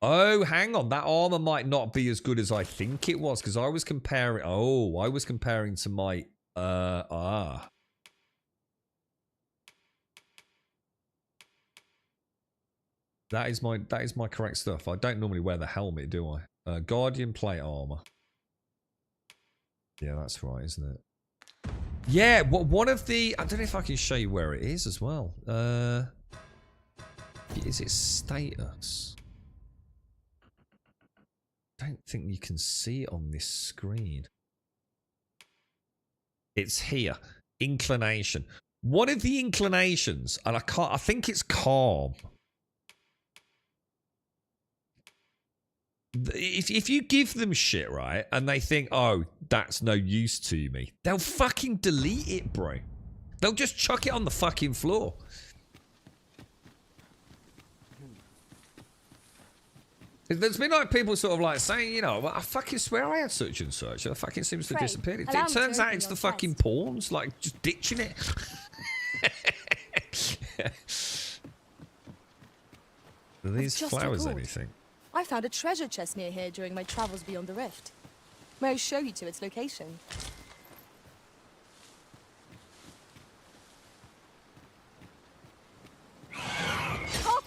Oh, hang on. That armor might not be as good as I think it was, because I was comparing... Oh, I was comparing to my... That is my correct stuff. I don't normally wear the helmet, do I? Guardian plate armor. Yeah, that's right, isn't it? Yeah, one of the... I don't know if I can show you where it is as well. Is it status? I don't think you can see it on this screen. It's here. Inclination. One of the inclinations, and I think it's calm. If you give them shit, right, and they think, oh, that's no use to me, they'll fucking delete it, bro. They'll just chuck it on the fucking floor. There's been like people sort of like saying, you know, well, I fucking swear I had such and such. It fucking seems to have disappeared. It turns out it's the fucking pawns, like just ditching it. Are these flowers anything? I found a treasure chest near here during my travels beyond the rift. May I show you to its location?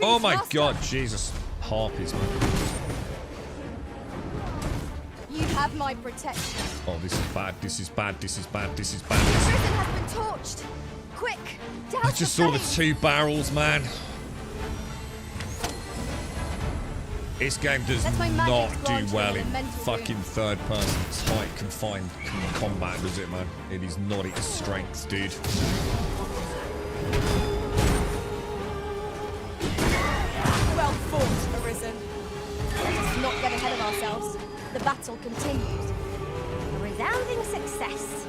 Oh my god, Jesus. Harpies, man. You have my protection. Oh, this is bad. This is bad. This is bad. This is bad. The prison has been torched. Quick, douse I just saw the 2 barrels, man. This game does not do well in fucking third-person tight confined combat, does it, man? It is not its strength, dude. Well fought, Arisen. Let us not get ahead of ourselves. The battle continues. A resounding success.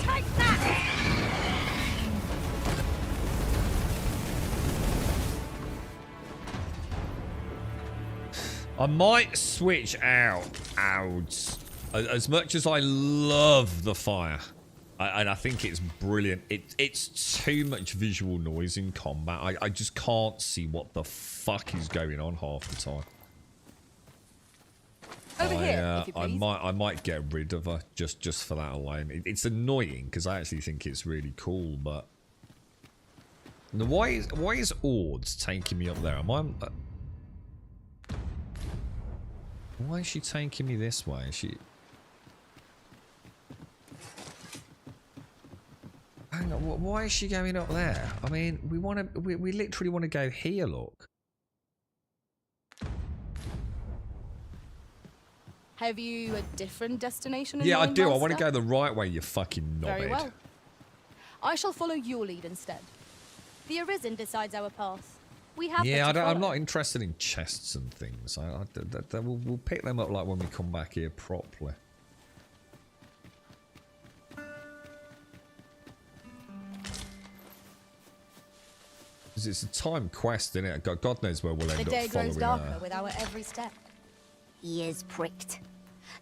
Take that! I might switch out as much as I love the fire. And I think it's brilliant. It's too much visual noise in combat. I just can't see what the fuck is going on half the time. Over here, if you please. I might get rid of her just for that alone. It's annoying because I actually think it's really cool, but now, why is Ord's taking me up there? Am I? Why is she taking me this way? Is she? Hang on, why is she going up there? I mean, we literally want to go here, look. Have you a different destination in Yeah, I mind, do. I Master? want to go the right way, you fucking knobhead. Very well. I shall follow your lead instead. The Arisen decides our path. We have Yeah, them to I'm follow. not interested in chests and things. We'll pick them up like when we come back here properly. Because it's a time quest, isn't it? God knows where we'll end The up day grows following darker her. with our every step. Ears pricked.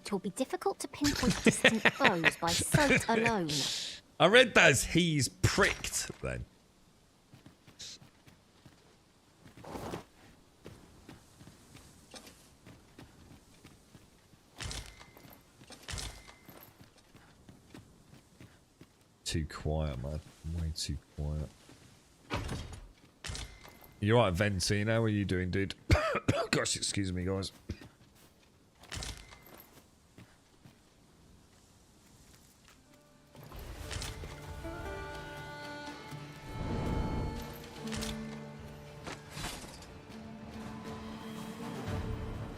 'Twill be difficult to pinpoint distant foes by sight alone. I read that as he's pricked then. Too quiet, man. Way too quiet. You right, Ventino? How are you doing, dude? Gosh, excuse me, guys.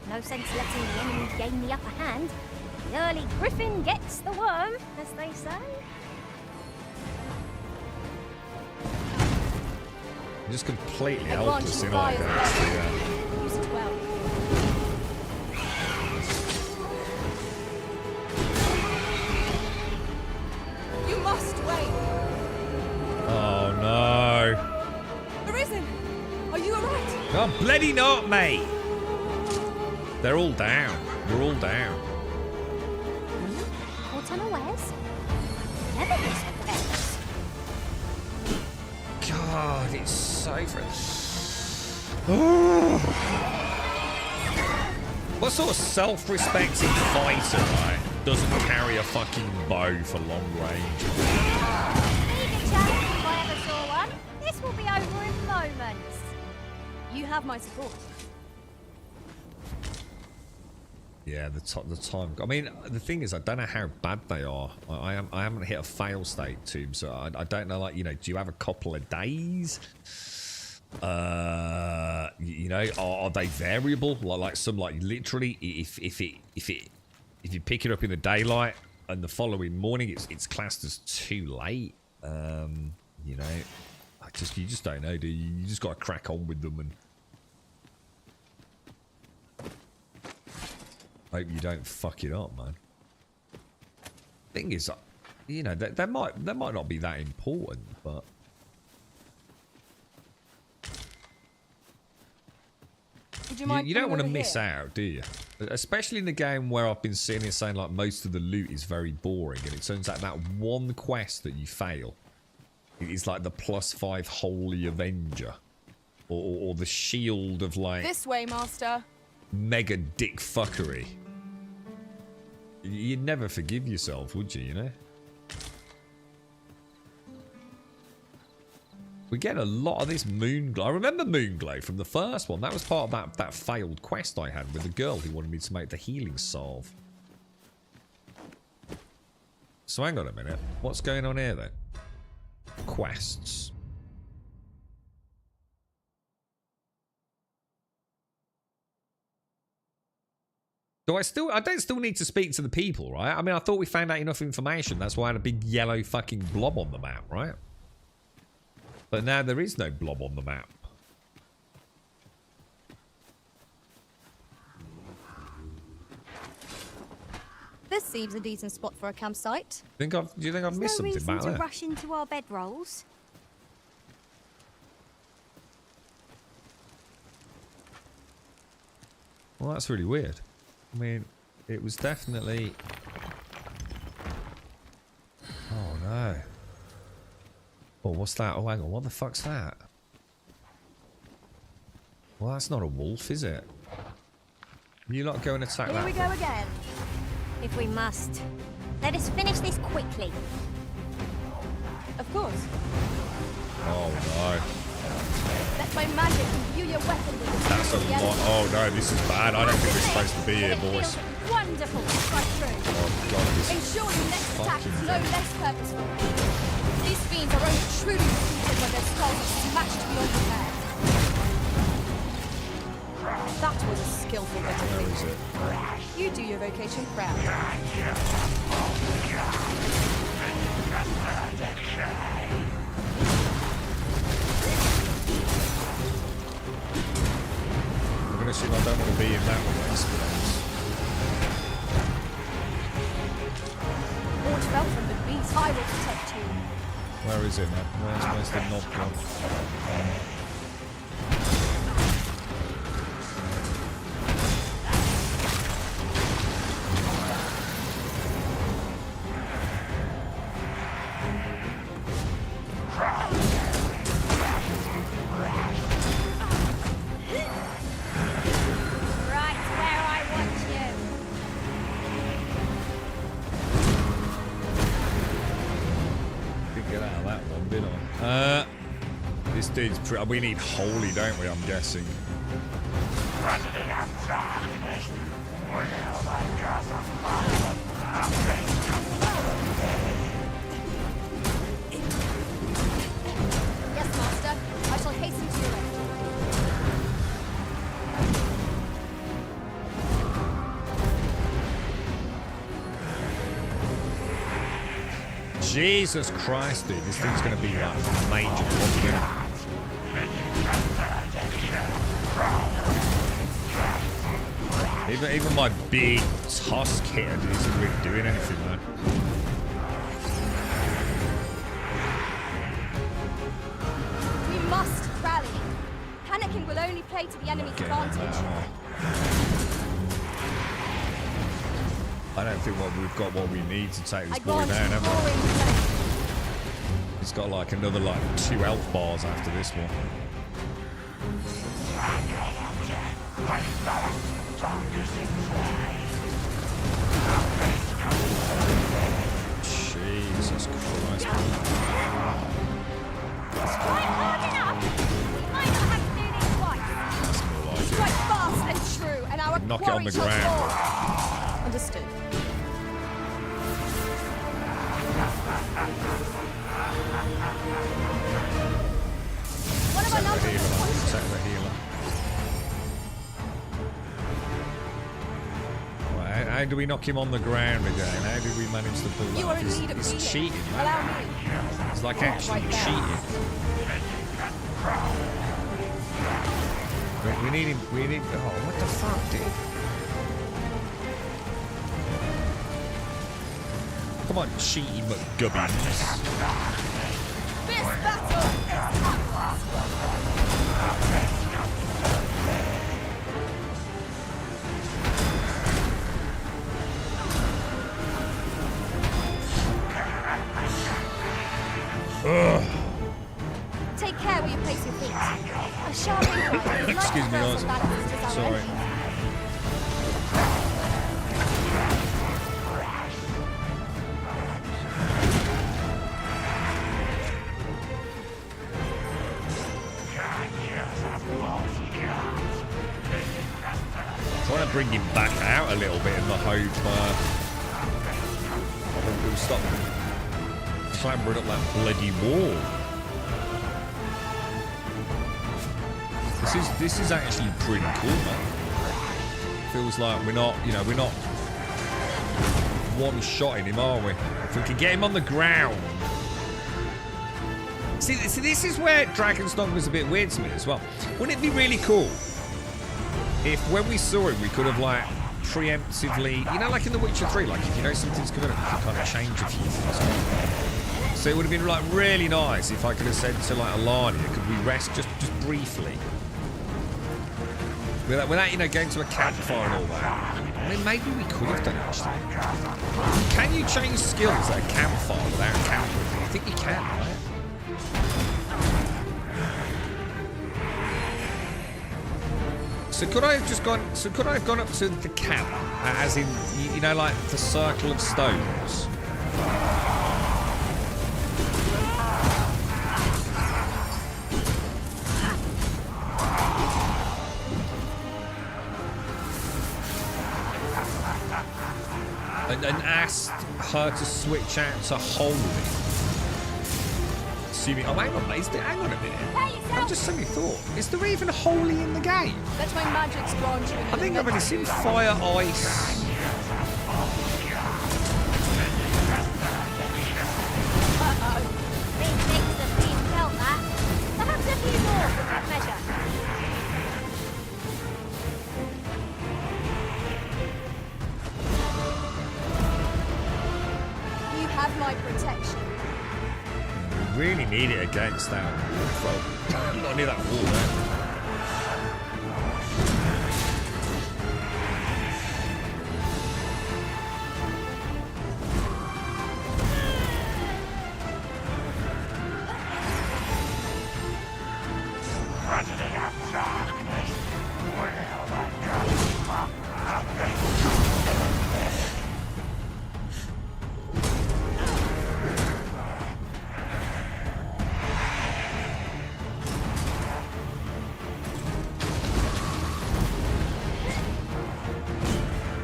No sense letting the enemy gain the upper hand. The early griffin gets the worm, as they say. You're just completely A helpless in branch all and this. fire Yeah. Use it well. You must wait. Oh no. Arisen, are you alright? Oh, bloody not, mate. They're all down. We're all down. Caught unawares? Never miss a fence. God, it's so What sort of self-respecting fighter, right, doesn't carry a fucking bow for long range? Leave a challenge if I ever saw one. This will be over in moments. You have my support. Yeah, the time. I mean, the thing is, I don't know how bad they are. I haven't hit a fail state, Tube, so I don't know. Like, you know, do you have a couple of days? You know, are they variable? Like some, like literally, if you pick it up in the daylight and the following morning, it's classed as too late. You know, you just don't know, do you? You just got to crack on with them and hope you don't fuck it up, man. Thing is, you know, that might not be that important, but Would you mind you don't coming want to over miss here? out, do you? Especially in the game where I've been sitting here saying like most of the loot is very boring, and it turns out that one quest that you fail, it is like the +5 Holy Avenger, or the shield of like This way, Master. mega dick fuckery. You'd never forgive yourself, would you, you know? We get a lot of this Moonglow. I remember Moonglow from the first one. That was part of that failed quest I had with the girl who wanted me to make the healing salve. So hang on a minute. What's going on here then? Quests. I don't still need to speak to the people, right? I mean, I thought we found out enough information. That's why I had a big yellow fucking blob on the map, right? But now there is no blob on the map. This seems a decent spot for a campsite. Do you think I've missed There's no something reason back to there? rush into our bedrolls. Well, that's really weird. I mean, it was definitely... Oh, no. Oh, what's that? Oh, hang on. What the fuck's that? Well, that's not a wolf, is it? You lot go and attack Here that. we go again. If we must. Let us finish this quickly. Of course. Oh, no. Let my magic imbue your weapon with the That's a power of the lot. elements. Oh, no. This is bad. I don't think we're supposed to be here, boys. Wonderful to strike through. Oh, God. This Ensure your next attack fucking is no thing. less purposeful. These fiends are only truly defeated when their skulls are smashed beyond repair. That was a skillful bit of Where is it? You do your vocation proud. I'm gonna assume I don't want to be in that place. Watch fell from the beast. I will protect you. Where is it, man? Where's the knob gone? Right where I want you. Didn't get out of that one, did I? This dude's pretty. We need holy, don't we? I'm guessing. Yes, master. I shall hasten to your rescue. Jesus Christ, dude. This thing's gonna be like a major problem. Even my big tusk here isn't really doing anything, man. We must rally. Panicking will only play to the enemy's advantage. I don't think we've got what we need to take this I boy grant down, you have roaring we? flame. He's got like another like 2 health bars after this one. Jesus Christ. Strike hard enough. We might not have to do this twice. That's more like Strike it. fast and true, and our Knock it on the quarry shall ground. fall. Understood. One of our Protect the numbers is healer. conscious. Protect the healer. Right, how do we knock him on the ground again? How did we manage to pull that You are off? in He's, need of he's healing. cheating, Allow man. me. He's like actually Right there. cheating. We need him. We need. Oh, what the fuck, dude? Come on, cheating McGubbins. This battle is useless. Ugh. Take care where you place your feet. A sharp incline is like Excuse me, a guys. balance as our Sorry. enemies. Trying to bring him back out a little bit in the hope I think we'll stop clambering up that bloody wall. This is actually pretty cool, man. Feels like we're not one-shotting him, are we? If we can get him on the ground. See, this is where Dragon's Dogma is a bit weird to me as well. Wouldn't it be really cool if when we saw him, we could have like preemptively, like in The Witcher 3, like if you know something's coming up, you can kind of change a few things. So it would have been like really nice if I could have said to like Alania, could we rest just briefly? Without going to a campfire and all that. I mean, maybe we could have done it actually. Can you change skills at a campfire without camping? I think you can, right? So could I have just gone? So could I have gone up to the camp, as in, like the circle of stones? And asked her to switch out to holy. Assuming, oh, hang on a minute. I've just suddenly thought, is there even holy in the game? Let my magics grant you an I think I've only seen fire, ice. that measure. You have my protection. We really need it against that wolf. Not near that wall there.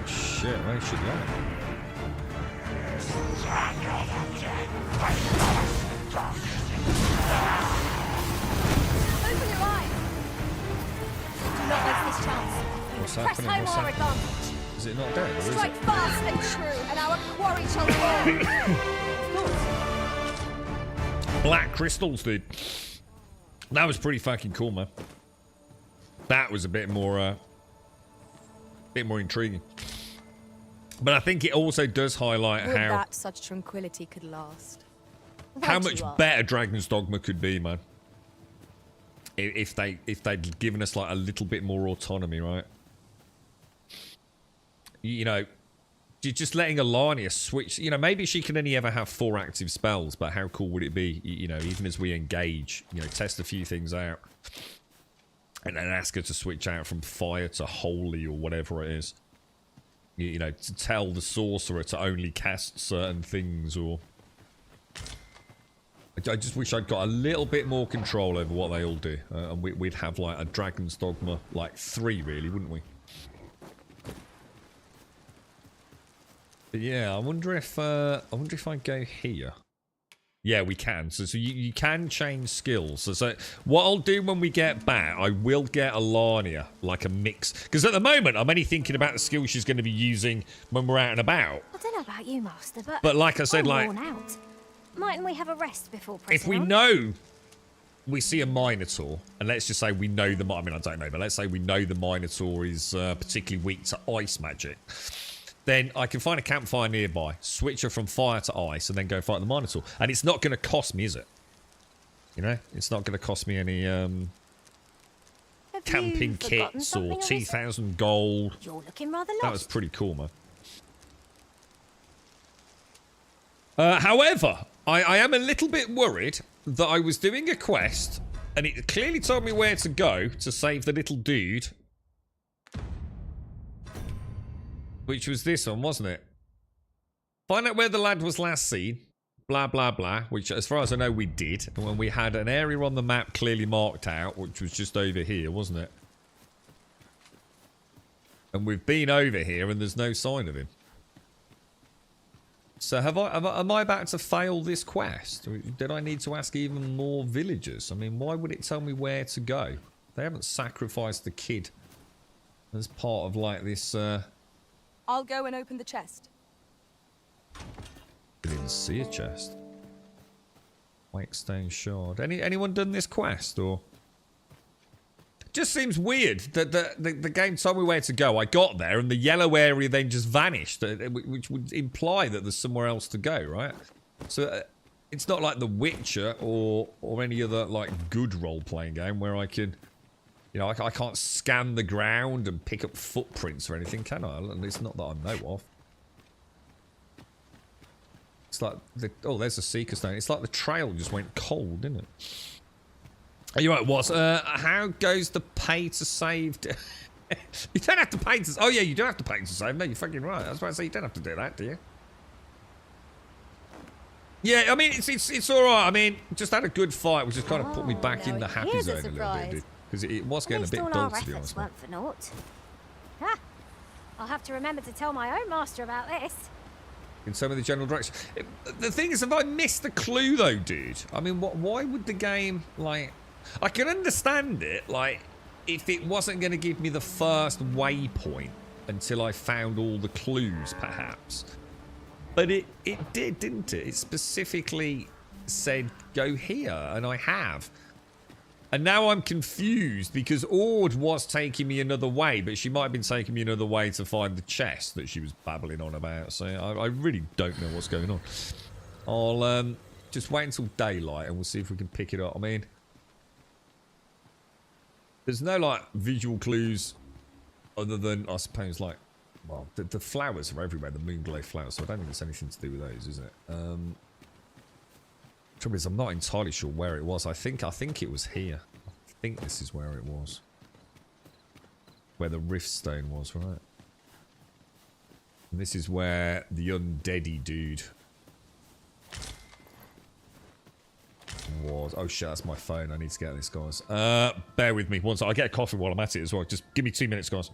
Shit, where should go? Open your eyes. Do not waste this chance. What's Press happening? home What's our happening? advantage. Is it not dead? Or is Strike it? fast and true, and our quarry shall fall. Black crystals, dude. That was pretty fucking cool, man. That was a bit more intriguing. But I think it also does highlight Would how that such tranquility could last? how Right much you are. better Dragon's Dogma could be, man. If they'd given us like a little bit more autonomy, right? You know, just letting Alania switch. You know, maybe she can only ever have 4 active spells, but how cool would it be? You know, even as we engage, you know, test a few things out, and then ask her to switch out from fire to holy or whatever it is. You know, to tell the sorcerer to only cast certain things, or I just wish I'd got a little bit more control over what they all do, and we'd have like a Dragon's Dogma like 3, really, wouldn't we? But yeah, I wonder if I go here. Yeah, we can. So you can change skills. So what I'll do when we get back, I will get Alania, like a mix. Because at the moment, I'm only thinking about the skills she's going to be using when we're out and about. I don't know about you, Master, but Like I said, I'm like, worn out. Mightn't we have a rest before pressing if we on? know we see a Minotaur, and let's just say we know I mean, I don't know, but let's say we know the Minotaur is particularly weak to ice magic. Then I can find a campfire nearby, switch her from fire to ice, and then go fight the Minotaur. And it's not going to cost me, is it? You know? It's not going to cost me any camping kits or 2,000 gold. You're looking rather lost. That was pretty cool, man. However, I am a little bit worried that I was doing a quest, and it clearly told me where to go to save the little dude. Which was this one, wasn't it? Find out where the lad was last seen. Blah, blah, blah. Which, as far as I know, we did. And when we had an area on the map clearly marked out, which was just over here, wasn't it? And we've been over here and there's no sign of him. So am I about to fail this quest? Did I need to ask even more villagers? I mean, why would it tell me where to go? They haven't sacrificed the kid as part of, like, this... I'll go and open the chest. I didn't see a chest. Wakestone Shard. Anyone done this quest, or? Just seems weird that the game told me where to go. I got there, and the yellow area then just vanished, which would imply that there's somewhere else to go, right? So it's not like The Witcher or any other like good role-playing game where I can, you know, I can't scan the ground and pick up footprints or anything, can I? At least not that I know of. It's like oh, there's a Seeker Stone. It's like the trail just went cold, didn't it? Are you right, Watts? How goes the pay to save? You don't have to pay to... Oh, yeah, you do have to pay to save. No, you're fucking right. I was about to say you don't have to do that, do you? Yeah, I mean, it's all right. I mean, just had a good fight, which just kind of put me back in the happy zone a little bit, dude. Because it was getting a bit dull, to be honest. Weren't for naught. Ha! I'll have to remember to tell my own master about this. In some of the general direction. The thing is, have I missed the clue, though, dude? I mean, why would the game, like... I can understand it, like, if it wasn't going to give me the first waypoint until I found all the clues, perhaps. But it did, didn't it? It specifically said, go here, and I have. And now I'm confused because Ord was taking me another way, but she might have been taking me another way to find the chest that she was babbling on about. So I really don't know what's going on. I'll just wait until daylight and we'll see if we can pick it up. I mean, there's no, like, visual clues other than, I suppose, like, well, the flowers are everywhere, the moonglow flowers, so I don't think it's anything to do with those, is it? Trouble is, I'm not entirely sure where it was. I think it was here. I think this is where it was. Where the rift stone was, right? And this is where the undeady dude was. Oh shit, that's my phone. I need to get this, guys. Bear with me once. I'll get a coffee while I'm at it as well. Just give me 2 minutes, guys.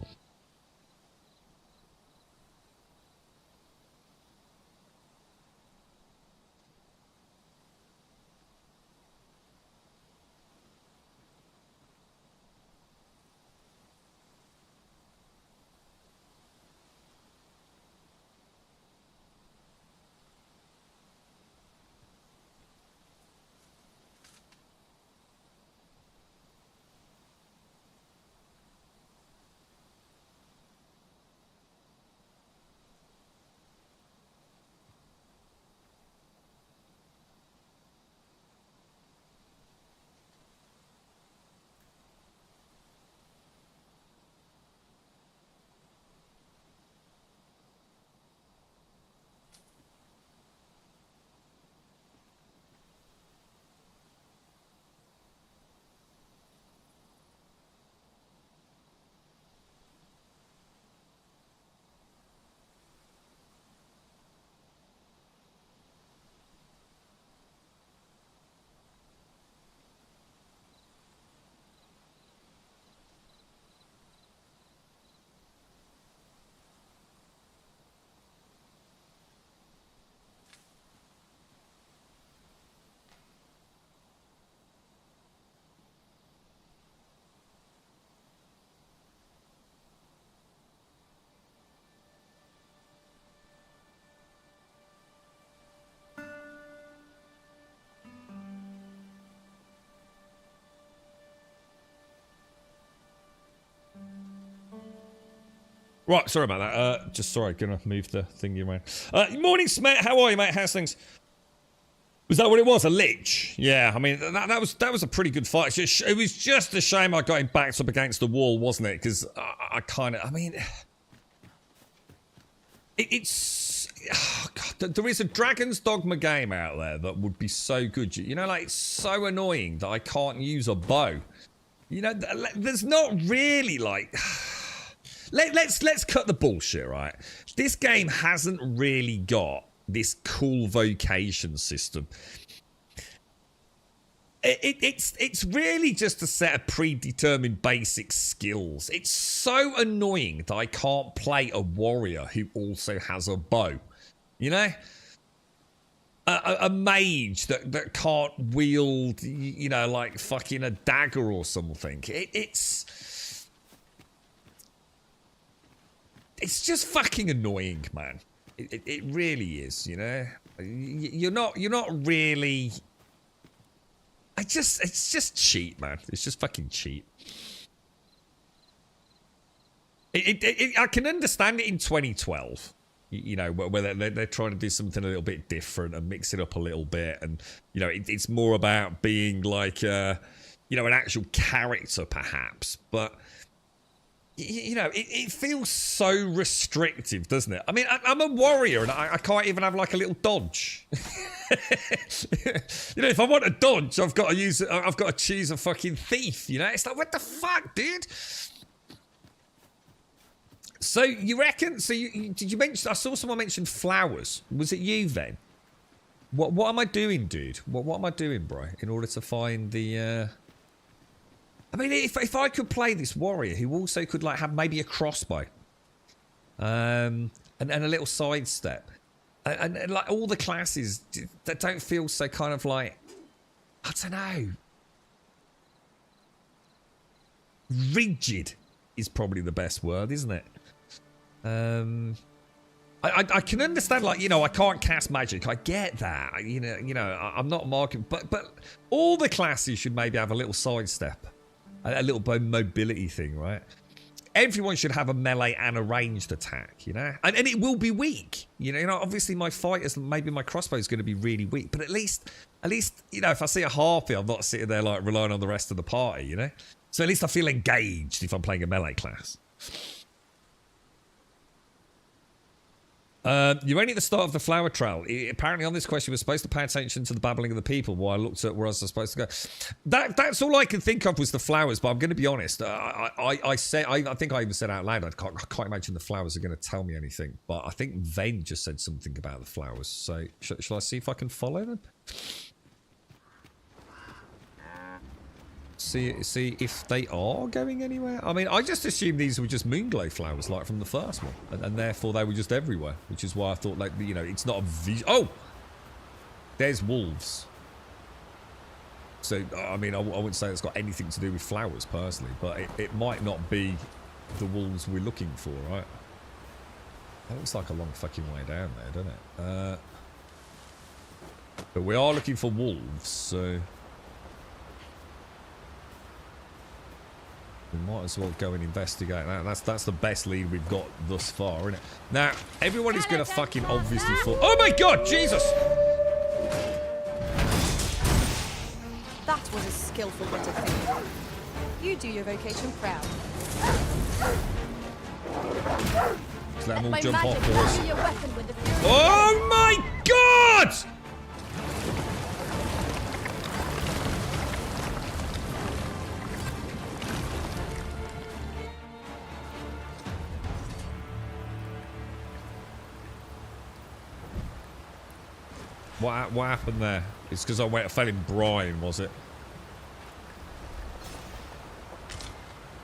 Right, sorry about that. Just sorry, gonna move the thingy around. Morning, Smet. How are you, mate? How's things? Was that what it was? A lich? Yeah, I mean that was a pretty good fight. It was just a shame I got him backed up against the wall, wasn't it? Because I kind of, I mean, it's oh God, there is a Dragon's Dogma game out there that would be so good. You know, like it's so annoying that I can't use a bow. You know, there's not really like. Let's cut the bullshit, right? This game hasn't really got this cool vocation system. It's really just a set of predetermined basic skills. It's so annoying that I can't play a warrior who also has a bow. You know? A mage that can't wield, you know, like fucking a dagger or something. It's just fucking annoying, man. It really is, you know. You're not really. It's just cheap, man. It's just fucking cheap. I can understand it in 2012. You know, where they're trying to do something a little bit different and mix it up a little bit, and you know, it's more about being like, you know, an actual character, perhaps, but. You know, it feels so restrictive, doesn't it? I mean, I'm a warrior and I can't even have like a little dodge. You know, if I want a dodge, I've got to choose a fucking thief, you know? It's like, what the fuck, dude? So you reckon, did you mention, I saw someone mention flowers. Was it you then? What am I doing, dude? What am I doing, bro, in order to find the, I mean, if I could play this warrior who also could like have maybe a crossbow, and a little sidestep, and like all the classes that don't feel so kind of like, I don't know, rigid is probably the best word, isn't it? I can understand, like, you know, I can't cast magic. I get that. I'm not marking, but all the classes should maybe have a little sidestep, a little mobility thing, right? Everyone should have a melee and a ranged attack, you know, and it will be weak. You know, obviously my fighters, maybe my crossbow is going to be really weak, but at least, you know, if I see a harpy, I'm not sitting there like relying on the rest of the party, you know. So at least I feel engaged if I'm playing a melee class. You're only at the start of the flower trail. Apparently on this question, we're supposed to pay attention to the babbling of the people while I looked at where I was supposed to go. That's all I can think of was the flowers, but I'm going to be honest. I think I even said out loud, I can't imagine the flowers are going to tell me anything. But I think Ven just said something about the flowers. So shall I see if I can follow them? See if they are going anywhere. I mean, I just assumed these were just moonglow flowers, like from the first one, and therefore they were just everywhere. Which is why I thought, like, you know, it's not a oh, there's wolves. So I mean, I wouldn't say it's got anything to do with flowers personally, but it might not be the wolves we're looking for, right? That looks like a long fucking way down there, doesn't it? But we are looking for wolves, so. We might as well go and investigate that. That's the best lead we've got thus far, isn't it? Now, everyone is going to fucking obviously fall. Oh my god, Jesus! That was a skillful bit of thinking. You do your vocation proud. Just let them all jump off, boys. Oh my god! What happened there? It's because I fell in brine, was it?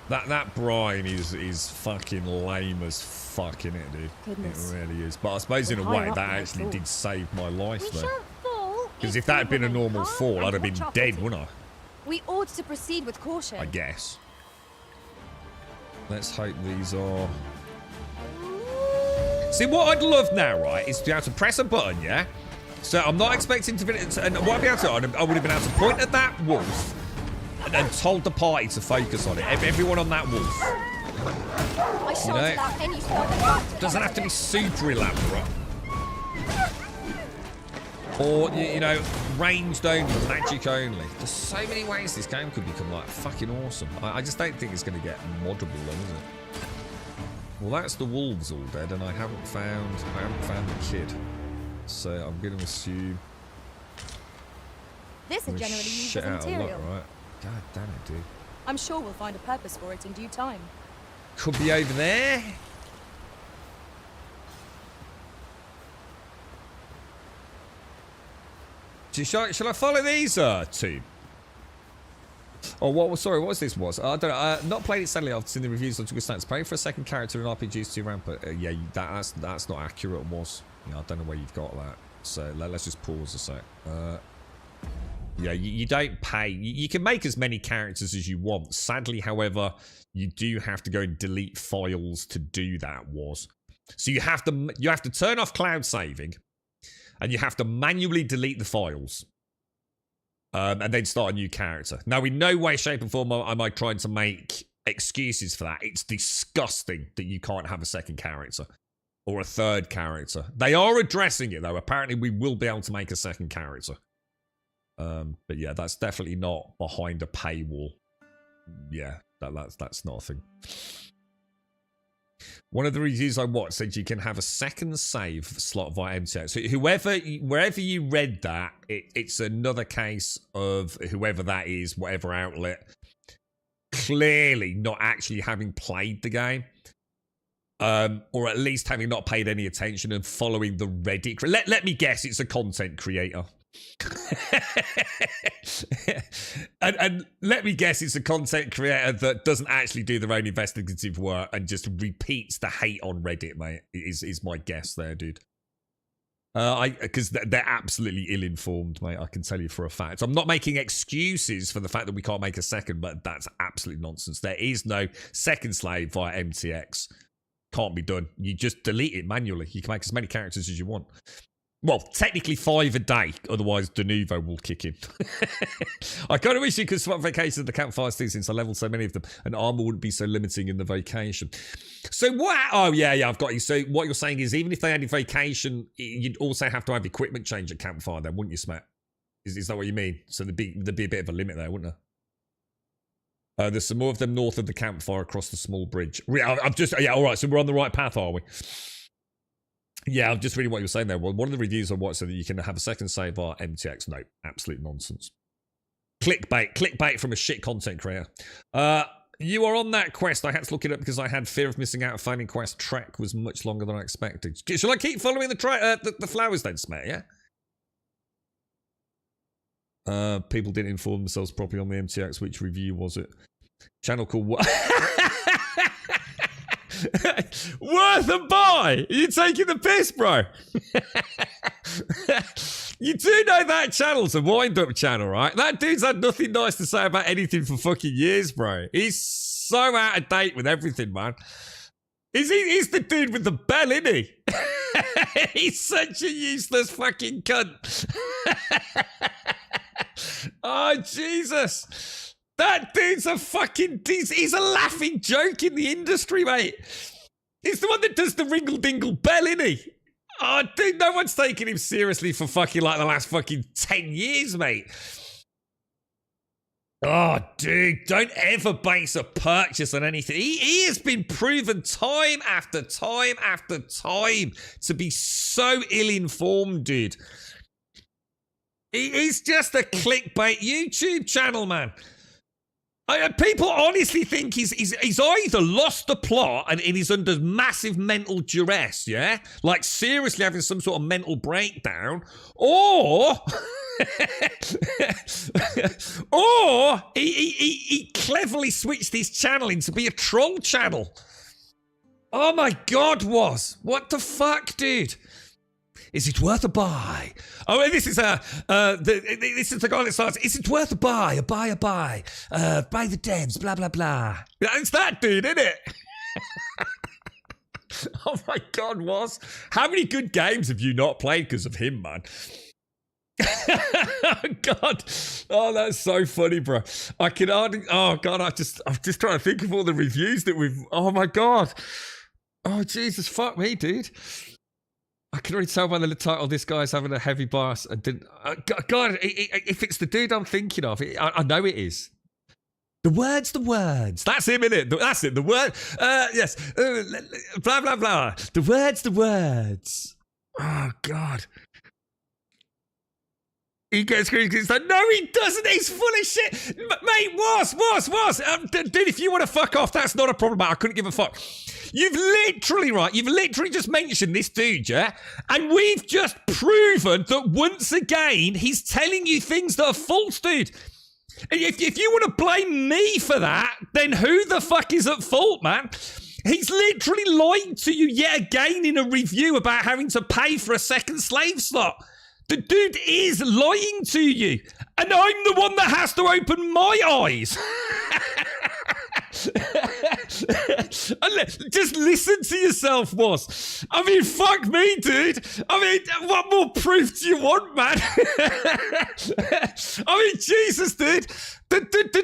That brine is fucking lame as fuck, isn't it, dude? Goodness. It really is. But I suppose in a way that actually did save my life, though. Because if that had been a normal fall, I'd have been dead, wouldn't I? We ought to proceed with caution. I guess. Let's hope these are... See, what I'd love now, right, is to be able to press a button, yeah? So I'm not expecting to... And what I'd be able to... I would have been able to point at that wolf and told the party to focus on it. Everyone on that wolf. I shan't allow any doesn't have to be super elaborate. Or, you know, ranged only, magic only. There's so many ways this game could become, like, fucking awesome. I just don't think it's going to get moddable, though, is it? Well, that's the wolves all dead, and I haven't found the kid. So I'm going to assume... This is generally used as material. Right? God damn it, dude. I'm sure we'll find a purpose for it in due time. Could be over there. Shall I follow these two? Oh, what was this? I don't know. Not played it sadly. I've seen the reviews on Good Stats. Playing for a second character in RPGs too rampant. Yeah, that's not accurate. Was I don't know where you've got that. So let's just pause a sec. Yeah, you don't pay. You can make as many characters as you want. Sadly, however, you do have to go and delete files to do that. So you have to turn off cloud saving, and you have to manually delete the files. And then start a new character. Now, in no way, shape, or form am I trying to make excuses for that. It's disgusting that you can't have a second character or a third character. They are addressing it, though. Apparently, we will be able to make a second character. But yeah, that's definitely not behind a paywall. Yeah, that's not a thing. One of the reviews I watched said you can have a second save slot via MTX. So wherever you read that, it's another case of whoever that is, whatever outlet, clearly not actually having played the game. Or at least having not paid any attention and following the Reddit. Let me guess, it's a content creator. and let me guess, it's a content creator that doesn't actually do their own investigative work and just repeats the hate on Reddit, mate. Is my guess there, dude. Because they're absolutely ill-informed, mate. I can tell you for a fact. I'm not making excuses for the fact that we can't make a second, but that's absolute nonsense. There is no second slave via MTX. Can't be done. You just delete it manually. You can make as many characters as you want. Well, technically 5 a day, otherwise de novo will kick in. I kind of wish you could swap vacations at the campfires too, since I leveled so many of them, and armor wouldn't be so limiting in the vacation. So what? Oh yeah, I've got you. So what you're saying is, even if they added vacation, you'd also have to have equipment change at campfire, then, wouldn't you, Smack? Is that what you mean? So there'd be a bit of a limit there, wouldn't there? There's some more of them north of the campfire across the small bridge. Yeah, all right. So we're on the right path, are we? Yeah, I'm just reading what you were saying there. Well, one of the reviews I watched said that you can have a second save are MTX. No, absolute nonsense. Clickbait from a shit content creator. You are on that quest. I had to look it up because I had fear of missing out. Finding quest track was much longer than I expected. Shall I keep following the flowers then, Smack? Yeah. People didn't inform themselves properly on the MTX. Which review was it? Channel called what? Worth a buy? Are you taking the piss, bro? You do know that channel's a wind-up channel, right? That dude's had nothing nice to say about anything for fucking years, bro. He's so out of date with everything, man. He's the dude with the bell, isn't he? He's such a useless fucking cunt. Oh, Jesus. That dude's a fucking... He's a laughing joke in the industry, mate. He's the one that does the ringle-dingle bell, isn't he? Oh, dude, no one's taking him seriously for fucking like the last fucking 10 years, mate. Oh, dude, don't ever base a purchase on anything. He has been proven time after time after time to be so ill-informed, dude. He's just a clickbait YouTube channel, man. People honestly think he's either lost the plot and he's under massive mental duress, yeah? Like seriously having some sort of mental breakdown, or or he cleverly switched his channel into be a troll channel. Oh my God, what the fuck, dude? Is it worth a buy? Oh, and this is this is the guy that starts. Is it worth a buy? Buy the devs, blah blah blah. It's that dude, isn't it? Oh my God, how many good games have you not played because of him, man? Oh God, oh that's so funny, bro. I can hardly. Oh God, I'm just trying to think of all the reviews that we've. Oh my God. Oh Jesus, fuck me, dude. I can already tell by the title this guy's having a heavy bias. And didn't. God, if it's the dude I'm thinking of, I know it is. The words. That's him, innit? That's it. The word. Yes. Blah blah blah. The words. Oh God. He gets screwed because he's like, no, he doesn't. He's full of shit. Mate, was. Dude, if you want to fuck off, that's not a problem. I couldn't give a fuck. You've literally just mentioned this dude, yeah? And we've just proven that once again, he's telling you things that are false, dude. If you want to blame me for that, then who the fuck is at fault, man? He's literally lied to you yet again in a review about having to pay for a second slave slot. The dude is lying to you. And I'm the one that has to open my eyes. Just listen to yourself, boss. I mean, fuck me, dude. I mean, what more proof do you want, man? I mean, Jesus, dude. The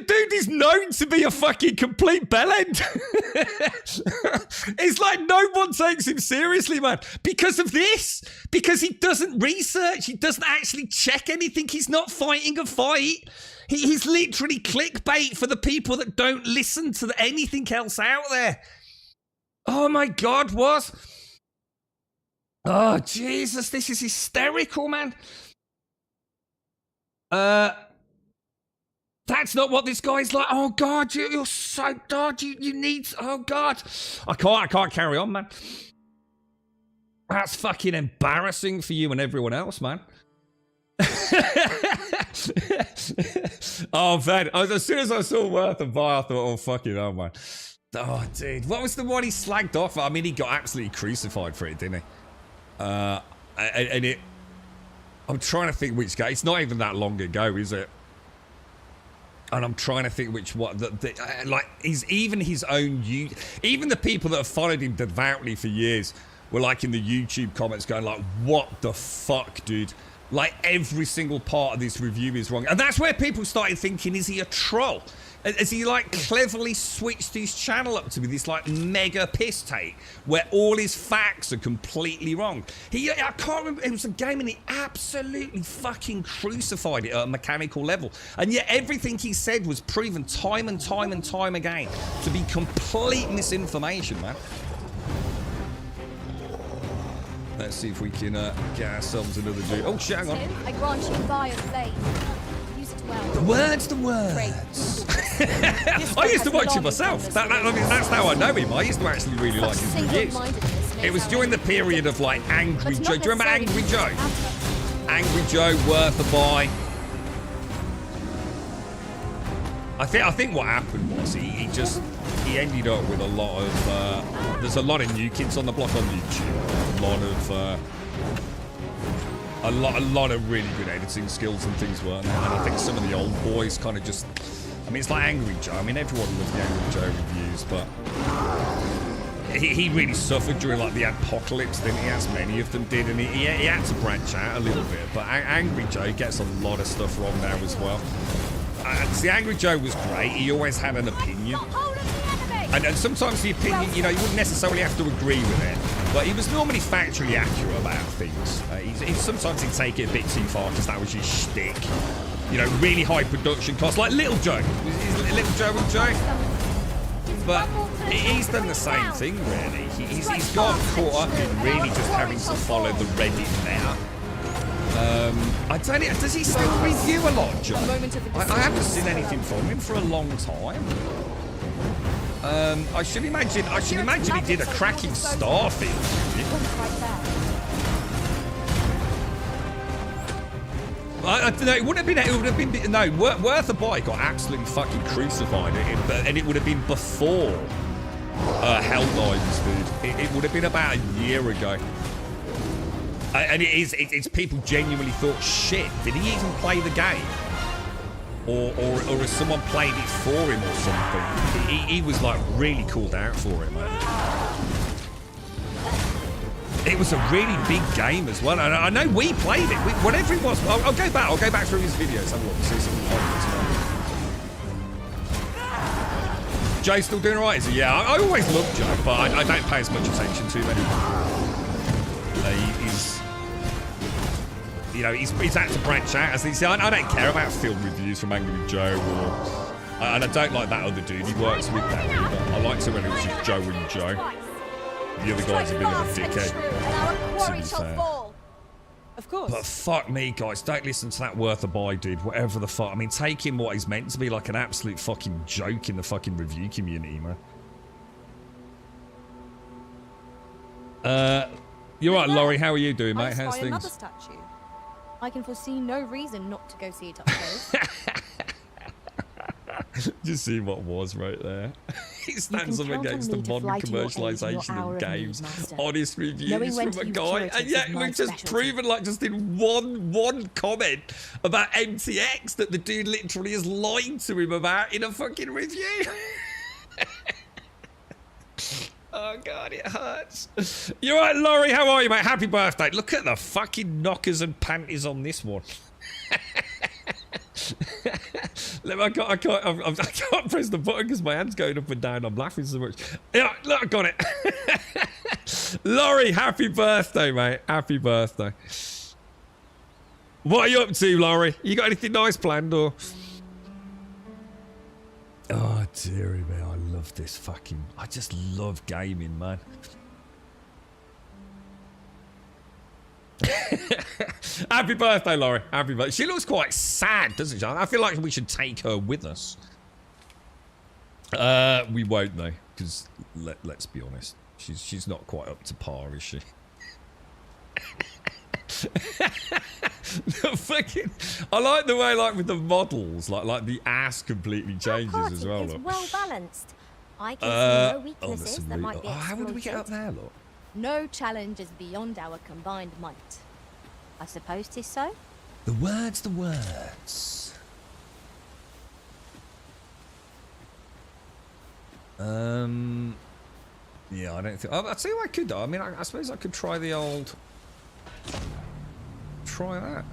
dude is known to be a fucking complete bellend. It's like no one takes him seriously, man. Because of this. Because he doesn't research. He doesn't actually check anything. He's not fighting a fight. He's literally clickbait for the people that don't listen to anything else out there. Oh my God, what? Oh, Jesus, this is hysterical, man. That's not what this guy's like. Oh God, you're so God. You need. Oh God, I can't carry on, man. That's fucking embarrassing for you and everyone else, man. Oh man, as soon as I saw Worth and Buy, I thought, oh fucking hell, man. Oh dude, what was the one he slagged off? I mean, he got absolutely crucified for it, didn't he? I'm trying to think which game. It's not even that long ago, is it? And I'm trying to think which one. Like, even his own... Even the people that have followed him devoutly for years were like in the YouTube comments going like, what the fuck, dude? Like, every single part of this review is wrong. And that's where people started thinking, is he a troll? As he like cleverly switched his channel up to be this like mega piss take where all his facts are completely wrong. I can't remember, it was a game and he absolutely fucking crucified it at a mechanical level. And yet everything he said was proven time and time and time again to be complete misinformation, man. Let's see if we can get ourselves another dude. Oh shit, hang on. I grant you fire faith. Use it well. The words. I used to watch him myself. I mean, that's how I know him. I used to actually really like his reviews. It was during the period of like Angry Joe. Do you remember Angry Joe? Angry Joe, worth a buy. I think what happened was he ended up with a lot of there's a lot of new kids on the block on YouTube. A lot of really good editing skills and things weren't there. And I think some of the old boys kind of just, I mean, it's like Angry Joe. I mean, everyone loves the Angry Joe reviews, but he really suffered during like the apocalypse, didn't he? As many of them did, and he had to branch out a little bit. But Angry Joe gets a lot of stuff wrong now as well. See, Angry Joe was great. He always had an opinion. And sometimes the opinion, you know, you wouldn't necessarily have to agree with it, but he was normally factually accurate about things. Sometimes he'd take it a bit too far because that was his shtick. You know, really high production costs, like Little Joe. Is Little Joe and Joe? But he's done the same thing, really. He's got caught up in really just having to follow the Reddit now. I don't know, does he still review a lot, Joe? I haven't seen anything from him for a long time. I should imagine he did a cracking Starfield. I don't know. It would have been. No, Worth a Buy got absolutely fucking crucified, and it would have been before Helldivers, dude. It would have been about a year ago. And it's people genuinely thought, shit, did he even play the game? Or has someone played it for him or something? He was like really called out for it, man. It was a really big game as well. And I know we played it. Whatever it was, I'll go back through his videos. Have a look, see some. Joe's still doing alright, is he? Yeah, I always loved Joe, but I don't pay as much attention to him anymore. He's had to branch out. As he said, I don't care about film reviews from Angry Joe, and I don't like that other dude he works with now either. I liked it when it was just Joe and Joe. The other guy's a bit of a dickhead, to be fair. Of course. But fuck me, guys, don't listen to that Worth a Buy, dude. Whatever the fuck. I mean, take him what he's meant to be, like an absolute fucking joke in the fucking review community, man. You're right, Laurie. How are you doing, mate? How's things? Another statue. I can foresee no reason not to go see it up close. Just see what was right there. He stands up against the modern commercialization of games. Honest reviews from a guy, and yet we've just proven, like, just in one comment about MTX that the dude literally has lied to him about in a fucking review. Oh god, it hurts. You're right, Laurie. How are you, mate? Happy birthday. Look at the fucking knockers and panties on this one. I can't press the button because my hand's going up and down. I'm laughing so much. Yeah, look, I got it. Laurie, happy birthday, mate. Happy birthday. What are you up to, Laurie? You got anything nice planned, or? Oh, dearie me, I love this fucking... I just love gaming, man. Happy birthday, Laurie. Happy birthday. She looks quite sad, doesn't she? I feel like we should take her with us. We won't, though, because let's be honest. She's not quite up to par, is she? Fucking, I like the way, like, with the models, like the ass completely changes as well. Look. Well balanced. I can see no weaknesses that might be exploited. How would we get up there, look? No challenge is beyond our combined might. I suppose 'tis so. The words. Yeah, I don't think... I'll tell you what I could do. I mean, I suppose I could try the old... Try that.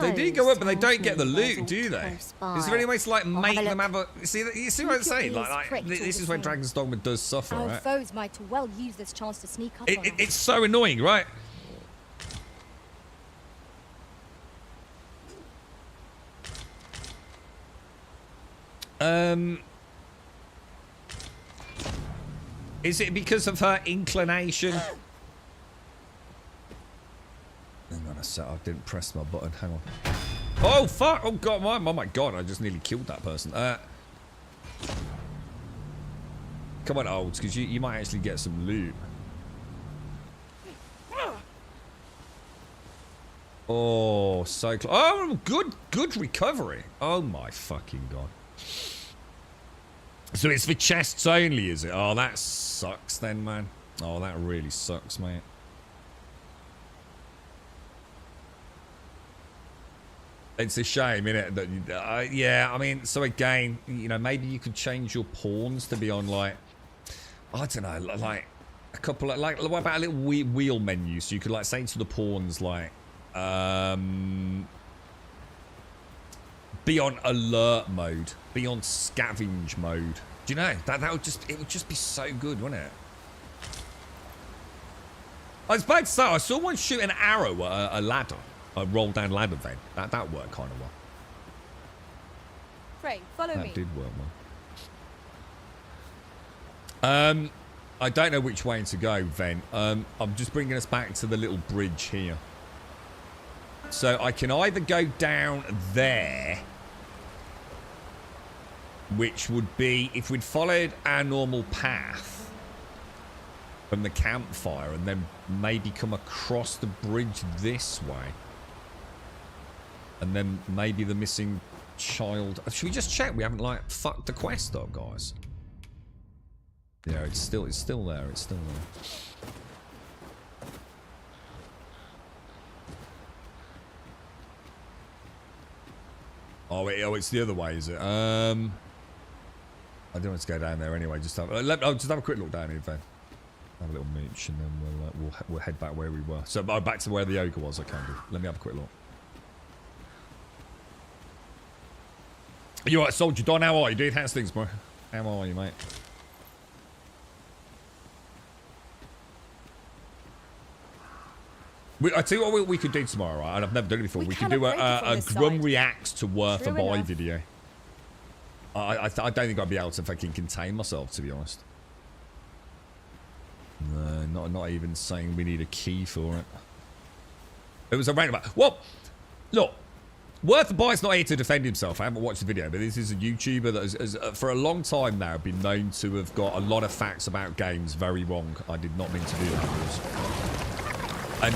They do go up, but they don't get the loot, do they? Is there any way to like make them have a? You see what I'm saying? Like this is where Dragon's Dogma does suffer, Our right? foes might well use this chance to sneak up on us. It's so annoying, right? Is it because of her inclination? Hang on a sec, I didn't press my button, hang on. Oh, fuck! Oh, God, oh my God, I just nearly killed that person. Come on, Olds, because you might actually get some loot. Oh, so close. Oh, good recovery. Oh, my fucking God. So it's for chests only, is it? Oh, that sucks then, man. Oh, that really sucks, mate. It's a shame, isn't it? That yeah, I mean, so again, you know, maybe you could change your pawns to be on like, I don't know, like a couple of like, what about a little wheel menu? So you could like say to the pawns like, be on alert mode, be on scavenge mode. Do you know that it would just be so good, wouldn't it? I was about to say, I saw one shoot an arrow at a ladder. A roll down ladder then. That worked kind of well. Frey, follow me. That did work well. I don't know which way to go, Ven. I'm just bringing us back to the little bridge here. So I can either go down there, which would be if we'd followed our normal path from the campfire and then maybe come across the bridge this way. And then maybe the missing child. Should we just check? We haven't like fucked the quest up, guys. Yeah, it's still there. It's still there. Oh, it's the other way, is it? I don't want to go down there anyway. I'll just have a quick look down here, then. Have a little mooch, and then we'll head back where we were. So back to where the ogre was. I can do. Let me have a quick look. You alright, Soldier Don? How are you, dude? How's things, bro? How are you, mate? I tell you what we could do tomorrow, right? And I've never done it before. We could do a Grum reacts to Worth a Buy video. I don't think I'd be able to fucking contain myself, to be honest. No, not even saying we need a key for it. It was a roundabout. Well, look. Worth a Buy's not here to defend himself. I haven't watched the video, but this is a YouTuber that has for a long time now, been known to have got a lot of facts about games very wrong. I did not mean to do that, boys. And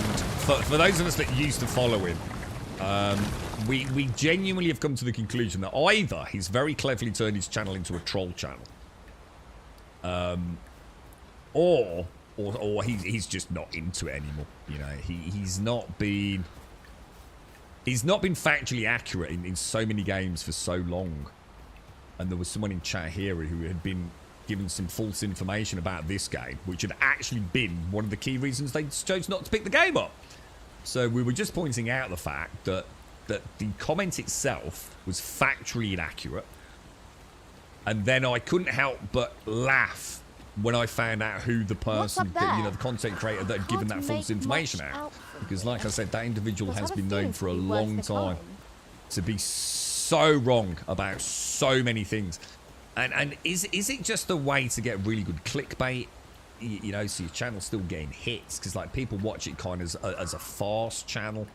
for those of us that used to follow him, we genuinely have come to the conclusion that either he's very cleverly turned his channel into a troll channel, or he's just not into it anymore. You know, he's not been factually accurate in so many games for so long. And there was someone in chat here who had been given some false information about this game, which had actually been one of the key reasons they chose not to pick the game up. So we were just pointing out the fact that the comment itself was factually inaccurate. And then I couldn't help but laugh when I found out who the person, the content creator that had given that false information out. Because like I said, that individual has been known for a long time to be so wrong about so many things. And is it just a way to get really good clickbait? You know, so your channel's still getting hits because like people watch it kind of as a farce channel.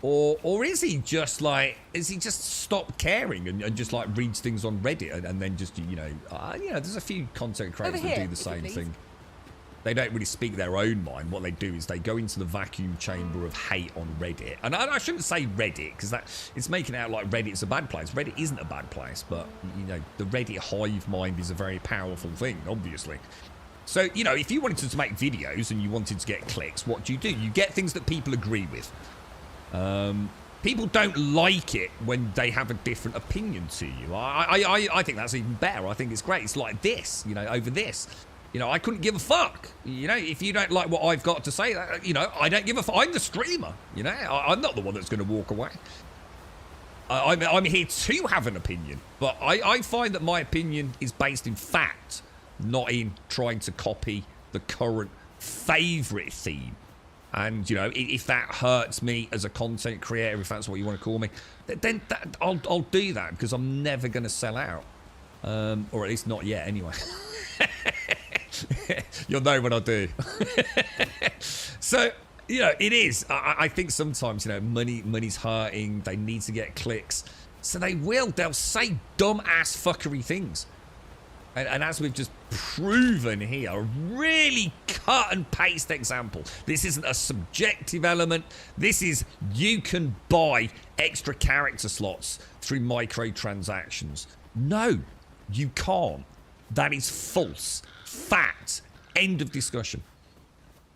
Or is he just stopped caring and just like reads things on Reddit and then just, you know, there's a few content creators that do the same thing. They don't really speak their own mind. What they do is they go into the vacuum chamber of hate on Reddit. And I shouldn't say Reddit because it's making it out like Reddit's a bad place. Reddit isn't a bad place, but, you know, the Reddit hive mind is a very powerful thing, obviously. So, you know, if you wanted to make videos and you wanted to get clicks, what do? You get things that people agree with. people don't like it when they have a different opinion to you. I think that's even better. I think it's great. It's like this, you know, over this. You know, I couldn't give a fuck. You know, if you don't like what I've got to say, you know, I don't give a fuck. I'm the streamer, you know. I'm not the one that's going to walk away. I'm here to have an opinion. But I find that my opinion is based in fact, not in trying to copy the current favourite theme. And, you know, if that hurts me as a content creator, if that's what you want to call me, then I'll do that because I'm never going to sell out. Or at least not yet, anyway. You'll know when I do. So, you know, it is. I think sometimes, you know, money's hurting. They need to get clicks. So they'll say dumb-ass fuckery things. And as we've just proven here, a really cut and paste example. This isn't a subjective element. This is you can buy extra character slots through microtransactions. No, you can't. That is false. Fact. End of discussion.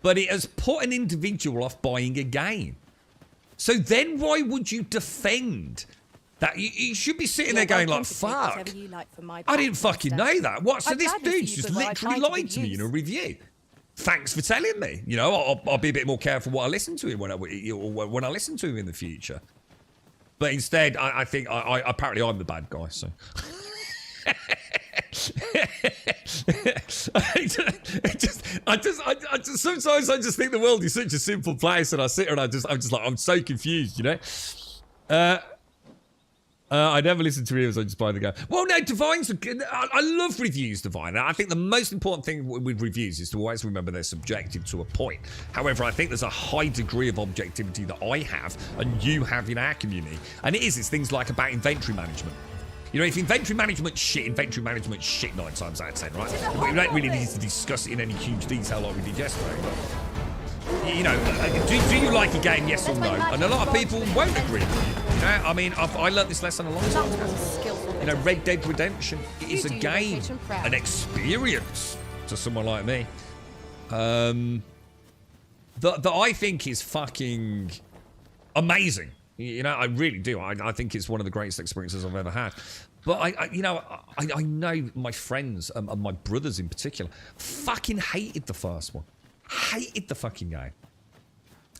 But it has put an individual off buying a game. So then why would you defend that? You should be sitting there going like, fuck. I didn't fucking know that. What? So this dude's just literally lied to me in a review. Thanks for telling me. You know, I'll be a bit more careful what I listen to him when I listen to him in the future. But instead, I think apparently I'm the bad guy. So. Sometimes I just think the world is such a simple place, and I sit here and I'm just like, I'm so confused, you know. I never listen to reviews, I just buy the game. Well, no, Divine's I love reviews, Divine. I think the most important thing with reviews is to always remember they're subjective to a point. However, I think there's a high degree of objectivity that I have and you have in our community. And it's things like about inventory management. You know, if inventory management's shit 9 times out of 10, right? We don't really need to discuss it in any huge detail like we did yesterday. But, you know, do you like a game, yes or no? And a lot of people won't agree with you. You know, I mean, I learned this lesson a long time ago. You know, Red Dead Redemption is a game, an experience to someone like me. That I think is fucking amazing. You know, I really do. I think it's one of the greatest experiences I've ever had. But I know my friends and my brothers in particular fucking hated the first one. Hated the fucking game.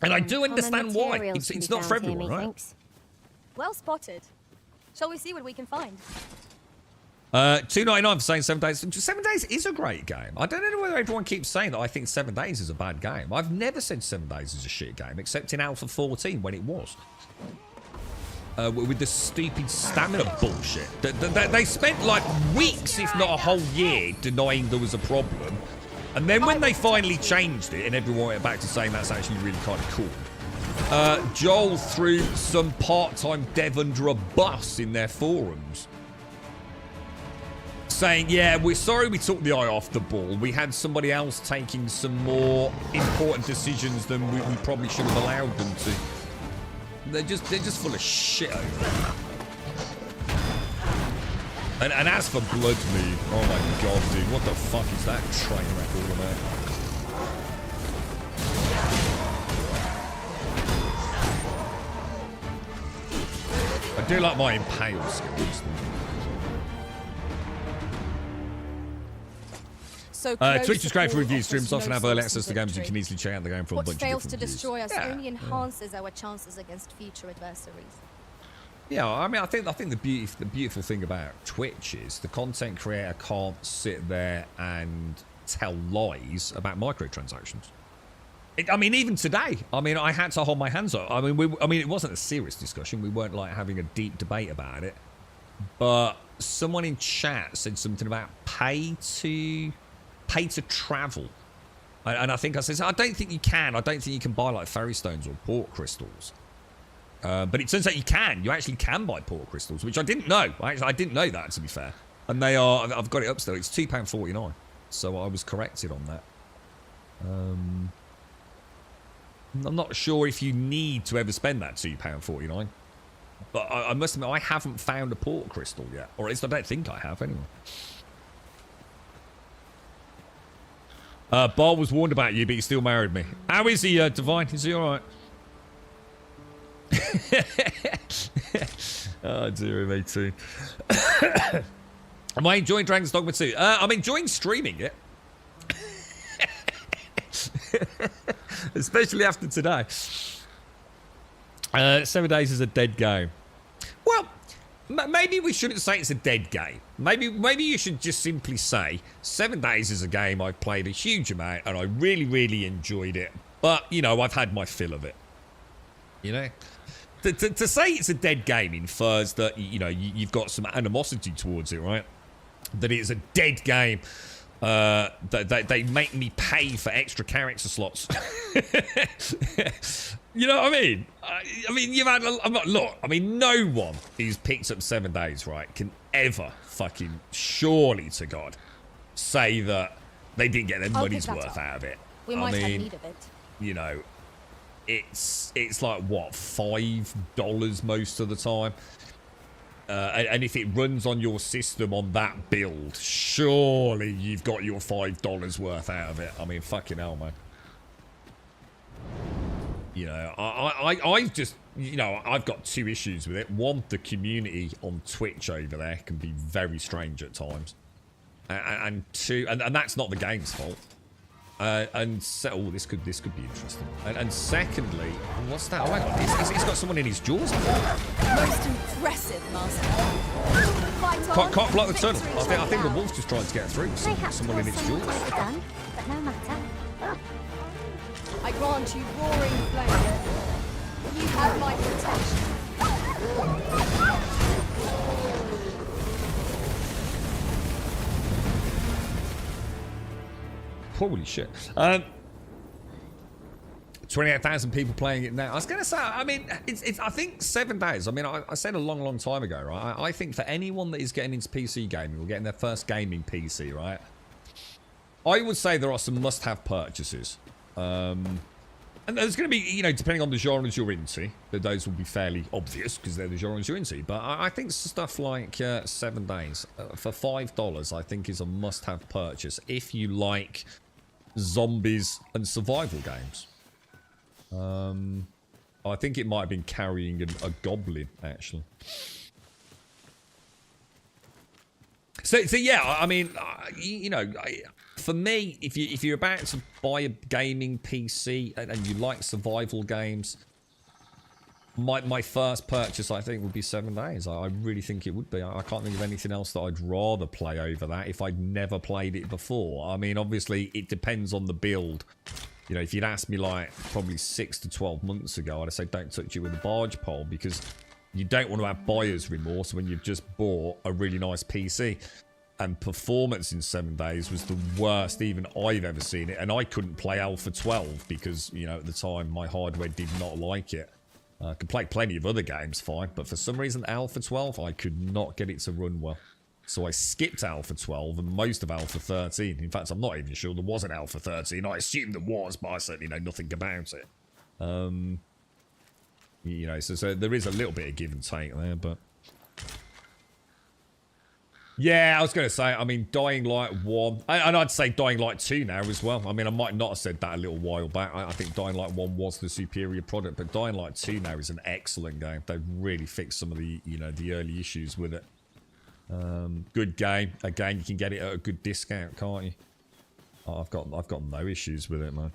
And I do understand why. It's not for everyone, right? Well spotted. Shall we see what we can find? $2.99 for saying 7 Days. 7 Days is a great game. I don't know whether everyone keeps saying that I think 7 Days is a bad game. I've never said 7 Days is a shit game, except in Alpha 14 when it was. With the stupid stamina bullshit. They spent like weeks, if not a whole year, denying there was a problem. And then when they finally changed it and everyone went back to saying that's actually really kind of cool, Joel threw some part-time dev under a bus in their forums. Saying, yeah, we're sorry we took the eye off the ball. We had somebody else taking some more important decisions than we probably should have allowed them to. They're just full of shit over there. And as for Bloodmead, oh my god, dude, what the fuck is that train wreck all about? I do like my impale skills. So Twitch is great for review streams. Often have early access to games you can easily check out the game for a bunch of different What fails to destroy us reviews. only enhances our chances against future adversaries. Yeah, I mean, I think the beautiful thing about Twitch is the content creator can't sit there and tell lies about microtransactions. I mean, even today, I mean, I had to hold my hands up. I mean, it wasn't a serious discussion. We weren't like having a deep debate about it. But someone in chat said something about pay to travel. And I think I said, I don't think you can. I don't think you can buy like fairy stones or port crystals. But it turns out you can. You actually can buy port crystals, which I didn't know. I didn't know that, to be fair. And they are, I've got it up still. It's £2.49. So I was corrected on that. I'm not sure if you need to ever spend that £2.49. But I must admit, I haven't found a port crystal yet. Or at least I don't think I have, anyway. Bar was warned about you, but he still married me. How is he, Divine? Is he alright? Oh, dear me too. Am I enjoying Dragon's Dogma 2? I'm enjoying streaming it. Especially after today. 7 days is a dead game. Well, maybe we shouldn't say it's a dead game. Maybe you should just simply say 7 days is a game I've played a huge amount and I really, really enjoyed it. But, you know, I've had my fill of it. You know? To say it's a dead game infers that, you know, you've got some animosity towards it, right? That it's a dead game. That they make me pay for extra character slots. You know what I mean? I mean, you've had look, I mean, no one who's picked up 7 days, right, can ever fucking, surely to God, say that they didn't get their money's worth out of it. We might have need of it. You know, it's like, what, $5 most of the time? And if it runs on your system on that build, surely you've got your $5 worth out of it. I mean, fucking hell, man. You know, I've just, you know, I've got 2 issues with it. One, the community on Twitch over there can be very strange at times. And 2, and that's not the game's fault. Oh, this could be interesting. And secondly, what's that? Oh, hang on, he's got someone in his jaws. Most impressive, Master. Can't block the tunnel. I think the wolf's just trying to get through. Someone in its jaws. Done, but no matter. I grant you roaring flame. You have my protection. Holy shit. 28,000 people playing it now. I was going to say, I mean, it's. I think 7 days. I mean, I said a long time ago, right? I think for anyone that is getting into PC gaming or getting their first gaming PC, right? I would say there are some must-have purchases. And there's going to be, you know, depending on the genres you're into, those will be fairly obvious because they're the genres you're into. But I think stuff like 7 days for $5, I think, is a must-have purchase if you like zombies and survival games. I think it might have been carrying a goblin, actually. So yeah, I mean, you know, for me, if you're about to buy a gaming PC and you like survival games, my first purchase, I think, would be 7 days. I really think it would be. I can't think of anything else that I'd rather play over that if I'd never played it before. I mean, obviously, it depends on the build. You know, if you'd asked me, like, probably 6 to 12 months ago, I'd say don't touch it with a barge pole because you don't want to have buyer's remorse when you've just bought a really nice PC. And performance in 7 days was the worst even I've ever seen it. And I couldn't play Alpha 12 because, you know, at the time my hardware did not like it. I could play plenty of other games fine, but for some reason Alpha 12, I could not get it to run well. So I skipped Alpha 12 and most of Alpha 13. In fact, I'm not even sure there was an Alpha 13. I assume there was, but I certainly know nothing about it. You know, so there is a little bit of give and take there, but... Yeah, I was going to say, I mean, Dying Light 1, and I'd say Dying Light 2 now as well. I mean, I might not have said that a little while back. I think Dying Light 1 was the superior product, but Dying Light 2 now is an excellent game. They've really fixed some of the, you know, the early issues with it. Good game. Again, you can get it at a good discount, can't you? Oh, I've got no issues with it, man.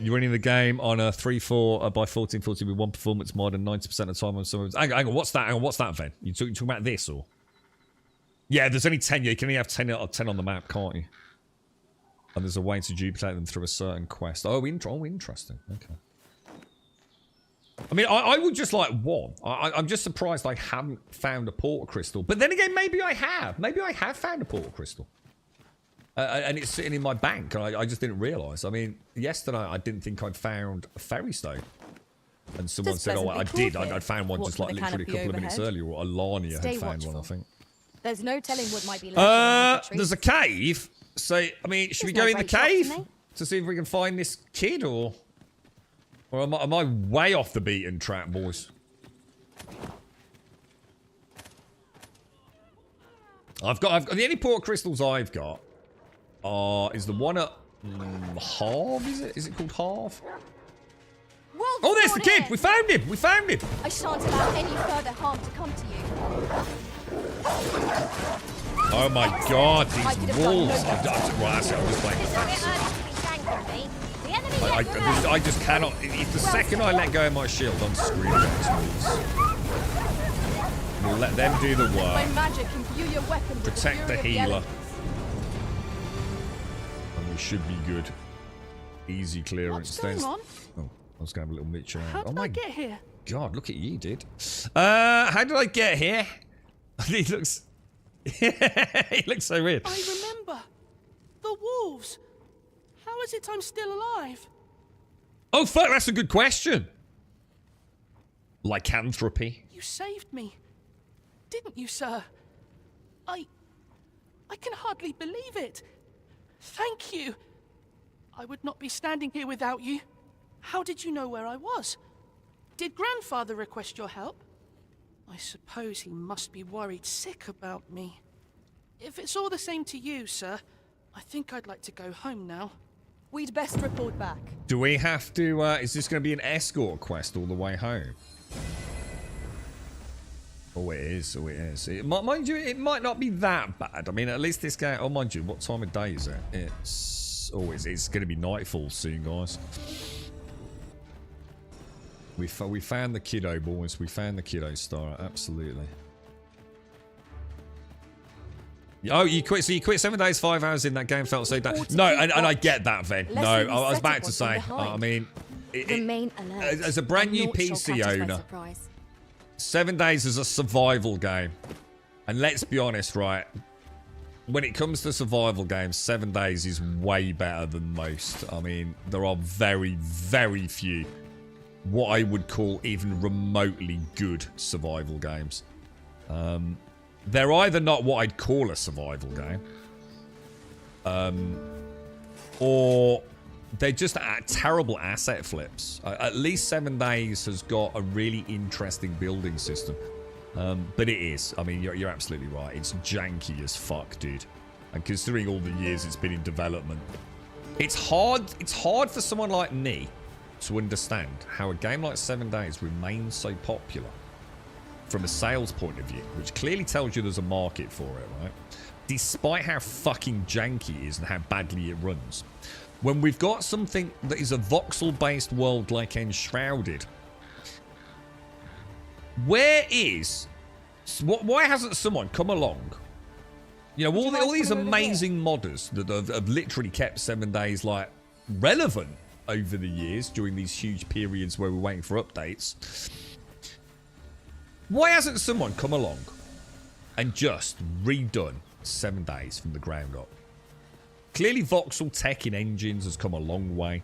You're running the game on a 3.4 by 1440 with 1 performance mod and 90% of the time on some. Hang on, what's that? Hang on, what's that, Ven? You talking about this or? Yeah, there's only 10. You can only have 10 out of 10 on the map, can't you? And there's a way to duplicate them through a certain quest. Oh, interesting. Okay. I mean, I would just like 1. I'm just surprised I haven't found a portal crystal. But then again, maybe I have. Maybe I have found a portal crystal. And it's sitting in my bank, and I just didn't realise. I mean, yesterday I didn't think I'd found a ferry stone. And someone said, oh, I did. I'd found one just like literally a couple of minutes earlier. Or Alania had found one, I think. There's no telling what might be left. There's a cave. So, I mean, should we go in the cave to see if we can find this kid, or am I way off the beaten track, boys? I've got the only port crystals I've got is the one at Halve, is it? Is it called Halve? Wolves Oh, there's the spawn kid! here. We found him! We found him! I shan't allow any further harm to come to you. Oh my god, I these could have done wolves! no I'm just playing defensive. I just cannot. If the second I let go of my shield, I'm screwed against wolves. We'll let them do the My work. magic imbue your weapon with Protect the fury of healer. elements. And we should be good. Easy clearance. What's going on? Oh, I was going to have a little mitch around. How Oh did my I get here? god, look at you, dude. How did I get here? He looks... he looks so weird. I remember. The wolves. How is it I'm still alive? Oh, fuck, that's a good question. Lycanthropy. You saved me. Didn't you, sir? I can hardly believe it. Thank you. I would not be standing here without you. How did you know where I was? Did Grandfather request your help? I suppose he must be worried sick about me. If it's all the same to you, sir, I think I'd like to go home now. We'd best report back. Do we have to, is this going to be an escort quest all the way home? Oh, it is. Oh, it is. Mind you, it might not be that bad. I mean, at least this game... Oh, mind you, what time of day is it? It's... Oh, it's going to be nightfall soon, guys. We found the kiddo, boys. We found the kiddo star. Absolutely. Oh, you quit. So you quit 7 days, 5 hours in that game. Felt so down. No, and I get that, Ven. No, I was about to say. I mean, Remain alert. as a brand new Naught shall PC catch us by owner, surprise. 7 days is a survival game. And let's be honest, right? When it comes to survival games, 7 days is way better than most. I mean, there are very, very few what I would call even remotely good survival games. They're either not what I'd call a survival game, or they're just terrible asset flips. At least 7 days has got a really interesting building system. But it is. I mean, you're absolutely right. It's janky as fuck, dude. And considering all the years it's been in development, it's hard for someone like me to understand how a game like 7 days remains so popular from a sales point of view, which clearly tells you there's a market for it, right? Despite how fucking janky it is and how badly it runs. When we've got something that is a voxel-based world like Enshrouded, why hasn't someone come along? You know, all these amazing modders that have literally kept 7 days, like, relevant over the years during these huge periods where we're waiting for updates. Why hasn't someone come along and just redone 7 days from the ground up? Clearly voxel tech in engines has come a long way.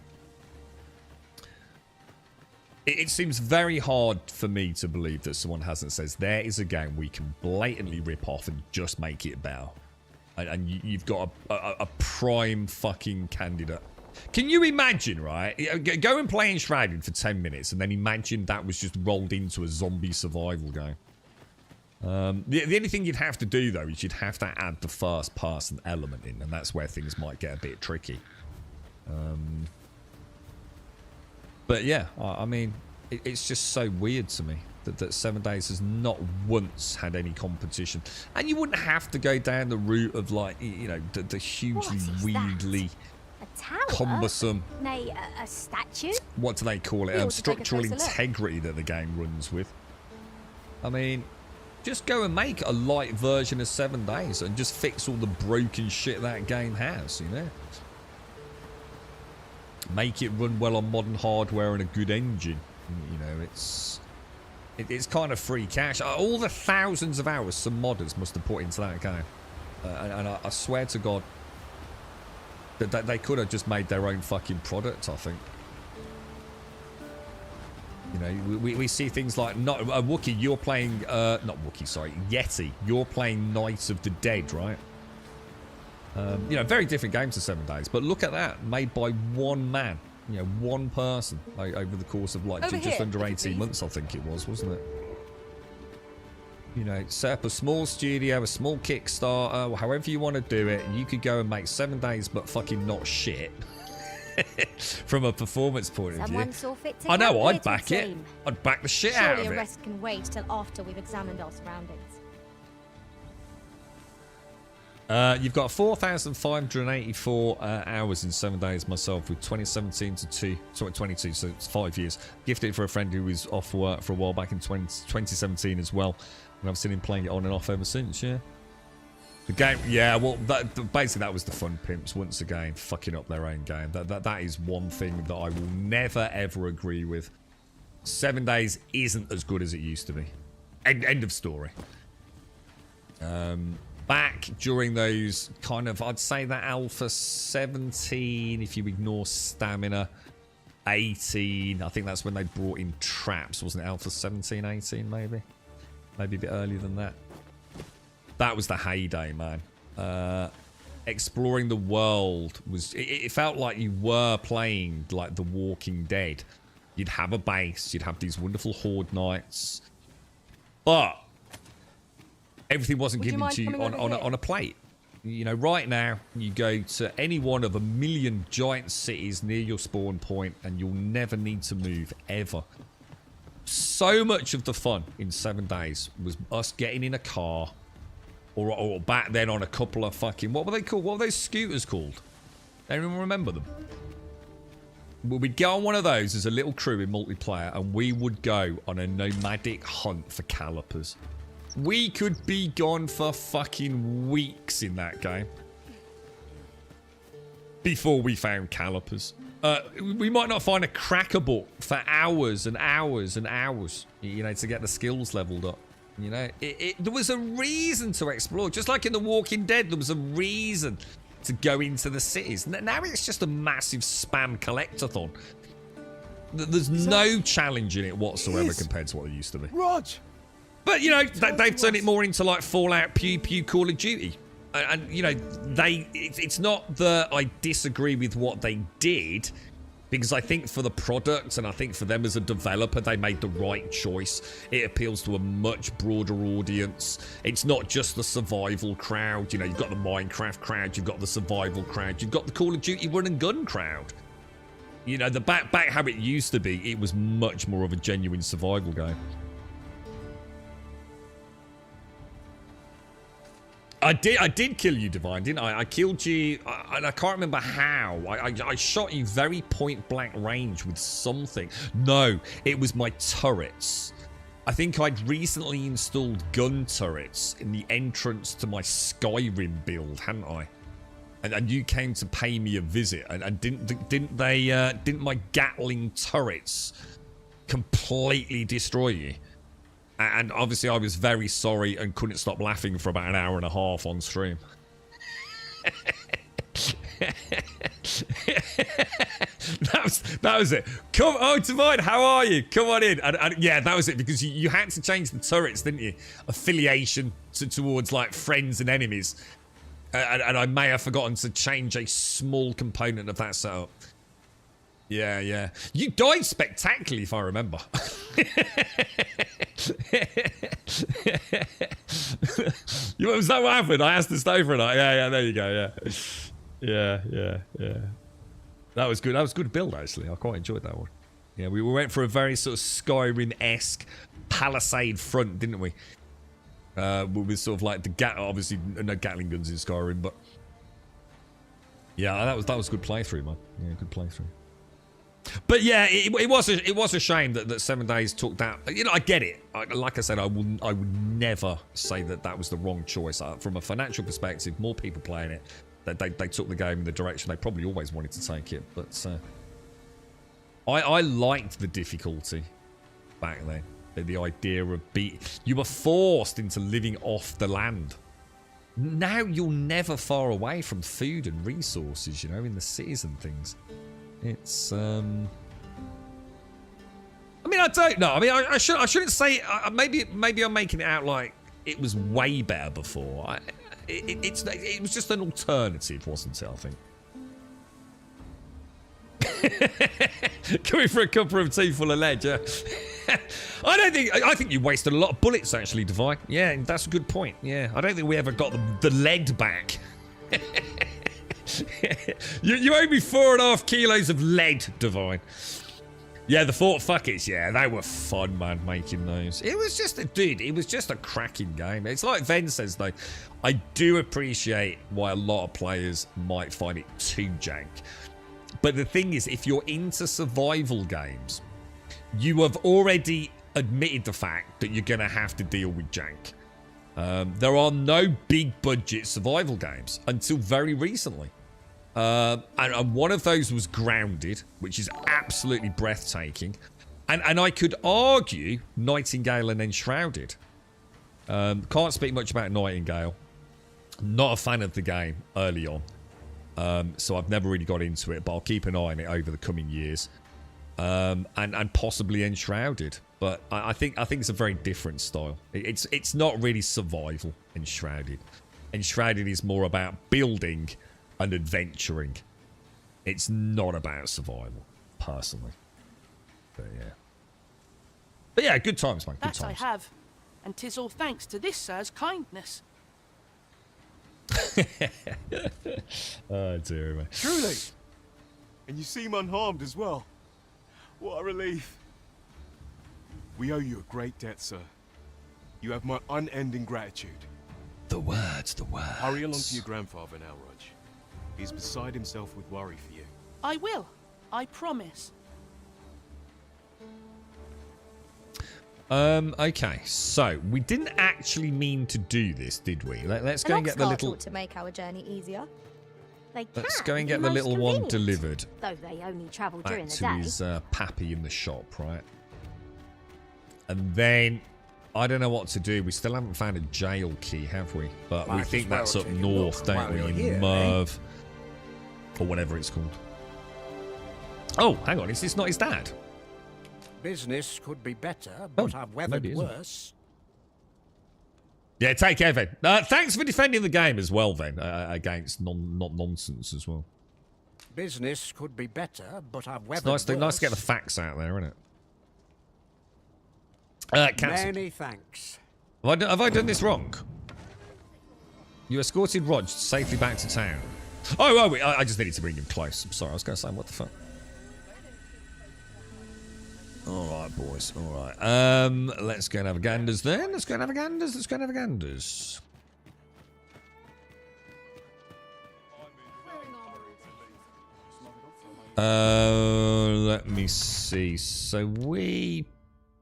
It seems very hard for me to believe that someone hasn't said there is a game we can blatantly rip off and just make it better. And you've got a prime fucking candidate. Can you imagine, right? Go and play Enshrouded for 10 minutes and then imagine that was just rolled into a zombie survival game. The only thing you'd have to do, though, is you'd have to add the first person element in, and that's where things might get a bit tricky. But yeah, I mean, it's just so weird to me that 7 days has not once had any competition. And you wouldn't have to go down the route of, like, you know, the hugely weirdly cumbersome, Nay, a statue? what do they call We it? ought to take a Structural closer look. integrity that the game runs with. I mean, just go and make a light version of 7 days and just fix all the broken shit that game has, you know? Make it run well on modern hardware and a good engine. You know, it's kind of free cash. All the thousands of hours some modders must have put into that game. And I swear to God, that they could have just made their own fucking product, I think. You know, we see things like Wookiee, you're playing not Wookiee, sorry, Yeti, you're playing Night of the Dead, right? You know, very different games to 7 days, but look at that, made by one man, you know, one person, like, over the course of like just under 18 months, I think it was, wasn't it? you know, set up a small studio, a small Kickstarter, or however you want to do it. You could go and make 7 days, but fucking not shit. From a performance point of view. Someone saw fit to I know, help I'd it, back would it. seem. I'd back the shit out Surely of a it. rest can wait till after we've examined our surroundings. You've got 4,584 hours in 7 days myself, with 2017 to 2022, so it's 5 years. Gifted for a friend who was off work for a while back in 2017 as well, and I've seen him playing it on and off ever since. Yeah, the game. Yeah, well, basically that was the fun pimps once again fucking up their own game. That is one thing that I will never ever agree with. 7 days isn't as good as it used to be. End of story. Back during those kind of, I'd say that Alpha 17, if you ignore Stamina, 18. I think that's when they brought in traps, wasn't it? Alpha 17, 18 maybe? Maybe a bit earlier than that. That was the heyday, man. Exploring the world was, it felt like you were playing like The Walking Dead. You'd have a base, you'd have these wonderful horde nights, but everything wasn't given to you on a plate. You know, right now, you go to any one of a million giant cities near your spawn point and you'll never need to move, ever. So much of the fun in 7 days was us getting in a car, or back then on a couple of fucking, what were they called? What were those scooters called? Anyone remember them? Well, we'd go on one of those as a little crew in multiplayer, and we would go on a nomadic hunt for calipers. We could be gone for fucking weeks in that game before we found calipers. We might not find a cracker book for hours and hours and hours, you know, to get the skills leveled up. You know, there was a reason to explore. Just like in The Walking Dead, there was a reason to go into the cities. Now it's just a massive spam collectathon. There's no challenge in it whatsoever compared to what there used to be. Rog! But, you know, they've turned it more into like Fallout, Pew Pew, Call of Duty. And you know, it's not that I disagree with what they did, because I think for the product and I think for them as a developer, they made the right choice. It appeals to a much broader audience. It's not just the survival crowd. You know, you've got the Minecraft crowd, you've got the survival crowd, you've got the Call of Duty run and gun crowd. You know, the back how it used to be, it was much more of a genuine survival game. I did kill you, Divine, didn't I? I killed you, and I can't remember how. I shot you very point-blank range with something. No, it was my turrets. I think I'd recently installed gun turrets in the entrance to my Skyrim build, hadn't I? And you came to pay me a visit, and didn't my Gatling turrets completely destroy you? And obviously I was very sorry and couldn't stop laughing for about an hour and a half on stream. that was it. Divine, how are you? Come on in. And yeah, that was it, because you had to change the turrets, didn't you? Affiliation towards like friends and enemies. And I may have forgotten to change a small component of that setup. Yeah. You died spectacularly, if I remember. Was that what happened? I asked the stove for a night. Yeah, there you go, yeah. That was good. That was a good build, actually. I quite enjoyed that one. Yeah, we went for a very sort of Skyrim-esque palisade front, didn't we? With sort of like obviously no Gatling guns in Skyrim, but yeah, that was a good playthrough, man. Yeah, good playthrough. But yeah, it was a shame that 7 days took that. You know, I get it. Like I said, I would never say that was the wrong choice. From a financial perspective, more people playing it, they took the game in the direction they probably always wanted to take it. But I liked the difficulty back then. The idea of you were forced into living off the land. Now you're never far away from food and resources, you know, in the cities and things. It's I mean, I don't know. I mean, I shouldn't say. Maybe I'm making it out like it was way better before. It was just an alternative, wasn't it? I think. Coming for a cuppa of tea full of lead, yeah. I think you wasted a lot of bullets, actually, Divine. Yeah, that's a good point. Yeah, I don't think we ever got the lead back. you owe me 4.5 kilos of lead, Divine. Yeah, the Fort Fuckets, yeah, they were fun, man, making those. It was just it was just a cracking game. It's like Ven says, though, I do appreciate why a lot of players might find it too jank. But the thing is, if you're into survival games, you have already admitted the fact that you're going to have to deal with jank. There are no big budget survival games until very recently. And one of those was Grounded, which is absolutely breathtaking. And I could argue Nightingale and Enshrouded. Can't speak much about Nightingale. Not a fan of the game early on. So I've never really got into it, but I'll keep an eye on it over the coming years. And possibly Enshrouded. But I think it's a very different style. It's not really survival, Enshrouded. Enshrouded is more about building and adventuring. It's not about survival, personally. But yeah, good times, man. Good That I times. have, and 'tis all thanks to this sir's kindness. Oh dear me. Truly. And you seem unharmed as well. What a relief. We owe you a great debt, sir. You have my unending gratitude. The words. Hurry along to your grandfather now, Rog. He's beside himself with worry for you. I will. I promise. Okay, so we didn't actually mean to do this, did we? Let's go and get the little. To make our journey easier. Let's go and get the little one delivered. Though they only travel during Back the to day. his pappy in the shop, right? And then I don't know what to do. We still haven't found a jail key, have we? But we Might think as well that's up take a north, look don't while we? you're In here, Merv, or whatever it's called. Oh, hang on, is this not his dad? Business could be better, but I've weathered maybe it isn't. worse. Yeah, take care, Ven. Thanks for defending the game as well, Ven, against not nonsense as well. Business could be better, but I've It's weathered nice to worse. get the facts out there, isn't it? Cancelled. Many thanks. Have I done this wrong? You escorted Rog safely back to town. Oh, wait, I just needed to bring him close. I'm sorry, I was going to say, what the fuck? Alright, boys, alright. Let's go and have a ganders then. Let's go and have a ganders. Let me see. So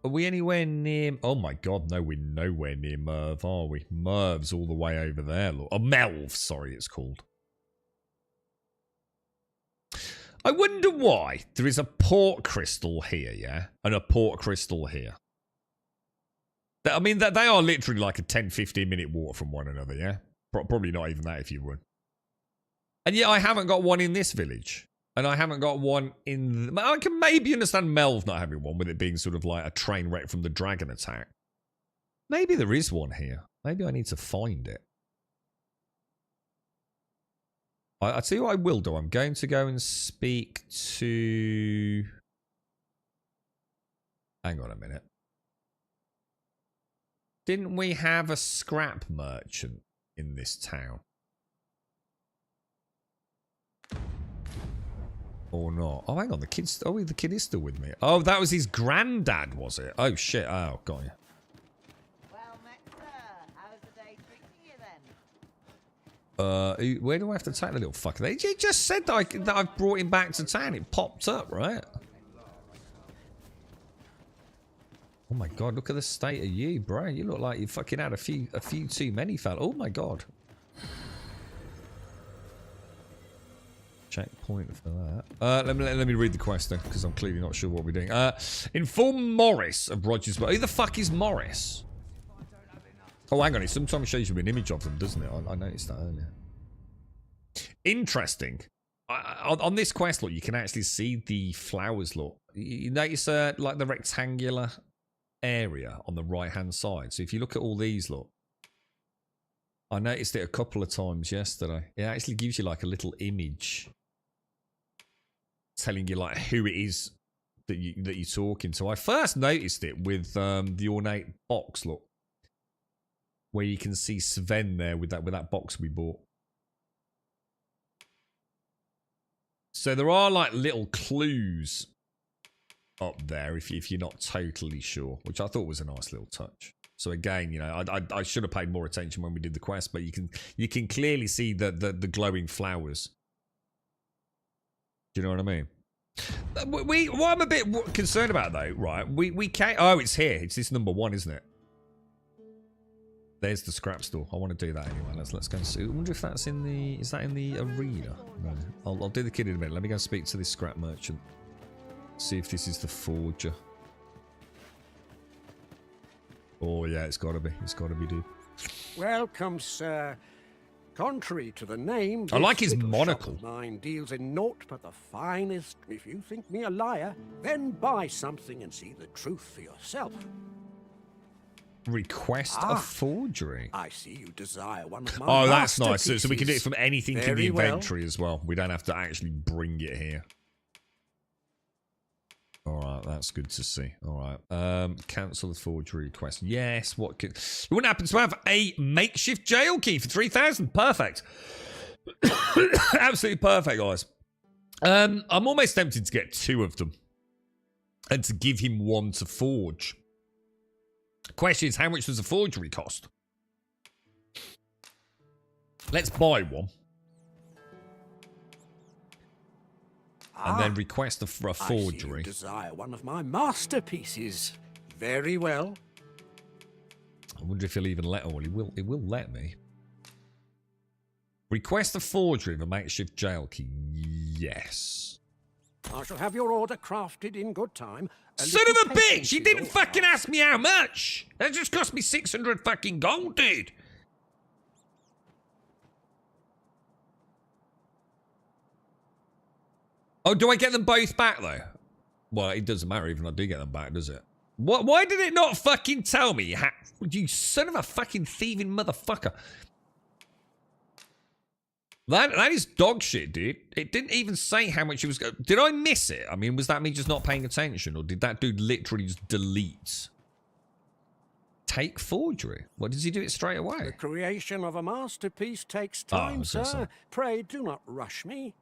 are we anywhere near? Oh my god, no, we're nowhere near Merv, are we? Merv's all the way over there. Look. Oh, Melv, sorry, it's called. I wonder why there is a port crystal here, yeah? And a port crystal here. I mean, they are literally like a 10-15 minute walk from one another, yeah? Probably not even that if you would. And yet I haven't got one in this village. And I haven't got one in... I can maybe understand Melv not having one, with it being sort of like a train wreck from the dragon attack. Maybe there is one here. Maybe I need to find it. I'll tell you what I will do. I'm going to go and speak to... Hang on a minute. Didn't we have a scrap merchant in this town? Or not? Oh, hang on. The kid's... Oh, the kid is still with me. Oh, that was his granddad, was it? Oh, shit. Oh, got you. Where do I have to take the little fucker? They just said that I've brought him back to town. It popped up, right? Oh my god, look at the state of you, bro. You look like you fucking had a few too many, fella. Oh my god. Checkpoint for that. Let me read the quest then, because I'm clearly not sure what we're doing. Inform Morris of Rogers. Who the fuck is Morris? Oh, hang on. It sometimes shows you an image of them, doesn't it? I noticed that earlier. Interesting. On this quest, look, you can actually see the flowers, look. You notice, like, the rectangular area on the right-hand side. So if you look at all these, look. I noticed it a couple of times yesterday. It actually gives you, like, a little image telling you like who it is that you're talking to. I first noticed it with the ornate box, look, where you can see Sven there with that box we bought. So there are like little clues up there if you're not totally sure, which I thought was a nice little touch. So again, you know, I should have paid more attention when we did the quest, but you can clearly see the glowing flowers. Do you know what I mean? What I'm a bit concerned about though, right? We can't. Oh, it's here. It's this number 1, isn't it? There's the scrap store. I want to do that anyway. Let's go and see. I wonder if that's in the. Is that in the arena? No. I'll do the kid in a minute. Let me go and speak to this scrap merchant. See if this is the forger. Oh yeah, it's got to be. It's got to be, dude. Welcome, sir. Contrary to the name, I like his this little monocle. shop of mine deals in naught but the finest. If you think me a liar, then buy something and see the truth for yourself. Request a forgery. I see you desire one of my Oh, that's nice. So we masterpieces. can do it from anything in the Very well. inventory as well. We don't have to actually bring it here. All right, that's good to see. All right, cancel the forgery request. Yes. What could? It wouldn't happen to have a makeshift jail key for 3,000. Perfect. Absolutely perfect, guys. I'm almost tempted to get 2 of them, and to give him 1 to forge. Question is, how much does a forgery cost? Let's buy 1. And then request for a forgery. I see you desire one of my masterpieces. Very well. I wonder if he'll even let. Oh, he will let me. Request a forgery of a makeshift jail key. Yes. I shall have your order crafted in good time. Son of a bitch! You didn't fucking ask me how much. That just cost me 600 fucking gold, dude. Oh, do I get them both back, though? Well, it doesn't matter even if I do get them back, does it? What? Why did it not fucking tell me? You son of a fucking thieving motherfucker. That is dog shit, dude. It didn't even say how much it was. Did I miss it? I mean, was that me just not paying attention? Or did that dude literally just delete? Take forgery? What, does he do it straight away? The creation of a masterpiece takes time, sir. Pray do not rush me.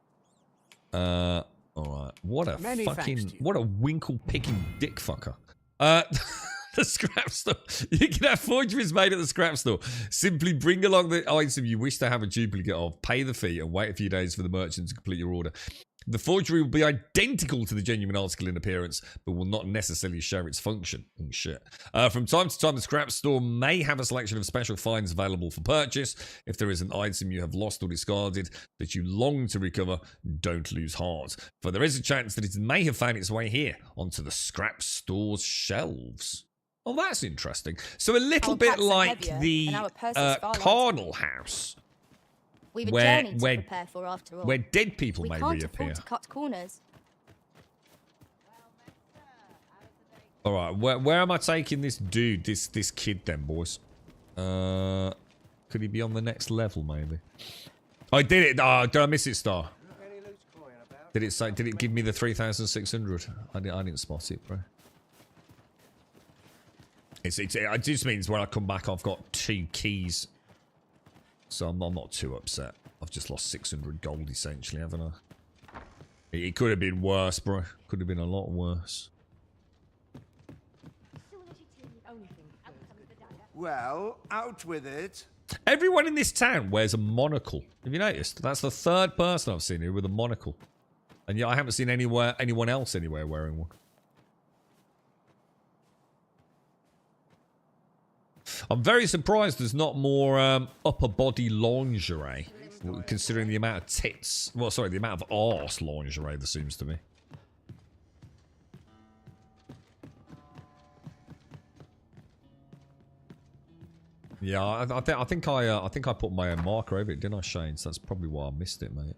All right. What a Many what a winkle picking dick fucker. The scrap store. You can have forgeries made at the scrap store. Simply bring along the item you wish to have a duplicate of, pay the fee, and wait a few days for the merchant to complete your order. The forgery will be identical to the genuine article in appearance, but will not necessarily share its function. Oh, shit. From time to time, the scrap store may have a selection of special finds available for purchase. If there is an item you have lost or discarded that you long to recover, don't lose heart, for there is a chance that it may have found its way here onto the scrap store's shelves. Oh, that's interesting. So a little bit like the Carnal House. We've a journey to prepare for after all. Where dead people may can't reappear. afford to cut corners. All right, where am I taking this dude, this kid then, boys? Could he be on the next level, maybe? I did it. Oh, did I miss it, Star? Did it say? Did it give me the 3,600? I didn't spot it, bro. It just means when I come back, I've got 2 keys. So I'm not too upset. I've just lost 600 gold, essentially, haven't I? It could have been worse, bro. Could have been a lot worse. Well, out with it. Everyone in this town wears a monocle. Have you noticed? That's the 3rd person I've seen here with a monocle. And yet I haven't seen anyone else anywhere wearing one. I'm very surprised there's not more upper body lingerie, considering the amount of tits. Well, sorry, the amount of arse lingerie there seems to be. Yeah, I think I put my own marker over it, didn't I, Shane? So that's probably why I missed it, mate.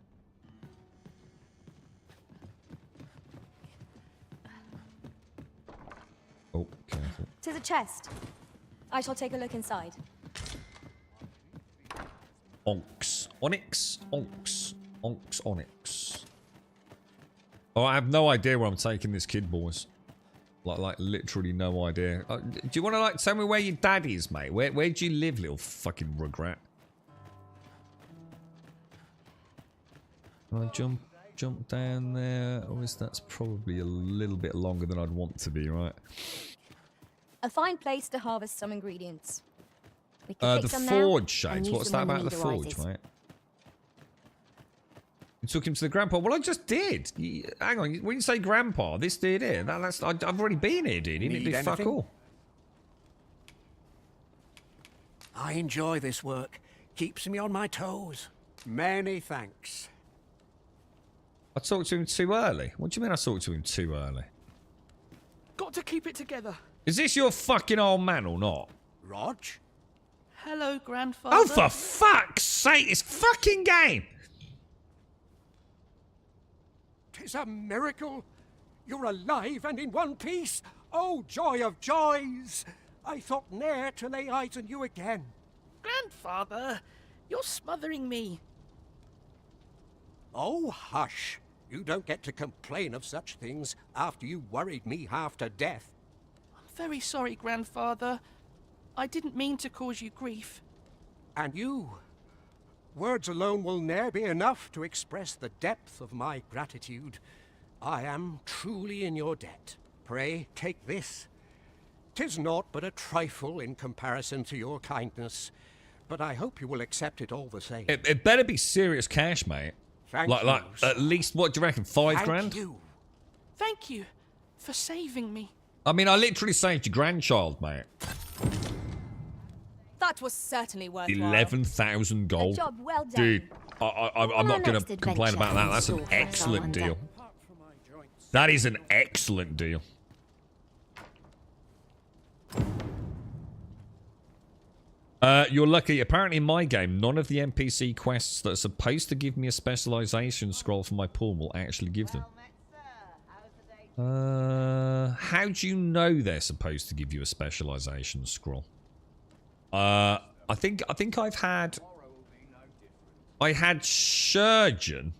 Oh, careful. To the chest. I shall take a look inside. Onks. Onyx. Onks. Onks. Onyx. Oh, I have no idea where I'm taking this kid, boys. Like literally no idea. Do you want to, like, tell me where your dad is, mate? Where do you live, little fucking regret? Can I jump down there? Oh, that's probably a little bit longer than I'd want to be, right? A fine place to harvest some ingredients. We can The pick some forge, now, Shades. and What's use that them when about the need forge, arises. mate? You took him to the grandpa. Well, I just did. Hang on. When you say grandpa, this dude here, I've already been here, dude. He didn't do fuck all. I enjoy this work. Keeps me on my toes. Many thanks. I talked to him too early. What do you mean I talked to him too early? Got to keep it together. Is this your fucking old man or not? Rog? Hello, grandfather. Oh, for fuck's sake, this fucking game! 'Tis a miracle. You're alive and in one piece. Oh, joy of joys! I thought ne'er to lay eyes on you again. Grandfather, you're smothering me. Oh, hush. You don't get to complain of such things after you worried me half to death. I'm very sorry, grandfather. I didn't mean to cause you grief. And you? Words alone will ne'er be enough to express the depth of my gratitude. I am truly in your debt. Pray, take this. 'Tis naught but a trifle in comparison to your kindness, but I hope you will accept it all the same. It better be serious cash, mate. Thank like you. at least, what do you reckon, 5 grand? Thank you. Thank you for saving me. I mean, I literally saved your grandchild, mate. That was certainly worthwhile. 11,000 gold. A job well done. Dude, I'm not going to complain about that. That's an excellent deal. That is an excellent deal. You're lucky. Apparently in my game, none of the NPC quests that are supposed to give me a specialization scroll for my pawn will actually give them. How do you know they're supposed to give you a specialization scroll? I think I've had... I had Surgeon.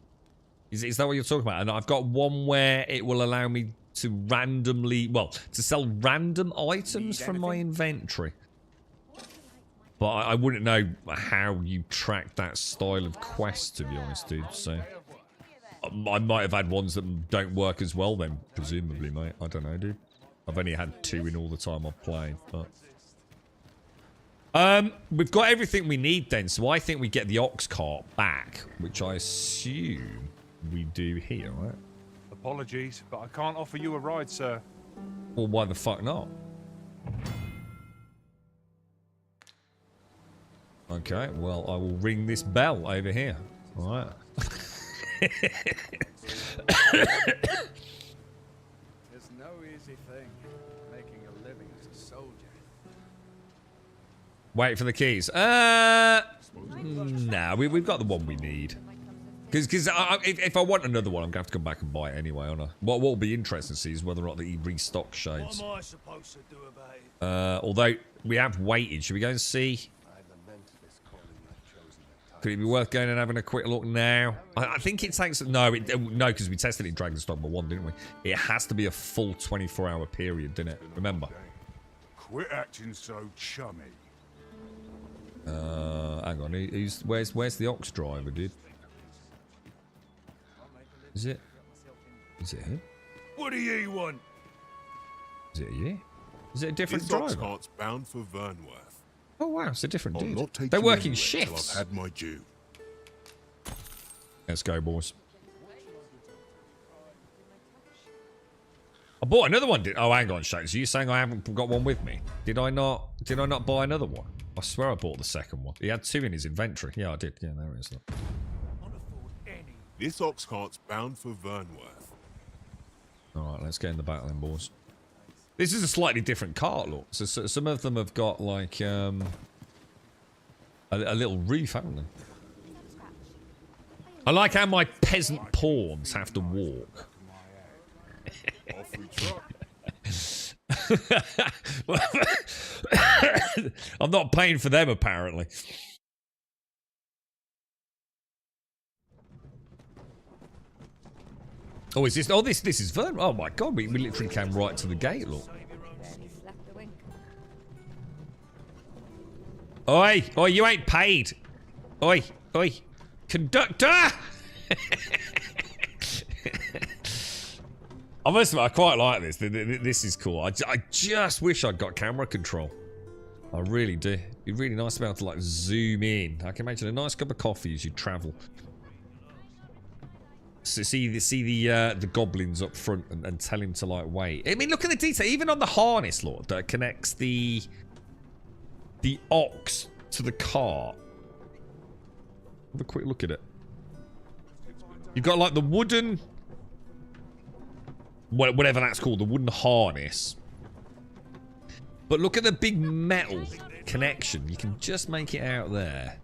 Is that what you're talking about? And I've got one where it will allow me to randomly... Well, to sell random items from my inventory. But I wouldn't know how you track that style of quest, to be honest, dude. So I might have had ones that don't work as well then, presumably, mate. I don't know, dude. I've only had 2 in all the time I've played, but... we've got everything we need then, so I think we get the ox cart back, which I assume we do here, right? Apologies, but I can't offer you a ride, sir. Well, why the fuck not? Okay, well, I will ring this bell over here. Alright. It's no easy thing, making a living as a soldier. Wait for the keys. Nah, we've got the one we need. Because if I want another one, I'm going to have to come back and buy it anyway, aren't I? What will be interesting to see is whether or not he restocks Shades. What am I supposed to do about it? Although, we have waited. Should we go and see? Could it be worth going and having a quick look now? I think it takes... No, because we tested it in Dragon's Dogma 1, didn't we? It has to be a full 24-hour period, didn't it? Remember? Quit acting so chummy. Hang on. Where's the ox driver, dude? Is it him? What do you want? Is it you? Is it a different This driver? ox cart's bound for Vernworth. Oh wow, it's a different I'll dude. not take They're you working anywhere shifts. till I've had my due. Let's go, boys. I bought another one. Oh, hang on, Shane. So you're saying I haven't got one with me? Did I not buy another one? I swear I bought the second one. He had 2 in his inventory. Yeah, I did. Yeah, there it is. Look. This ox cart's bound for Vernworth. All right, let's get in the battle then, boys. This is a slightly different cart, look. So some of them have got like a little roof, haven't they? I like how my peasant pawns have to walk. I'm not paying for them, apparently. Oh, is this? Oh, this is Vern. Oh my God, we literally came right to the gate. Look. Oi, oi, you ain't paid. Oi, oi, conductor. I must admit, I quite like this. This is cool. I just wish I'd got camera control. I really do. It'd be really nice to be able to like zoom in. I can imagine a nice cup of coffee as you travel. So see the goblins up front and tell him to like wait. I mean, look at the detail. Even on the harness, Lord, that connects the ox to the cart. Have a quick look at it. You've got like the wooden, whatever that's called, the wooden harness. But look at the big metal connection. You can just make it out there.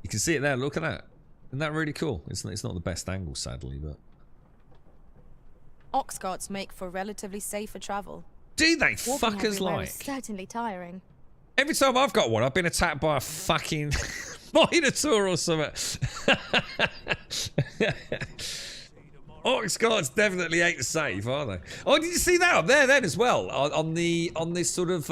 You can see it there. Look at that. Isn't that really cool? It's not the best angle, sadly, but... Ox carts make for relatively safer travel. Do they? Walking Fuckers everywhere like. is certainly tiring. Every time I've got one, I've been attacked by a fucking minotaur or something. Ox carts definitely ain't safe, are they? Oh, did you see that up there then as well? On this sort of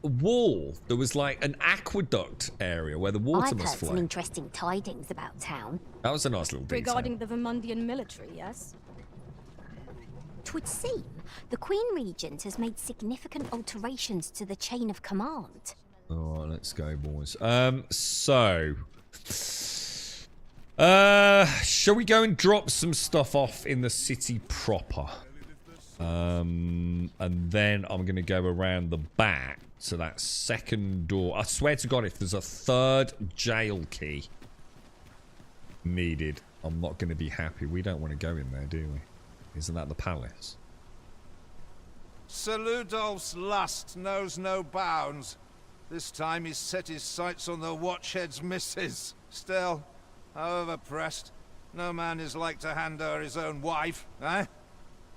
wall, there was like an aqueduct area where the water I've must heard flow. some interesting tidings about town. That was a nice little detail. Regarding the Vermundian military, yes? 'Twould seem the Queen Regent has made significant alterations to the chain of command. Alright, let's go, boys. Shall we go and drop some stuff off in the city proper? And then I'm going to go around the back to that second door. I swear to God, if there's a third jail key needed, I'm not going to be happy. We don't want to go in there, do we? Isn't that the palace? Sir Ludolf's lust knows no bounds. This time he's set his sights on the Watchhead's missus. Still, however pressed, no man is like to hand her his own wife, eh?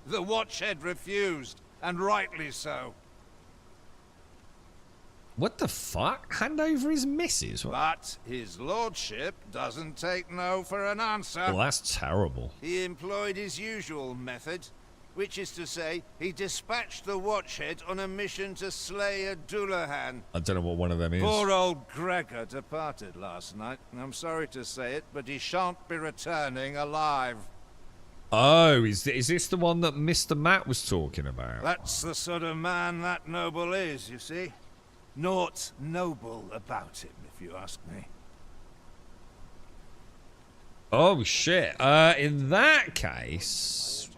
The Watchhead refused, and rightly so. What the fuck? Hand over his missus? But his lordship doesn't take no for an answer. Well, that's terrible. He employed his usual method, which is to say, he dispatched the Watchhead on a mission to slay a Dullahan. I don't know what one of them is. Poor old Gregor departed last night. I'm sorry to say it, but he shan't be returning alive. Oh, is this the one that Mr. Matt was talking about? That's the sort of man that noble is, you see. Naught noble about him, if you ask me. Oh, shit. In that case...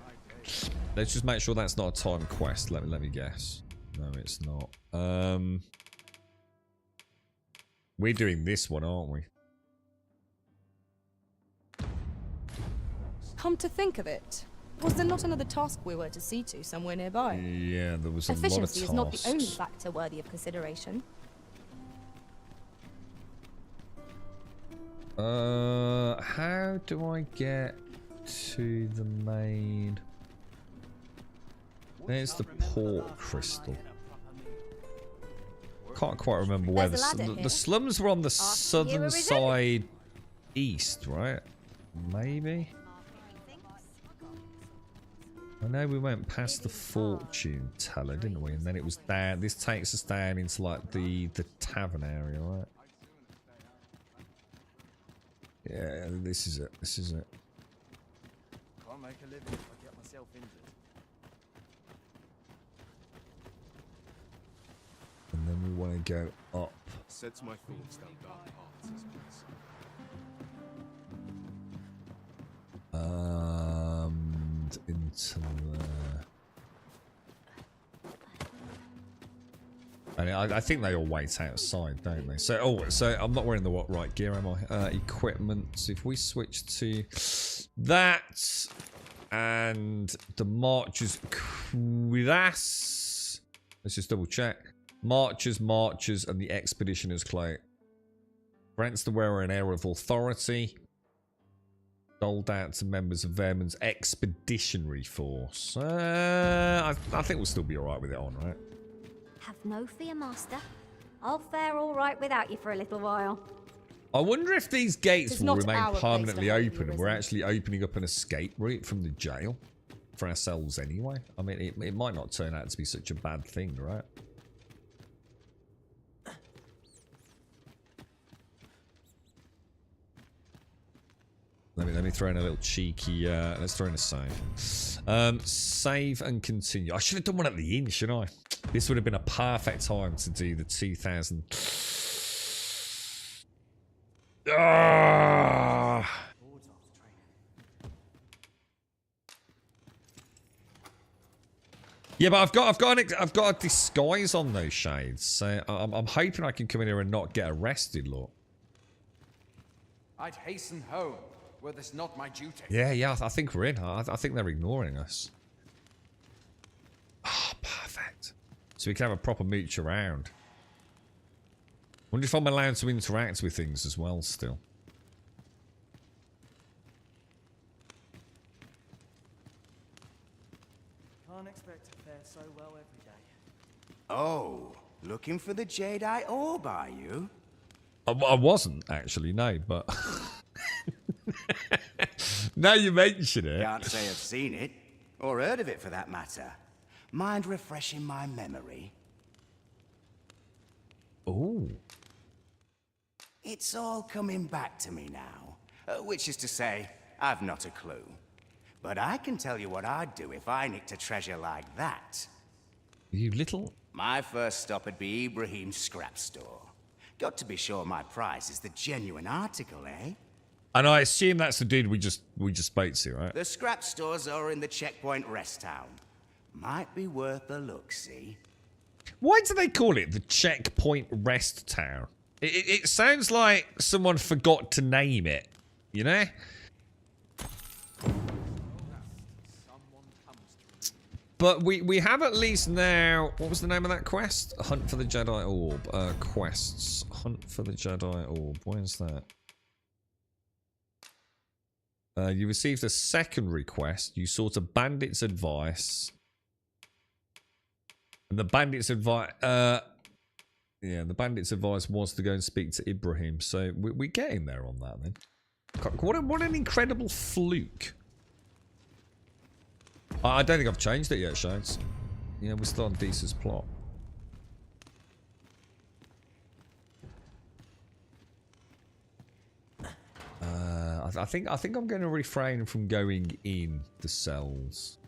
Let's just make sure that's not a time quest. Let me guess. No, it's not. We're doing this one, aren't we? Come to think of it, was there not another task we were to see to somewhere nearby? Yeah, there was a lot of Efficiency tasks. is not the only factor worthy of consideration. How do I get to the main... There's the port crystal. Can't quite remember where the slums were on the southern side east, right? Maybe? I know we went past the fortune teller, didn't we? And then it was down. This takes us down into like the tavern area, right? Yeah, this is it. This is it. Can't make a living if I get myself injured. And then we want to go up. Sets my thoughts down dark paths, this place. And into there. And I think they all wait outside, don't they? So, so I'm not wearing the right gear, am I? Equipment. So if we switch to that and the Marcher's Cuirass. Let's just double check. Marchers, and the Expeditioner's Cloak. Grants the wearer an air of authority. Doled out to members of Vermin's Expeditionary Force. I think we'll still be alright with it on, right? Have no fear, Master. I'll fare all right without you for a little while. I wonder if these gates It's will not remain our place to permanently help you, open and we're actually opening up an escape route from the jail for ourselves anyway. I mean, it might not turn out to be such a bad thing, right? Let me throw in a little cheeky, let's throw in a save. Save and continue. I should have done one at the inn, shouldn't I? This would have been a perfect time to do the 2000. Ah! Yeah, but I've got a disguise on those shades, so I'm hoping I can come in here and not get arrested, look. I'd hasten home, were this not my duty. Yeah, I think we're in. I think they're ignoring us. Ah, perfect. So we can have a proper mooch around. Wonder if I'm allowed to interact with things as well still. Can't expect to fare so well every day. Oh, looking for the Jadeite orb, are you? I wasn't actually, no, but now you mention it. Can't say I've seen it, or heard of it for that matter. Mind refreshing my memory? Oh. It's all coming back to me now. Which is to say, I've not a clue. But I can tell you what I'd do if I nicked a treasure like that. You little... My first stop would be Ibrahim's scrap store. Got to be sure my prize is the genuine article, eh? And I assume that's the dude we just spoke to, right? The scrap stores are in the Checkpoint Rest Town. Might be worth a look, see? Why do they call it the Checkpoint Rest Town? It sounds like someone forgot to name it, you know? But we have at least now... What was the name of that quest? Hunt for the Jedi Orb. Quests. Hunt for the Jedi Orb. Where's that? You received a secondary quest. You sought a bandit's advice. And the bandit's advice... yeah, the bandit's advice was to go and speak to Ibrahim. So we're getting there on that then. What an incredible fluke. I don't think I've changed it yet, Shades. Yeah, we're still on Deesa's plot. I think I'm going to refrain from going in the cells.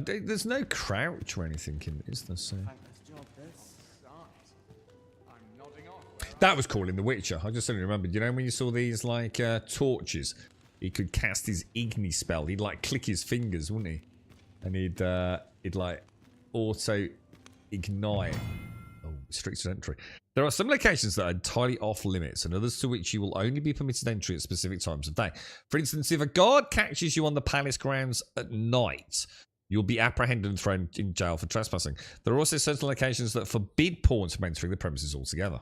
There's no crouch or anything in, is there? So that was cool in The Witcher. I just suddenly remembered. You know when you saw these like torches, he could cast his Igni spell. He'd like click his fingers, wouldn't he? And he'd like auto ignite. Oh, restricted entry. There are some locations that are entirely off limits and others to which you will only be permitted entry at specific times of day. For instance, if a guard catches you on the palace grounds at night, you'll be apprehended and thrown in jail for trespassing. There are also certain locations that forbid pawns from entering the premises altogether.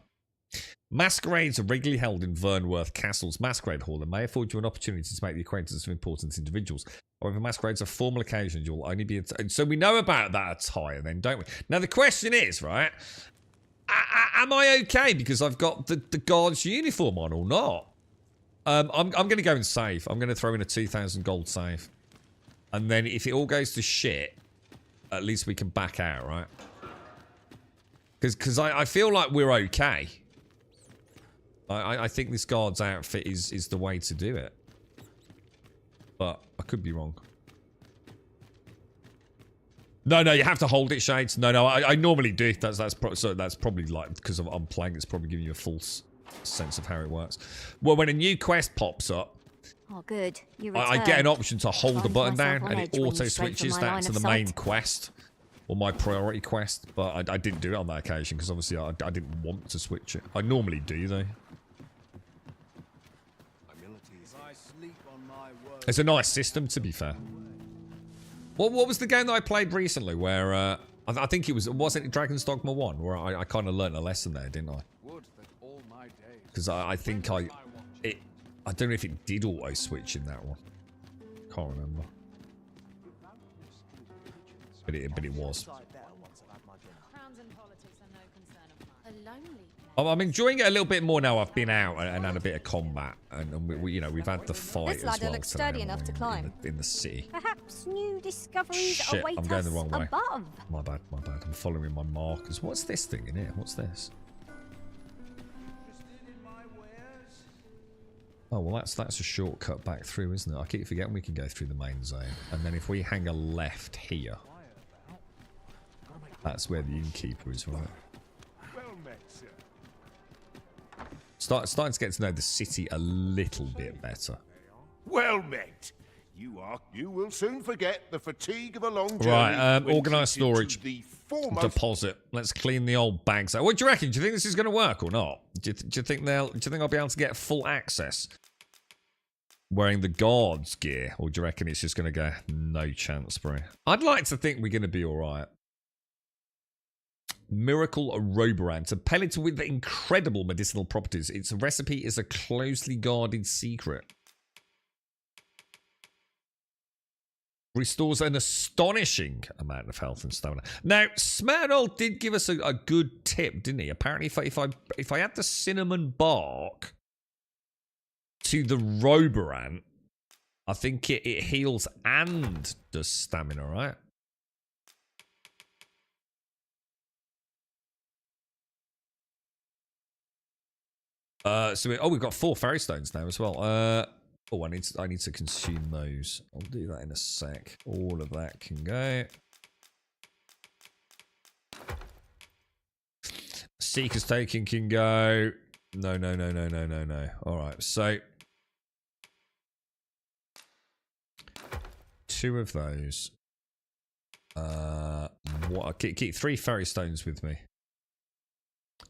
Masquerades are regularly held in Vernworth Castle's Masquerade Hall and may afford you an opportunity to make the acquaintance of important individuals. However, masquerades are formal occasions. You'll only be... So we know about that attire then, don't we? Now, the question is, right... am I okay because I've got the guard's uniform on or not? I'm going to go and save. I'm going to throw in a 2,000 gold save. And then if it all goes to shit, at least we can back out, right? Because I feel like we're okay. I think this guard's outfit is the way to do it. But I could be wrong. No, you have to hold it, Shades. No, I normally do. That's probably like because I'm playing. It's probably giving you a false sense of how it works. Well, when a new quest pops up, oh, good. I get an option to hold the button down, and it auto switches that to the main quest or my priority quest. But I didn't do it on that occasion because obviously I didn't want to switch it. I normally do though. It's a nice system, to be fair. What was the game that I played recently where I think it wasn't it Dragon's Dogma 1 where I kind of learnt a lesson there, didn't I? Because I think I don't know if it did auto switch in that one. Can't remember. But it was. I'm enjoying it a little bit more now. I've been out and had a bit of combat, and we you know, we've had the fight This as ladder well looks today, sturdy enough to climb. in the city. Perhaps new discoveries Shit, await I'm going us the wrong way. above. My bad. I'm following my markers. What's this thing in here? What's this? Oh, well, that's a shortcut back through, isn't it? I keep forgetting we can go through the main zone. And then if we hang a left here, that's where the innkeeper is, right? Starting to get to know the city a little bit better. Well met. You will soon forget the fatigue of a long journey. Right, when organised treated storage. to the foremost. Deposit. Let's clean the old bags out. What do you reckon? Do you think this is going to work or not? Do you think I'll be able to get full access wearing the guards gear, or do you reckon it's just going to go no chance, bro? I'd like to think we're going to be all right. Miracle Roborant, a pellet with incredible medicinal properties. Its recipe is a closely guarded secret. Restores an astonishing amount of health and stamina. Now, Smirnold did give us a good tip, didn't he? Apparently, if I add the cinnamon bark to the Roborant, I think it heals and does stamina, right? We've got 4 fairy stones now as well. I need to consume those. I'll do that in a sec. All of that can go. Seeker's Token can go. No. Alright, so 2 of those. Keep 3 fairy stones with me.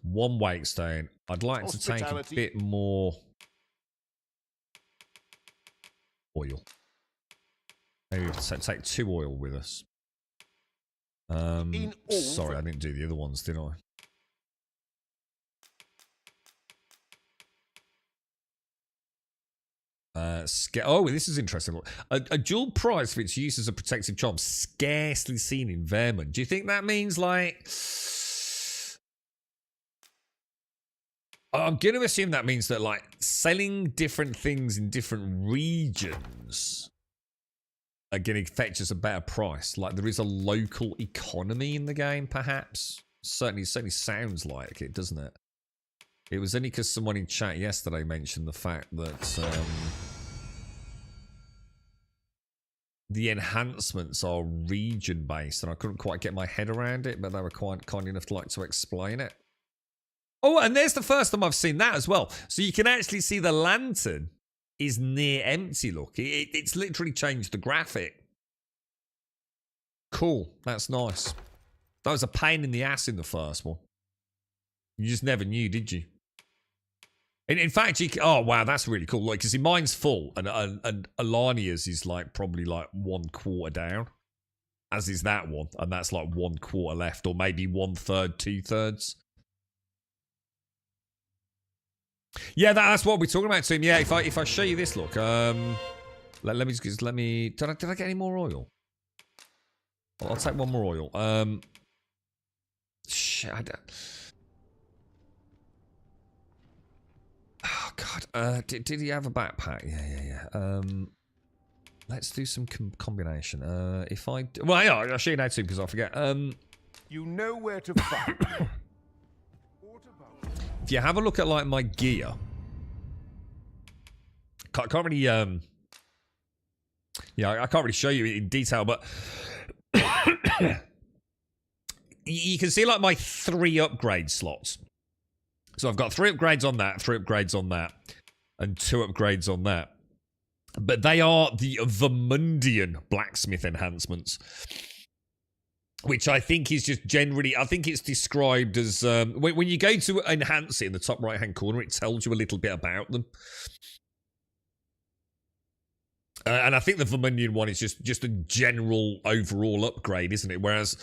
1 wake stone. I'd like to take a bit more oil. Maybe take 2 oil with us. Sorry, I didn't do the other ones, did I? This is interesting. A dual prize for its use as a protective charm, scarcely seen in Vermund. Do you think that means, like... I'm going to assume that means that, like, selling different things in different regions are going to fetch us a better price. Like, there is a local economy in the game, perhaps. Certainly sounds like it, doesn't it? It was only because someone in chat yesterday mentioned the fact that the enhancements are region-based, and I couldn't quite get my head around it, but they were quite kind enough to like to explain it. Oh, and there's the first time I've seen that as well. So you can actually see the lantern is near empty, look. It's literally changed the graphic. Cool. That's nice. That was a pain in the ass in the first one. You just never knew, did you? In fact, oh, wow, that's really cool. Like, because mine's full, and Alania's is, like, probably, like, 1/4 down. As is that one. And that's, like, 1/4 left. Or maybe 1/3, 2/3. Yeah, that's what we're talking about, Tim. Yeah, if I show you this, look. Let me. Did I get any more oil? I'll take 1 more oil. Shit. Oh God. Did he have a backpack? Yeah. Let's do some combination. I'll show you now too because I forget. You know where to find. If you have a look at like my gear, can't really I can't really show you in detail, but you can see like my 3 upgrade slots. So I've got 3 upgrades on that, 3 upgrades on that, and 2 upgrades on that. But they are the Vermundian blacksmith enhancements, which I think is just generally, I think it's described as, when you go to enhance it in the top right-hand corner, it tells you a little bit about them. And I think the Verminion one is just a general overall upgrade, isn't it? Whereas,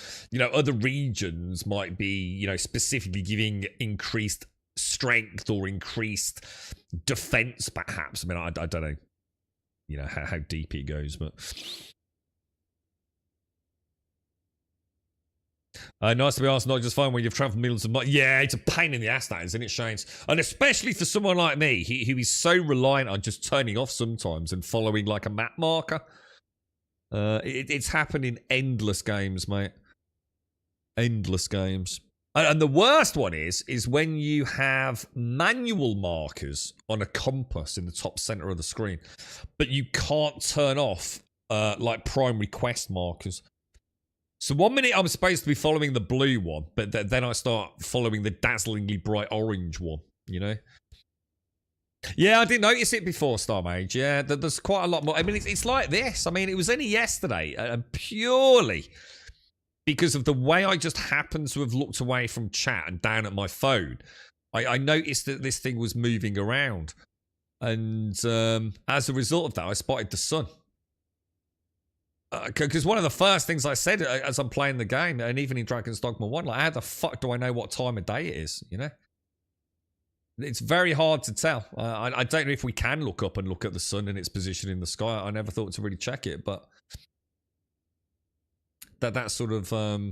other regions might be, specifically giving increased strength or increased defense, perhaps. I mean, I don't know, how deep it goes, but... Nice to be asked, not just fine when you've travelled millions of miles. Yeah, it's a pain in the ass, that is, isn't it, Shanes? And especially for someone like me, who is so reliant on just turning off sometimes and following like a map marker. It's happened in endless games, mate. Endless games. And the worst one is when you have manual markers on a compass in the top centre of the screen, but you can't turn off like primary quest markers. So 1 minute I'm supposed to be following the blue one, but then I start following the dazzlingly bright orange one, Yeah, I didn't notice it before, Starmage. Yeah, there's quite a lot more. I mean, it's like this. I mean, it was only yesterday, and purely because of the way I just happened to have looked away from chat and down at my phone, I noticed that this thing was moving around. And as a result of that, I spotted the sun. Because one of the first things I said as I'm playing the game, and even in Dragon's Dogma 1, like, how the fuck do I know what time of day it is, It's very hard to tell. I don't know if we can look up and look at the sun and its position in the sky. I never thought to really check it, but that sort of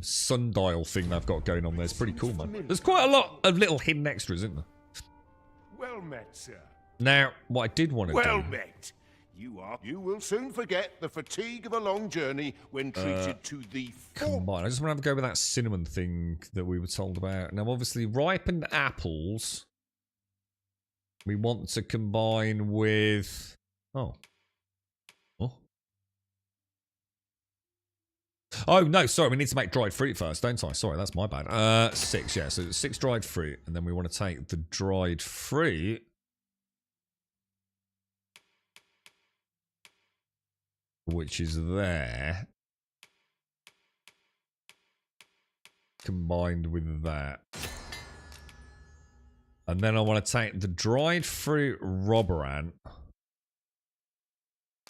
sundial thing they've got going on there is pretty cool, man. There's quite a lot of little hidden extras, isn't there? Well met, sir. Now, what I did want to do... Well met. You will soon forget the fatigue of a long journey when treated to the... Come on, I just want to have a go with that cinnamon thing that we were told about. Now, obviously, ripened apples... we want to combine with... Oh, no, sorry. We need to make dried fruit first, don't I? Sorry, that's my bad. 6, yeah. So 6 dried fruit. And then we want to take the dried fruit... which is there. Combined with that. And then I want to take the dried fruit robber ant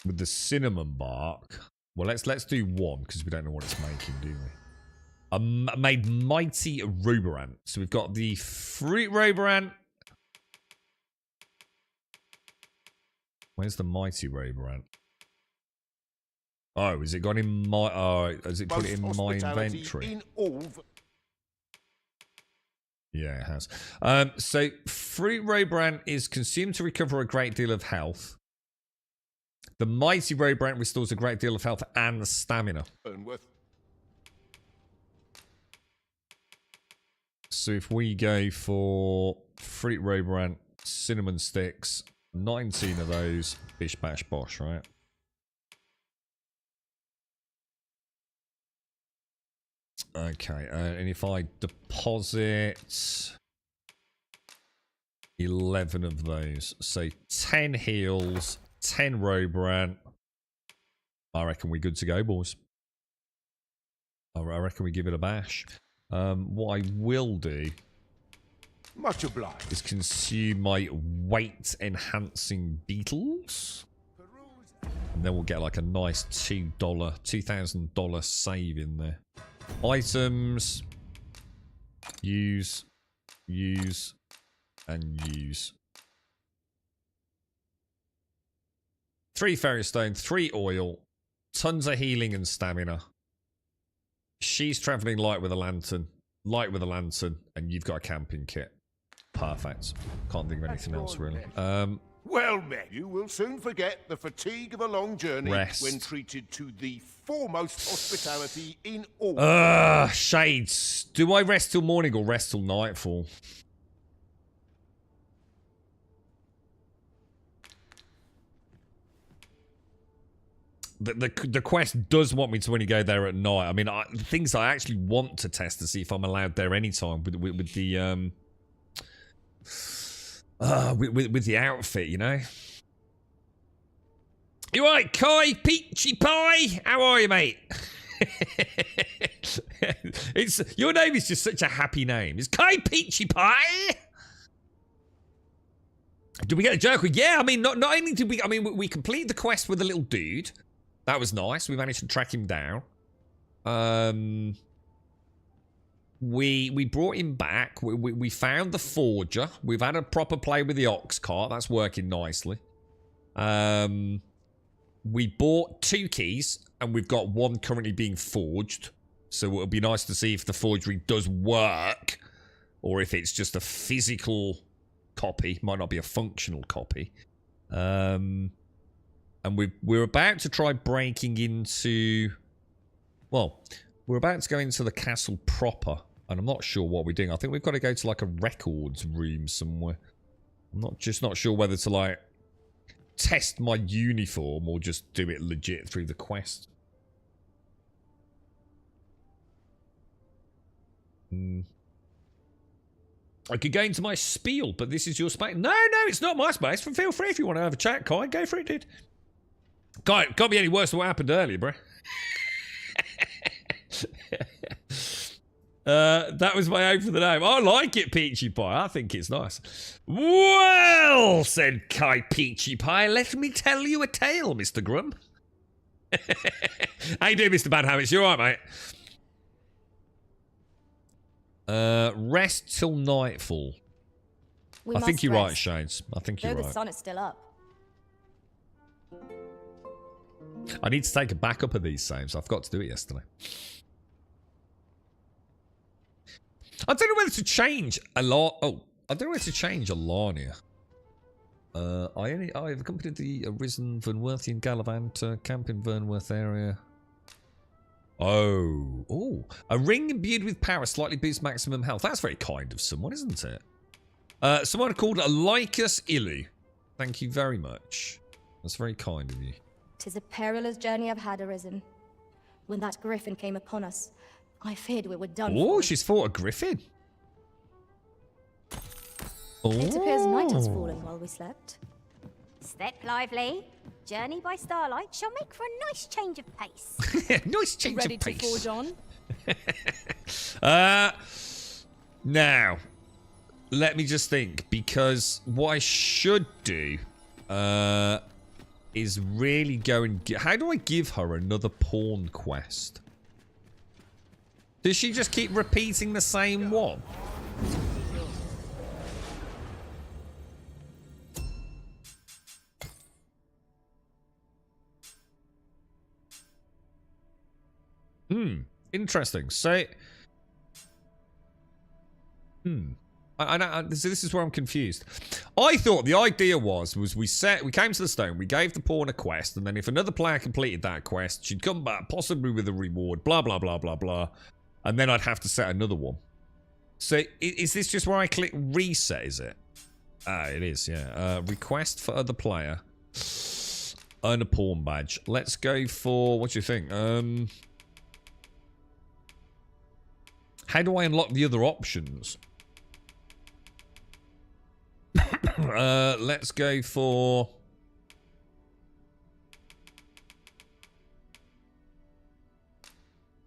with the cinnamon bark. Well, let's do 1 because we don't know what it's making, do we? I made mighty robber ant. So we've got the fruit robber ant. Where's the mighty robber ant? Oh, has it gone in my... Oh, has it put it in my inventory? Yeah, it has. So, Fruit Robrant is consumed to recover a great deal of health. The Mighty Robrant restores a great deal of health and stamina. So if we go for Fruit Robrant, Cinnamon Sticks, 19 of those, bish bash bosh, right? Okay, and if I deposit 11 of those, so 10 heals, 10 Robrant, I reckon we're good to go, boys. I reckon we give it a bash. What I will do, much obliged, is consume my weight enhancing beetles. And then we'll get like a nice $2,000 save in there. Items, use, and use. 3 fairy stone, 3 oil, tons of healing and stamina. She's traveling light with a lantern, and you've got a camping kit. Perfect. Can't think of anything else really. Well met. You will soon forget the fatigue of a long journey when treated to the foremost hospitality in all. Shades. Do I rest till morning or rest till nightfall? The quest does want me to only go there at night. I mean, things I actually want to test to see if I'm allowed there anytime with the with the outfit, you know. You right, Kai Peachy Pie? How are you, mate? Your name is just such a happy name. It's Kai Peachy Pie. Did we get a joke? Yeah, I mean, not only did we... I mean, we completed the quest with the little dude. That was nice. We managed to track him down. We brought him back. We found the forger. We've had a proper play with the ox cart. That's working nicely. We bought 2 keys, and we've got 1 currently being forged. So it'll be nice to see if the forgery does work, or if it's just a physical copy. Might not be a functional copy. And we're about to try breaking into... Well, we're about to go into the castle proper, and I'm not sure what we're doing. I think we've got to go to like a records room somewhere. I'm not sure whether to like test my uniform or just do it legit through the quest. I could go into my spiel, but this is your space. No, it's not my space. Feel free if you want to have a chat, Kai. Go for it, dude. Can't be any worse than what happened earlier, bro. That was my hope for the name. I like it, Peachy Pie. I think it's nice. Well, said Kai Peachy Pie, let me tell you a tale, Mr. Grum. How you doing, Mr. Bad Habits? You alright, mate? Rest till nightfall. I think you're right, Shanes. I think you're right. The sun is still up. I need to take a backup of these saves. I forgot to do it yesterday. I don't know whether to change a lot. Oh, I don't know whether to change Alania. I've accompanied the Arisen Vernworthian Gallivant camp in Vernworth area. Oh, a ring imbued with power slightly boosts maximum health. That's very kind of someone, isn't it? Someone called Lycus Illu. Thank you very much. That's very kind of you. 'Tis a perilous journey I've had, Arisen. When that griffin came upon us, I feared we were done Oh, for. she's fought a griffin. It appears night has fallen while we slept. Step lively. Journey by starlight shall make for a nice change of pace. Nice change Ready of pace. to forge on? Now, let me just think, because what I should do is really go and get... How do I give her another pawn quest? Does she just keep repeating the same one? Interesting. So... this is where I'm confused. I thought the idea was we came to the stone, we gave the pawn a quest, and then if another player completed that quest, she'd come back, possibly with a reward, blah, blah, blah, blah, blah, and then I'd have to set another one. So, is this just where I click reset, is it? Ah, it is, yeah. Request for other player. Earn a pawn badge. Let's go for... What do you think? How do I unlock the other options? Let's go for...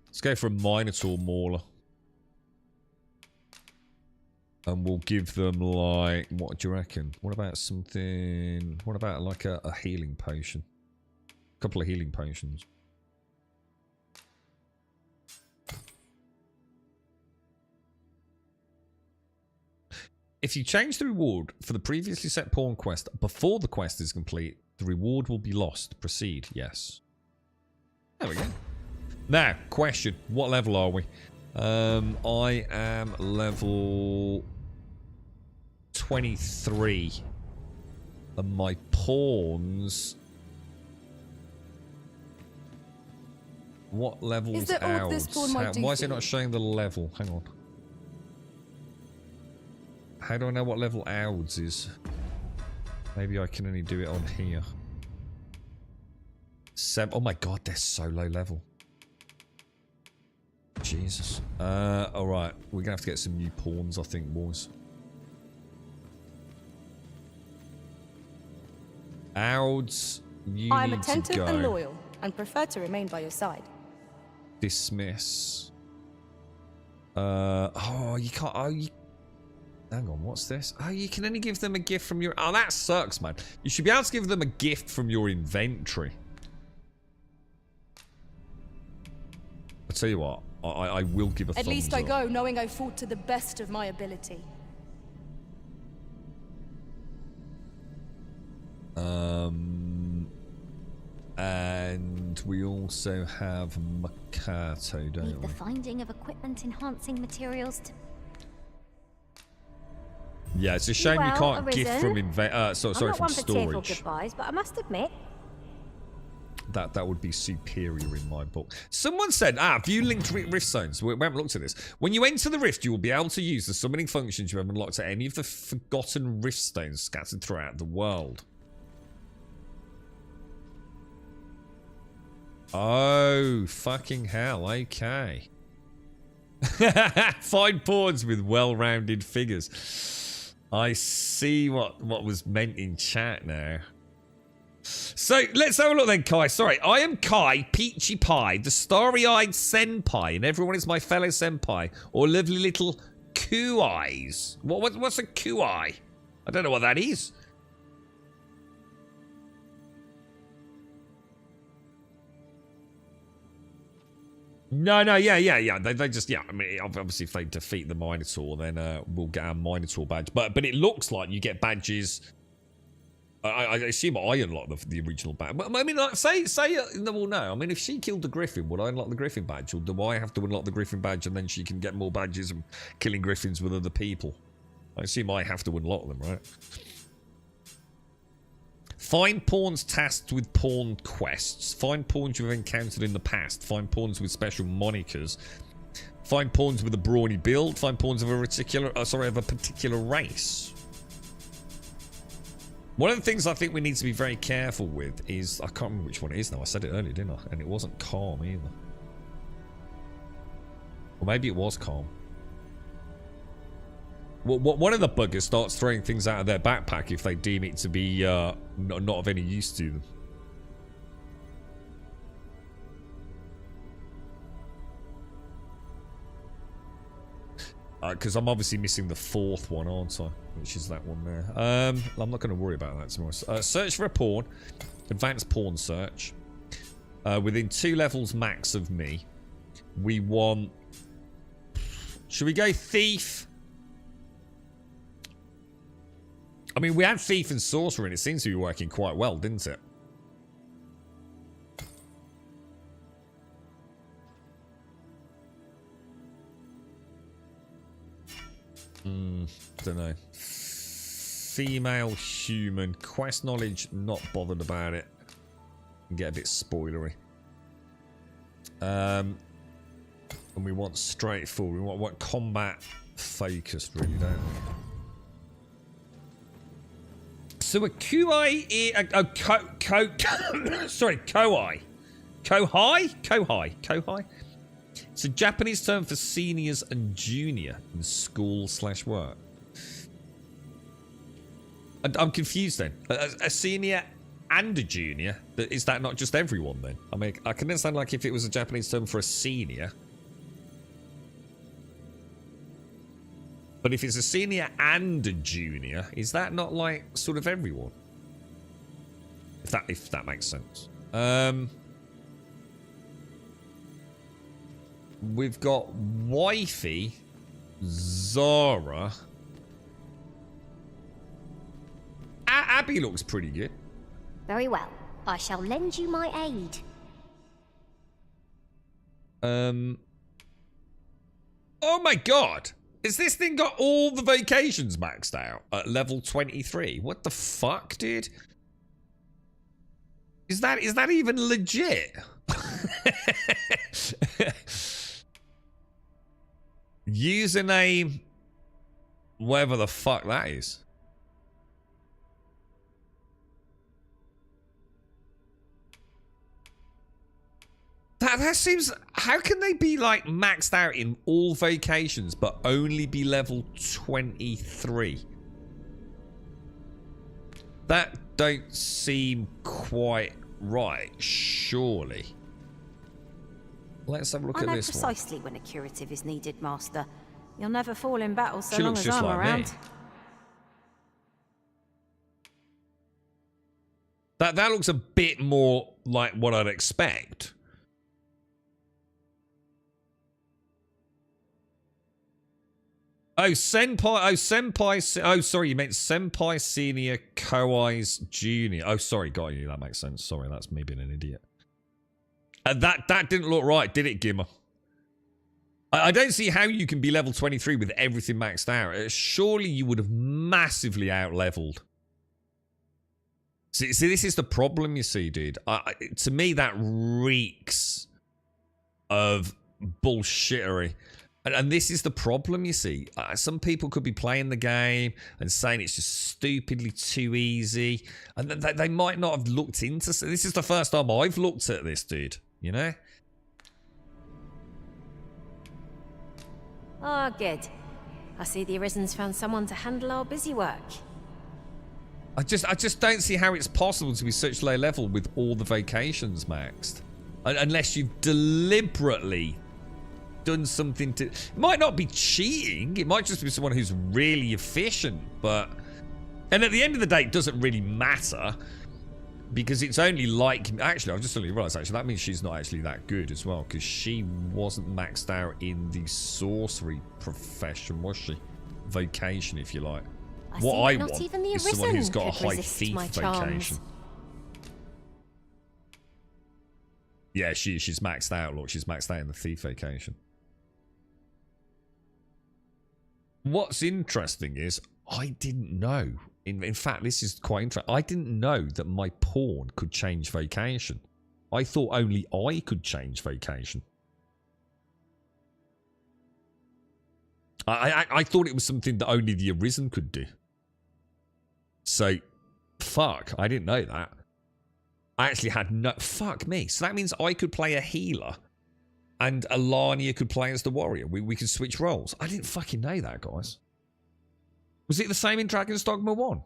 Let's go for a Minotaur Mauler. And we'll give them, like... What do you reckon? What about something... What about, like, a healing potion? A couple of healing potions. If you change the reward for the previously set pawn quest before the quest is complete, the reward will be lost. Proceed. Yes. There we go. Now, question. What level are we? I am level 23. And my pawns... What level is ours? Why is it not showing the level? Hang on. How do I know what level ours is? Maybe I can only do it on here. Oh my god, they're so low level. Jesus. Alright. We're gonna have to get some new pawns, I think, boys. Ouds, you I'm need attentive to go. and loyal, and prefer to remain by your side. Dismiss. Oh, you can't... Oh, you... Hang on, what's this? Oh, you can only give them a gift from your... Oh, that sucks, man. You should be able to give them a gift from your inventory. I'll tell you what. I will give a thumbs up. At least I go knowing I fought to the best of my ability. And we also have Makato, don't Leave we? the finding of equipment-enhancing materials to... Yeah, it's a shame you can't gift from I'm not from one for tearful storage. goodbyes, but I must admit, That would be superior in my book. Someone said, view linked rift zones. We haven't looked at this. When you enter the rift, you will be able to use the summoning functions you have unlocked at any of the forgotten rift stones scattered throughout the world. Oh, fucking hell. Okay. Find pawns with well-rounded figures. I see what was meant in chat now. So, let's have a look then, Kai. Sorry, I am Kai, Peachy Pie, the starry-eyed senpai, and everyone is my fellow senpai, or lovely little kuais. What's a kuai? I don't know what that is. No, yeah. They just, I mean, obviously if they defeat the Minotaur, then we'll get our Minotaur badge. But it looks like you get badges. I assume I unlock the original badge. But I mean, like, say, well, no. I mean, if she killed the Griffin, would I unlock the Griffin badge, or do I have to unlock the Griffin badge and then she can get more badges and killing Griffins with other people? I assume I have to unlock them, right? Find pawns tasked with pawn quests. Find pawns you've encountered in the past. Find pawns with special monikers. Find pawns with a brawny build. Find pawns of a particular race. One of the things I think we need to be very careful with is... I can't remember which one it is now. I said it earlier, didn't I? And it wasn't calm either. Or maybe it was calm. Well, one of the buggers starts throwing things out of their backpack if they deem it to be not of any use to them. Because I'm obviously missing the fourth one, aren't I? Which is that one there. I'm not going to worry about that tomorrow. Search for a pawn. Advanced pawn search. Within 2 levels max of me. We want... Should we go thief? I mean, we had thief and sorcerer and it seems to be working quite well, didn't it? Don't know. Female human. Quest knowledge, not bothered about it. Get a bit spoilery. And we want straightforward. We want combat focused, really, don't we? So a Kuai, sorry, Kohai. Kohai. It's a Japanese term for seniors and junior in school/work. I'm confused then. A senior and a junior, is that not just everyone then? I mean, I can understand like if it was a Japanese term for a senior. But if it's a senior and a junior, is that not like sort of everyone? If that makes sense. We've got Wifey, Zara. Abby looks pretty good. Very well. I shall lend you my aid. Oh my god! Has this thing got all the vocations maxed out at level 23? What the fuck, dude? Is that even legit? Username, whatever the fuck that is. That seems... How can they be, like, maxed out in all vocations, but only be level 23? That don't seem quite right, surely. Let's have a look at this one. I know precisely when a curative is needed, Master. You'll never fall in battle so She long looks as just I'm like me. around. That looks a bit more like what I'd expect. Oh, Senpai. Oh, Senpai. Oh, sorry, you meant Senpai Senior Koai's Junior. Oh, sorry, got you. That makes sense. Sorry, that's me being an idiot. That didn't look right, did it, Gimmer? I don't see how you can be level 23 with everything maxed out. Surely you would have massively out-leveled. See, this is the problem, you see, dude. To me, that reeks of bullshittery. And this is the problem, you see. Some people could be playing the game and saying it's just stupidly too easy. And they might not have looked into... This is the first time I've looked at this, dude. You know? Oh, good. I see the Arisen's found someone to handle our busy work. I just don't see how it's possible to be such low level with all the vacations maxed. Unless you've deliberately done something to... It might not be cheating. It might just be someone who's really efficient, but... And at the end of the day, it doesn't really matter. Because it's only like... Actually, I've just suddenly realised, actually, that means she's not actually that good as well. Because she wasn't maxed out in the sorcery profession, was she? Vocation, if you like. What I want is someone who's got a high thief vocation. Yeah, she's maxed out. Look, she's maxed out in the thief vocation. What's interesting is I didn't know. In fact, this is quite interesting. I didn't know that my pawn could change vocation. I thought only I could change vocation. I thought it was something that only the Arisen could do. So, fuck, I didn't know that. I actually had no... Fuck me. So that means I could play a healer and Alania could play as the warrior. We could switch roles. I didn't fucking know that, guys. Was it the same in Dragon's Dogma 1?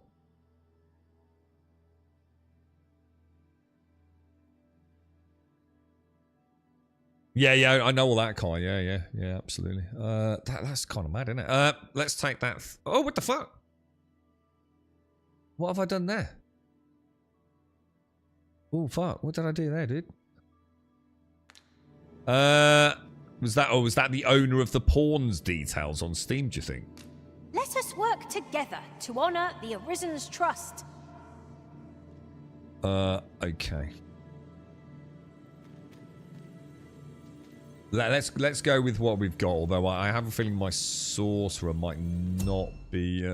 Yeah, I know all that, Kai. Yeah, absolutely. That's kind of mad, isn't it? Let's take that... Oh, what the fuck? What have I done there? Oh, fuck. What did I do there, dude? Was that the owner of the pawn's details on Steam, do you think? Let us work together to honor the Arisen's trust. Okay. Let's go with what we've got, although I have a feeling my sorcerer might not be,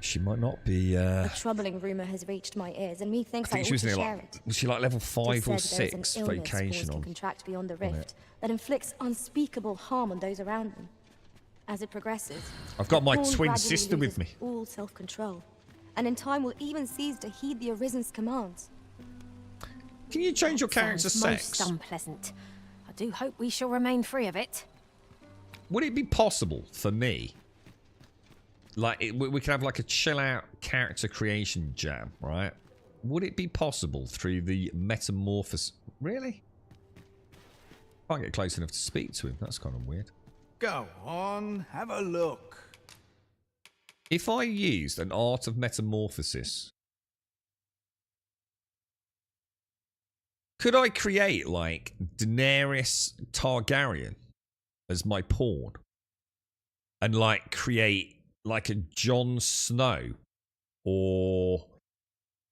She might not be, A troubling rumour has reached my ears, and methinks I ought to share it. Was she like level 5 or 6 There is an illness vocation can on? contract beyond the rift that inflicts unspeakable harm on those around them. As it progresses, I've got my the pawn twin gradually sister with loses me. all self-control, and in time will even cease to heed the Arisen's commands. Can you change your character's Sounds sex? most unpleasant. I do hope we shall remain free of it. Would it be possible for me? Like, we could have like a chill-out character creation jam, right? Would it be possible through the metamorphosis? Really? Can't get close enough to speak to him. That's kind of weird. Go on, have a look. If I used an art of metamorphosis, could I create like Daenerys Targaryen as my pawn? And like create like a Jon Snow? Or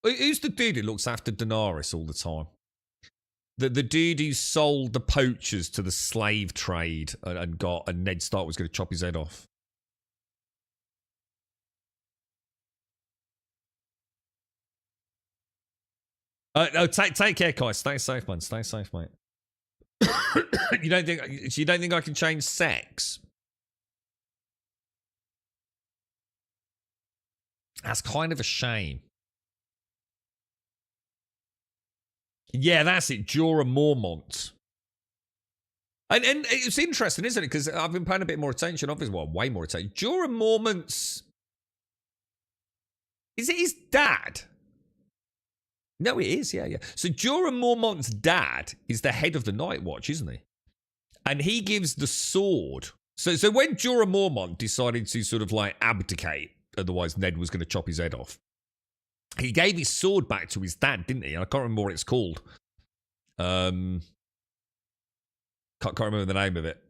who's the dude who looks after Daenerys all the time? The dude who sold the poachers to the slave trade and Ned Stark was going to chop his head off. No, take care, Kai. Stay safe, man. Stay safe, mate. You don't think I can change sex? That's kind of a shame. Yeah, that's it. Jorah Mormont. And it's interesting, isn't it? Because I've been paying a bit more attention, obviously. Well, way more attention. Jorah Mormont's... Is it his dad? No, it is, yeah. So Jorah Mormont's dad is the head of the Night Watch, isn't he? And he gives the sword. So when Jorah Mormont decided to sort of like abdicate, otherwise Ned was going to chop his head off, he gave his sword back to his dad, didn't he? I can't remember what it's called. Can't remember the name of it.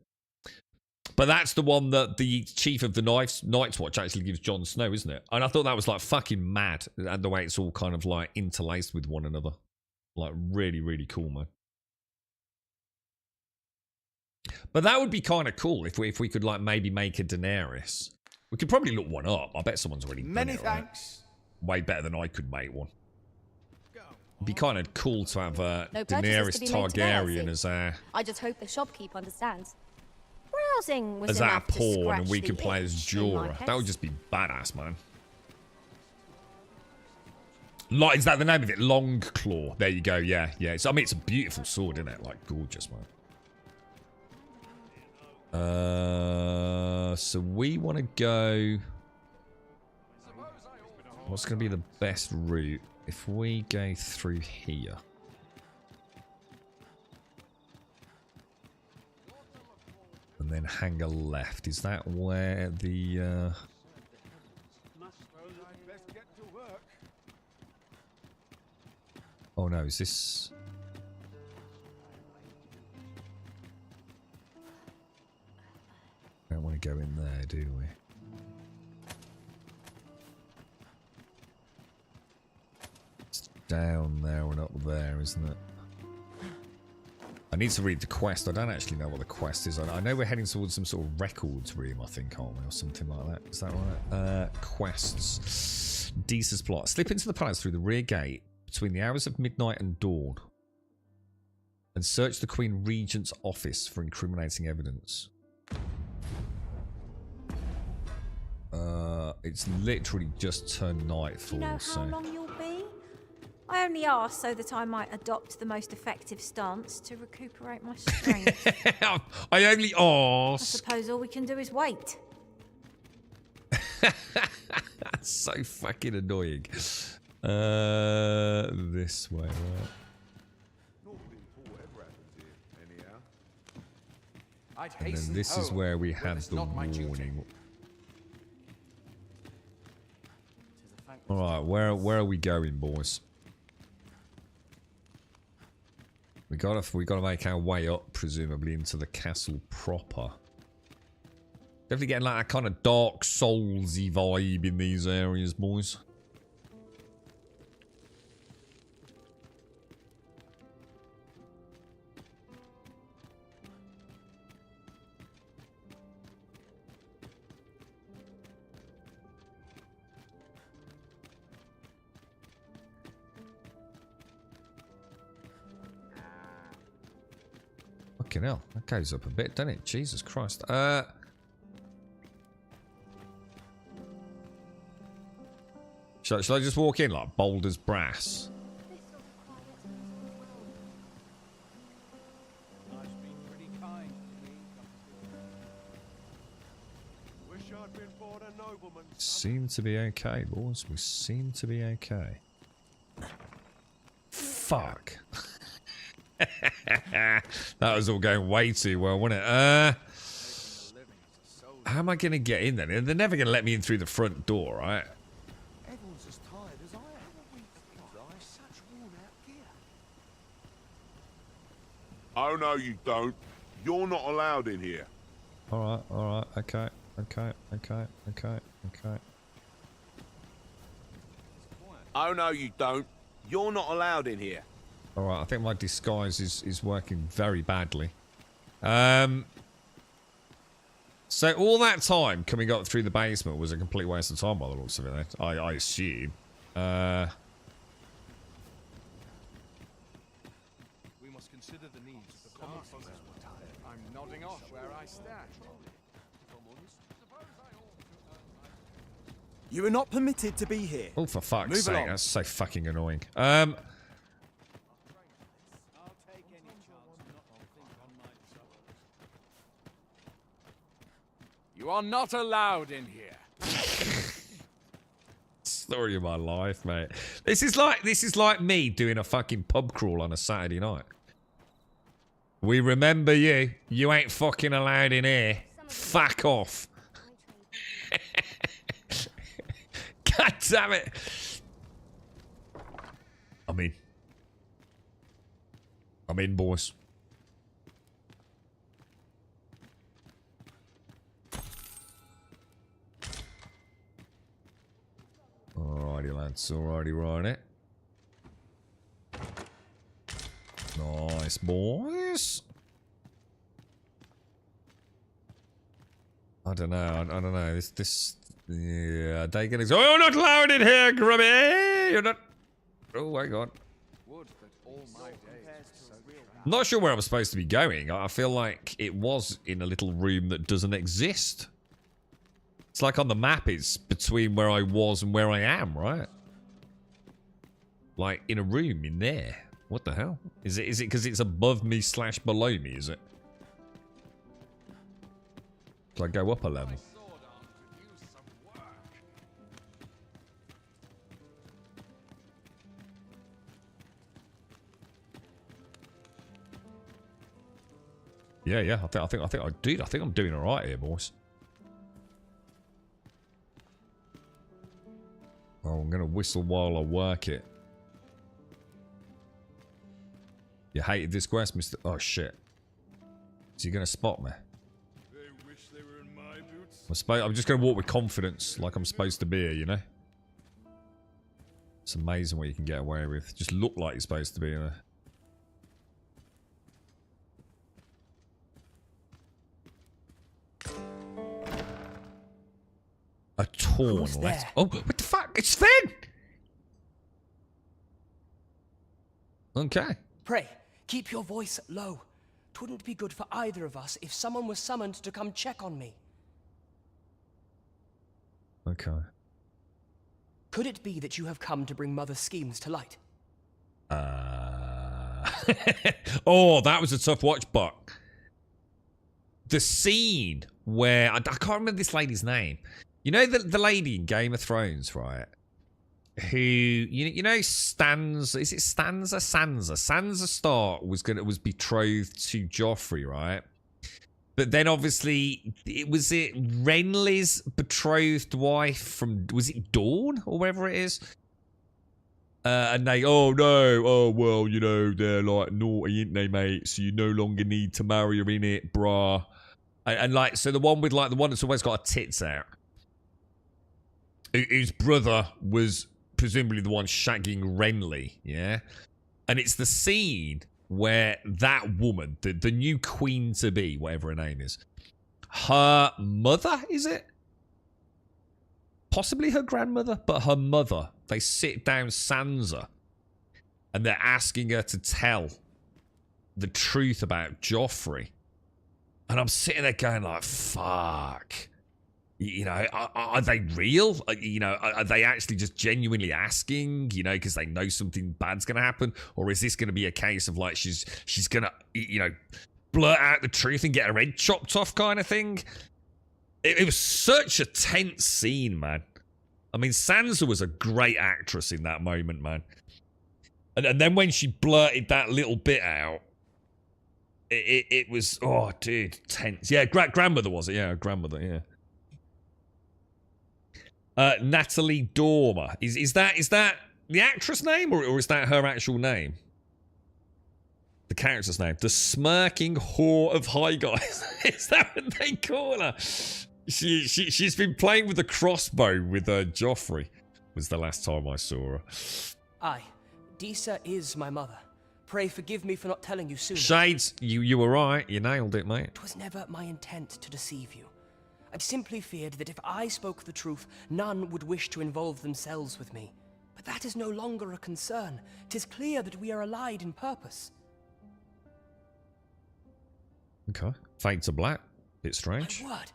But that's the one that the chief of the Night's Watch actually gives Jon Snow, isn't it? And I thought that was like fucking mad. And the way it's all kind of like interlaced with one another. Like really, really cool, man. But that would be kind of cool if we could like maybe make a Daenerys. We could probably look one up. I bet someone's already done Many it, thanks. Right? Way better than I could make one. It'd be kind of cool to have No purchases Daenerys to be made today, I Targaryen see. as our I just hope the shopkeep understands. Browsing was as our enough to pawn, and scratch we the can play as itch in my Jorah. case. That would just be badass, man. Is that the name of it? Longclaw. There you go. Yeah. So, I mean, it's a beautiful sword, isn't it? Like, gorgeous, man. So we want to go. What's going to be the best route if we go through here? And then hang a left. Is that where the Oh no, is this? Don't want to go in there, do we? It's down there and up there, isn't it? I need to read the quest. I don't actually know what the quest is. I know we're heading towards some sort of records room, I think, aren't we? Or something like that. Is that right? Quests. Deesa's plot. Slip into the palace through the rear gate between the hours of midnight and dawn. And search the Queen Regent's office for incriminating evidence. It's literally just turned nightfall. Do you know how long you'll be? I only asked so that I might adopt the most effective stance to recuperate my strength. I only I ask. suppose all we can do is wait. That's so fucking annoying. This way, right? And then this is where we had the warning. Alright, where are we going, boys? We gotta make our way up, presumably, into the castle proper. Definitely getting like a kind of Dark Souls-y vibe in these areas, boys. Fucking hell, that goes up a bit, doesn't it? Jesus Christ. Shall I just walk in like bold as brass? Seem to be okay, boys. We seem to be okay. Fuck. That was all going way too well, wasn't it? How am I going to get in then? They're never going to let me in through the front door, right? Everyone's as tired as I am. Such worn out gear. Oh no, you don't. You're not allowed in here. Alright, okay. Oh no, you don't. You're not allowed in here. Alright, I think my disguise is working very badly. So all that time coming up through the basement was a complete waste of time by the looks of it, I assume. We must consider the needs of the common folk. I'm nodding off where I stand. You are not permitted to be here. Oh, for fuck's Move sake, along. that's so fucking annoying. You are not allowed in here. Story of my life, mate. This is like me doing a fucking pub crawl on a Saturday night. We remember you. You ain't fucking allowed in here. Fuck off. God damn it. I'm in, boys. Alrighty, lads. Alrighty, right. Nice, boys. I don't know. Yeah, they get. Oh, you're not allowed in here, Grubby. You're not. Oh my god. Not sure where I'm supposed to be going. I feel like it was in a little room that doesn't exist. It's like on the map, it's between where I was and where I am, right? Like in a room in there. What the hell? Is it because it's above me / below me, is it? Do I go up a level? Yeah. I think I'm doing all right here, boys. Oh, I'm gonna whistle while I work it. You hated this quest, Mr. Oh shit! Is he gonna spot me? They wish they were in my boots. I'm just gonna walk with confidence, like I'm supposed to be here, you know. It's amazing what you can get away with. Just look like you're supposed to be there. A torn letter. Oh, what the fuck? It's Finn! Okay. Pray, keep your voice low. 'Twouldn't be good for either of us if someone was summoned to come check on me. Okay. Could it be that you have come to bring Mother's schemes to light? Oh, that was a tough watch, Buck. The scene where... I can't remember this lady's name. You know the lady in Game of Thrones, right? Who you know Sansa? Is it Sansa? Sansa Stark was betrothed to Joffrey, right? But then obviously was it Renly's betrothed wife from, was it Dawn or whatever it is? And they, oh no, oh well, you know they're like naughty, ain't they, mate? So you no longer need to marry her, in it, brah. And like, so the one with like the one that's always got her tits out, whose brother was presumably the one shagging Renly, yeah? And it's the scene where that woman, the new queen to be, whatever her name is, her mother, is it? Possibly her grandmother, but her mother. They sit down Sansa and they're asking her to tell the truth about Joffrey. And I'm sitting there going like, fuck. You know, are they real? You know, are they actually just genuinely asking, you know, because they know something bad's going to happen? Or is this going to be a case of like she's going to, you know, blurt out the truth and get her head chopped off kind of thing? It was such a tense scene, man. I mean, Sansa was a great actress in that moment, man. And then when she blurted that little bit out, it was, oh, dude, tense. Yeah, grandmother was it? Yeah, grandmother, yeah. Natalie Dormer. Is that the actress name or is that her actual name? The character's name. The smirking whore of High Guys. Is that what they call her? She's been playing with the crossbow with Joffrey. Was the last time I saw her. Aye, Disa is my mother. Pray forgive me for not telling you sooner. Shades, you were right. You nailed it, mate. It was never my intent to deceive you. I simply feared that if I spoke the truth, none would wish to involve themselves with me. But that is no longer a concern. 'Tis clear that we are allied in purpose. Okay. Fade to black. Bit strange. My word.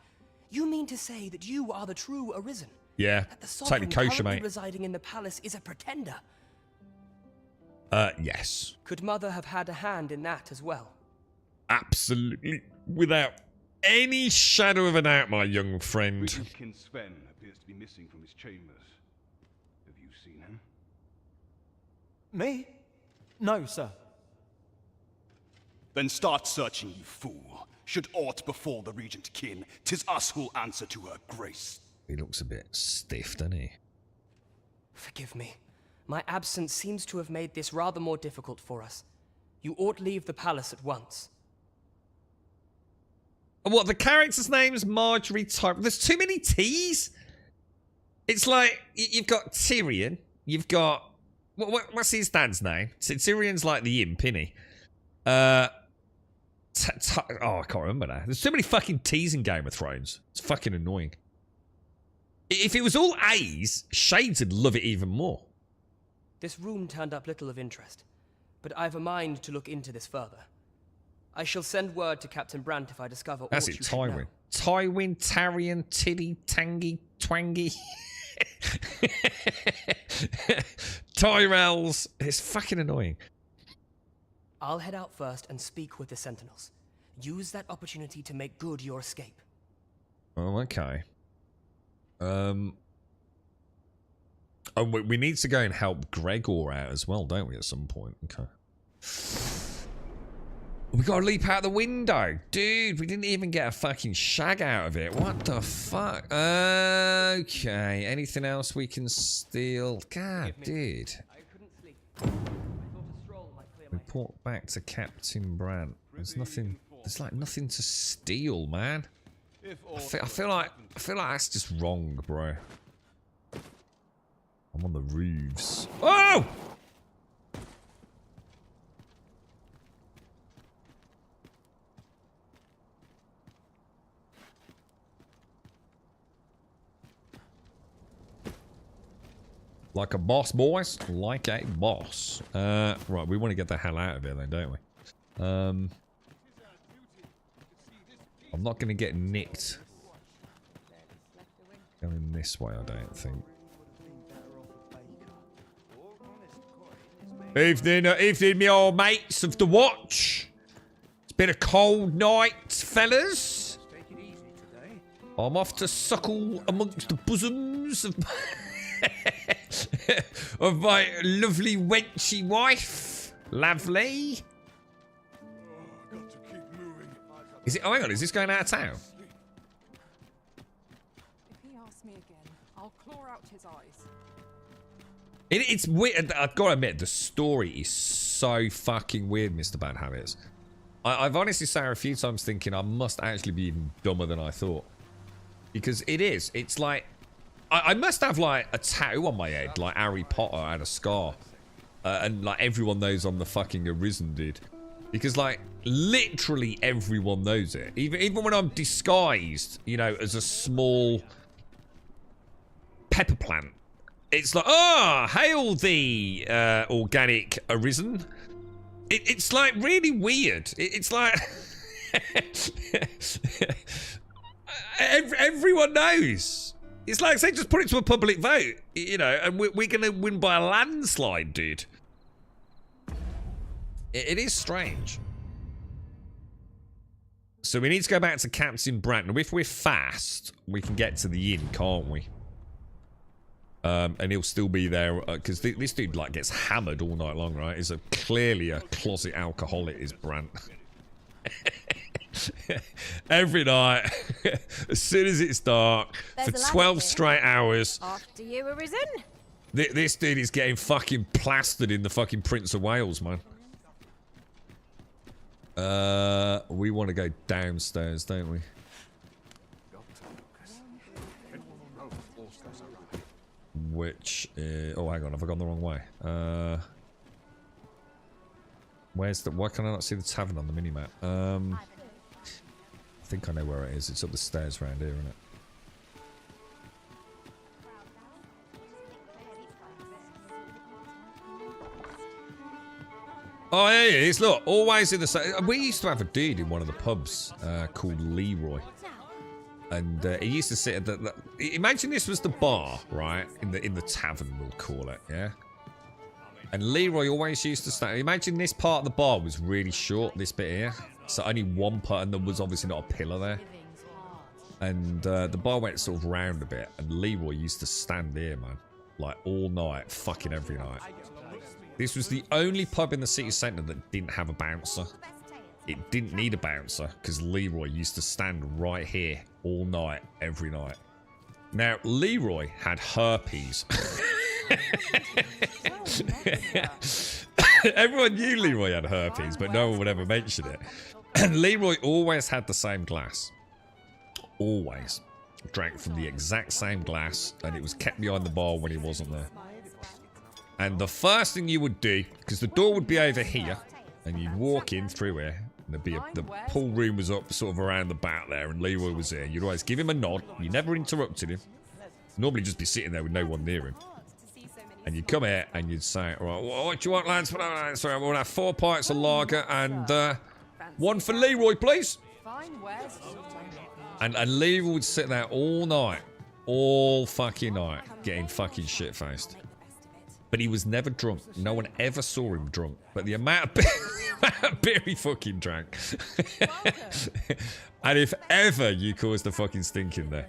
You mean to say that you are the true Arisen? Yeah. That the sovereign Totally kosher, currently mate. residing in the palace is a pretender? Yes. Could Mother have had a hand in that as well? Absolutely. Without any shadow of a doubt, my young friend. Witness King Sven appears to be missing from his chambers. seen him? Me? No, sir. Then start searching, you fool. Should aught befall the regent kin, 'tis us who'll answer to her grace. He looks a bit stiff, doesn't he? Forgive me. My absence seems to have made this rather more difficult for us. You ought leave the palace at once. What, the character's name's Marjorie Type? There's too many T's. It's like, you've got Tyrion, you've got... What's his dad's name? Tyrion's like the imp, isn't he? Oh, I can't remember now. There's so many fucking T's in Game of Thrones. It's fucking annoying. If it was all A's, Shades would love it even more. This room turned up little of interest, but I've a mind to look into this further. I shall send word to Captain Brant if I discover That's aught it, you should know. Tywin. Tywin, Tarion, Tiddy, Tangy, Twangy. Tyrells. It's fucking annoying. I'll head out first and speak with the Sentinels. Use that opportunity to make good your escape. Oh, okay. Oh, we need to go and help Gregor out as well, don't we, at some point? Okay. We gotta leap out the window. Dude, we didn't even get a fucking shag out of it. What the fuck? Okay. Anything else we can steal? God, dude. Report back to Captain Brant. There's nothing. There's like nothing to steal, man. I feel like that's just wrong, bro. I'm on the roofs. Oh! Like a boss, boys. Like a boss. Right, we want to get the hell out of here then, don't we? I'm not going to get nicked going this way, I don't think. Evening, me old mates of the watch. It's been a cold night, fellas. I'm off to suckle amongst the bosoms of of my lovely wenchy wife. Lovely. Is it? Oh, hang on. Is this going out of town? If he asks me again, I'll claw out his eyes. It's weird. I've got to admit, the story is so fucking weird, Mr. Bad Habits. I've honestly sat here a few times thinking I must actually be even dumber than I thought. Because it is. It's like... I must have, like, a tattoo on my head, like Harry Potter had a scar. And, like, everyone knows I'm the fucking Arisen dude. Because, like, literally everyone knows it. Even when I'm disguised, you know, as a small pepper plant. It's like, oh, hail thee, organic Arisen. It's, like, really weird. It's like... everyone knows. It's like, say, just put it to a public vote, you know, and we're going to win by a landslide, dude. It is strange. So we need to go back to Captain Brant. Now, if we're fast, we can get to the inn, can't we? And he'll still be there, because this dude, like, gets hammered all night long, right? He's clearly a closet alcoholic, is Brant. Every night, as soon as it's dark, for 12 straight hours. After you, Arisen. This dude is getting fucking plastered in the fucking Prince of Wales, man. We want to go downstairs, don't we? Which is... Oh, hang on, have I gone the wrong way? Where's the... Why can I not see the tavern on the minimap? I think I know where it is. It's up the stairs around here, isn't it? Oh, yeah, it is. Look, always in the same... We used to have a dude in one of the pubs called Leroy. And he used to sit at the... Imagine this was the bar, right? In the tavern, we'll call it, yeah? And Leroy always used to stand... Imagine this part of the bar was really short, this bit here. So only one part, and there was obviously not a pillar there. And the bar went sort of round a bit, and Leroy used to stand here, man. Like, all night, fucking every night. This was the only pub in the city centre that didn't have a bouncer. It didn't need a bouncer, because Leroy used to stand right here all night, every night. Now, Leroy had herpes. Everyone knew Leroy had herpes, but no one would ever mention it. And Leroy always had the same glass. Always. Drank from the exact same glass, and it was kept behind the bar when he wasn't there. And the first thing you would do, because the door would be over here, and you'd walk in through here, and there'd be the pool room was up sort of around the back there, and Leroy was there. You'd always give him a nod. You never interrupted him. Normally just be sitting there with no one near him. And you'd come here and you'd say, right, what do you want, lads? Sorry, we'll have 4 pints of lager and 1 for Leroy, please. And Leroy would sit there all night, all fucking night, getting fucking shit-faced. But he was never drunk. No one ever saw him drunk. But the amount of beer he fucking drank. And if ever you caused a fucking stink in there,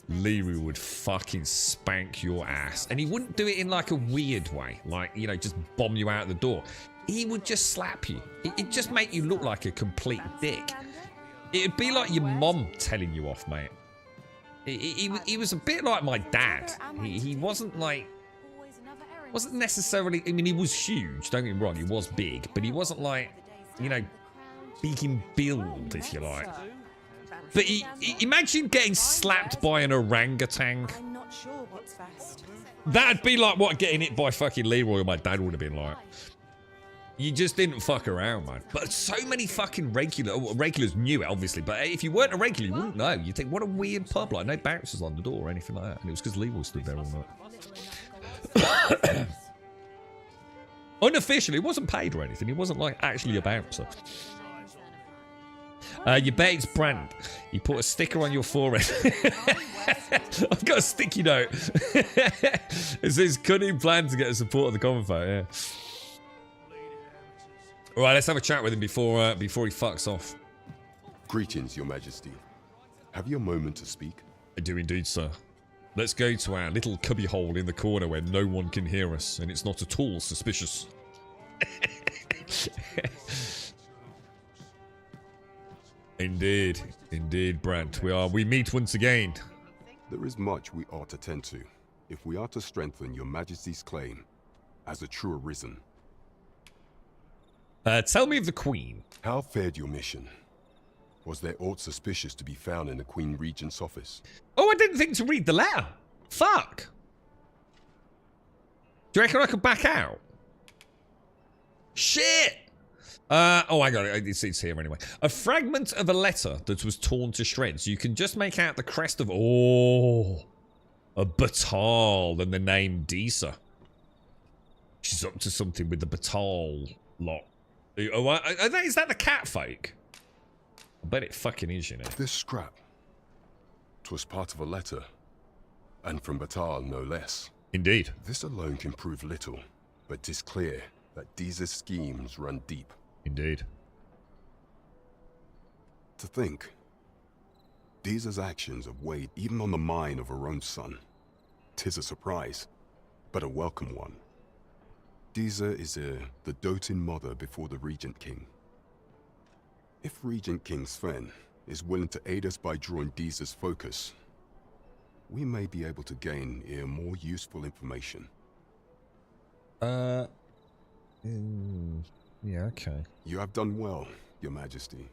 Leroy would fucking spank your ass. And he wouldn't do it in like a weird way. Like, you know, just bomb you out the door. He would just slap you. It'd just make you look like a complete dick. It'd be like your mom telling you off, mate. He was a bit like my dad. He wasn't like... Wasn't necessarily... I mean, he was huge. Don't get me wrong. He was big. But he wasn't like, you know, big in build, if you like. But imagine getting slapped by an orangutan. I'm not sure what's best. That'd be like what getting hit by fucking Leroy or my dad would have been like. You just didn't fuck around, man. But so many fucking regulars knew it, obviously. But if you weren't a regular, you wouldn't know. You'd think, what a weird pub. Like, no bouncers on the door or anything like that. And it was because Leroy stood there all night. Unofficially, he wasn't paid or anything. He wasn't, like, actually a bouncer. You bet it's Brand. You put a sticker on your forehead. I've got a sticky note. It says, cunning plan to get the support of the common folk, yeah. Alright, let's have a chat with him before he fucks off. Greetings, Your Majesty. Have you a moment to speak? I do indeed, sir. Let's go to our little cubby hole in the corner where no one can hear us, and it's not at all suspicious. Indeed. Indeed, Brant. We meet once again. There is much we ought to tend to, if we are to strengthen Your Majesty's claim as a true arisen. Tell me of the Queen. How fared your mission? Was there aught suspicious to be found in the Queen Regent's office? Oh, I didn't think to read the letter. Fuck. Do you reckon I could back out? Shit. Oh, I got it. It's here anyway. A fragment of a letter that was torn to shreds. You can just make out the crest of... Oh. A Batal and the name Disa. She's up to something with the Batal lot. Oh, is that the cat folk? I bet it fucking is, you know. This scrap. 'Twas part of a letter. And from Batal, no less. Indeed. This alone can prove little, but 'tis clear that Disa's schemes run deep. Indeed. To think, Disa's actions have weighed even on the mind of her own son. 'Tis a surprise, but a welcome one. Disa is the doting mother before the Regent King. If Regent King Sven is willing to aid us by drawing Disa's focus, we may be able to gain more useful information. Yeah, okay. You have done well, Your Majesty.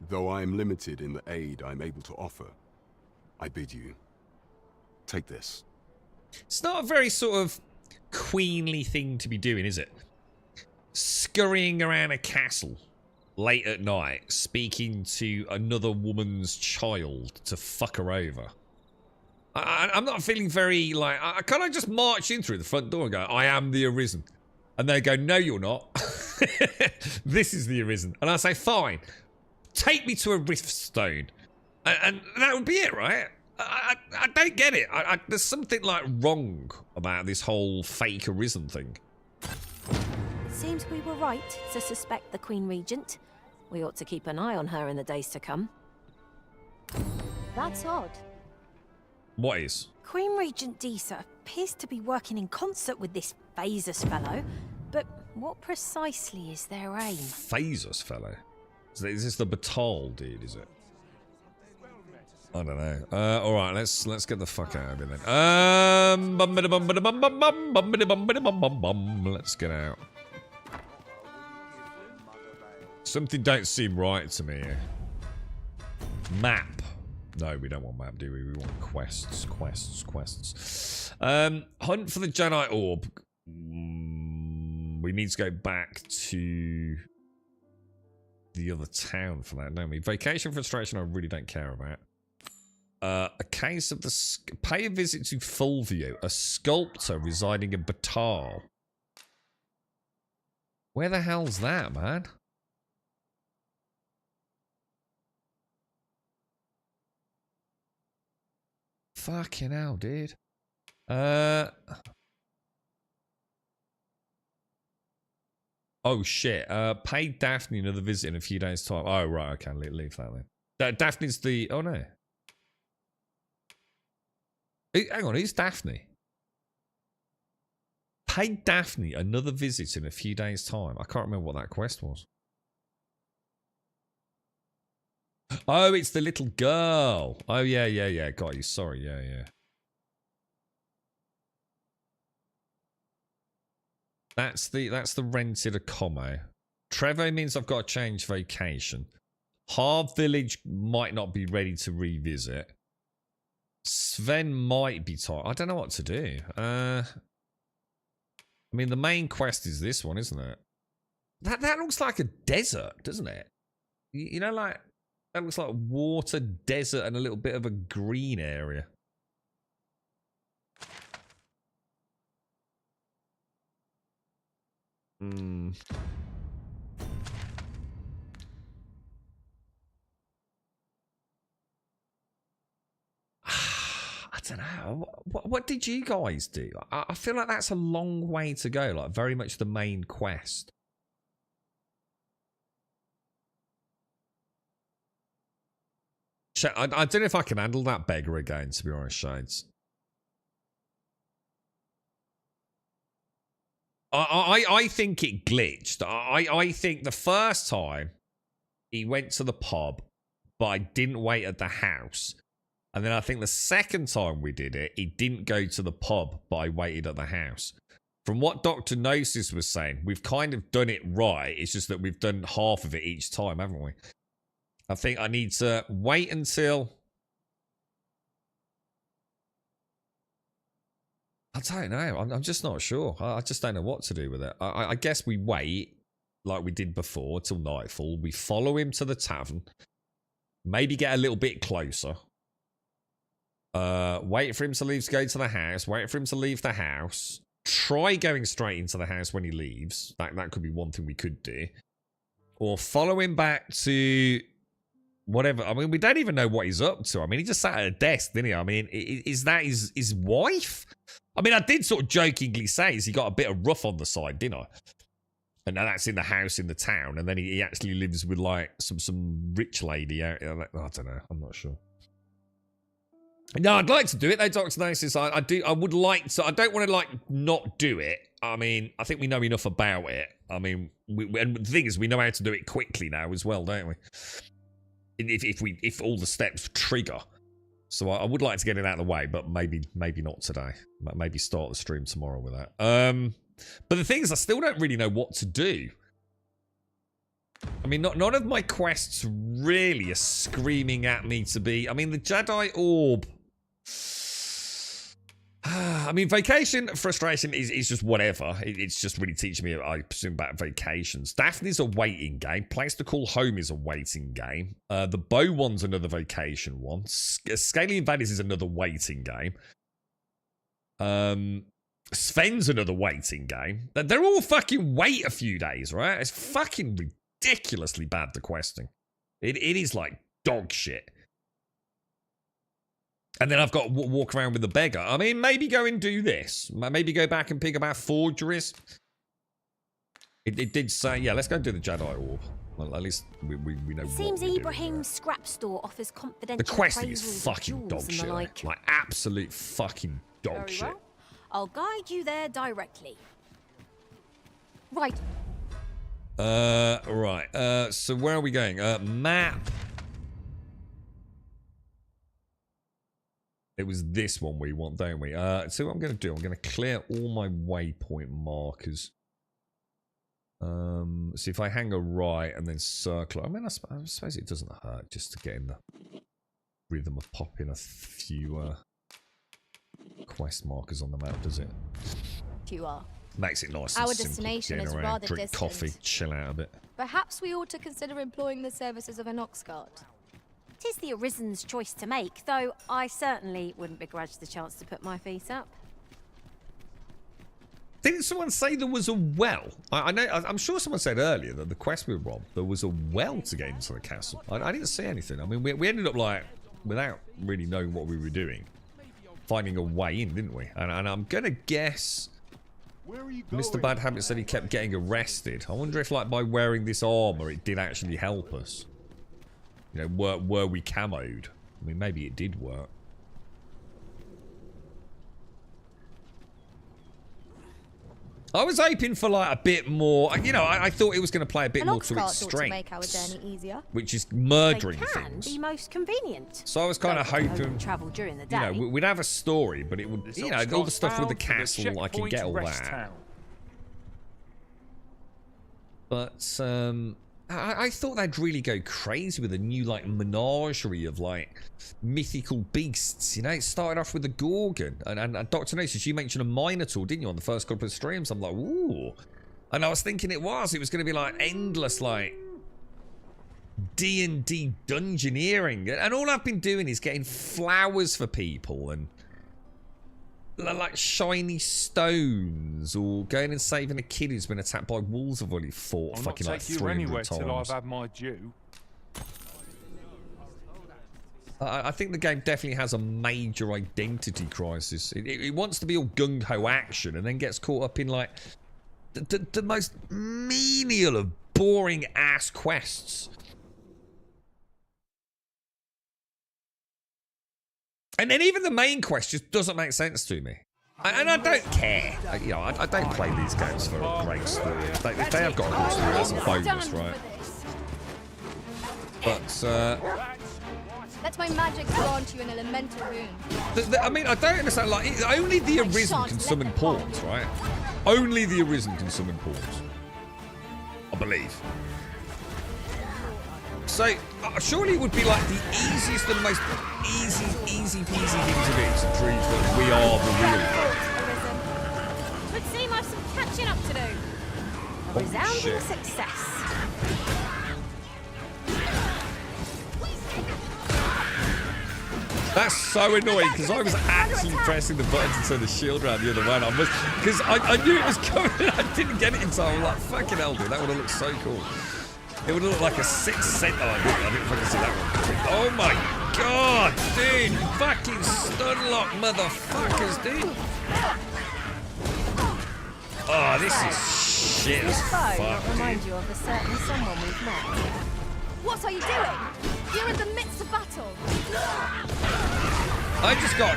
Though I am limited in the aid I'm able to offer, I bid you, take this. It's not a very sort of queenly thing to be doing, is it? Scurrying around a castle late at night, speaking to another woman's child to fuck her over. I'm not feeling very, like... Can't I just march in through the front door and go, I am the Arisen? And they go, no, you're not. This is the Arisen. And I say, fine. Take me to a Riftstone. And that would be it, right? I don't get it. There's something, like, wrong about this whole fake Arisen thing. It seems we were right to suspect the Queen Regent. We ought to keep an eye on her in the days to come. That's odd. What is? Queen Regent Disa appears to be working in concert with this Phasus fellow, but what precisely is their aim? Phasus fellow? Is this the Batal dude, is it? I don't know. Alright, let's get the fuck out of here then. Let's get out. Something don't seem right to me here. Map. No, we don't want map, do we? We want quests. Hunt for the Jedi Orb. We need to go back to the other town for that, don't we? Vacation frustration I really don't care about. A case of the... Pay a visit to Fulvio, a sculptor residing in Batal. Where the hell's that, man? Fucking hell, dude. Oh, shit. Pay Daphne another visit in a few days' time. Oh, right. Okay, leave that then. Daphne's the... Oh, no. Hang on, who's Daphne? Pay Daphne another visit in a few days' time. I can't remember what that quest was. Oh, it's the little girl. Oh, yeah. Got you. Sorry, yeah. That's the rented accommodation. Trevo means I've got to change vacation. Harv Village might not be ready to revisit. Sven might be tired. I don't know what to do. I mean, the main quest is this one, isn't it? That looks like a desert, doesn't it? You know, like that looks like water, desert, and a little bit of a green area. I don't know. What did you guys do? I feel like that's a long way to go. Like, very much the main quest. I don't know if I can handle that beggar again, to be honest, Shades. I think it glitched. I think the first time he went to the pub, but I didn't wait at the house. And then I think the second time we did it, he didn't go to the pub, but I waited at the house. From what Dr. Gnosis was saying, we've kind of done it right. It's just that we've done half of it each time, haven't we? I think I need to wait until... I don't know. I'm just not sure. I just don't know what to do with it. I guess we wait, like we did before, till nightfall. We follow him to the tavern. Maybe get a little bit closer. Wait for him to leave to go to the house. Wait for him to leave the house. Try going straight into the house when he leaves. That could be one thing we could do. Or follow him back to whatever. I mean, we don't even know what he's up to. I mean, he just sat at a desk, didn't he? I mean, is that his wife? I mean, I did sort of jokingly say, he got a bit of rough on the side, didn't I? And now that's in the house in the town. And then he actually lives with, like, some rich lady out. I don't know. I'm not sure. No, I'd like to do it, though, Dr. Gnosis. I would like to. I don't want to, like, not do it. I mean, I think we know enough about it. I mean, and the thing is, we know how to do it quickly now as well, don't we? If all the steps trigger. So I would like to get it out of the way, but maybe not today. Maybe start the stream tomorrow with that. But the thing is, I still don't really know what to do. I mean, none of my quests really are screaming at me to be... I mean, the Jedi Orb... I mean, vacation frustration is just whatever. It's just really teaching me, I presume, about vacations. Daphne's a waiting game. Place to Call Home is a waiting game. The Bow one's another vacation one. Scaling Valleys is another waiting game. Sven's another waiting game. They're all fucking wait a few days, right? It's fucking ridiculously bad, the questing. It is like dog shit. And then I've got to walk around with the beggar. I mean, maybe go and do this. Maybe go back and pick about forgeries. It did say, yeah, let's go do the Jedi Orb. Well, at least we know what Seems Ibrahim's scrap store offers confidential the questing is fucking dog shit. Like absolute fucking dog shit. Well. I'll guide you there directly. Right. Right. So where are we going? Map. It was this one we want, don't we? So what I'm going to do, I'm going to clear all my waypoint markers. So if I hang a right and then circle, I mean, I suppose it doesn't hurt just to get in the rhythm of popping a few quest markers on the map, does it? You are. Makes it nice Our and simple. destination Getting is around, rather drink distant. coffee, chill out a bit. Perhaps we ought to consider employing the services of an ox cart. 'Tis the Arisen's choice to make, though I certainly wouldn't begrudge the chance to put my feet up. Didn't someone say there was a well? I know. I'm sure someone said earlier that the quest we were on, there was a well to get into the castle. I didn't see anything. I mean, we ended up like without really knowing what we were doing, finding a way in, didn't we? And I'm gonna guess Mr. Bad Habit said he kept getting arrested. I wonder if, like, by wearing this armor, it did actually help us. You know, were we camoed? I mean, maybe it did work. I was hoping for like a bit more, you know, I thought it was going to play a bit more to its strengths, to make our journey easier. which is murdering They can things. be most convenient. So I was kind of hoping, travel during the day. you know, we'd have a story, but it would, you know, all the stuff with the castle, I can get all that. But I thought they'd really go crazy with a new like menagerie of like mythical beasts. You know, it started off with the Gorgon, and Dr. Gnosis, you mentioned a Minotaur, didn't you, on the first couple of streams? I'm like, ooh, and I was thinking it was going to be like endless like D&D dungeoneering, and all I've been doing is getting flowers for people and like shiny stones, or going and saving a kid who's been attacked by wolves. I've already fought I'll fucking not like take you 300 anywhere times. till I've had my due. I think the game definitely has a major identity crisis. It wants to be all gung-ho action and then gets caught up in like the most menial of boring ass quests. And then even the main quest just doesn't make sense to me. And I don't care. You know, I don't play these games for a great story. If they have got a good story, that's a bonus, right? But, Let my magic grant you an elemental rune. I mean, I don't understand, like, only the Arisen can summon pawns, right? Only the Arisen can summon pawns. I believe. So, surely it would be like the easiest and most easy peasy thing to do to prove that we are the real one. Would seem I've some catching up to do. A resounding success. That's so annoying because I was actually pressing the button to turn the shield around the other way. Because I knew it was coming and I didn't get it in time. I'm like, fucking hell, dude, that would have looked so cool. It would look like a 6 cent. Oh, I didn't fucking see that one. Oh my god, dude. Fucking stun lock motherfuckers, dude. Oh, this is shit as fuck, Remind dude. you of a certain someone we've met. What are you doing? You're in the midst of battle. I just got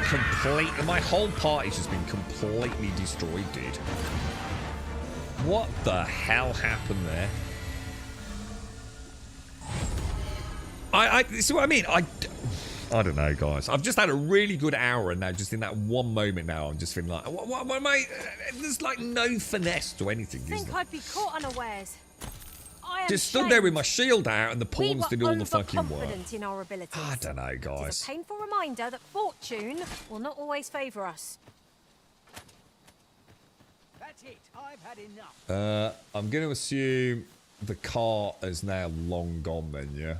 my whole party's just been completely destroyed, dude. What the hell happened there? See what I mean? I don't know, guys. I've just had a really good hour, and now just in that one moment now, I'm just feeling like, what am I? There's like no finesse to anything, I is think there? I'd be caught unawares. I am Just stood there with shamed. my shield out, and the We pawns were did all the fucking work. overconfident in our abilities. I don't know, It's a guys. painful reminder that fortune will not always favour us. That's it. I've had enough. I'm going to assume the cart is now long gone then, yeah?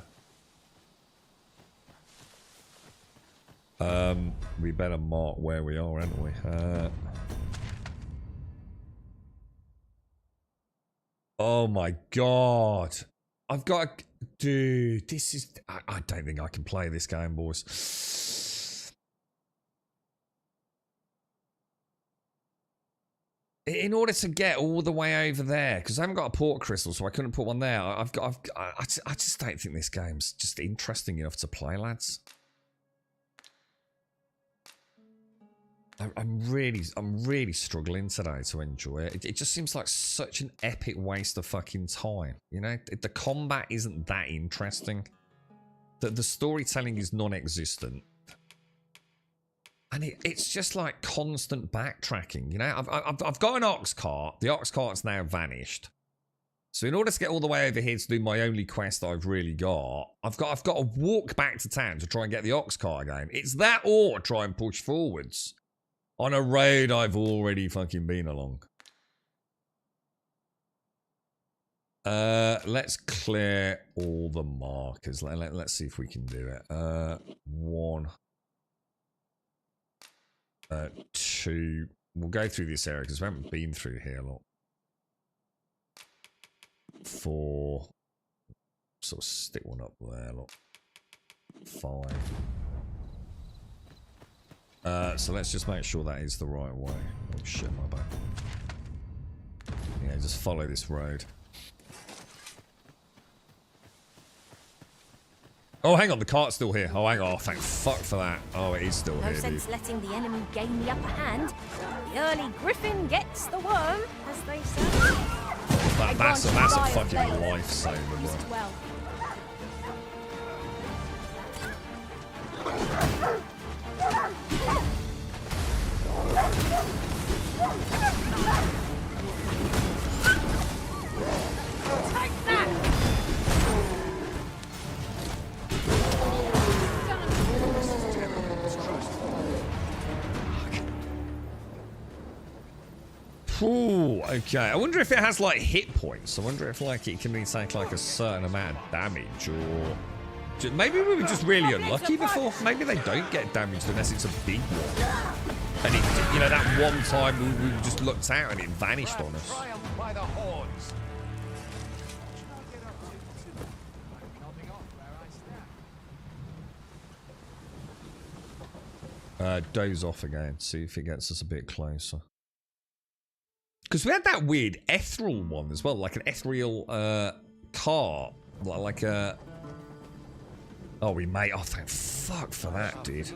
We better mark where we are, haven't we? Oh my god. I've got to... Dude, this is... I don't think I can play this game, boys. In order to get all the way over there, because I haven't got a port crystal, so I couldn't put one there. I just don't think this game's just interesting enough to play, lads. I'm really struggling today to enjoy it. It just seems like such an epic waste of fucking time. You know, the combat isn't that interesting. The storytelling is non-existent. And it's just like constant backtracking, you know? I've got an ox cart. The ox cart's now vanished. So in order to get all the way over here to do my only quest I've really got, I've got to walk back to town to try and get the ox cart again. It's that or try and push forwards on a road I've already fucking been along. Let's clear all the markers. Let's see if we can do it. 1, 2. We'll go through this area because we haven't been through here a lot. 4. Sort of stick one up there. Look. 5. So let's just make sure that is the right way. Oh shit, my bad. Yeah, just follow this road. Oh, hang on, the cart's still here. Oh, hang on. Oh, thank fuck for that. Oh, it is still No here, sense dude. letting the enemy gain the upper hand. The early griffin gets the worm, as they say. That's a fucking lifesaver, Used bro. well. Take that! Ooh, okay. I wonder if it has like hit points. I wonder if like it can take like a certain amount of damage, or maybe we were just really unlucky before. Maybe they don't get damaged unless it's a big one. And it, you know, that one time we just looked out and it vanished on us. By the horns. Doze off again. See if it gets us a bit closer. Because we had that weird ethereal one as well, like an ethereal car, like a. Oh, we made. Oh, thank fuck for that, dude.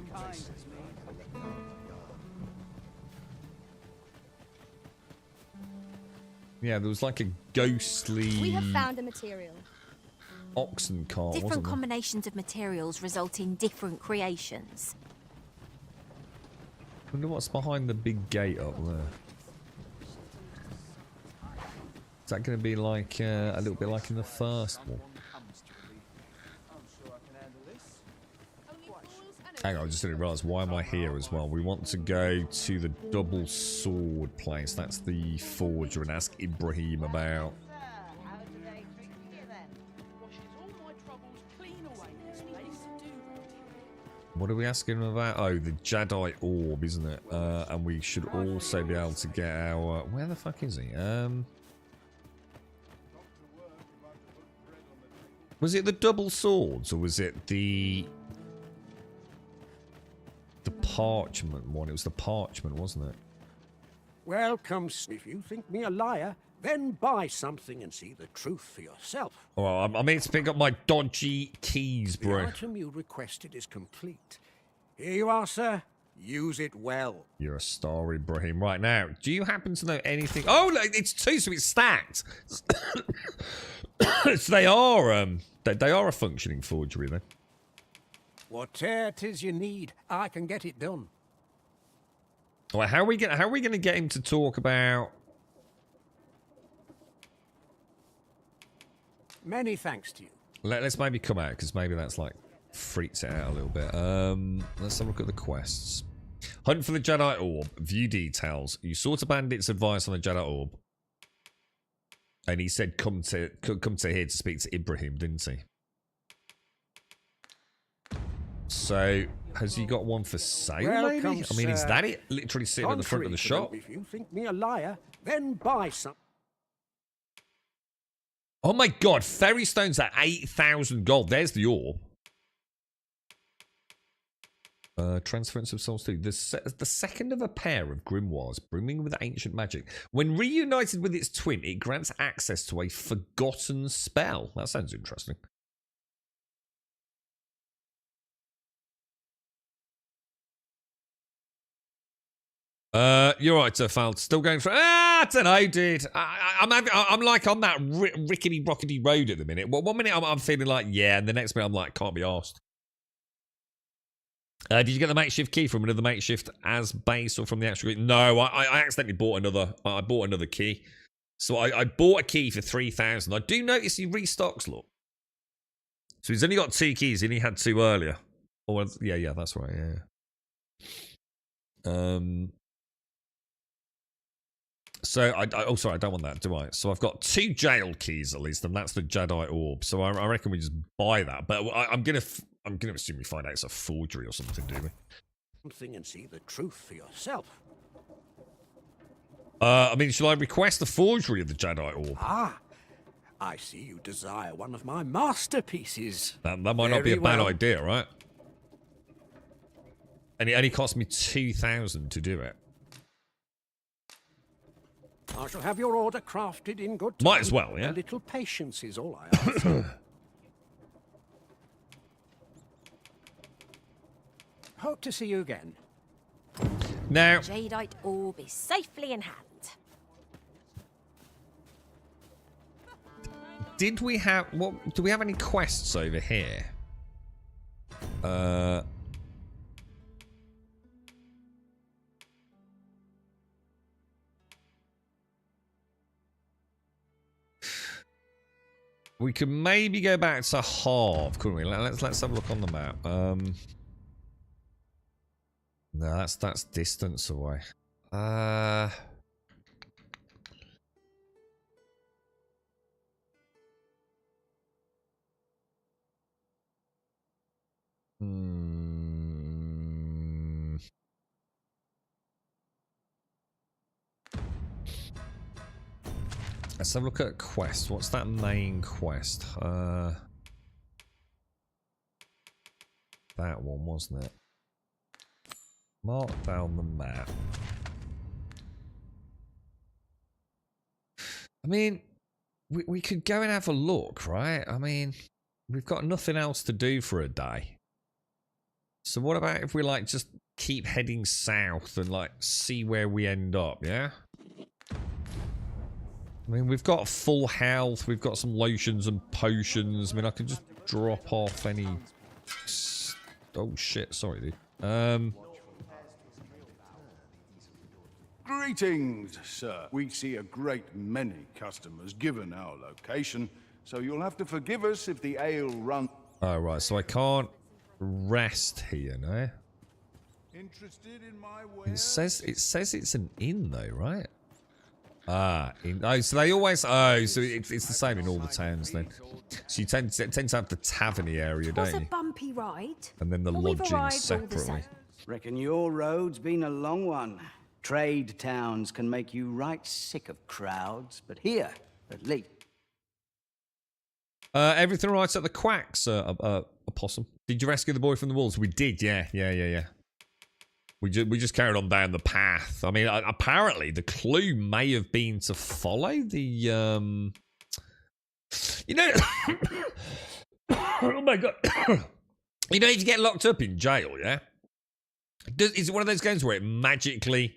Yeah, there was like a ghostly. We have found a material. Oxen cart. Different wasn't there? combinations of materials result in different creations. I wonder what's behind the big gate up there. Is that going to be like a little bit like in the first one? Hang on, I just didn't realise. Why am I here as well? We want to go to the double sword place. That's the forger, and ask Ibrahim about. What are we asking him about? Oh, the Jedi orb, isn't it? And we should also be able to get our. Where the fuck is he? Was it the double swords, or was it the parchment one? It was the parchment, wasn't it? Welcome. If you think me a liar, then buy something and see the truth for yourself. Well, I'm here to pick up my dodgy keys, bro. The item you requested is complete. Here you are, sir. Use it well. You're a star, Ibrahim. Right now, do you happen to know anything? Oh, look, it's 2, so it's stacked. So they are a functioning forgery, then. Whatever it is you need, I can get it done. All right, how are we gonna get him to talk about? Many thanks to you. Let's maybe come out, because maybe that's like freaks it out a little bit. Let's have a look at the quests. Hunt for the Jedi orb. View details. You sought a bandit's advice on the Jedi orb, and he said, "Come to here to speak to Ibrahim," didn't he? So, has he got one for sale? Welcome, maybe. I mean, is sir. that it? Literally sitting at the front of the shop. If you think me a liar, then buy some. Oh my god, Ferry Stone's at 8,000 gold. There's the orb. Transference of Souls 2. The second of a pair of grimoires brimming with ancient magic. When reunited with its twin, it grants access to a forgotten spell. That sounds interesting. You're right, Fald. Still going for. I don't know, dude. I'm like on that rickety rockety road at the minute. One minute I'm feeling like yeah, and the next minute I'm like can't be arsed. Did you get the makeshift key from another makeshift as base or from the actual? No, I accidentally bought another. I bought another key. So I bought a key for 3,000. I do notice he restocks, look. So he's only got 2 keys and he had 2 earlier. Oh, yeah, that's right, yeah. So, sorry, I don't want that, do I? So I've got 2 jail keys at least, and that's the Jedi orb. So I reckon we just buy that. But I'm gonna assume we find out it's a forgery or something, do we? Something and see the truth for yourself. I mean, shall I request the forgery of the Jedi orb? Ah, I see you desire one of my masterpieces. That might not be a bad idea, right? And it only cost me 2,000 to do it. I shall have your order crafted in good time. Might as well, yeah. A little patience is all I ask. Hope to see you again. Now, Jadeite orb is safely in hand. Did we have do we have any quests over here? We could maybe go back to Harv, couldn't we? Let's have a look on the map. No, that's distance away. Let's have a look at quest. What's that main quest? That one, wasn't it? Mark down the map. I mean, we could go and have a look, right? I mean, we've got nothing else to do for a day. So what about if we, like, just keep heading south and, like, see where we end up, yeah? I mean, we've got full health, we've got some lotions and potions. I mean, I could just drop off any... Oh, shit, sorry, dude. Greetings, sir. We see a great many customers given our location, so you'll have to forgive us if the ale runs... Oh, right, so I can't rest here, no? Interested in my It says it's an inn, though, right? Ah, oh, so they always... Oh, so it's the same in all the towns, then. So you tend to have the taverny area, don't you? It was a bumpy ride. And then the lodging separately. Reckon your road's been a long one. Trade towns can make you right sick of crowds, but here, at least... Everything right at the Quacks, Opossum? Did you rescue the boy from the wolves? We did, yeah. We just carried on down the path. I mean, apparently the clue may have been to follow the, you know... Oh my god. You know, if you get locked up in jail, yeah? Is it one of those games where it magically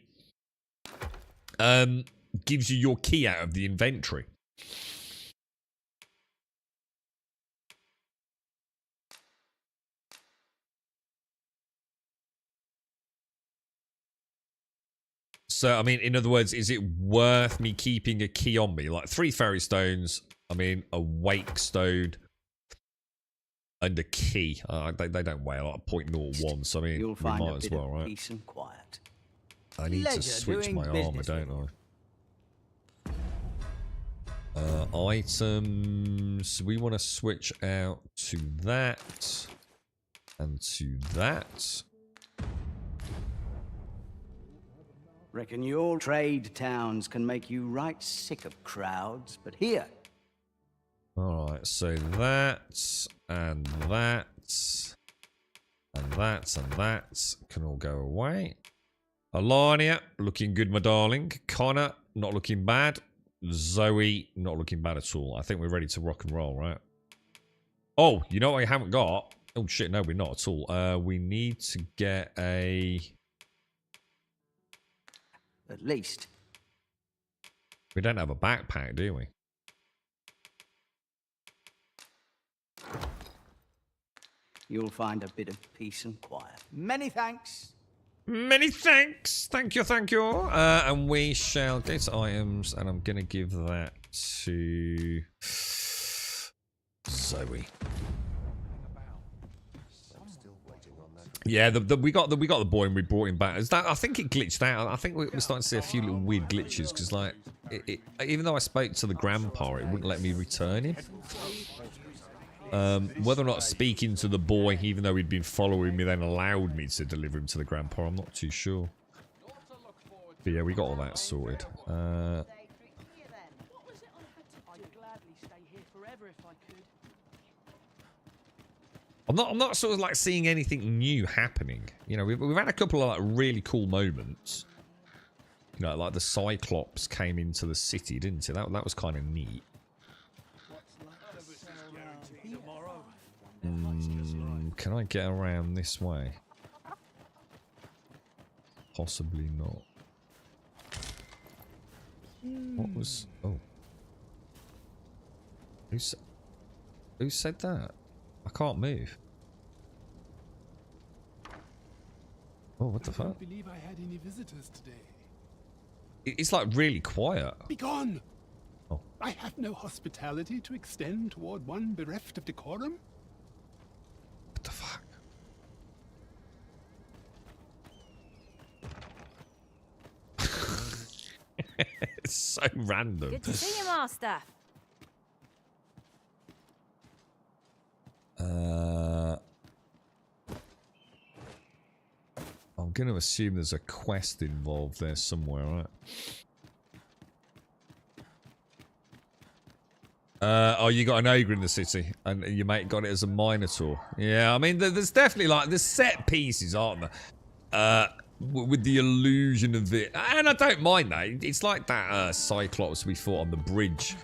gives you your key out of the inventory? So, I mean, in other words, is it worth me keeping a key on me? Like 3 fairy stones, I mean, a wake stone, and a key. They don't weigh like 0.01, so I mean, we might as well, right? Peace and quiet. I need to switch my armor, don't I? Items. We want to switch out to that and to that. Reckon your trade towns can make you right sick of crowds, but here... Alright, so that, and that, and that, and that can all go away. Alania, looking good, my darling. Connor, not looking bad. Zoe, not looking bad at all. I think we're ready to rock and roll, right? Oh, you know what I haven't got? Oh shit, no, we're not at all. We need to get a... At least. We don't have a backpack, do we? You'll find a bit of peace and quiet. Many thanks. Many thanks. Thank you, thank you. And we shall go to items, and I'm going to give that to Zoe. Yeah, we got the boy and we brought him back. Is that? I think it glitched out. I think we're starting to see a few little weird glitches because, like, even though I spoke to the grandpa, it wouldn't let me return him. Whether or not speaking to the boy, even though he'd been following me, then allowed me to deliver him to the grandpa, I'm not too sure. But yeah, we got all that sorted. I'm not sort of like seeing anything new happening. You know, we've had a couple of like really cool moments. You know, like the Cyclops came into the city, didn't it? That was kind of neat. Can I get around this way? Possibly not. What was... Oh. Who said that? I can't move. Oh, what the fuck? I don't believe I had any visitors today. It's like really quiet. Be gone! Oh. I have no hospitality to extend toward one bereft of decorum. What the fuck? It's so random. Good to see you, Master. I'm going to assume there's a quest involved there somewhere, right? Oh, you got an ogre in the city, and your mate got it as a minotaur. Yeah, I mean, there's definitely like there's set pieces, aren't there? With the illusion of it, and I don't mind that. It's like that Cyclops we fought on the bridge,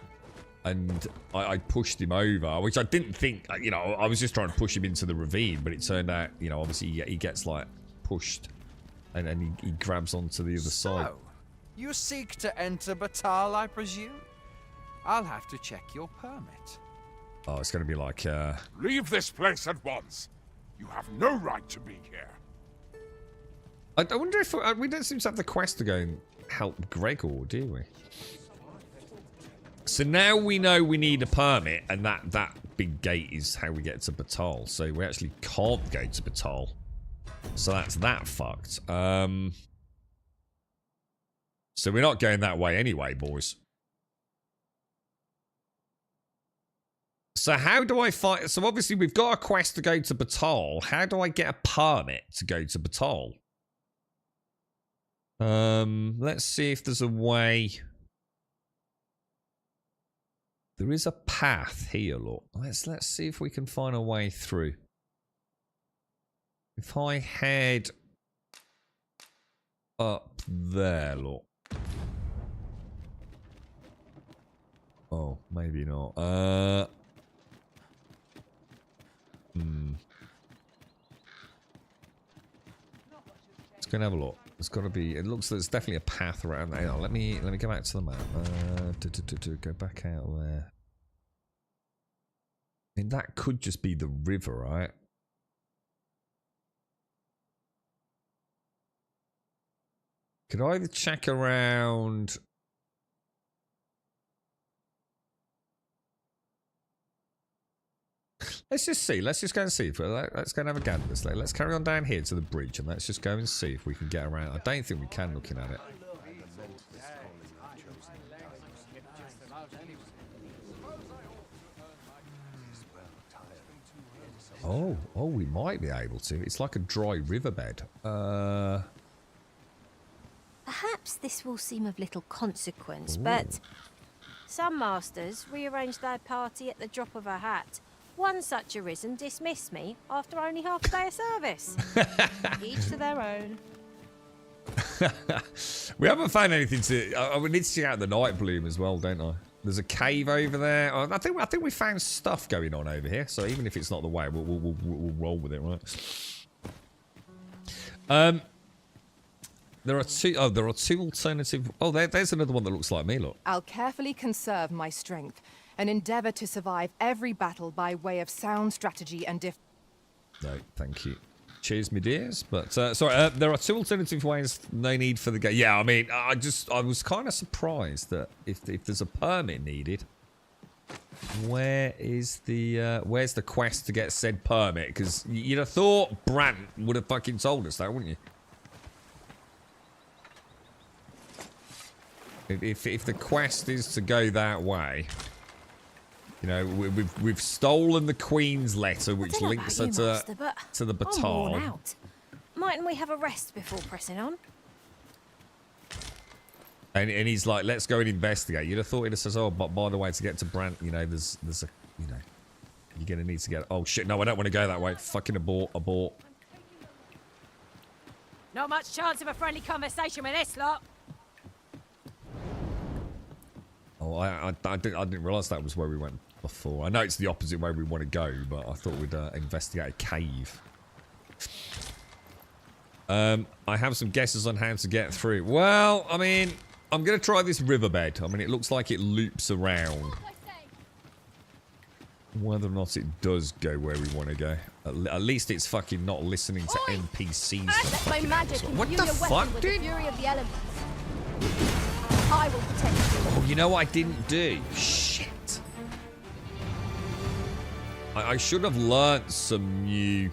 and I pushed him over, which I didn't think. You know, I was just trying to push him into the ravine, but it turned out, you know, obviously he gets like pushed, and he grabs onto the other side. You seek to enter Batal, I presume? I'll have to check your permit. Oh, it's going to be like, Leave this place at once. You have no right to be here. I wonder if we don't seem to have the quest to go and help Gregor, do we? So now we know we need a permit, and that big gate is how we get to Batal. So we actually can't go to Batal. So that's that fucked. So we're not going that way anyway, boys. So how do I fight? So obviously we've got a quest to go to Batal. How do I get a permit to go to Batal? Let's see if there's a way. There is a path here, look. Let's see if we can find a way through. If I head up there, look. Oh, maybe not. Let's go and have a look. There's got to be. It looks like there's definitely a path around there. Let me go back to the map. Go back out there. I mean, that could just be the river, right? Could I either check around? Let's just see. Let's just go and see. Let's go and have a gander this way. Let's carry on down here to the bridge, and let's just go and see if we can get around. I don't think we can, looking at it. Oh, we might be able to. It's like a dry riverbed. Perhaps this will seem of little consequence, but Some masters rearrange their party at the drop of a hat. One such arisen dismissed me after only half a day of service. Each to their own. We haven't found anything to... I need to check out the Night Bloom as well, don't I? There's a cave over there. I think we found stuff going on over here. So even if it's not the way, we'll roll with it, right? There are two. Oh, there are two alternative. Oh, there's another one that looks like me. Look. I'll carefully conserve my strength and endeavor to survive every battle by way of sound strategy and No, thank you. Cheers, me dears. But sorry, there are two alternative ways they need for the game. Yeah, I mean, I was kind of surprised that if there's a permit needed, where's the quest to get said permit? Because you'd have thought Brant would have fucking told us that, wouldn't you? If the quest is to go that way, you know, we've stolen the Queen's letter, which links her to the baton. I'm worn out. Mightn't we have a rest before pressing on? And he's like, let's go and investigate. You'd have thought he'd have said, oh, but by the way, to get to Brant, you know, there's a, you know, you're gonna need to get. Oh shit! No, I don't want to go that way. Fucking abort. Not much chance of a friendly conversation with this lot. Oh, I didn't realise that was where we went before. I know it's the opposite way we want to go, but I thought we'd investigate a cave. I have some guesses on how to get through. Well, I mean, I'm going to try this riverbed. I mean, it looks like it loops around. Whether or not it does go where we want to go. At least it's fucking not listening to NPCs. My magic What the fuck, dude? Fury of the elements. I will protect you. Oh, you know what I didn't do? Shit. I should have learnt some new...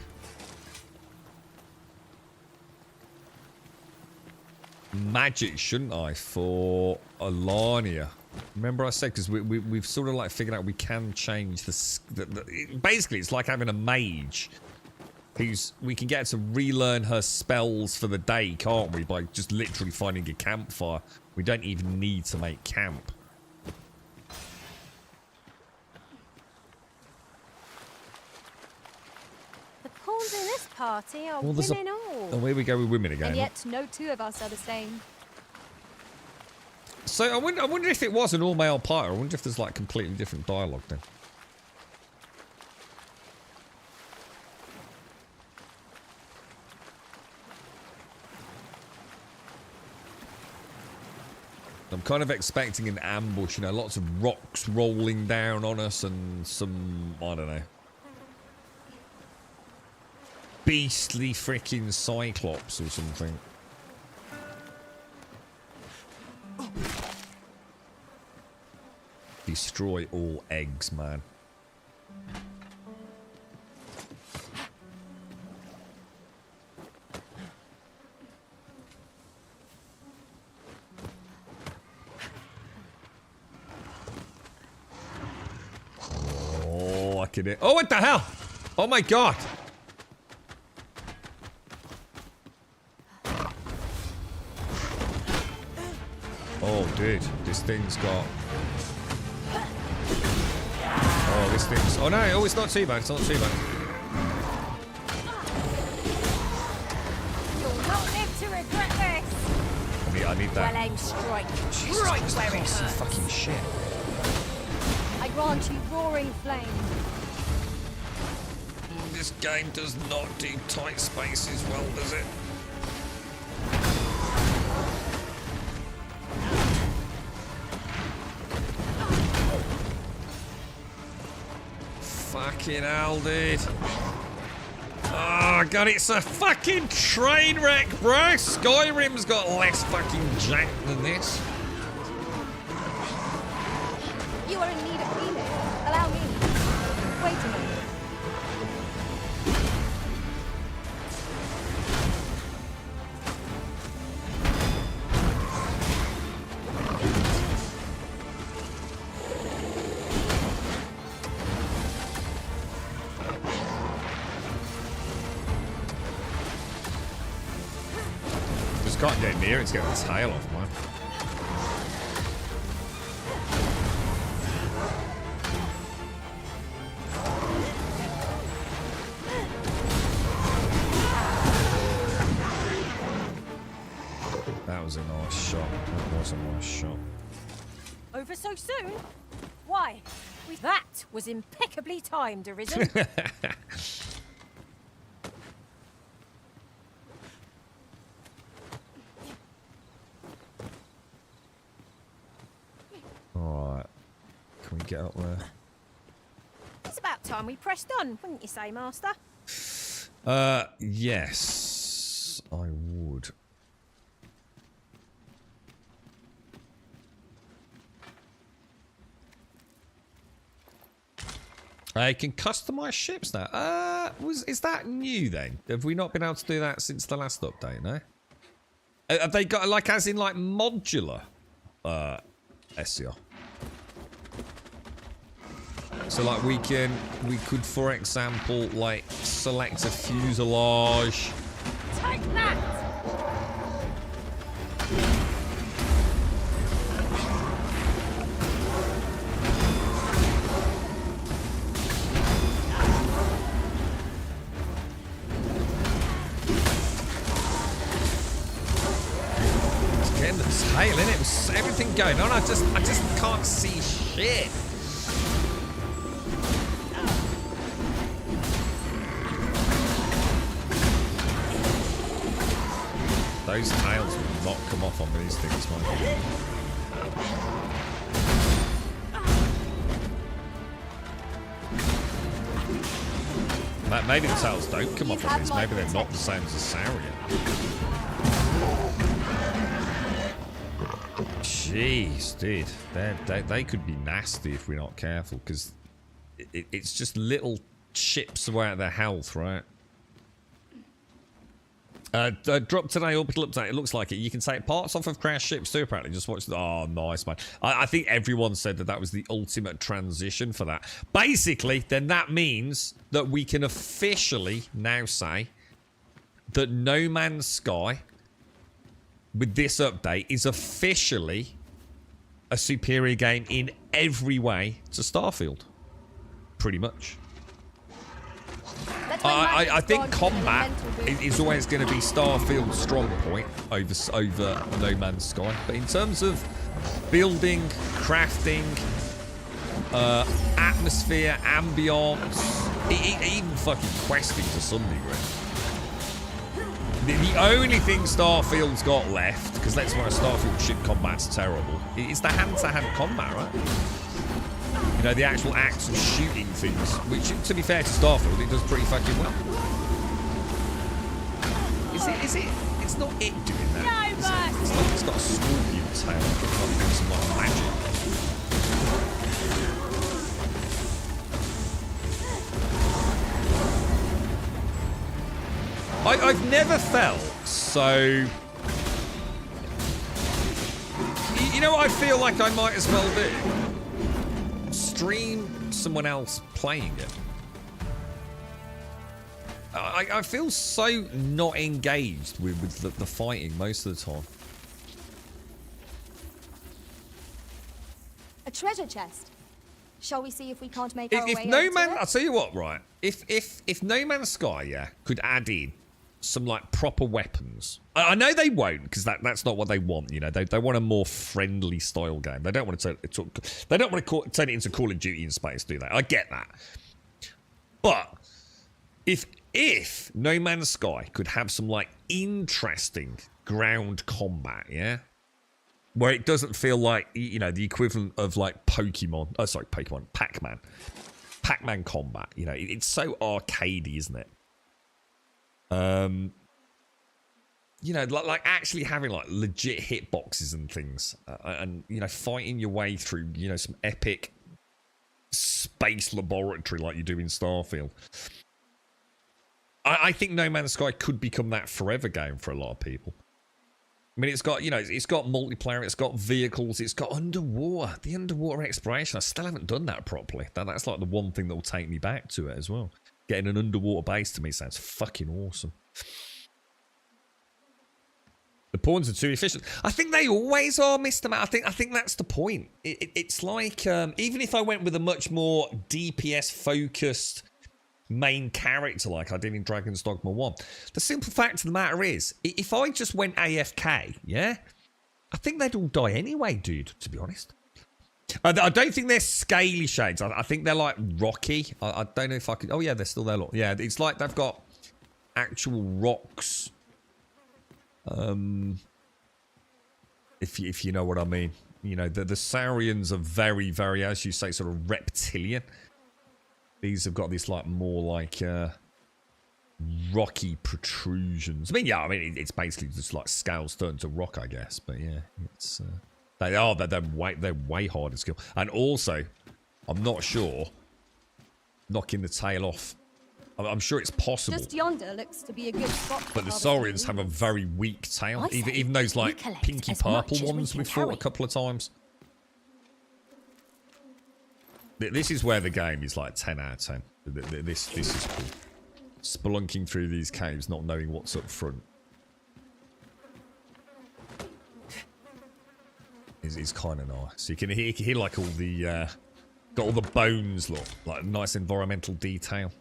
magic, shouldn't I, for Alania? Remember I said, because we've sort of like figured out we can change basically, it's like having a mage. We can get her to relearn her spells for the day, can't we? By just literally finding a campfire. We don't even need to make camp. The pawns in this party are Well, women all. Oh, here we go with women again. And yet, no two of us are the same. So I wonder if it was an all-male party. I wonder if there's like completely different dialogue then. I'm kind of expecting an ambush, you know, lots of rocks rolling down on us and some, I don't know, beastly freaking cyclops or something. Destroy all eggs, man. Oh, I can... Oh, what the hell? Oh my god. Oh, dude. This thing's got... Oh, this thing's... Oh, no. Oh, it's not too bad. It's not too bad. You'll not live to regret this. I need that. Well aimed strike. Jesus Right Christ, where I it can't see hurts. fucking shit. I grant you roaring flame. This game does not do tight spaces well, does it? Fucking hell, dude. Oh, God, it's a fucking train wreck, bro. Skyrim's got less fucking jank than this. You are in need of healing. Allow me. Wait a moment. Just can't get near it to get the tail off, man. That was a nice shot. That was a nice shot. Over so soon? Why? That was impeccably timed, Arisen. get up there. It's about time we pressed on, wouldn't you say, Master? Yes, I would. I can customize ships now. Is that new then? Have we not been able to do that since the last update, no? Have they got, like, as in, like, modular, SCR? So, like, we could, for example, like, select a fuselage. Take that! Getting the tail in it was everything going on. I just can't see shit. Those tails will not come off on these things, man. Maybe the tails don't come off on these. Maybe they're not the same as a Saurian. Jeez, dude. They could be nasty if we're not careful, because it's just little chips away at their health, right? Drop today, orbital update. It looks like it. You can take parts off of crashed ships too, apparently. Just watch the... Oh, nice, man. I think everyone said that was the ultimate transition for that. Basically, then that means that we can officially now say that No Man's Sky, with this update, is officially a superior game in every way to Starfield. Pretty much. I think combat is always going to be Starfield's strong point over No Man's Sky. But in terms of building, crafting, atmosphere, ambience, even fucking questing to some degree. The only thing Starfield's got left, because let's be honest, Starfield ship combat's terrible, is the hand-to-hand combat, right? You know, the actual acts of shooting things, which, to be fair to Starfield, it does pretty fucking well. Is it? It's not it doing that. It's like it's got a scorpion tail. It's like doing some like magic. I've never felt so... You know what I feel like I might as well do? Stream someone else playing it. I feel so not engaged with the fighting most of the time. A treasure chest. Shall we see if we can't make our way If No Man... to it? I'll tell you what, right? If No Man's Sky, yeah, could add in some like proper weapons. I know they won't, because that's not what they want. You know, they want a more friendly style game. They don't want to turn it into Call of Duty in space, do they? I get that. But if No Man's Sky could have some like interesting ground combat, yeah, where it doesn't feel like, you know, the equivalent of like Pac-Man combat. You know, it's so arcadey, isn't it? You know, like actually having like legit hitboxes and things, and you know, fighting your way through, you know, some epic space laboratory like you do in Starfield. I think No Man's Sky could become that forever game for a lot of people. I mean, it's got, you know, it's got multiplayer, it's got vehicles, it's got underwater. The underwater exploration, I still haven't done that properly. That's like the one thing that will take me back to it as well. Getting an underwater base to me sounds fucking awesome. The pawns are too efficient. I think they always are, Mr. Matt. I think that's the point. It's like, even if I went with a much more DPS-focused main character like I did in Dragon's Dogma 1, the simple fact of the matter is, if I just went AFK, yeah, I think they'd all die anyway, dude, to be honest. I don't think they're scaly shades. I think they're like rocky. I don't know if I could... Oh, yeah, they're still there. Look. Yeah, it's like they've got actual rocks. If you know what I mean. You know, the Saurians are very, very, as you say, sort of reptilian. These have got this, like, more like rocky protrusions. I mean, it's basically just like scales turned to rock, I guess. But yeah, it's they're way harder to kill. And also, I'm not sure knocking the tail off. I'm sure it's possible. Just yonder looks to be a good spot. But the Saurians have a very weak tail. Even those like pinky purple ones we've fought a couple of times. This is where the game is like 10 out of 10. This is cool. Spelunking through these caves, not knowing what's up front. Is kind of nice. You can hear like all the got all the bones, look, like nice environmental detail.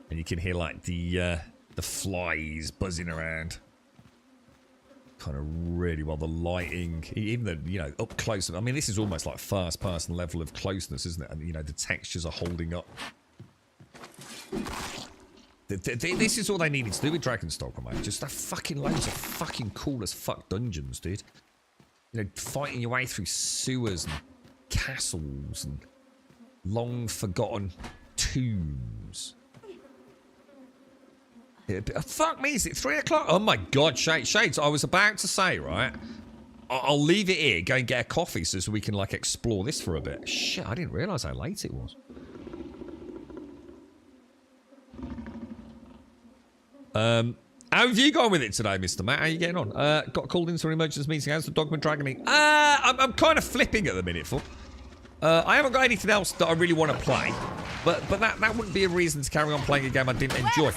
And you can hear like the flies buzzing around. Kind of really well. The lighting, even the, you know, up close. I mean, this is almost like first person level of closeness, isn't it? And you know, the textures are holding up. This is all they needed to do with Dragon's Dogma, mate. Just fucking loads of fucking cool as fuck dungeons, dude. You know, fighting your way through sewers and castles and long forgotten tombs. Yeah, fuck me, is it 3 o'clock? Oh my god, Shades, I was about to say, right? I'll leave it here, go and get a coffee so we can, like, explore this for a bit. Shit, I didn't realise how late it was. How have you gone with it today, Mr. Matt? How are you getting on? Got called into an emergency meeting. How's the Dogma Dragoning? I'm kind of flipping at the minute, full. I haven't got anything else that I really want to play, but that wouldn't be a reason to carry on playing a game I didn't enjoy.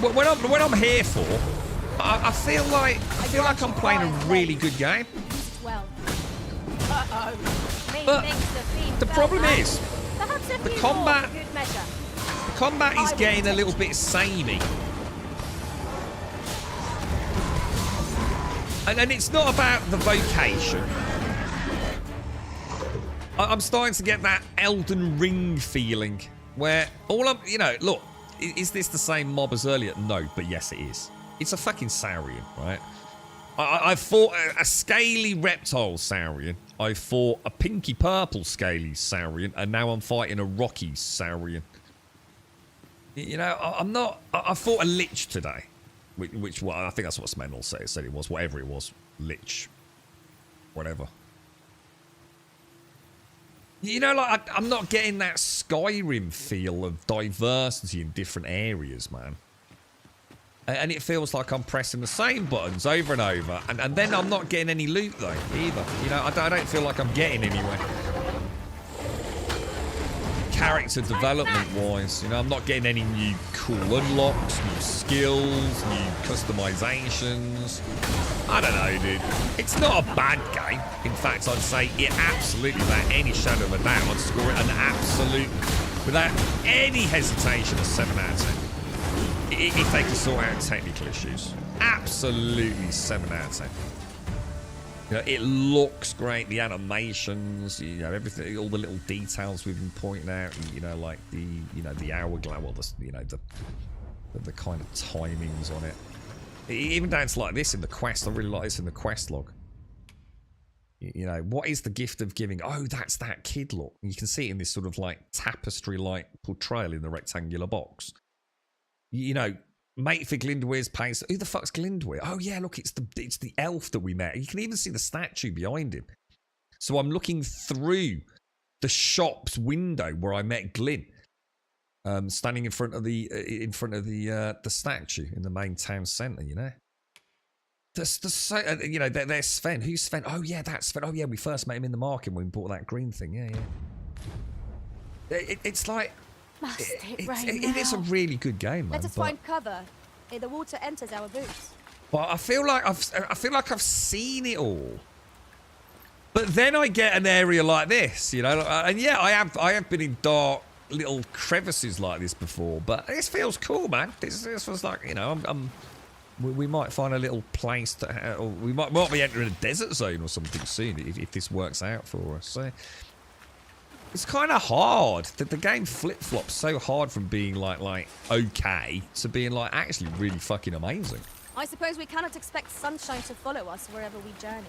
When I'm here for, I feel like I'm playing a really good game. But the problem is the combat is getting a little bit samey. And it's not about the vocation. I'm starting to get that Elden Ring feeling where you know, look, is this the same mob as earlier? No, but yes, it is. It's a fucking Saurian, right? I fought a scaly reptile Saurian. I fought a pinky purple scaly Saurian, and now I'm fighting a rocky Saurian. You know, I fought a Lich today, which well, I think that's what Smendel said it was, whatever it was, Lich, whatever. You know, like, I'm not getting that Skyrim feel of diversity in different areas, man. And it feels like I'm pressing the same buttons over and over. And then I'm not getting any loot, though, either. You know, I don't feel like I'm getting anywhere. Character development-wise, you know, I'm not getting any new cool unlocks, new skills, new customizations. I don't know, dude. It's not a bad game. In fact, I'd say it absolutely, without any shadow of a doubt, I'd score it an absolute, without any hesitation, a 7 out of 10. If they can sort out technical issues. Absolutely 7 out of 10. You know, it looks great, the animations, you know, everything, all the little details we've been pointing out, you know, like the hourglass, well, you know, the kind of timings on it. Even down to like this in the quest, I really like this in the quest log. You know, what is the gift of giving? Oh, that's that kid, look. You can see it in this sort of like tapestry-like portrayal in the rectangular box. You know, mate for Glyndwyr's pace. Who the fuck's Glyndwyr? Oh yeah, look, it's the elf that we met. You can even see the statue behind him. So I'm looking through the shop's window where I met Glyn, standing in front of the statue in the main town centre. You know, you know, there's Sven. Who's Sven? Oh yeah, that's Sven. Oh yeah, we first met him in the market when we bought that green thing. Yeah, yeah. It's like. It is a really good game, man. Let us find cover. The water enters our boots. But I feel like I've seen it all. But then I get an area like this, you know, and yeah, I have been in dark little crevices like this before. But this feels cool, man. This feels like, you know, we might find a little place or we might be entering a desert zone or something soon if this works out for us. So. It's kind of hard. The game flip-flops so hard from being like okay to being like actually really fucking amazing. I suppose we cannot expect sunshine to follow us wherever we journey.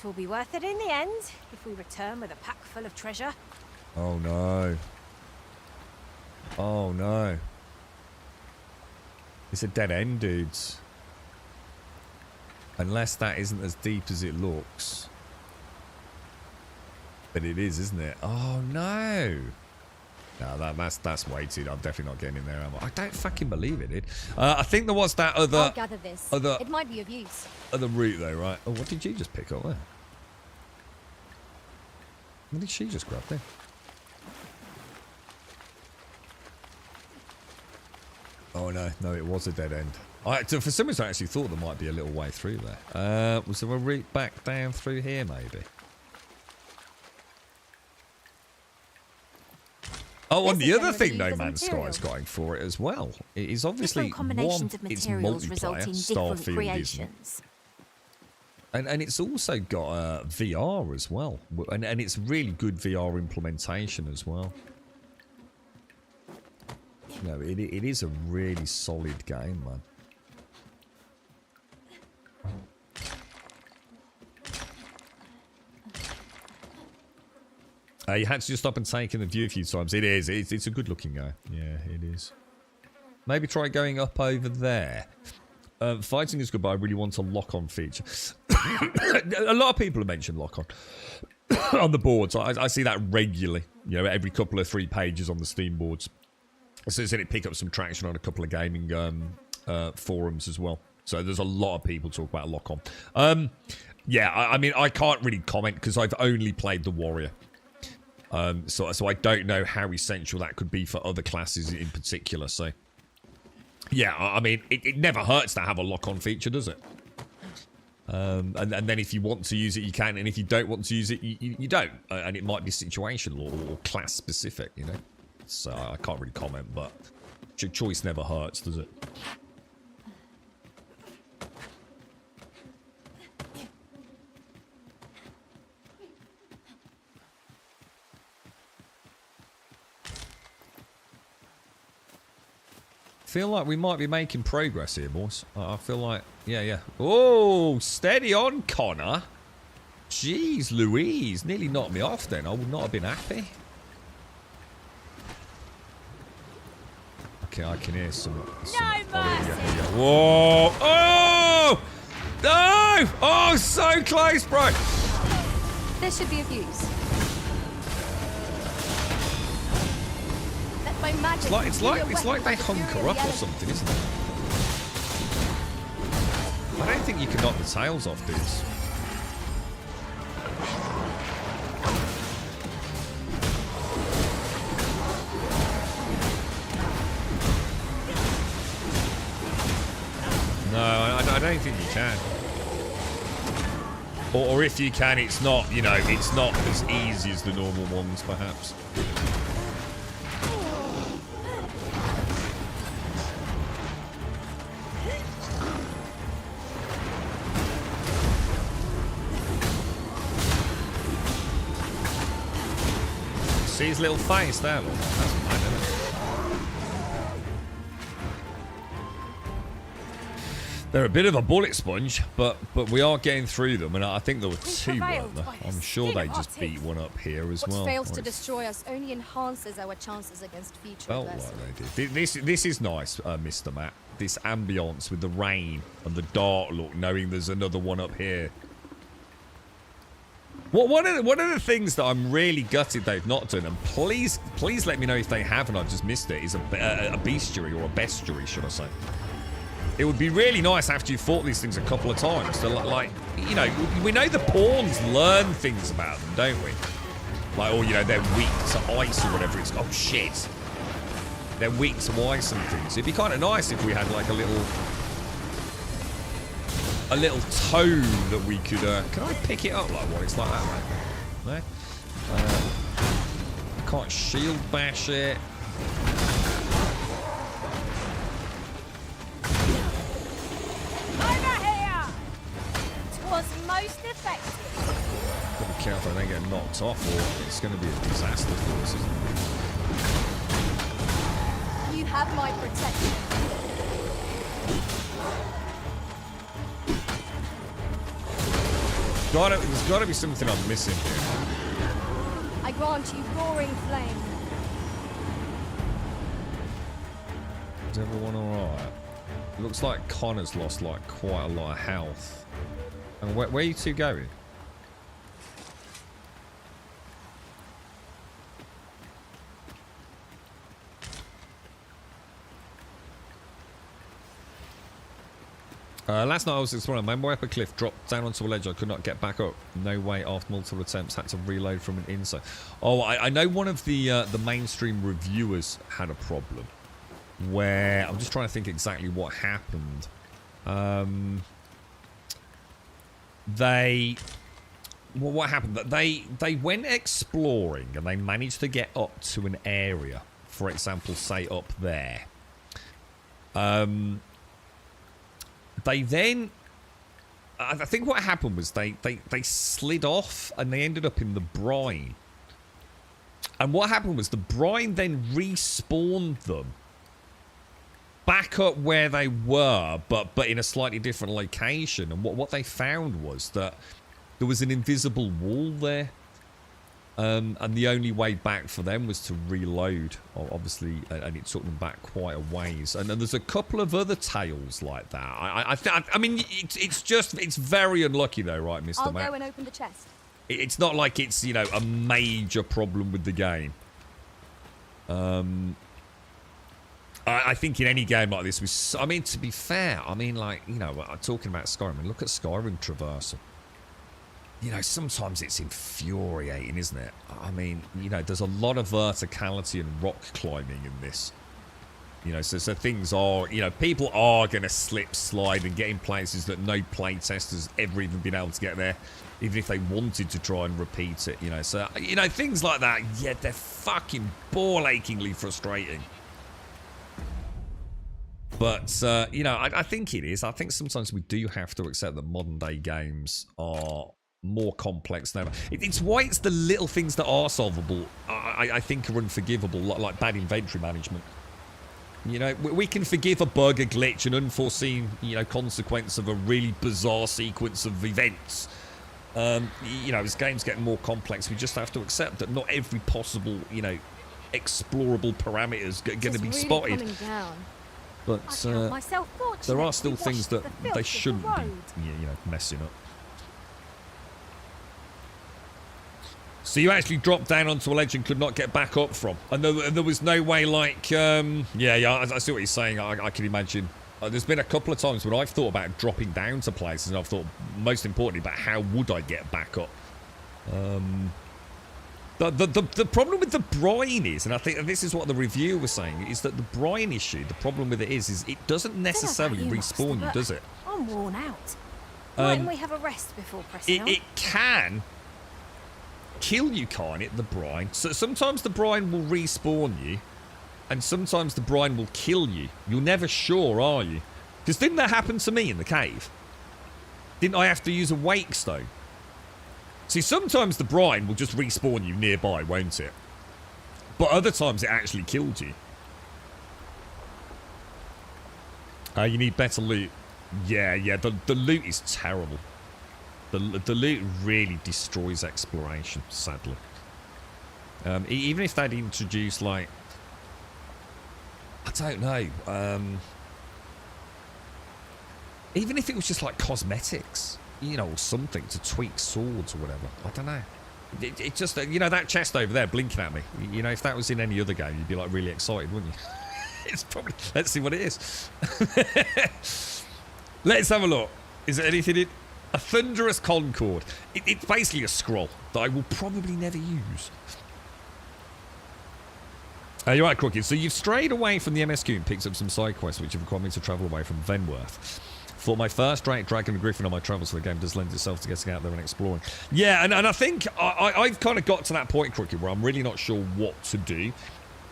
It will be worth it in the end if we return with a pack full of treasure. Oh no. Oh no. It's a dead end, dudes. Unless that isn't as deep as it looks. But it is, isn't it? Oh no. No, that's weighted. I'm definitely not getting in there, am I? I don't fucking believe it, dude. I think there was that other... I'll gather this. It might be of use. Other route, though, right? Oh, what did you just pick up there? What did she just grab there? Oh, no, it was a dead end. For some reason, I actually thought there might be a little way through there. Was there a route back down through here, maybe? Oh, and the other thing No Man's Sky is going for it as well. It is obviously different combinations of materials result in different creations. And it's also got VR as well. And it's really good VR implementation as well. No, it is a really solid game, man. You had to just stop and take in the view a few times. It is. It's a good looking game. Yeah, it is. Maybe try going up over there. Fighting is good, but I really want a lock-on feature. A lot of people have mentioned lock-on on the boards. I see that regularly. You know, every couple of 3 pages on the Steam boards. So it's it pick up some traction on a couple of gaming forums as well. So there's a lot of people talk about lock-on. Yeah, I mean, I can't really comment because I've only played the Warrior. So I don't know how essential that could be for other classes in particular. So, yeah, I mean, it never hurts to have a lock-on feature, does it? And then if you want to use it, you can. And if you don't want to use it, you don't. And it might be situational or class-specific, you know? So I can't really comment, but choice never hurts, does it? Feel like we might be making progress here, boys. I feel like, yeah. Oh, steady on, Connor. Jeez Louise, nearly knocked me off then. I would not have been happy. Okay, I can hear some Whoa! Oh! No! Oh, so close, bro! This should be of use. By magic, it's like they hunker up or something, isn't it? I don't think you can knock the tails off these. No, I don't think you can. Or if you can, it's not, you know, it's not as easy as the normal ones, perhaps. See his little face there? Well, that's mine, isn't it? They're a bit of a bullet sponge, but we are getting through them, and I think there were 2, weren't there? I'm sure they just beat one up here as well. What fails to destroy us only enhances our chances against future felt adversity. like they did. This is nice, Mr. Matt. This ambience with the rain and the dark look, knowing there's another one up here. One of the things that I'm really gutted they've not done, and please let me know if they have and I've just missed it, is a bestiary or a bestiary, should I say. It would be really nice after you've fought these things a couple of times to, like, you know, we know the pawns learn things about them, don't we? Like, or, you know, they're weak to ice or whatever it's... Oh, shit. They're weak to ice and things. It'd be kind of nice if we had, like, a little toad that we could... can I pick it up like what? It's like that, right? No? I can't shield bash it. Over here! Was most effective. Gotta be careful I don't get knocked off, or it's going to be a disaster for us, isn't it? You have my protection. There's gotta be something I'm missing here. I grant you roaring flame. Is everyone alright? Looks like Connor's lost like quite a lot of health. And where are you two going? Last night I was exploring. My way up a cliff, dropped down onto a ledge. I could not get back up. No way after multiple attempts. Had to reload from an inside. Oh, I know one of the mainstream reviewers had a problem where I'm just trying to think exactly what happened. What happened? They went exploring and they managed to get up to an area. For example, say up there. They then, I think what happened was they slid off and they ended up in the brine. And what happened was the brine then respawned them back up where they were, but in a slightly different location. And what they found was that there was an invisible wall there. And the only way back for them was to reload, obviously, and it took them back quite a ways. And then there's a couple of other tales like that. I mean, it's very unlucky though, right, Mr. I'll Matt? go and open the chest. It's not like it's, you know, a major problem with the game. I think in any game like this, I mean, to be fair, I mean, like, you know, talking about Skyrim, I mean, look at Skyrim Traversal. You know, sometimes it's infuriating, isn't it? I mean, you know, there's a lot of verticality and rock climbing in this. You know, so things are, you know, people are going to slip, slide and get in places that no playtester's ever even been able to get there, even if they wanted to try and repeat it, you know. So, you know, things like that, yeah, they're fucking ball-achingly frustrating. But, you know, I think it is. I think sometimes we do have to accept that modern-day games are more complex than ever. It's why it's the little things that are solvable, I think, are unforgivable, like bad inventory management. You know, we can forgive a bug, a glitch, an unforeseen, you know, consequence of a really bizarre sequence of events. You know, as games get more complex, we just have to accept that not every possible, you know, explorable parameter is going to be really spotted. Down. But there are still things that they shouldn't be, you know, messing up. So you actually dropped down onto a ledge and could not get back up from. And there was no way, like, yeah, I see what you're saying. I can imagine. There's been a couple of times when I've thought about dropping down to places, and I've thought, most importantly, about how would I get back up. The problem with the brine is, and I think this is what the reviewer was saying, is that the brine issue, the problem with it is it doesn't necessarily respawn you, does it? I'm worn out. Why don't we have a rest before pressing on? It can kill you, can't it, the brine? So sometimes the brine will respawn you, and sometimes the brine will kill you. You're never sure, are you? Because didn't that happen to me in the cave? Didn't I have to use a wake stone? See, sometimes the brine will just respawn you nearby, won't it? But other times it actually killed you. You need better loot. Yeah, the loot is terrible. The loot really destroys exploration, sadly. Even if they'd introduce, like, I don't know, even if it was just like cosmetics, you know, or something to tweak swords or whatever. I don't know. It just, you know, that chest over there blinking at me. You know, if that was in any other game, you'd be like really excited, wouldn't you? It's probably, let's see what it is. Let's have a look. Is there anything in? A Thunderous Concord. It's basically a scroll that I will probably never use. You're right, Crooked. So you've strayed away from the MSQ and picked up some side quests which have required me to travel away from Venworth. For my first Dragon and Griffin on my travels, so the game does lend itself to getting out there and exploring. Yeah, and I think I've kind of got to that point, Crooked, where I'm really not sure what to do.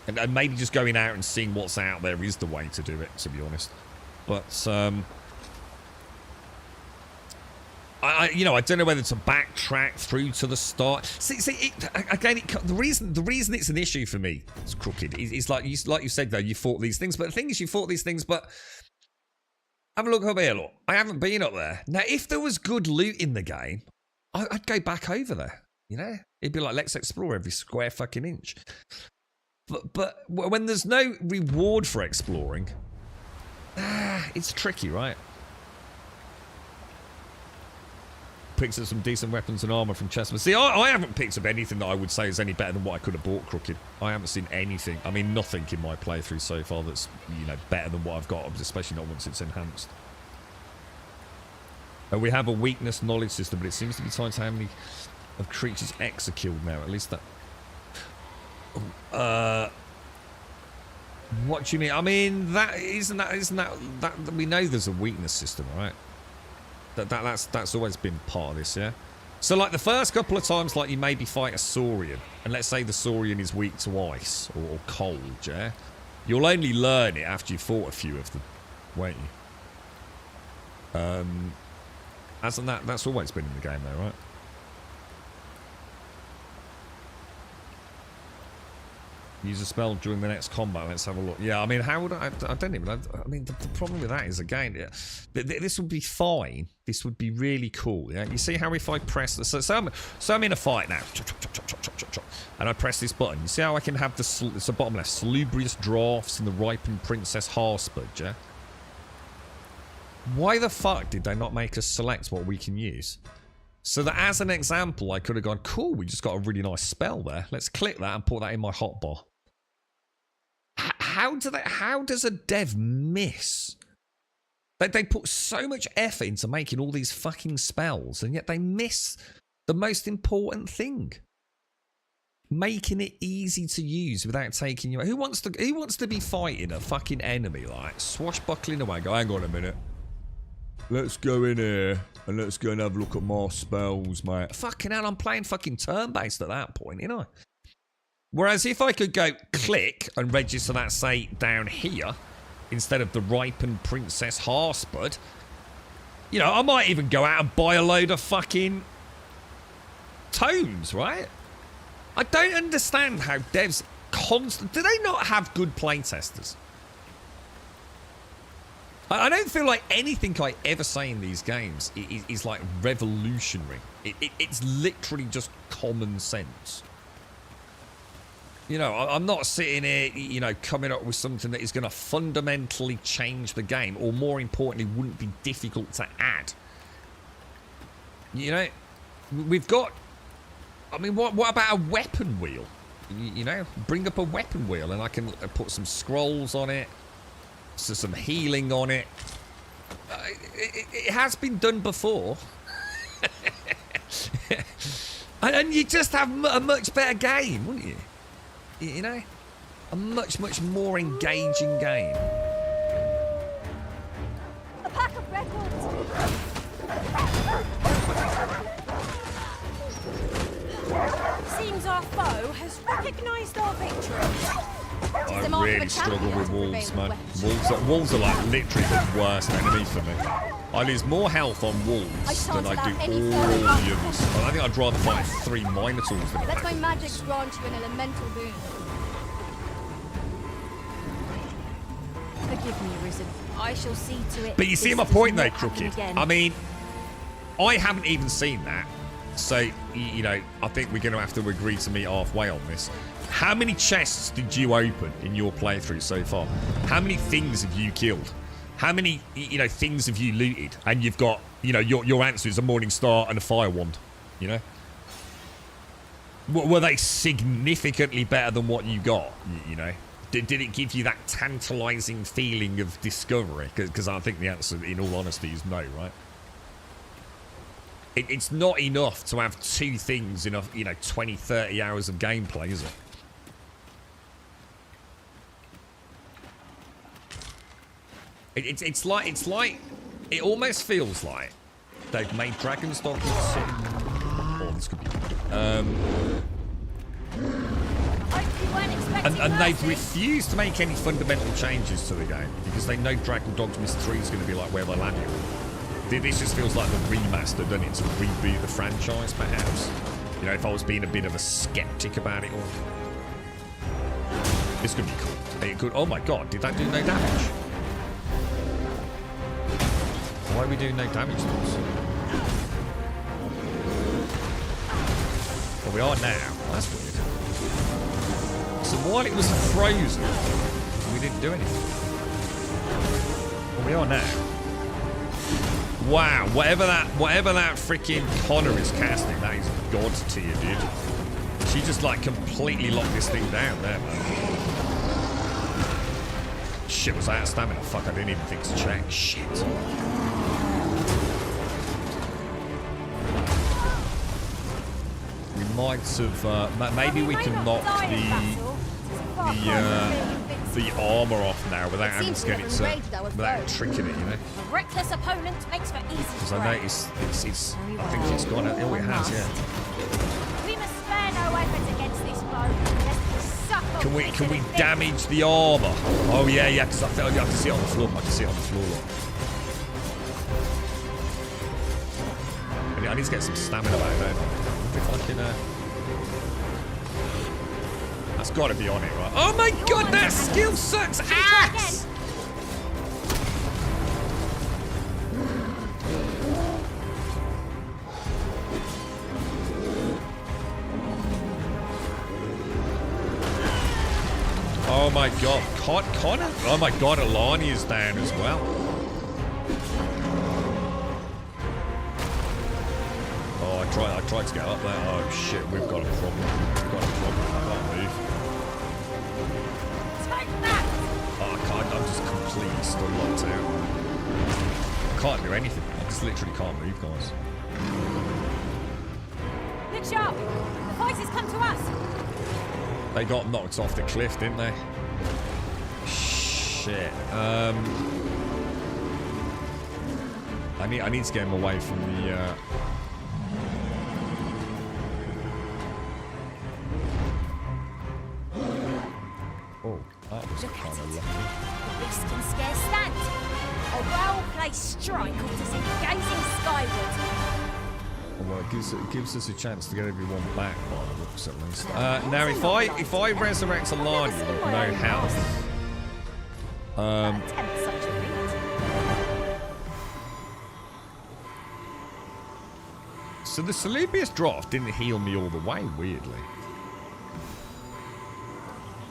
And maybe just going out and seeing what's out there is the way to do it, to be honest. But, you know, I don't know whether to backtrack through to the start. See, the reason it's an issue for me, it's Crooked, is like you said though, you fought these things. But the thing is, you fought these things, but have a look up here, look. I haven't been up there. Now, if there was good loot in the game, I'd go back over there, you know? It'd be like, let's explore every square fucking inch. But when there's no reward for exploring, it's tricky, right? Picks up some decent weapons and armor from Chessman. See, I haven't picked up anything that I would say is any better than what I could have bought Crooked. I haven't seen anything. I mean, nothing in my playthrough so far that's, you know, better than what I've got, especially not once it's enhanced. We have a weakness knowledge system, but it seems to be tied to how many of creatures X are killed now. At least that... what do you mean? I mean, isn't that we know there's a weakness system, right? That's always been part of this, yeah? So, like, the first couple of times, like, you maybe fight a Saurian, and let's say the Saurian is weak to ice or cold, yeah? You'll only learn it after you've fought a few of them, won't you? That's always been in the game, though, right? Use a spell during the next combat. Let's have a look. Yeah, I mean, how would I don't even... I mean, the problem with that is, again, this would be fine. This would be really cool, yeah? You see how if I press... So I'm in a fight now. And I press this button. You see how I can have it's the bottom left. Salubrious drafts in the ripened Princess Harspud, yeah? Why the fuck did they not make us select what we can use? So that as an example, I could have gone, cool, we just got a really nice spell there. Let's click that and put that in my hotbar. How does a dev miss? They put so much effort into making all these fucking spells, and yet they miss the most important thing. Making it easy to use without taking you... Who wants to be fighting a fucking enemy, like, swashbuckling away, go, hang on a minute. Let's go in here and let's go and have a look at more spells, mate. Fucking hell, I'm playing fucking turn-based at that point, you know? Whereas if I could go click and register that, say, down here, instead of the ripened Princess Harspud, you know, I might even go out and buy a load of fucking tomes, right? I don't understand how devs do they not have good playtesters? I don't feel like anything I ever say in these games is like revolutionary. It's literally just common sense. You know, I'm not sitting here, you know, coming up with something that is going to fundamentally change the game, or more importantly, wouldn't be difficult to add. You know, we've got... I mean, what about a weapon wheel? You know, bring up a weapon wheel and I can put some scrolls on it. So some healing on it. It has been done before. And you just have a much better game, wouldn't you? You know? A much, much more engaging game. A pack of records! Seems our foe has recognized our victory. I really struggle with wolves, man. Wolves are like literally the worst enemy for me. I lose more health on wolves than I do all the others. I think I'd rather fight 3 Minotaurs than a Let my magic grant you an elemental boon. Forgive me, Risen. I shall see to it. But you see my point though, Crooked. I mean, I haven't even seen that. So, you know, I think we're going to have to agree to meet halfway on this. How many chests did you open in your playthrough so far? How many things have you killed? How many, you know, things have you looted? And you've got, you know, your answer is a Morning Star and a Fire Wand, you know? Were they significantly better than what you got, you know? Did it give you that tantalizing feeling of discovery? Because I think the answer, in all honesty, is no, right? It's not enough to have 2 things in, you know, 20, 30 hours of gameplay, is it? It's like, it almost feels like they've made Dragon's Dogma. Oh, this could be. And they've refused to make any fundamental changes to the game because they know Dragon Dogma 3 is going to be like where they'll have it. This just feels like the remaster, doesn't it, to reboot the franchise, perhaps. You know, if I was being a bit of a skeptic about it all. This could be cool. It could. Oh my god, did that do no damage? Why are we doing no damage to this? Well, we are now. That's weird. So while it was frozen, we didn't do anything. Well, we are now. Wow, whatever that freaking Connor is casting, that is god tier, dude. She just like completely locked this thing down there, man. Shit, was I out of stamina? Fuck, I didn't even think to check. Shit. We might have, maybe we can knock the armor off now without having to get it without tricking it, you know. A reckless opponent makes for easy. Because I noticed it's I think it's gone. Oh, it has, yeah. We must spare no efforts against this foe. Can we damage the armor? Oh yeah, because I can see it on the floor. I can see it on the floor. Look. I need to get some stamina back, don't I? If I can, that's got to be on it, right? Oh my god, that skill sucks ass! Oh my god, Connor? Oh my god, Alani is down as well. Oh, I tried to get up there. Oh shit, we've got a problem. We've got a problem. I can't move. Oh, I can't. I'm just completely still locked out. I can't do anything. I just literally can't move, guys. Look sharp! The voices come to us! They got knocked off the cliff, didn't they? Shit. I need to get him away from the Oh, that was kind of lucky. The beast can scarce stand. A well-placed strike offers him gazing skyward. Well, it gives us a chance to get everyone back by the looks at least. Now, if I resurrect Alani with no health, so the Salubrious Draught didn't heal me all the way, weirdly.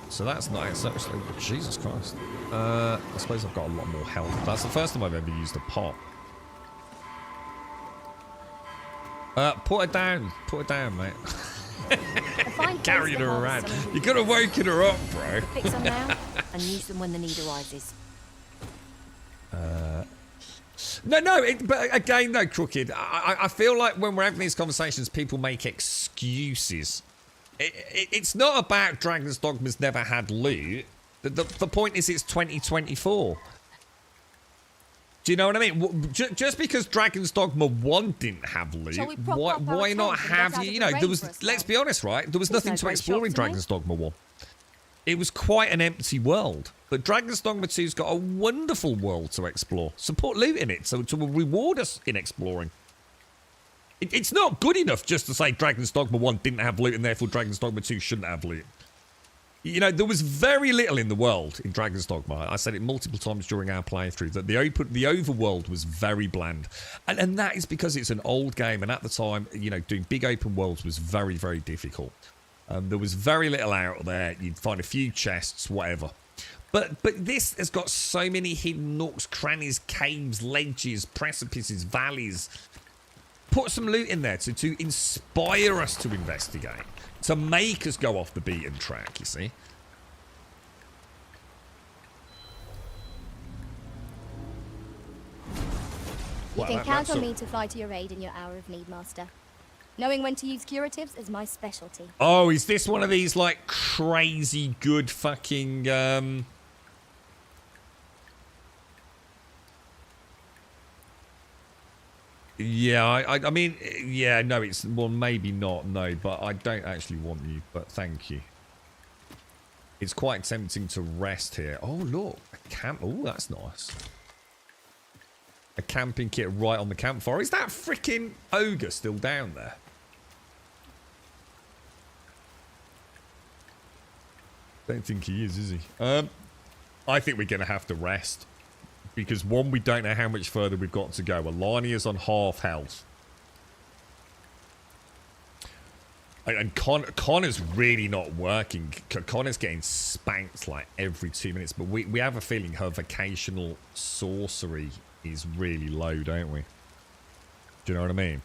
So that's nice. Actually, Jesus Christ. I suppose I've got a lot more health. That's the first time I've ever used a pot. Put her down. Put her down, mate. Carrying her around. You could have woken her up, bro. Fix them now and use them when the need arises. No, but again, though, Crooked, I feel like when we're having these conversations, people make excuses. It's not about Dragon's Dogma's never had loot. The point is it's 2024. Do you know what I mean? Just because Dragon's Dogma 1 didn't have loot, why not have, you know, there was, let's be honest, right? There was nothing to explore in Dragon's Dogma 1. It was quite an empty world. But Dragon's Dogma 2's got a wonderful world to explore. Support loot in it, so to reward us in exploring. It's not good enough just to say Dragon's Dogma 1 didn't have loot and therefore Dragon's Dogma 2 shouldn't have loot. You know, there was very little in the world in Dragon's Dogma. I said it multiple times during our playthrough that the overworld was very bland. And that is because it's an old game, and at the time, you know, doing big open worlds was very, very difficult. There was very little out there. You'd find a few chests, whatever. But this has got so many hidden nooks, crannies, caves, ledges, precipices, valleys. Put some loot in there to inspire us to investigate. To make us go off the beaten track, you see. You can count on me to fly to your aid in your hour of need, Master. Knowing when to use curatives is my specialty. Oh, is this one of these, like, crazy good fucking, Yeah, I mean, yeah, no, it's, well, maybe not, no, but I don't actually want you, but thank you. It's quite tempting to rest here. Oh, look, a camp. Oh, that's nice. A camping kit right on the campfire. Is that freaking ogre still down there? Don't think he is he? I think we're going to have to rest. Because, one, we don't know how much further we've got to go. Alania's on half health. And Connor's really not working. Connor's getting spanked like every 2 minutes. But we have a feeling her vocational sorcery is really low, don't we? Do you know what I mean?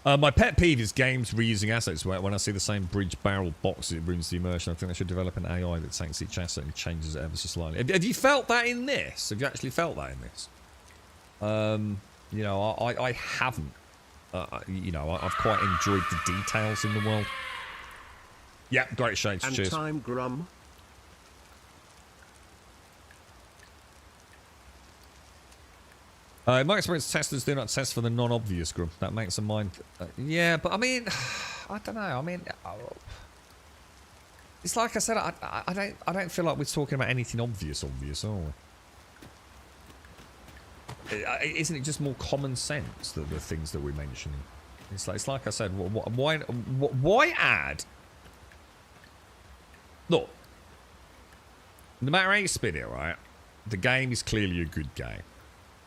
My pet peeve is games reusing assets where when I see the same bridge barrel box, it ruins the immersion. I think they should develop an AI that takes each asset and changes it ever so slightly. Have you felt that in this? Have you actually felt that in this? You know, I haven't. You know, I've quite enjoyed the details in the world. Yeah, great shades. And cheers. time, Grum. In my experience, testers do not test for the non-obvious, Grum. That makes a mind... yeah, but I mean... I don't know. I mean... it's like I said, I don't feel like we're talking about anything obvious, are we? Isn't it just more common sense that the things that we're mentioning? It's like I said, why add... Look. No matter how you spin it, right? The game is clearly a good game.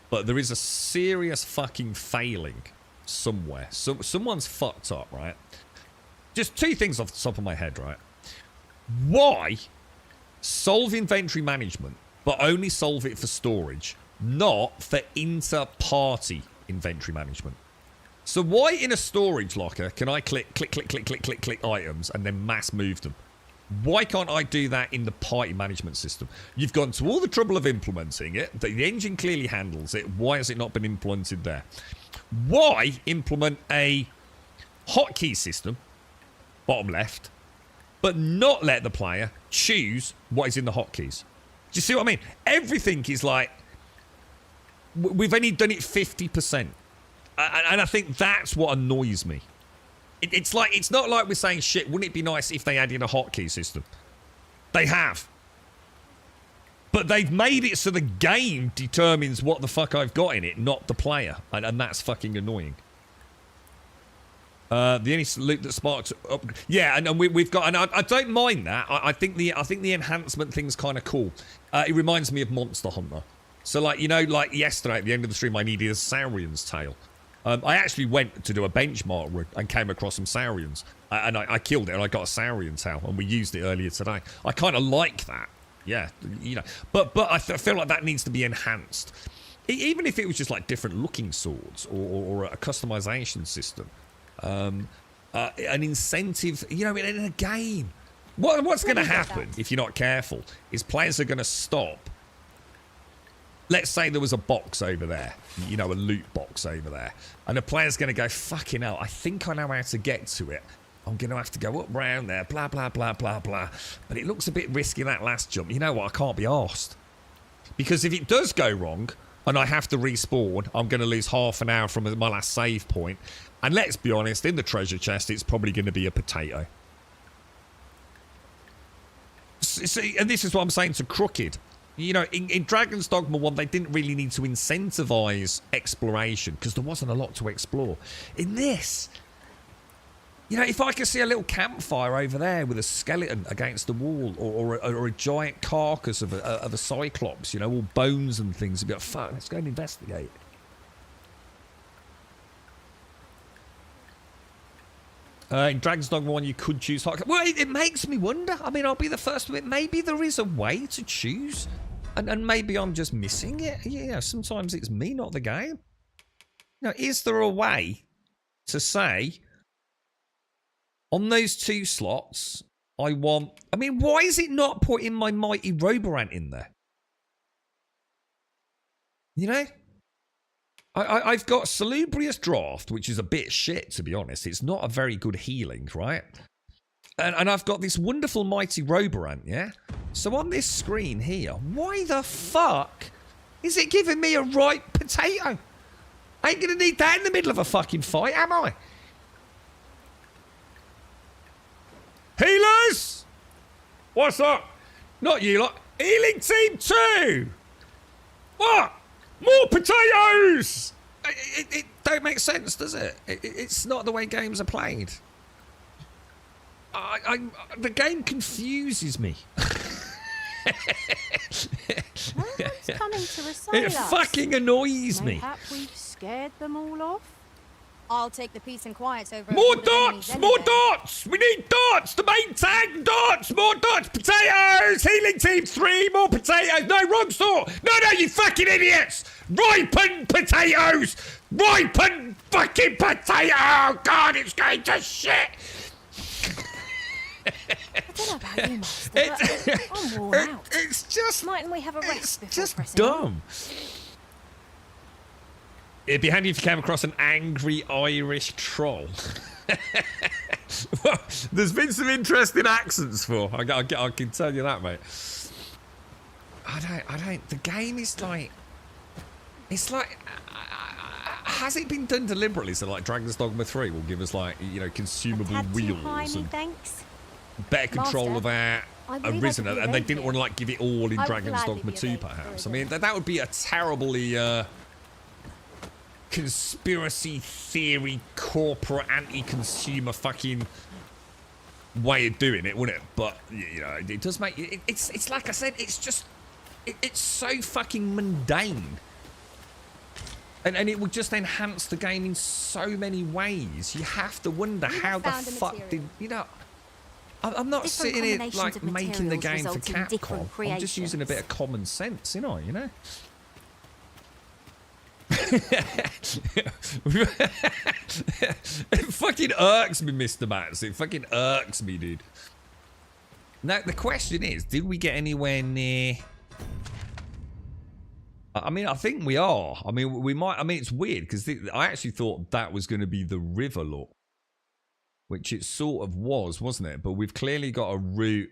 But there is a serious fucking failing somewhere. Someone's fucked up, right? Just two things off the top of my head, right? Why solve inventory management, but only solve it for storage, not for inter-party inventory management? So why in a storage locker can I click items and then mass move them? Why can't I do that in the party management system? You've gone to all the trouble of implementing it. The engine clearly handles it. Why has it not been implemented there? Why implement a hotkey system, bottom left, but not let the player choose what is in the hotkeys? Do you see what I mean? Everything is like, we've only done it 50%. And I think that's what annoys me. It's like, it's not like we're saying, shit, wouldn't it be nice if they added a hotkey system? They have. But they've made it so the game determines what the fuck I've got in it, not the player. And that's fucking annoying. The only loot that sparks up... Yeah, and we've got... And I don't mind that. I think the enhancement thing's kind of cool. It reminds me of Monster Hunter. So, like, you know, like yesterday at the end of the stream, I needed a Saurian's tail. I actually went to do a benchmark run and came across some Saurians. And I killed it and I got a Saurian tail. And we used it earlier today. I kind of like that. Yeah, you know. But I feel like that needs to be enhanced. Even if it was just like different looking swords or a customization system. An incentive, you know, in a game. What's going to happen if you're not careful is players are going to stop. Let's say there was a box over there, you know, a loot box over there. And the player's going to go, fucking hell, I think I know how to get to it. I'm going to have to go up round there, blah, blah, blah, blah, blah. But it looks a bit risky, that last jump. You know what? I can't be arsed. Because if it does go wrong and I have to respawn, I'm going to lose half an hour from my last save point. And let's be honest, in the treasure chest, it's probably going to be a potato. See, and this is what I'm saying to Crooked. You know, in Dragon's Dogma 1, they didn't really need to incentivize exploration because there wasn't a lot to explore. In this, you know, if I could see a little campfire over there with a skeleton against the wall or a giant carcass of a cyclops, you know, all bones and things, I'd be like, fuck, let's go and investigate. In Dragon's Dogma 1, you could choose hot. Well, it makes me wonder. I mean, I'll be the first to admit, maybe there is a way to choose. And maybe I'm just missing it. Yeah, sometimes it's me, not the game. Now, is there a way to say, on those 2 slots, I want... I mean, why is it not putting my Mighty Roborant in there? You know? I've got Salubrious Draft, which is a bit shit, to be honest. It's not a very good healing, right? And I've got this wonderful Mighty Roborant, yeah? So on this screen here, why the fuck is it giving me a ripe potato? I ain't gonna need that in the middle of a fucking fight, am I? Healers! What's up? Not you lot. Healing Team 2! What? More potatoes! It don't make sense, does it? It's not the way games are played. The game confuses me. No one's coming to assail us. It fucking annoys me. Mayhap we've scared them all off? I'll take the peace and quiet over... More dots! More dots! We need dots! The main tank! Dots! More dots! Potatoes! Healing team 3! More potatoes! No, wrong sort! No, you fucking idiots! Ripened potatoes! Ripened fucking potato! Oh, God, it's going to shit! I don't know about you, Master, but I'm worn out. It's just... Mightn't we have a rest before just pressing dumb. on? It'd be handy if you came across an angry Irish troll. Well, there's been some interesting accents for. I can tell you that, mate. I don't. The game is like. It's like. Has it been done deliberately? So, like, Dragon's Dogma 3 will give us, like, you know, consumable wheels and better control of our arisen, and they didn't want to, like, give it all in Dragon's Dogma 2, perhaps. I mean, that would be a terribly conspiracy theory, corporate, anti-consumer fucking way of doing it, wouldn't it? But you know, it does make it's like I said, it's just it's so fucking mundane, and it would just enhance the game in so many ways. You have to wonder how the fuck did you know? I'm not sitting here like making the game for Capcom. I'm just using a bit of common sense, you know. It fucking irks me, Mr. Mats. It fucking irks me, dude. Now, the question is, did we get anywhere near... I mean, I think we are. I mean, we might... I mean, it's weird, because I actually thought that was going to be the river look. Which it sort of was, wasn't it? But we've clearly got a route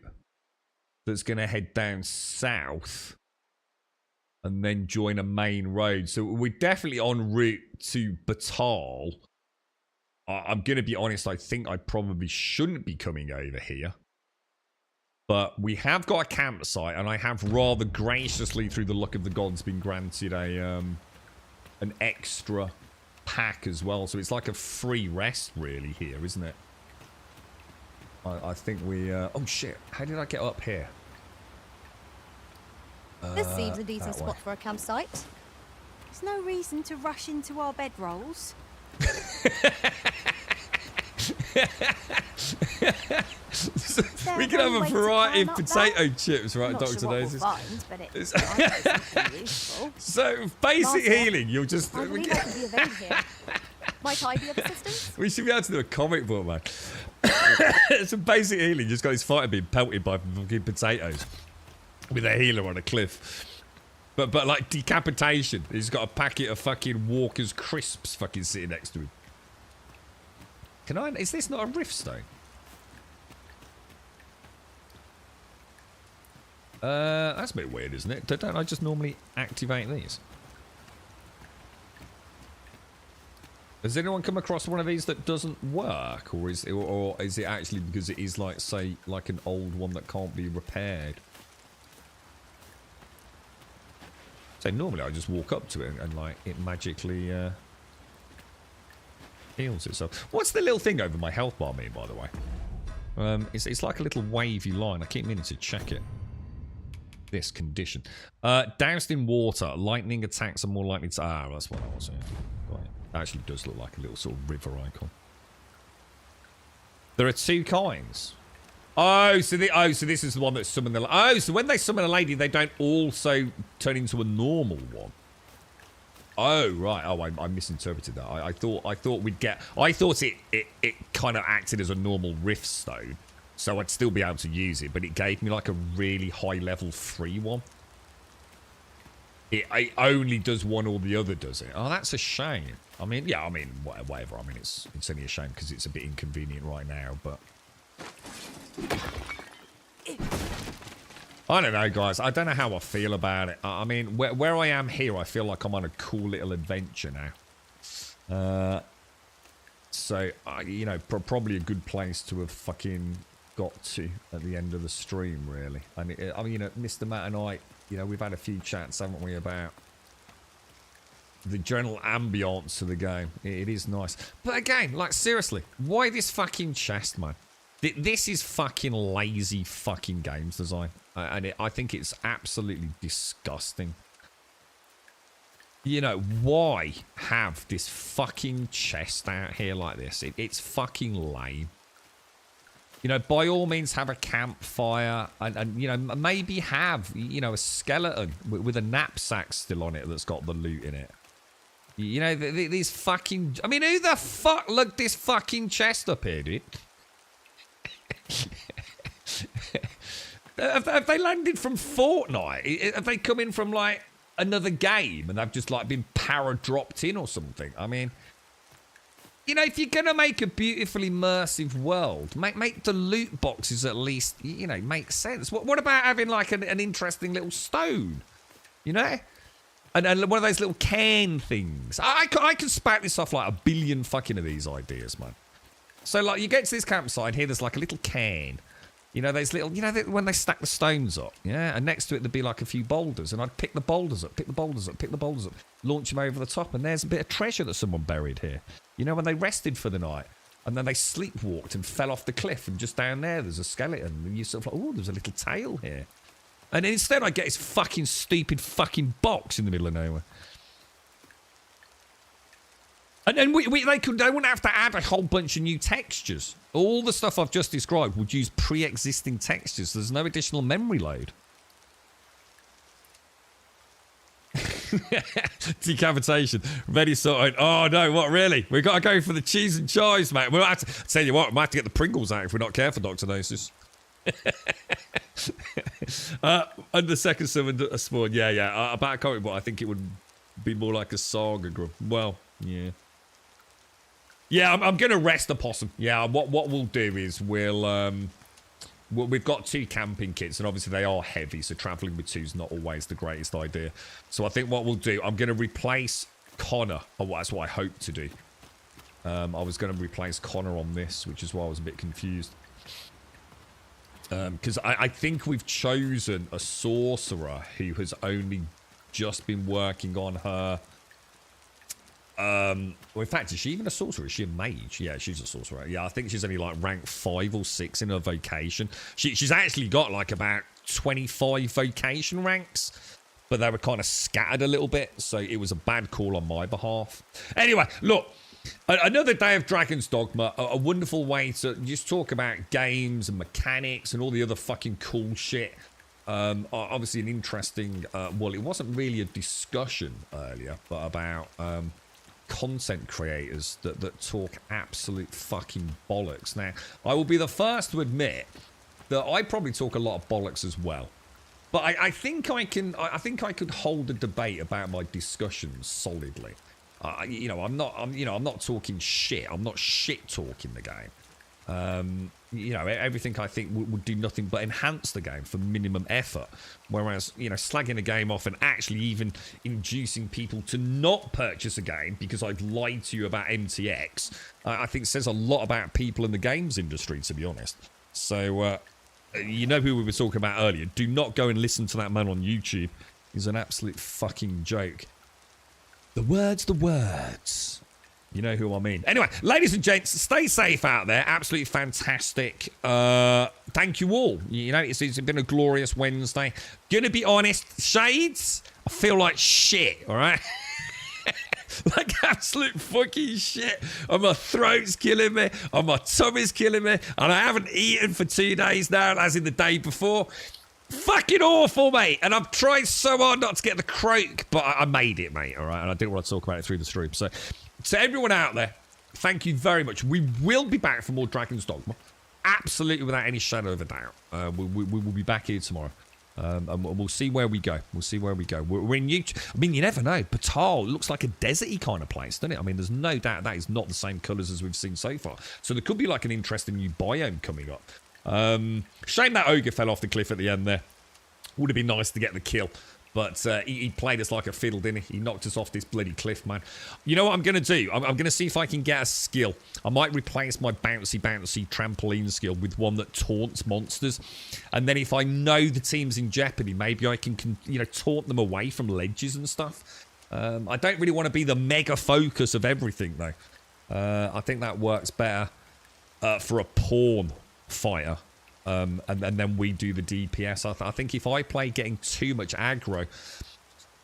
that's going to head down south and then join a main road. So we're definitely en route to Batal. I'm going to be honest, I think I probably shouldn't be coming over here. But we have got a campsite, and I have rather graciously, through the luck of the gods, been granted a an extra pack as well. So it's like a free rest, really, here, isn't it? I think we... oh, shit. How did I get up here? This seems a decent spot for a campsite. There's no reason to rush into our bedrolls. We can have a variety of potato chips, right, Dr. Daisy? So, basic healing, you'll just... I believe I can be of aid here. Might I be of assistance? We should be able to do a comic book, man. Some basic healing, just got his fighter being pelted by fucking potatoes. With a healer on a cliff. But like decapitation. He's got a packet of fucking Walker's crisps fucking sitting next to him. Can I... Is this not a rift stone? That's a bit weird, isn't it? Don't I just normally activate these? Has anyone come across one of these that doesn't work? Or is it actually because it is like, say, like an old one that can't be repaired? So normally I just walk up to it and like it magically heals itself. What's the little thing over my health bar mean, by the way? It's like a little wavy line. I keep meaning to check it. This condition. Doused in water, lightning attacks are more likely to... Ah, that's what I was saying. Right. It actually does look like a little sort of river icon. There are two kinds. Oh, so this is the one that summoned the... Oh, so when they summon a lady, they don't also turn into a normal one. Oh, right. Oh, I misinterpreted that. I thought we'd get... I thought it kind of acted as a normal rift stone, so I'd still be able to use it, but it gave me like a really high level free one. It only does one or the other, does it? Oh, that's a shame. I mean, yeah, I mean, whatever. I mean, it's only a shame because it's a bit inconvenient right now, but... I don't know, guys. I don't know how I feel about it. I mean, where I am here, I feel like I'm on a cool little adventure now. So, you know, probably a good place to have fucking got to at the end of the stream, really. And I mean, you know, Mr. Matt and I, you know, we've had a few chats, haven't we, about the general ambience of the game. It is nice. But again, like, seriously, why this fucking chest, man? This is fucking lazy fucking games design. And I think it's absolutely disgusting. You know, why have this fucking chest out here like this? It's fucking lame. You know, by all means have a campfire and you know, maybe have, you know, a skeleton with a knapsack still on it that's got the loot in it. You know, these fucking... I mean, who the fuck looked this fucking chest up here, dude? Have they landed from Fortnite? Have they come in from, like, another game and they've just, like, been para-dropped in or something? I mean... You know, if you're going to make a beautifully immersive world, make the loot boxes at least, you know, make sense. What about having, like, an interesting little stone? You know? And one of those little can things. I could spat this off like a billion fucking of these ideas, man. So, like, you get to this campsite, here there's, like, a little can. You know, those little, you know, when they stack the stones up, yeah? And next to it, there'd be, like, a few boulders. And I'd pick the boulders up, pick the boulders up, pick the boulders up, launch them over the top, and there's a bit of treasure that someone buried here. You know, when they rested for the night, and then they sleepwalked and fell off the cliff, and just down there, there's a skeleton. And you sort of like, oh, there's a little tail here. And instead, I get this fucking stupid fucking box in the middle of nowhere. And then they wouldn't have to add a whole bunch of new textures. All the stuff I've just described would use pre-existing textures. There's no additional memory load. Decapitation. Ready sorted. Oh no, what really? We've got to go for the cheese and chives, mate. We'll have to tell you what, we might have to get the Pringles out if we're not careful, Dr. Gnosis. And the second summon a spawn. Yeah. About a comic book, I think it would be more like a saga group. Well, yeah. Yeah, I'm going to rest the possum. Yeah, what we'll do is we've got 2 camping kits, and obviously they are heavy, so travelling with 2 is not always the greatest idea. So I think what we'll do, I'm going to replace Connor. Oh, that's what I hope to do. I was going to replace Connor on this, which is why I was a bit confused. Because I think we've chosen a sorcerer who has only just been working on her... well, in fact, is she even a sorcerer? Is she a mage? Yeah, she's a sorcerer. Yeah, I think she's only like rank 5 or 6 in her vocation. She's actually got like about 25 vocation ranks, but they were kind of scattered a little bit, so it was a bad call on my behalf. Anyway, look, another day of Dragon's Dogma, a wonderful way to just talk about games and mechanics and all the other fucking cool shit. Obviously an interesting, well, it wasn't really a discussion earlier, but about... content creators that talk absolute fucking bollocks. Now, I will be the first to admit that I probably talk a lot of bollocks as well. But I think I could hold a debate about my discussions solidly. You know, I'm not talking shit. I'm not shit talking the game. You know, everything I think would do nothing but enhance the game for minimum effort. Whereas, you know, slagging a game off and actually even inducing people to not purchase a game because I've lied to you about MTX, I think says a lot about people in the games industry, to be honest. So, you know who we were talking about earlier. Do not go and listen to that man on YouTube. He's an absolute fucking joke. The words. You know who I mean. Anyway, ladies and gents, stay safe out there. Absolutely fantastic. Thank you all. You know, it's been a glorious Wednesday. Gonna be honest, Shades, I feel like shit, all right? Like absolute fucking shit. And my throat's killing me, and my tummy's killing me, and I haven't eaten for 2 days now, as in the day before. Fucking awful, mate. And I've tried so hard not to get the croak, but I made it, mate, all right? And I didn't want to talk about it through the stream. So, to everyone out there, thank you very much. We will be back for more Dragon's Dogma. Absolutely, without any shadow of a doubt. We will be back here tomorrow. And we'll see where we go. We'll see where we go. We're in YouTube. I mean, you never know. Batal looks like a deserty kind of place, doesn't it? I mean, there's no doubt that is not the same colours as we've seen so far. So there could be like an interesting new biome coming up. Shame that ogre fell off the cliff at the end there. Would have been nice to get the kill. But he played us like a fiddle, didn't he? He knocked us off this bloody cliff, man. You know what I'm going to do? I'm going to see if I can get a skill. I might replace my bouncy trampoline skill with one that taunts monsters. And then if I know the team's in jeopardy, maybe I can you know, taunt them away from ledges and stuff. I don't really want to be the mega focus of everything, though. I think that works better for a pawn fighter. And then we do the DPS. I think if I play getting too much aggro,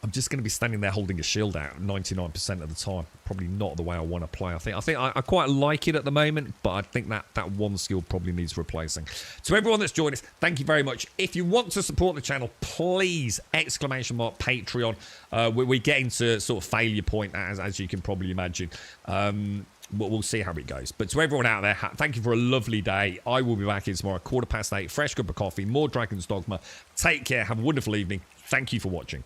I'm just going to be standing there holding a shield out 99% of the time. Probably not the way I want to play. I think I quite like it at the moment, but I think that one skill probably needs replacing. To everyone that's joined us, thank you very much. If you want to support the channel, please, ! Patreon. We're getting to sort of failure point, as you can probably imagine. We'll see how it goes. But to everyone out there, thank you for a lovely day. I will be back in tomorrow, 8:15, fresh cup of coffee, more Dragon's Dogma. Take care. Have a wonderful evening. Thank you for watching.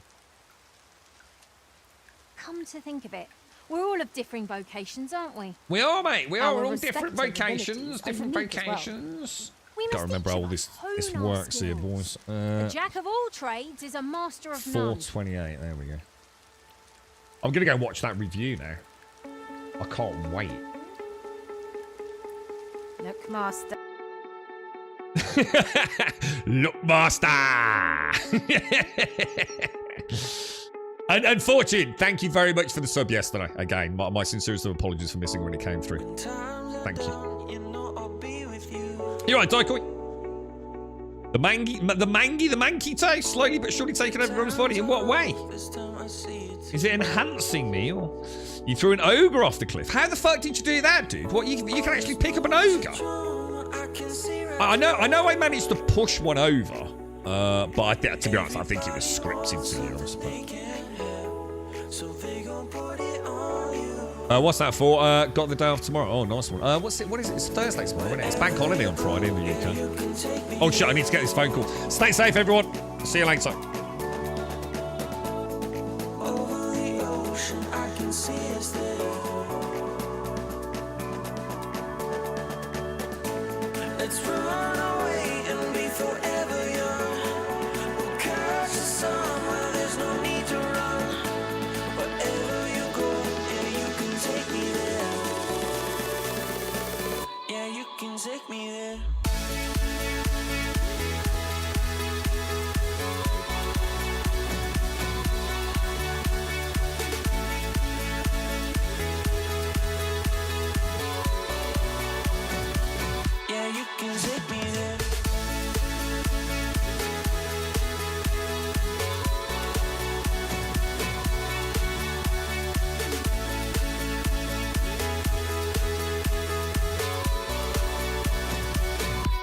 Come to think of it, We're all of differing vocations, aren't we? We are, mate. We are Our all different vocations. respective Different abilities and vocations. We Gotta must remember each how of all us this hone our works here, skills. boys. A jack of all trades is a master of none. 4:28. There we go. I'm gonna go watch that review now. I can't wait. Look, master. Look, master. And Fortune, thank you very much for the sub yesterday. Again, my sincerest of apologies for missing when it came through. Thank you. You're right, Daikoi. The Mangito, slowly but surely taking over everyone's body. In what way? Is it enhancing me, or you threw an ogre off the cliff? How the fuck did you do that, dude? What, you can actually pick up an ogre? I know I managed to push one over, but to be honest, I think it was scripted, to be honest. What's that for? Got the day off tomorrow. Oh, nice one. What is it? It's Thursday tomorrow, isn't it? It's bank holiday on Friday in the UK. Oh shit, I need to get this phone call. Stay safe, everyone. See you later. Take me there. Yeah, you can take me there.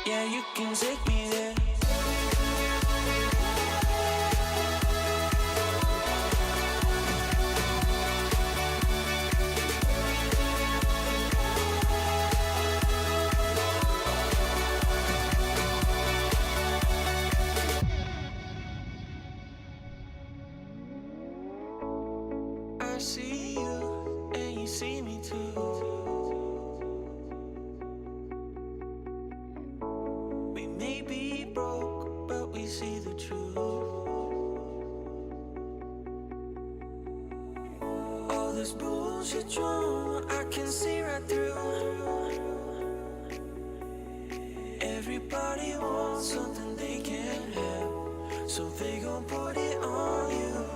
Yeah, you can take me there. I see you, and you see me too. We may be broke, but we see the truth. All this bullshit drama, I can see right through. Everybody wants something they can't have, so they gon' put it on you.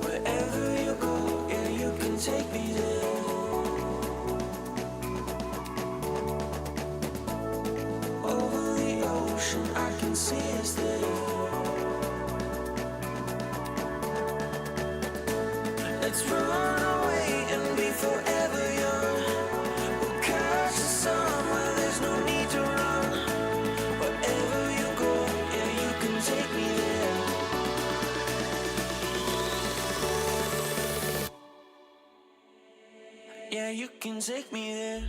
Wherever you go, yeah, you can take me there. Over the ocean, I can see us there. Let's run away and be forever young. We'll catch the sun where there's no need to run. Wherever you go, yeah, you can take me there. Yeah, you can take me there.